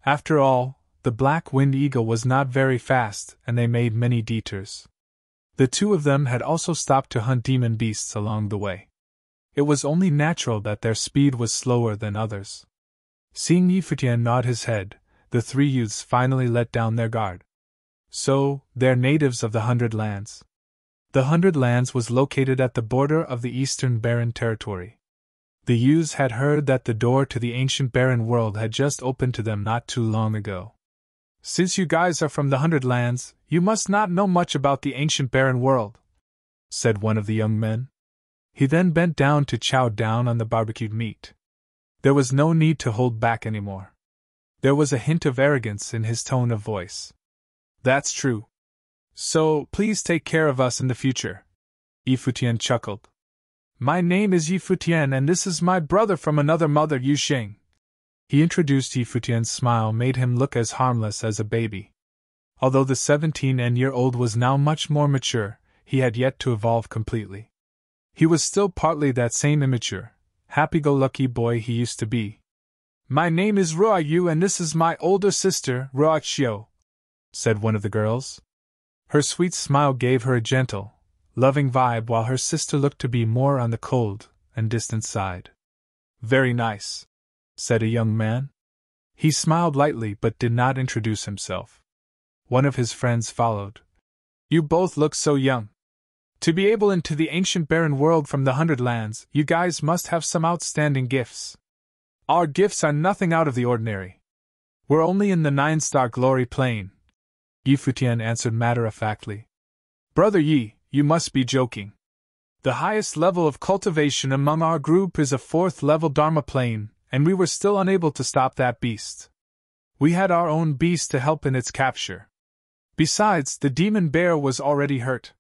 After all, the Black Wind Eagle was not very fast and they made many detours. The two of them had also stopped to hunt demon beasts along the way. It was only natural that their speed was slower than others. Seeing Yi Futian nod his head, the three youths finally let down their guard. So, they're natives of the 100 Lands. The 100 Lands was located at the border of the Eastern Barren Territory. The youths had heard that the door to the ancient barren world had just opened to them not too long ago. Since you guys are from the 100 Lands, you must not know much about the ancient barren world, said one of the young men. He then bent down to chow down on the barbecued meat. There was no need to hold back anymore. There was a hint of arrogance in his tone of voice. That's true. So, please take care of us in the future. Yi Futian chuckled. My name is Yi Futian and this is my brother from another mother, Yu Xing. He introduced. Yi Futian's smile made him look as harmless as a baby. Although the 17-year-old was now much more mature, he had yet to evolve completely. He was still partly that same immature, happy-go-lucky boy he used to be. My name is Ruo Yu and this is my older sister, Ruo Xiu, said one of the girls. Her sweet smile gave her a gentle, loving vibe while her sister looked to be more on the cold and distant side. Very nice, said a young man. He smiled lightly but did not introduce himself. One of his friends followed. You both look so young. To be able into the ancient barren world from the 100 Lands, you guys must have some outstanding gifts. Our gifts are nothing out of the ordinary. We're only in the 9-star glory plane, Yi Futian answered matter-of-factly. Brother Yi, you must be joking. The highest level of cultivation among our group is a 4th level Dharma plane, and we were still unable to stop that beast. We had our own beast to help in its capture. Besides, the demon bear was already hurt.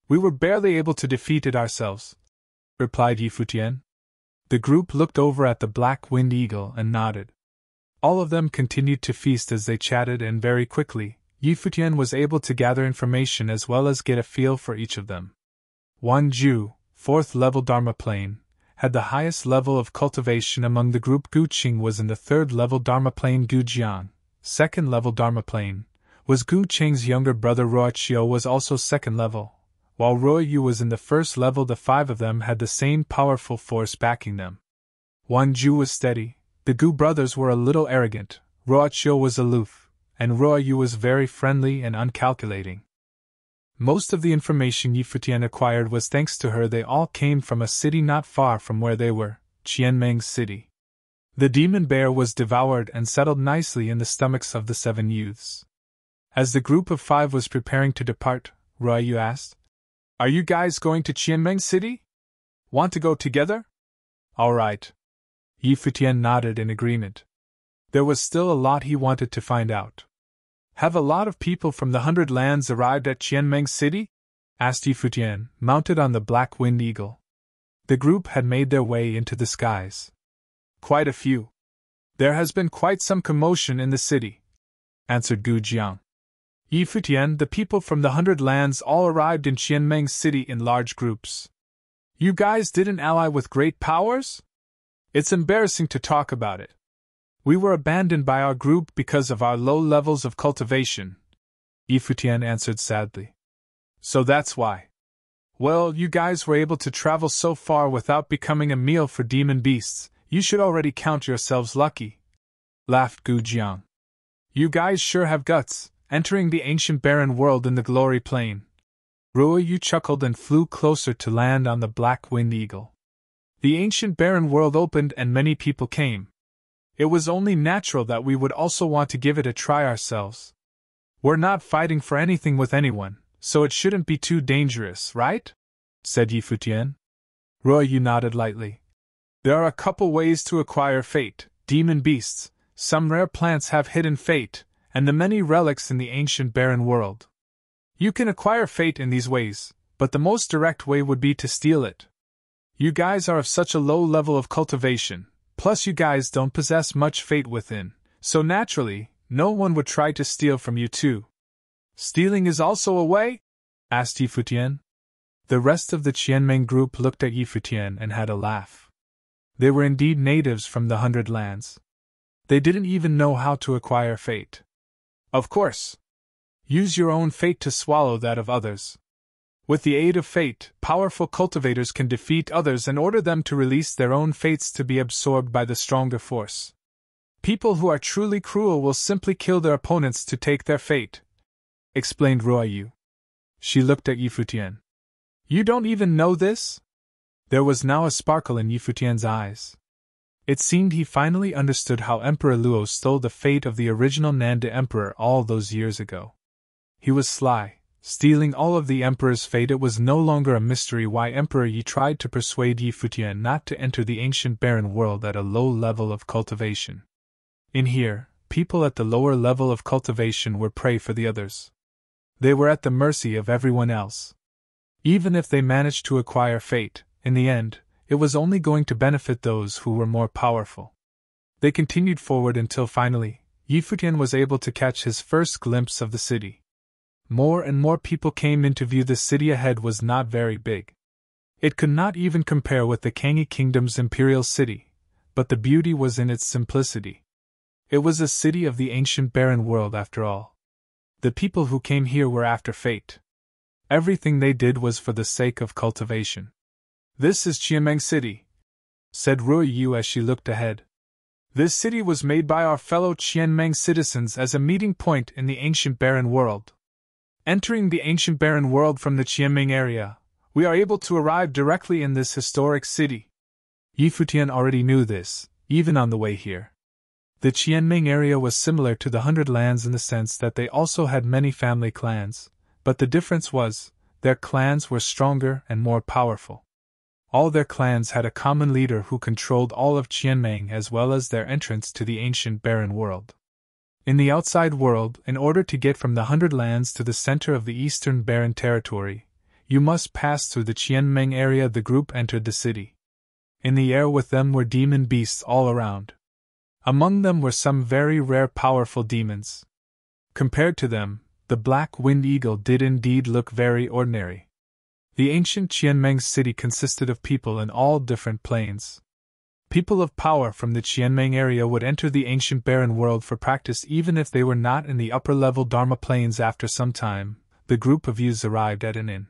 We were barely able to defeat it ourselves, replied Yi Futian. The group looked over at the Black Wind Eagle and nodded. All of them continued to feast as they chatted, and very quickly, Yi Futian was able to gather information as well as get a feel for each of them. Wan Ju, 4th level Dharma plane, had the highest level of cultivation among the group. Gu Qing was in the 3rd level Dharma plane. Gu Jiang, 2nd level Dharma plane, was Gu Qing's younger brother. Ruo Xiu was also 2nd level, while Ruo Yu was in the 1st level. The 5 of them had the same powerful force backing them. Wan Ju was steady, the Gu brothers were a little arrogant, Ruo Xiu was aloof, and Ruo Yu was very friendly and uncalculating. Most of the information Yi Futian acquired was thanks to her. They all came from a city not far from where they were, Qianmeng City. The demon bear was devoured and settled nicely in the stomachs of the 7 youths. As the group of 5 was preparing to depart, Ruo Yu asked, Are you guys going to Qianmeng City? Want to go together? All right. Yi Futian nodded in agreement. There was still a lot he wanted to find out. Have a lot of people from the 100 Lands arrived at Qianmeng City? Asked Yi Futian, mounted on the Black Wind Eagle. The group had made their way into the skies. Quite a few. There has been quite some commotion in the city, answered Gu Jiang. Yi Futian, the people from the 100 Lands all arrived in Qianmeng City in large groups. You guys didn't ally with great powers? It's embarrassing to talk about it. We were abandoned by our group because of our low levels of cultivation, Yi Futian answered sadly. So that's why. Well, you guys were able to travel so far without becoming a meal for demon beasts. You should already count yourselves lucky, laughed Gu Jiang. You guys sure have guts, entering the ancient barren world in the glory plane. Ruo Yu chuckled and flew closer to land on the Black Wind Eagle. The ancient barren world opened and many people came. It was only natural that we would also want to give it a try ourselves. We're not fighting for anything with anyone, so it shouldn't be too dangerous, right? Said Yi Futian. Ruoyu nodded lightly. There are a couple ways to acquire fate: demon beasts, some rare plants have hidden fate, and the many relics in the ancient barren world. You can acquire fate in these ways, but the most direct way would be to steal it. You guys are of such a low level of cultivation, plus you guys don't possess much fate within, so naturally, no one would try to steal from you too. Stealing is also a way? Asked Yi Futian. The rest of the Qianmeng group looked at Yi Futian and had a laugh. They were indeed natives from the 100 Lands. They didn't even know how to acquire fate. Of course. Use your own fate to swallow that of others. With the aid of fate, powerful cultivators can defeat others and order them to release their own fates to be absorbed by the stronger force. People who are truly cruel will simply kill their opponents to take their fate, explained Ruoyu. She looked at Yi Futian. You don't even know this? There was now a sparkle in Yi Futian's eyes. It seemed he finally understood how Emperor Luo stole the fate of the original Nanda Emperor all those years ago. He was sly, stealing all of the Emperor's fate. It was no longer a mystery why Emperor Yi tried to persuade Yi Futian not to enter the ancient barren world at a low level of cultivation. In here, people at the lower level of cultivation were prey for the others. They were at the mercy of everyone else. Even if they managed to acquire fate, in the end, it was only going to benefit those who were more powerful. They continued forward until finally, Yi Futian was able to catch his first glimpse of the city. More and more people came into view. The city ahead was not very big. It could not even compare with the Kangi Kingdom's imperial city, but the beauty was in its simplicity. It was a city of the ancient barren world after all. The people who came here were after fate. Everything they did was for the sake of cultivation. This is Qianmeng City, said Ruoyu as she looked ahead. This city was made by our fellow Qianmeng citizens as a meeting point in the ancient barren world. Entering the ancient barren world from the Qianmeng area, we are able to arrive directly in this historic city. Yi Futian already knew this, even on the way here. The Qianmeng area was similar to the 100 Lands in the sense that they also had many family clans, but the difference was, their clans were stronger and more powerful. All their clans had a common leader who controlled all of Qianmeng as well as their entrance to the ancient barren world. In the outside world, in order to get from the 100 Lands to the center of the eastern barren territory, you must pass through the Qianmeng area. The group entered the city. In the air with them were demon beasts all around. Among them were some very rare powerful demons. Compared to them, the black winged eagle did indeed look very ordinary. The ancient Qianmeng city consisted of people in all different planes. People of power from the Qianmeng area would enter the ancient barren world for practice even if they were not in the upper-level Dharma planes. After some time, the group of youths arrived at an inn.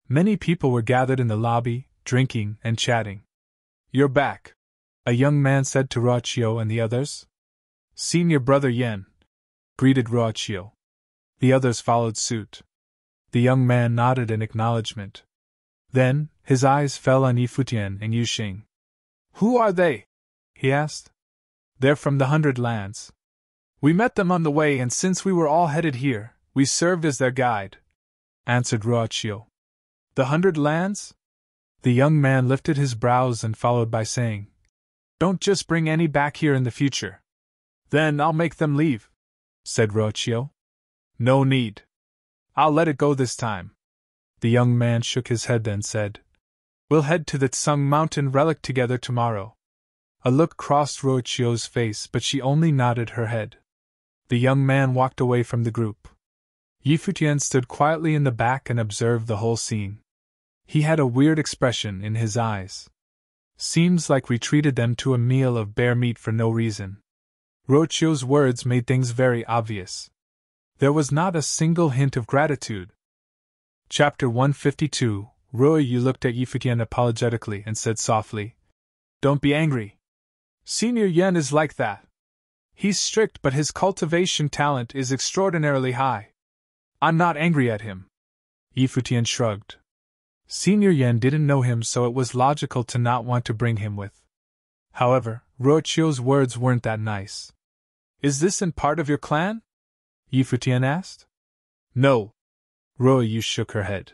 Many people were gathered in the lobby, drinking and chatting. You're back, a young man said to Ruoyu and the others. Senior brother Yen, greeted Ruoyu. The others followed suit. The young man nodded in acknowledgement. Then, his eyes fell on Yi Futian and Yu Xing. Who are they? He asked. They're from the 100 Lands. We met them on the way, and since we were all headed here, we served as their guide, answered Ruoyu. The 100 Lands? The young man lifted his brows and followed by saying, Don't just bring any back here in the future. Then I'll make them leave, said Ruoyu. No need. I'll let it go this time. The young man shook his head then said, We'll head to the Tsung Mountain relic together tomorrow. A look crossed Ruoyu's face, but she only nodded her head. The young man walked away from the group. Yi Futian stood quietly in the back and observed the whole scene. He had a weird expression in his eyes. Seems like we treated them to a meal of bear meat for no reason. Ruoyu's words made things very obvious. There was not a single hint of gratitude. Chapter 152. Ruoyu looked at Yi Futian apologetically and said softly, Don't be angry. Senior Yen is like that. He's strict, but his cultivation talent is extraordinarily high. I'm not angry at him. Yi Futian shrugged. Senior Yen didn't know him, so it was logical to not want to bring him with. However, Ruoyu's words weren't that nice. Is this in part of your clan? Yi Futian asked. No. Ruoyu shook her head.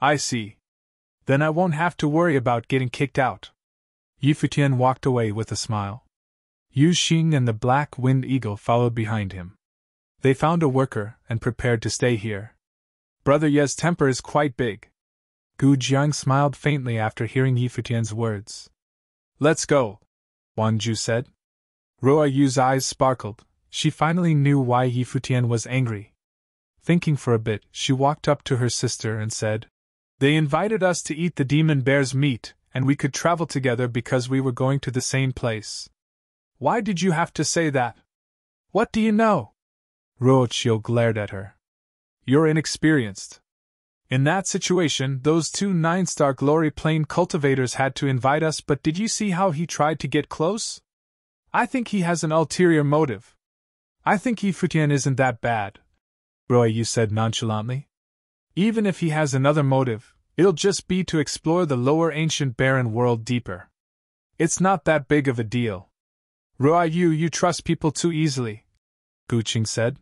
I see. Then I won't have to worry about getting kicked out. Futian walked away with a smile. Yu Xing and the Black Wind Eagle followed behind him. They found a worker and prepared to stay here. Brother Ye's temper is quite big. Gu Jiang smiled faintly after hearing Futian's words. Let's go, Wanju said. Ruoyu's eyes sparkled. She finally knew why Futian was angry. Thinking for a bit, she walked up to her sister and said, They invited us to eat the demon bear's meat, and we could travel together because we were going to the same place. Why did you have to say that? What do you know? Ruoyu glared at her. You're inexperienced. In that situation, those 2 9-star glory plane cultivators had to invite us, but did you see how he tried to get close? I think he has an ulterior motive. I think Futian isn't that bad, Ruoyu said nonchalantly. Even if he has another motive, it'll just be to explore the lower ancient barren world deeper. It's not that big of a deal. Ruoyu, you trust people too easily, Guqing said.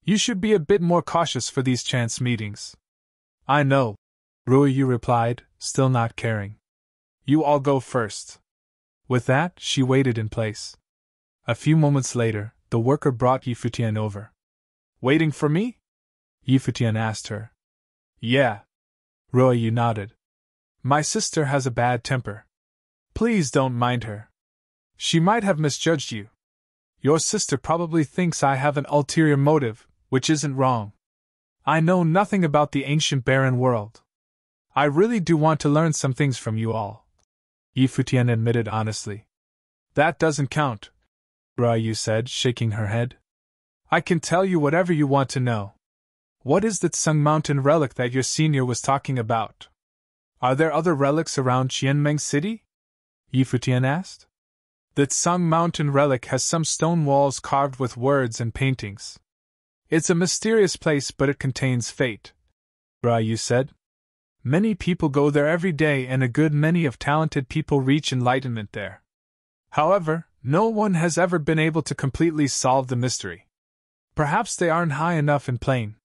You should be a bit more cautious for these chance meetings. I know, Ruoyu replied, still not caring. You all go first. With that, she waited in place. A few moments later, the worker brought Futian over. Waiting for me? Futian asked her. Yeah. Ruoyu nodded. My sister has a bad temper. Please don't mind her. She might have misjudged you. Your sister probably thinks I have an ulterior motive, which isn't wrong. I know nothing about the ancient barren world. I really do want to learn some things from you all, Futian admitted honestly. That doesn't count, Ruoyu said, shaking her head. I can tell you whatever you want to know. What is that Tsung Mountain relic that your senior was talking about? Are there other relics around Qianmeng City? Futian asked. The Tsung Mountain relic has some stone walls carved with words and paintings. It's a mysterious place, but it contains fate, Ruoyu said. Many people go there every day, and a good many of talented people reach enlightenment there. However, no one has ever been able to completely solve the mystery. Perhaps they aren't high enough in plane.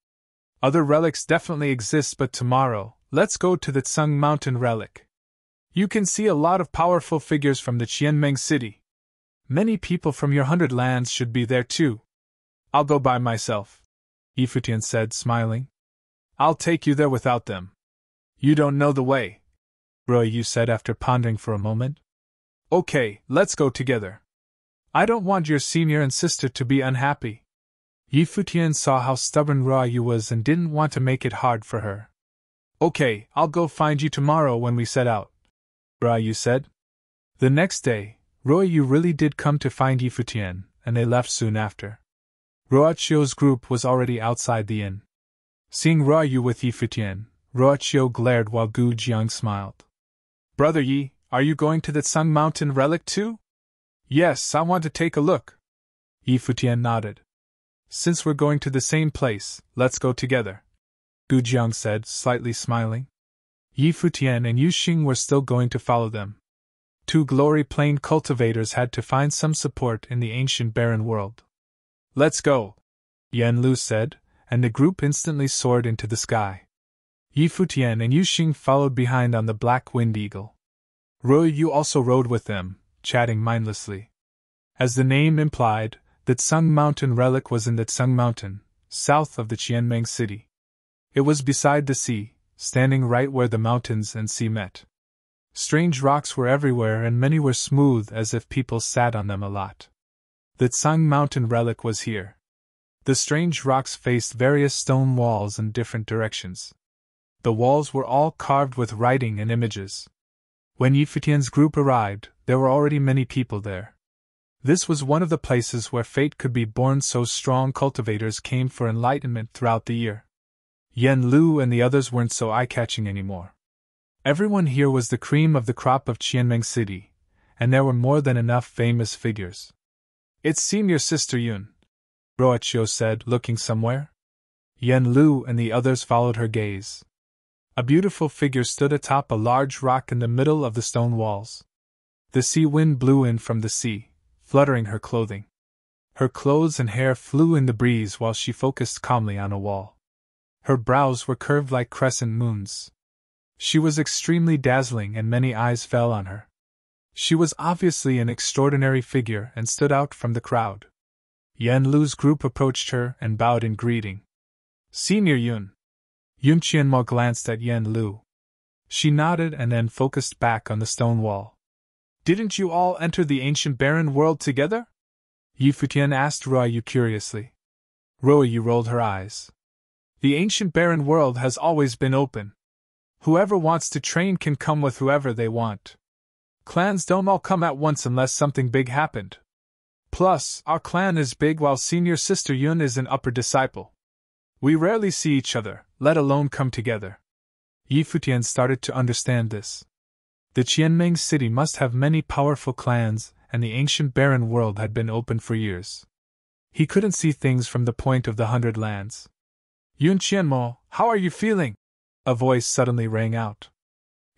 Other relics definitely exist, but tomorrow, let's go to the Tsung Mountain relic. You can see a lot of powerful figures from the Qianmeng City. Many people from your 100 lands should be there too. I'll go by myself, Futian said, smiling. I'll take you there without them. You don't know the way, Ruoyu said after pondering for a moment. Okay, let's go together. I don't want your senior and sister to be unhappy. Futian saw how stubborn Ruoyu was and didn't want to make it hard for her. Okay, I'll go find you tomorrow when we set out, Ruoyu said. The next day, Ruoyu really did come to find Futian, and they left soon after. Ruochu's group was already outside the inn. Seeing Ruoyu with Futian, Ruochu glared while Gu Jiang smiled. Brother Yi, are you going to the Tsung Mountain relic too? Yes, I want to take a look. Futian nodded. Since we're going to the same place, let's go together, Gu Jiang said, slightly smiling. Futian and Yu Xing were still going to follow them. 2 glory plane cultivators had to find some support in the ancient barren world. Let's go, Yan Lu said, and the group instantly soared into the sky. Futian and Yu Xing followed behind on the Black Wind Eagle. Ruoyu also rode with them, chatting mindlessly. As the name implied, the Tsung Mountain relic was in the Tsung Mountain, south of the Qianmeng City. It was beside the sea, standing right where the mountains and sea met. Strange rocks were everywhere, and many were smooth as if people sat on them a lot. The Tsung Mountain relic was here. The strange rocks faced various stone walls in different directions. The walls were all carved with writing and images. When Futian's group arrived, there were already many people there. This was one of the places where fate could be born, so strong cultivators came for enlightenment throughout the year. Yan Lu and the others weren't so eye-catching anymore. Everyone here was the cream of the crop of Qianmeng City, and there were more than enough famous figures. It's senior sister Yun, Ruochu said, looking somewhere. Yan Lu and the others followed her gaze. A beautiful figure stood atop a large rock in the middle of the stone walls. The sea wind blew in from the sea, fluttering her clothing. Her clothes and hair flew in the breeze while she focused calmly on a wall. Her brows were curved like crescent moons. She was extremely dazzling and many eyes fell on her. She was obviously an extraordinary figure and stood out from the crowd. Yan Lu's group approached her and bowed in greeting. Senior Yun. Yun Qianmo glanced at Yan Lu. She nodded and then focused back on the stone wall. Didn't you all enter the ancient barren world together? Yi Futian asked Ruoyu curiously. Ruoyu rolled her eyes. The ancient barren world has always been open. Whoever wants to train can come with whoever they want. Clans don't all come at once unless something big happened. Plus, our clan is big while senior sister Yun is an upper disciple. We rarely see each other, let alone come together. Yi Futian started to understand this. The Qianming city must have many powerful clans, and the ancient barren world had been open for years. He couldn't see things from the point of the 100 lands. Yun Qianmo, how are you feeling? A voice suddenly rang out.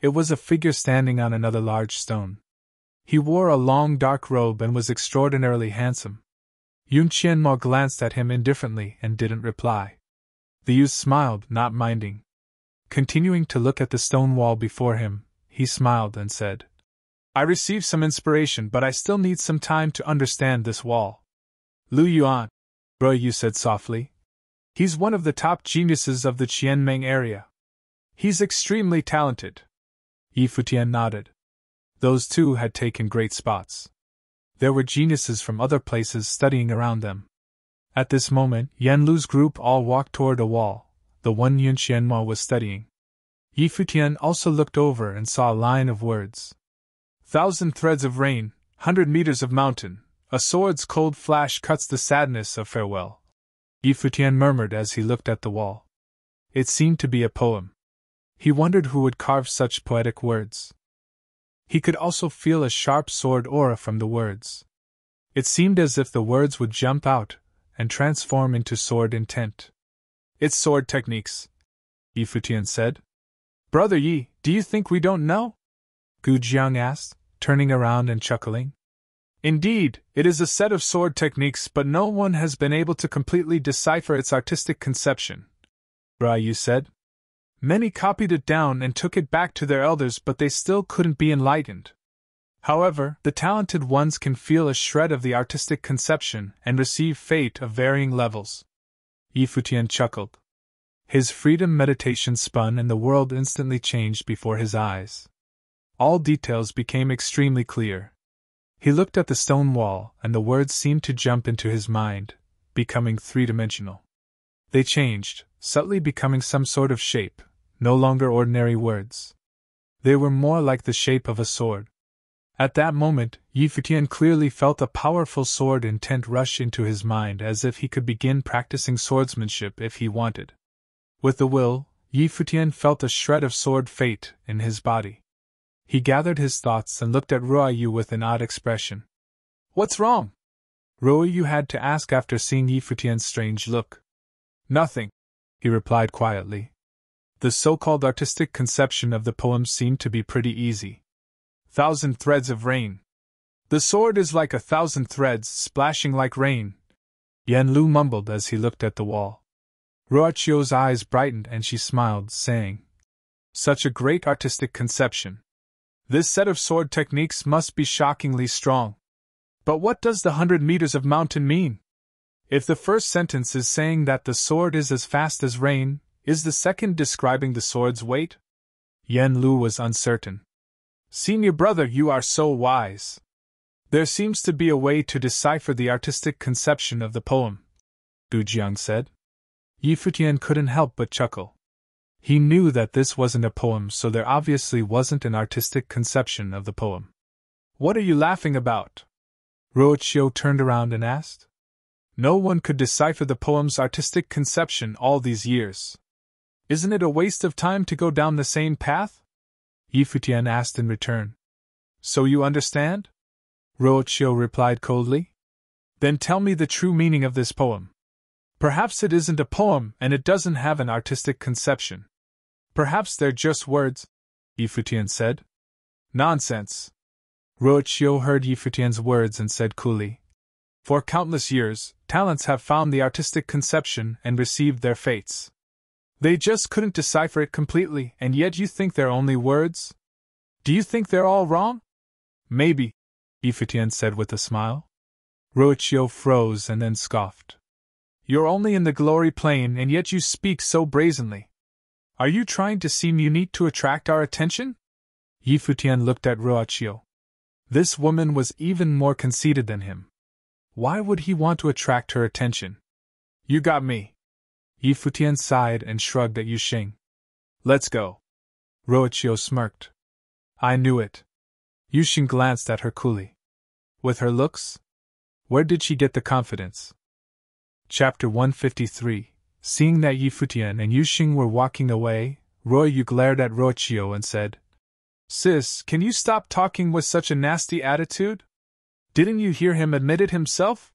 It was a figure standing on another large stone. He wore a long dark robe and was extraordinarily handsome. Yun Qianmo glanced at him indifferently and didn't reply. The youth smiled, not minding. Continuing to look at the stone wall before him, he smiled and said, I received some inspiration, but I still need some time to understand this wall. Lu Yuan, Ruoyu said softly. He's one of the top geniuses of the Qianming area. He's extremely talented. Yi Futian nodded. Those two had taken great spots. There were geniuses from other places studying around them. At this moment, Yan Lu's group all walked toward a wall, the one Yun Qianmo was studying. Yi Futian also looked over and saw a line of words. 1,000 threads of rain, 100 meters of mountain, a sword's cold flash cuts the sadness of farewell. Yi Futian murmured as he looked at the wall. It seemed to be a poem. He wondered who would carve such poetic words. He could also feel a sharp sword aura from the words. It seemed as if the words would jump out and transform into sword intent. It's sword techniques, Yi Futian said. Brother Yi, do you think we don't know? Gu Jiang asked, turning around and chuckling. Indeed, it is a set of sword techniques, but no one has been able to completely decipher its artistic conception, Ruoyu said. Many copied it down and took it back to their elders, but they still couldn't be enlightened. However, the talented ones can feel a shred of the artistic conception and receive fate of varying levels. Yi Futian chuckled. His freedom meditation spun and the world instantly changed before his eyes. All details became extremely clear. He looked at the stone wall, and the words seemed to jump into his mind, becoming three-dimensional. They changed, subtly becoming some sort of shape, no longer ordinary words. They were more like the shape of a sword. At that moment, Yi Futian clearly felt a powerful sword intent rush into his mind, as if he could begin practicing swordsmanship if he wanted. With the will, Yi Futian felt a shred of sword fate in his body. He gathered his thoughts and looked at Ruoyu with an odd expression. What's wrong? Ruoyu had to ask after seeing Yi Futian's strange look. Nothing, he replied quietly. The so-called artistic conception of the poem seemed to be pretty easy. 1,000 threads of rain. The sword is like 1,000 threads splashing like rain, Yan Lu mumbled as he looked at the wall. Ruochio's eyes brightened and she smiled, saying, Such a great artistic conception. This set of sword techniques must be shockingly strong. But what does the 100 meters of mountain mean? If the first sentence is saying that the sword is as fast as rain, is the second describing the sword's weight? Yan Lu was uncertain. Senior brother, you are so wise. There seems to be a way to decipher the artistic conception of the poem, Gu Jiang said. Yi Futian couldn't help but chuckle. He knew that this wasn't a poem, so there obviously wasn't an artistic conception of the poem. What are you laughing about? Ruochio turned around and asked. No one could decipher the poem's artistic conception all these years. Isn't it a waste of time to go down the same path? Yi Futian asked in return. So you understand? Ruochio replied coldly. Then tell me the true meaning of this poem. Perhaps it isn't a poem and it doesn't have an artistic conception. Perhaps they're just words, Yi Futian said. Nonsense. Ruochio heard Yi Futian's words and said coolly. For countless years, talents have found the artistic conception and received their fates. They just couldn't decipher it completely, and yet you think they're only words? Do you think they're all wrong? Maybe, Futian said with a smile. Ruochio froze and then scoffed. You're only in the glory plane and yet you speak so brazenly. Are you trying to seem unique to attract our attention? Futian looked at Ruochio. This woman was even more conceited than him. Why would he want to attract her attention? You got me. Futian sighed and shrugged at Yuxing. Let's go. Ruochio smirked. I knew it. Yuxing glanced at her coolly. With her looks? Where did she get the confidence? Chapter 153. Seeing that Futian and Yuxing were walking away, Ruoyu glared at Ruochio and said, Sis, can you stop talking with such a nasty attitude? Didn't you hear him admit it himself?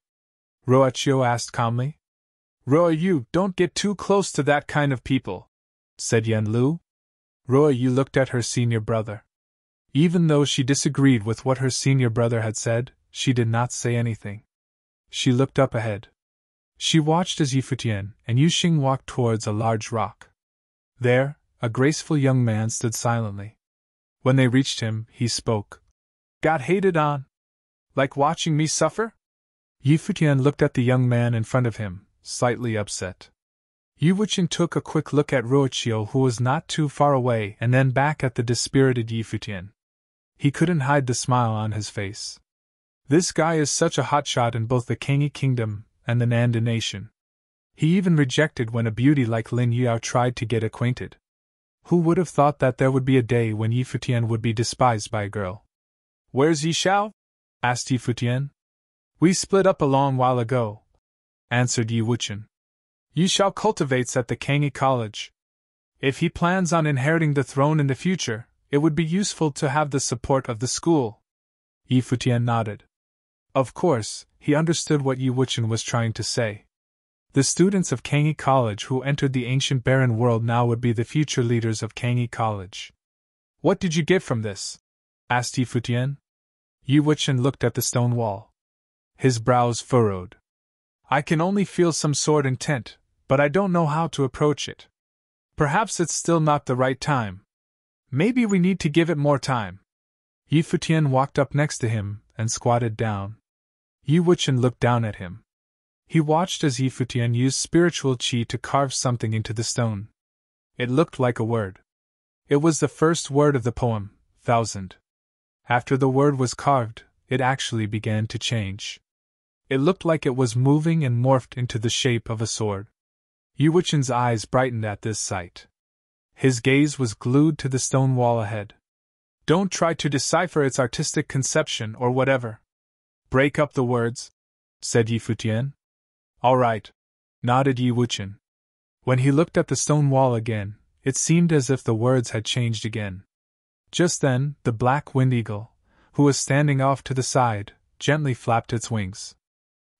Ruochio asked calmly. Ruoyu, don't get too close to that kind of people, said Yanlu. Ruoyu looked at her senior brother. Even though she disagreed with what her senior brother had said, she did not say anything. She looked up ahead. She watched as Futian and Yuxing walked towards a large rock. There, a graceful young man stood silently. When they reached him, he spoke. Got hated on? Like watching me suffer? Futian looked at the young man in front of him, slightly upset. Yuxing took a quick look at Ruochio, who was not too far away, and then back at the dispirited Futian. He couldn't hide the smile on his face. This guy is such a hotshot in both the Kangi Kingdom and the Nanda Nation. He even rejected when a beauty like Lin Yao tried to get acquainted. Who would have thought that there would be a day when Futian would be despised by a girl? Where's Yishao? Asked Futian. We split up a long while ago, answered Wuchen. Yishao cultivates at the Kangi College. If he plans on inheriting the throne in the future, it would be useful to have the support of the school. Futian nodded. Of course, he understood what Wuchen was trying to say. The students of Kangi College who entered the ancient barren world now would be the future leaders of Kangi College. What did you get from this? Asked Futian. Wuchen looked at the stone wall. His brows furrowed. I can only feel some sort of intent, but I don't know how to approach it. Perhaps it's still not the right time. Maybe we need to give it more time. Futian walked up next to him and squatted down. Wuchen looked down at him. He watched as Futian used spiritual qi to carve something into the stone. It looked like a word. It was the first word of the poem, 1000. After the word was carved, it actually began to change. It looked like it was moving and morphed into the shape of a sword. Wuchen's eyes brightened at this sight. His gaze was glued to the stone wall ahead. Don't try to decipher its artistic conception or whatever. Break up the words, said Futian. All right, nodded Wuchen. When he looked at the stone wall again, it seemed as if the words had changed again. Just then, the black wind eagle, who was standing off to the side, gently flapped its wings.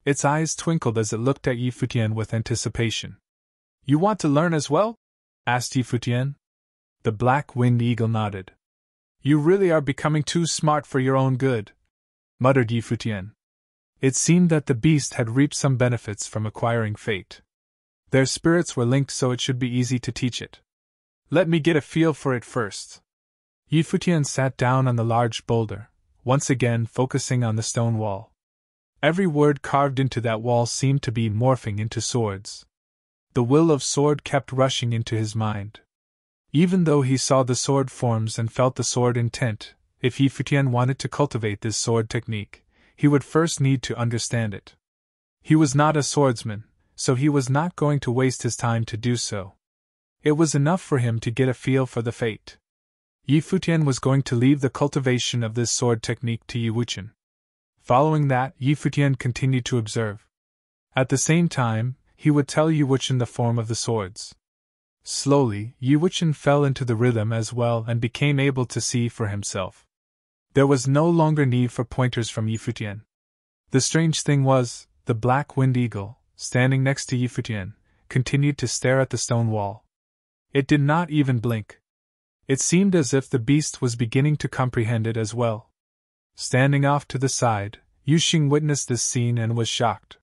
Its eyes twinkled as it looked at Futian with anticipation. You want to learn as well? Asked Futian. The black wind eagle nodded. You really are becoming too smart for your own good, muttered Futian. It seemed that the beast had reaped some benefits from acquiring fate. Their spirits were linked, so it should be easy to teach it. Let me get a feel for it first. Futian sat down on the large boulder, once again focusing on the stone wall. Every word carved into that wall seemed to be morphing into swords. The will of sword kept rushing into his mind. Even though he saw the sword forms and felt the sword intent, if Futian wanted to cultivate this sword technique, he would first need to understand it. He was not a swordsman, so he was not going to waste his time to do so. It was enough for him to get a feel for the fate. Futian was going to leave the cultivation of this sword technique to Wuchen. Following that, Futian continued to observe. At the same time, he would tell Wuchen the form of the swords. Slowly, Wuchen fell into the rhythm as well and became able to see for himself. There was no longer need for pointers from Futian. The strange thing was, the black wind eagle, standing next to Futian, continued to stare at the stone wall. It did not even blink. It seemed as if the beast was beginning to comprehend it as well. Standing off to the side, Yuxing witnessed this scene and was shocked.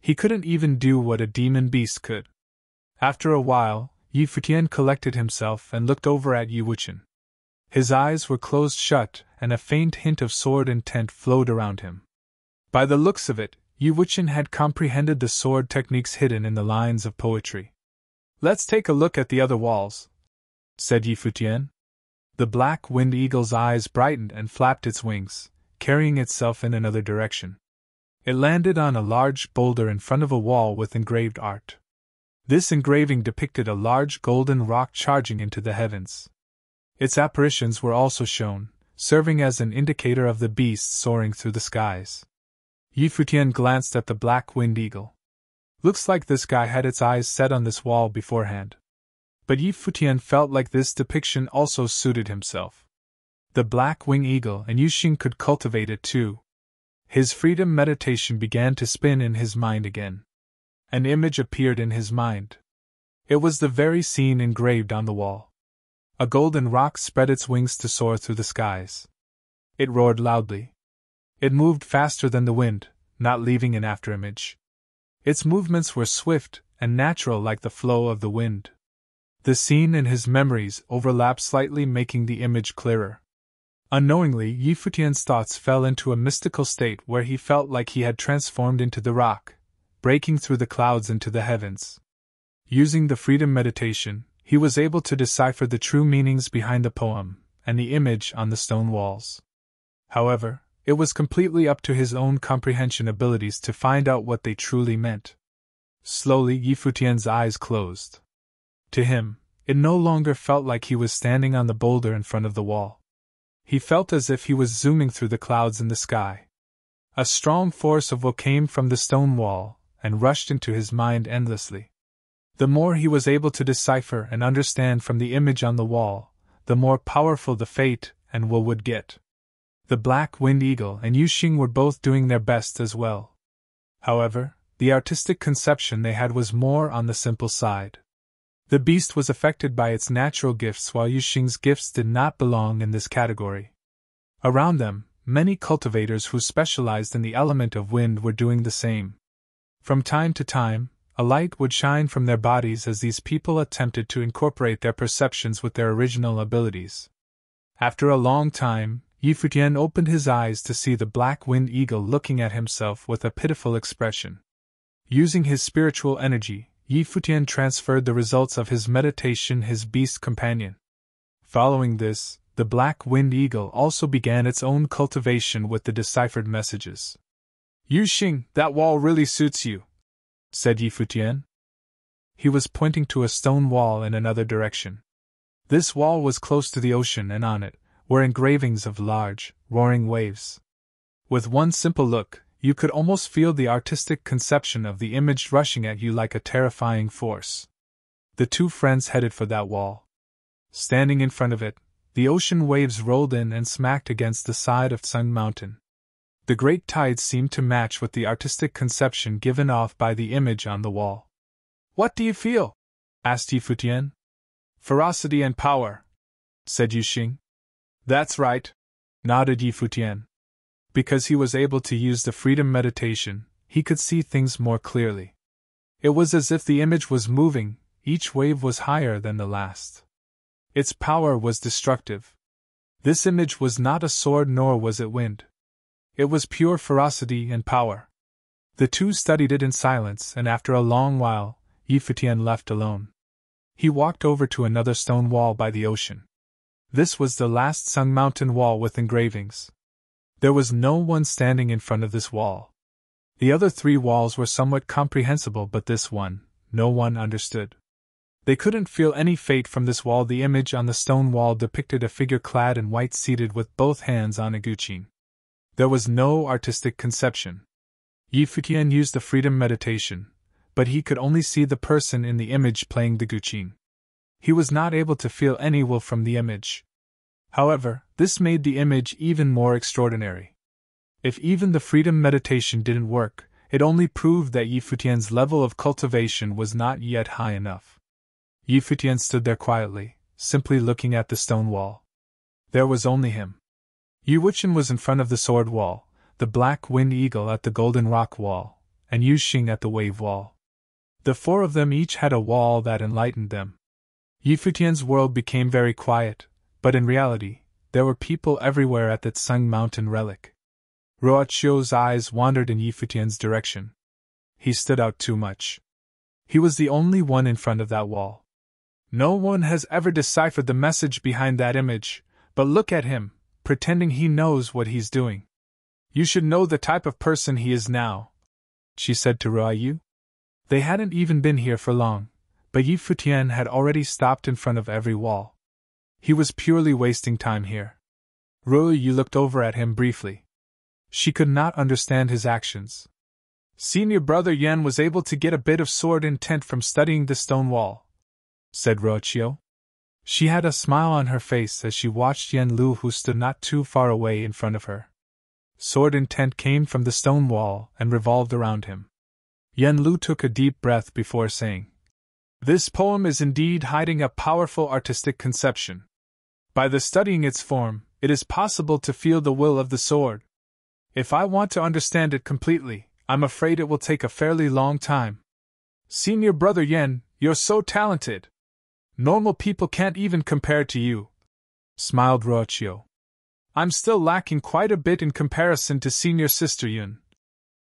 He couldn't even do what a demon beast could. After a while, Yi Futian collected himself and looked over at Yi Wuqian. His eyes were closed shut, and a faint hint of sword intent flowed around him. By the looks of it, Yi Wuqian had comprehended the sword techniques hidden in the lines of poetry. "Let's take a look at the other walls," said Yi Futian. The black winged eagle's eyes brightened and flapped its wings, carrying itself in another direction. It landed on a large boulder in front of a wall with engraved art. This engraving depicted a large golden rock charging into the heavens. Its apparitions were also shown, serving as an indicator of the beast soaring through the skies. Yi Futian glanced at the black winged eagle. Looks like this guy had its eyes set on this wall beforehand. But Yi Futian felt like this depiction also suited himself. The black winged eagle and Yuxing could cultivate it too. His freedom meditation began to spin in his mind again. An image appeared in his mind. It was the very scene engraved on the wall. A golden rock spread its wings to soar through the skies. It roared loudly. It moved faster than the wind, not leaving an afterimage. Its movements were swift and natural like the flow of the wind. The scene and his memories overlapped slightly, making the image clearer. Unknowingly, Yi Futian's thoughts fell into a mystical state where he felt like he had transformed into the rock, breaking through the clouds into the heavens. Using the freedom meditation, he was able to decipher the true meanings behind the poem and the image on the stone walls. However, it was completely up to his own comprehension abilities to find out what they truly meant. Slowly, Yi Futian's eyes closed. To him, it no longer felt like he was standing on the boulder in front of the wall. He felt as if he was zooming through the clouds in the sky. A strong force of will came from the stone wall and rushed into his mind endlessly. The more he was able to decipher and understand from the image on the wall, the more powerful the fate and will would get. The black winged eagle and Yuxing were both doing their best as well. However, the artistic conception they had was more on the simple side. The beast was affected by its natural gifts, while Yuxing's gifts did not belong in this category. Around them, many cultivators who specialized in the element of wind were doing the same. From time to time, a light would shine from their bodies as these people attempted to incorporate their perceptions with their original abilities. After a long time, Yi Futian opened his eyes to see the black winged eagle looking at himself with a pitiful expression. Using his spiritual energy, Yi Futian transferred the results of his meditation to his beast companion. Following this, the black winged eagle also began its own cultivation with the deciphered messages. "Yuxing, that wall really suits you," said Yi Futian. He was pointing to a stone wall in another direction. This wall was close to the ocean, and on it were engravings of large, roaring waves. With one simple look, you could almost feel the artistic conception of the image rushing at you like a terrifying force. The two friends headed for that wall. Standing in front of it, the ocean waves rolled in and smacked against the side of Sun Mountain. The great tides seemed to match with the artistic conception given off by the image on the wall. "What do you feel?" asked Yi Futian. "Ferocity and power," said Yuxing. "That's right," nodded Yi Futian. Because he was able to use the freedom meditation, he could see things more clearly. It was as if the image was moving, each wave was higher than the last. Its power was destructive. This image was not a sword, nor was it wind. It was pure ferocity and power. The two studied it in silence, and after a long while, Yi Futian left alone. He walked over to another stone wall by the ocean. This was the last Sun Mountain wall with engravings. There was no one standing in front of this wall. The other three walls were somewhat comprehensible, but this one, no one understood. They couldn't feel any fate from this wall. The image on the stone wall depicted a figure clad in white seated with both hands on a guqin. There was no artistic conception. Yi Futian used the freedom meditation, but he could only see the person in the image playing the guqin. He was not able to feel any will from the image. However, this made the image even more extraordinary. If even the freedom meditation didn't work, it only proved that Yi Futian's level of cultivation was not yet high enough. Yi Futian stood there quietly, simply looking at the stone wall. There was only him. Yi Wuqian was in front of the sword wall, the black winged eagle at the golden rock wall, and Yuxing at the wave wall. The four of them each had a wall that enlightened them. Futian's world became very quiet, but in reality, there were people everywhere at that Sung Mountain relic. Ruochio's eyes wandered in Futian's direction. He stood out too much. He was the only one in front of that wall. No one has ever deciphered the message behind that image, but look at him, pretending he knows what he's doing. You should know the type of person he is now, she said to Ruoyu. They hadn't even been here for long, but Futian had already stopped in front of every wall. He was purely wasting time here. Ruoyu looked over at him briefly. She could not understand his actions. Senior brother Yan was able to get a bit of sword intent from studying the stone wall, said Ruochio. She had a smile on her face as she watched Yen Lu, who stood not too far away in front of her. Sword intent came from the stone wall and revolved around him. Yen Lu took a deep breath before saying, "This poem is indeed hiding a powerful artistic conception. By the studying its form, it is possible to feel the will of the sword. If I want to understand it completely, I'm afraid it will take a fairly long time. Senior brother Yen, you're so talented. Normal people can't even compare to you," smiled Ruochio. "I'm still lacking quite a bit in comparison to senior sister Yun."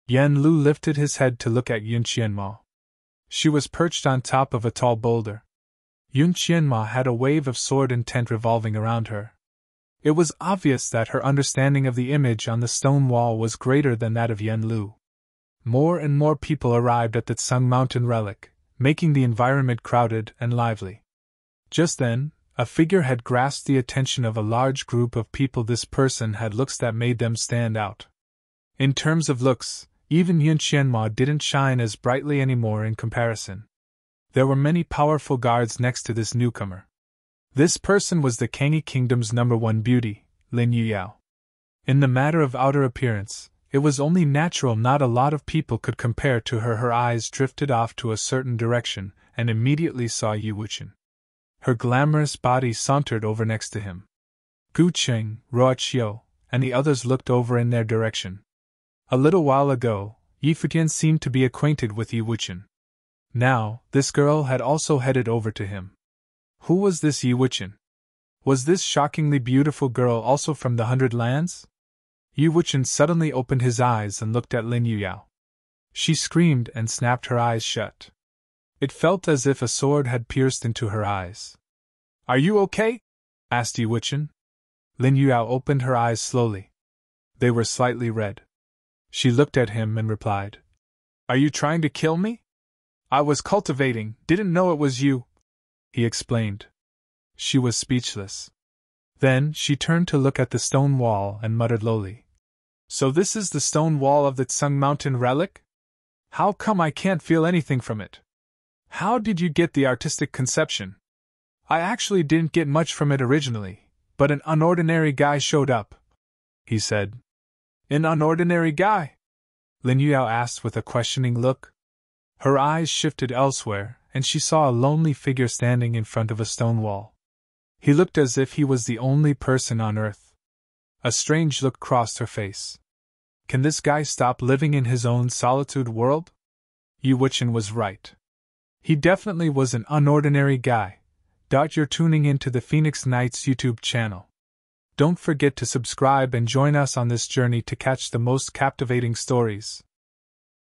Yen Lu lifted his head to look at Yun Qianma. She was perched on top of a tall boulder. Yun Qianma had a wave of sword intent revolving around her. It was obvious that her understanding of the image on the stone wall was greater than that of Yen Lu. More and more people arrived at the Tsung Mountain relic, making the environment crowded and lively. Just then, a figure had grasped the attention of a large group of people. This person had looks that made them stand out. In terms of looks, even Yun Qianma didn't shine as brightly anymore in comparison. There were many powerful guards next to this newcomer. This person was the Kangi Kingdom's #1 beauty, Lin Yuyao. In the matter of outer appearance, it was only natural not a lot of people could compare to her. Her eyes drifted off to a certain direction and immediately saw Yu Wuchen. Her glamorous body sauntered over next to him. Gu Cheng, Ruochio, and the others looked over in their direction. A little while ago, Futian seemed to be acquainted with Yu Wuchen. Now, this girl had also headed over to him. Who was this Yu Wuchen? Was this shockingly beautiful girl also from the 100 Lands? Yu Wuchen suddenly opened his eyes and looked at Lin Yuyao. She screamed and snapped her eyes shut. It felt as if a sword had pierced into her eyes. "Are you okay?" asked Yu Wuchen. Lin Yuyao opened her eyes slowly. They were slightly red. She looked at him and replied, "Are you trying to kill me? I was cultivating, didn't know it was you," he explained. She was speechless. Then she turned to look at the stone wall and muttered lowly, "So this is the stone wall of the Tsung Mountain relic? How come I can't feel anything from it? How did you get the artistic conception? I actually didn't get much from it originally, but an unordinary guy showed up," he said. "An unordinary guy?" Lin Yuyao asked with a questioning look. Her eyes shifted elsewhere, and she saw a lonely figure standing in front of a stone wall. He looked as if he was the only person on earth. A strange look crossed her face. Can this guy stop living in his own solitude world? Yu Wuchen was right. He definitely was an unordinary guy. You're tuning into the Phoenix Knights YouTube channel. Don't forget to subscribe and join us on this journey to catch the most captivating stories.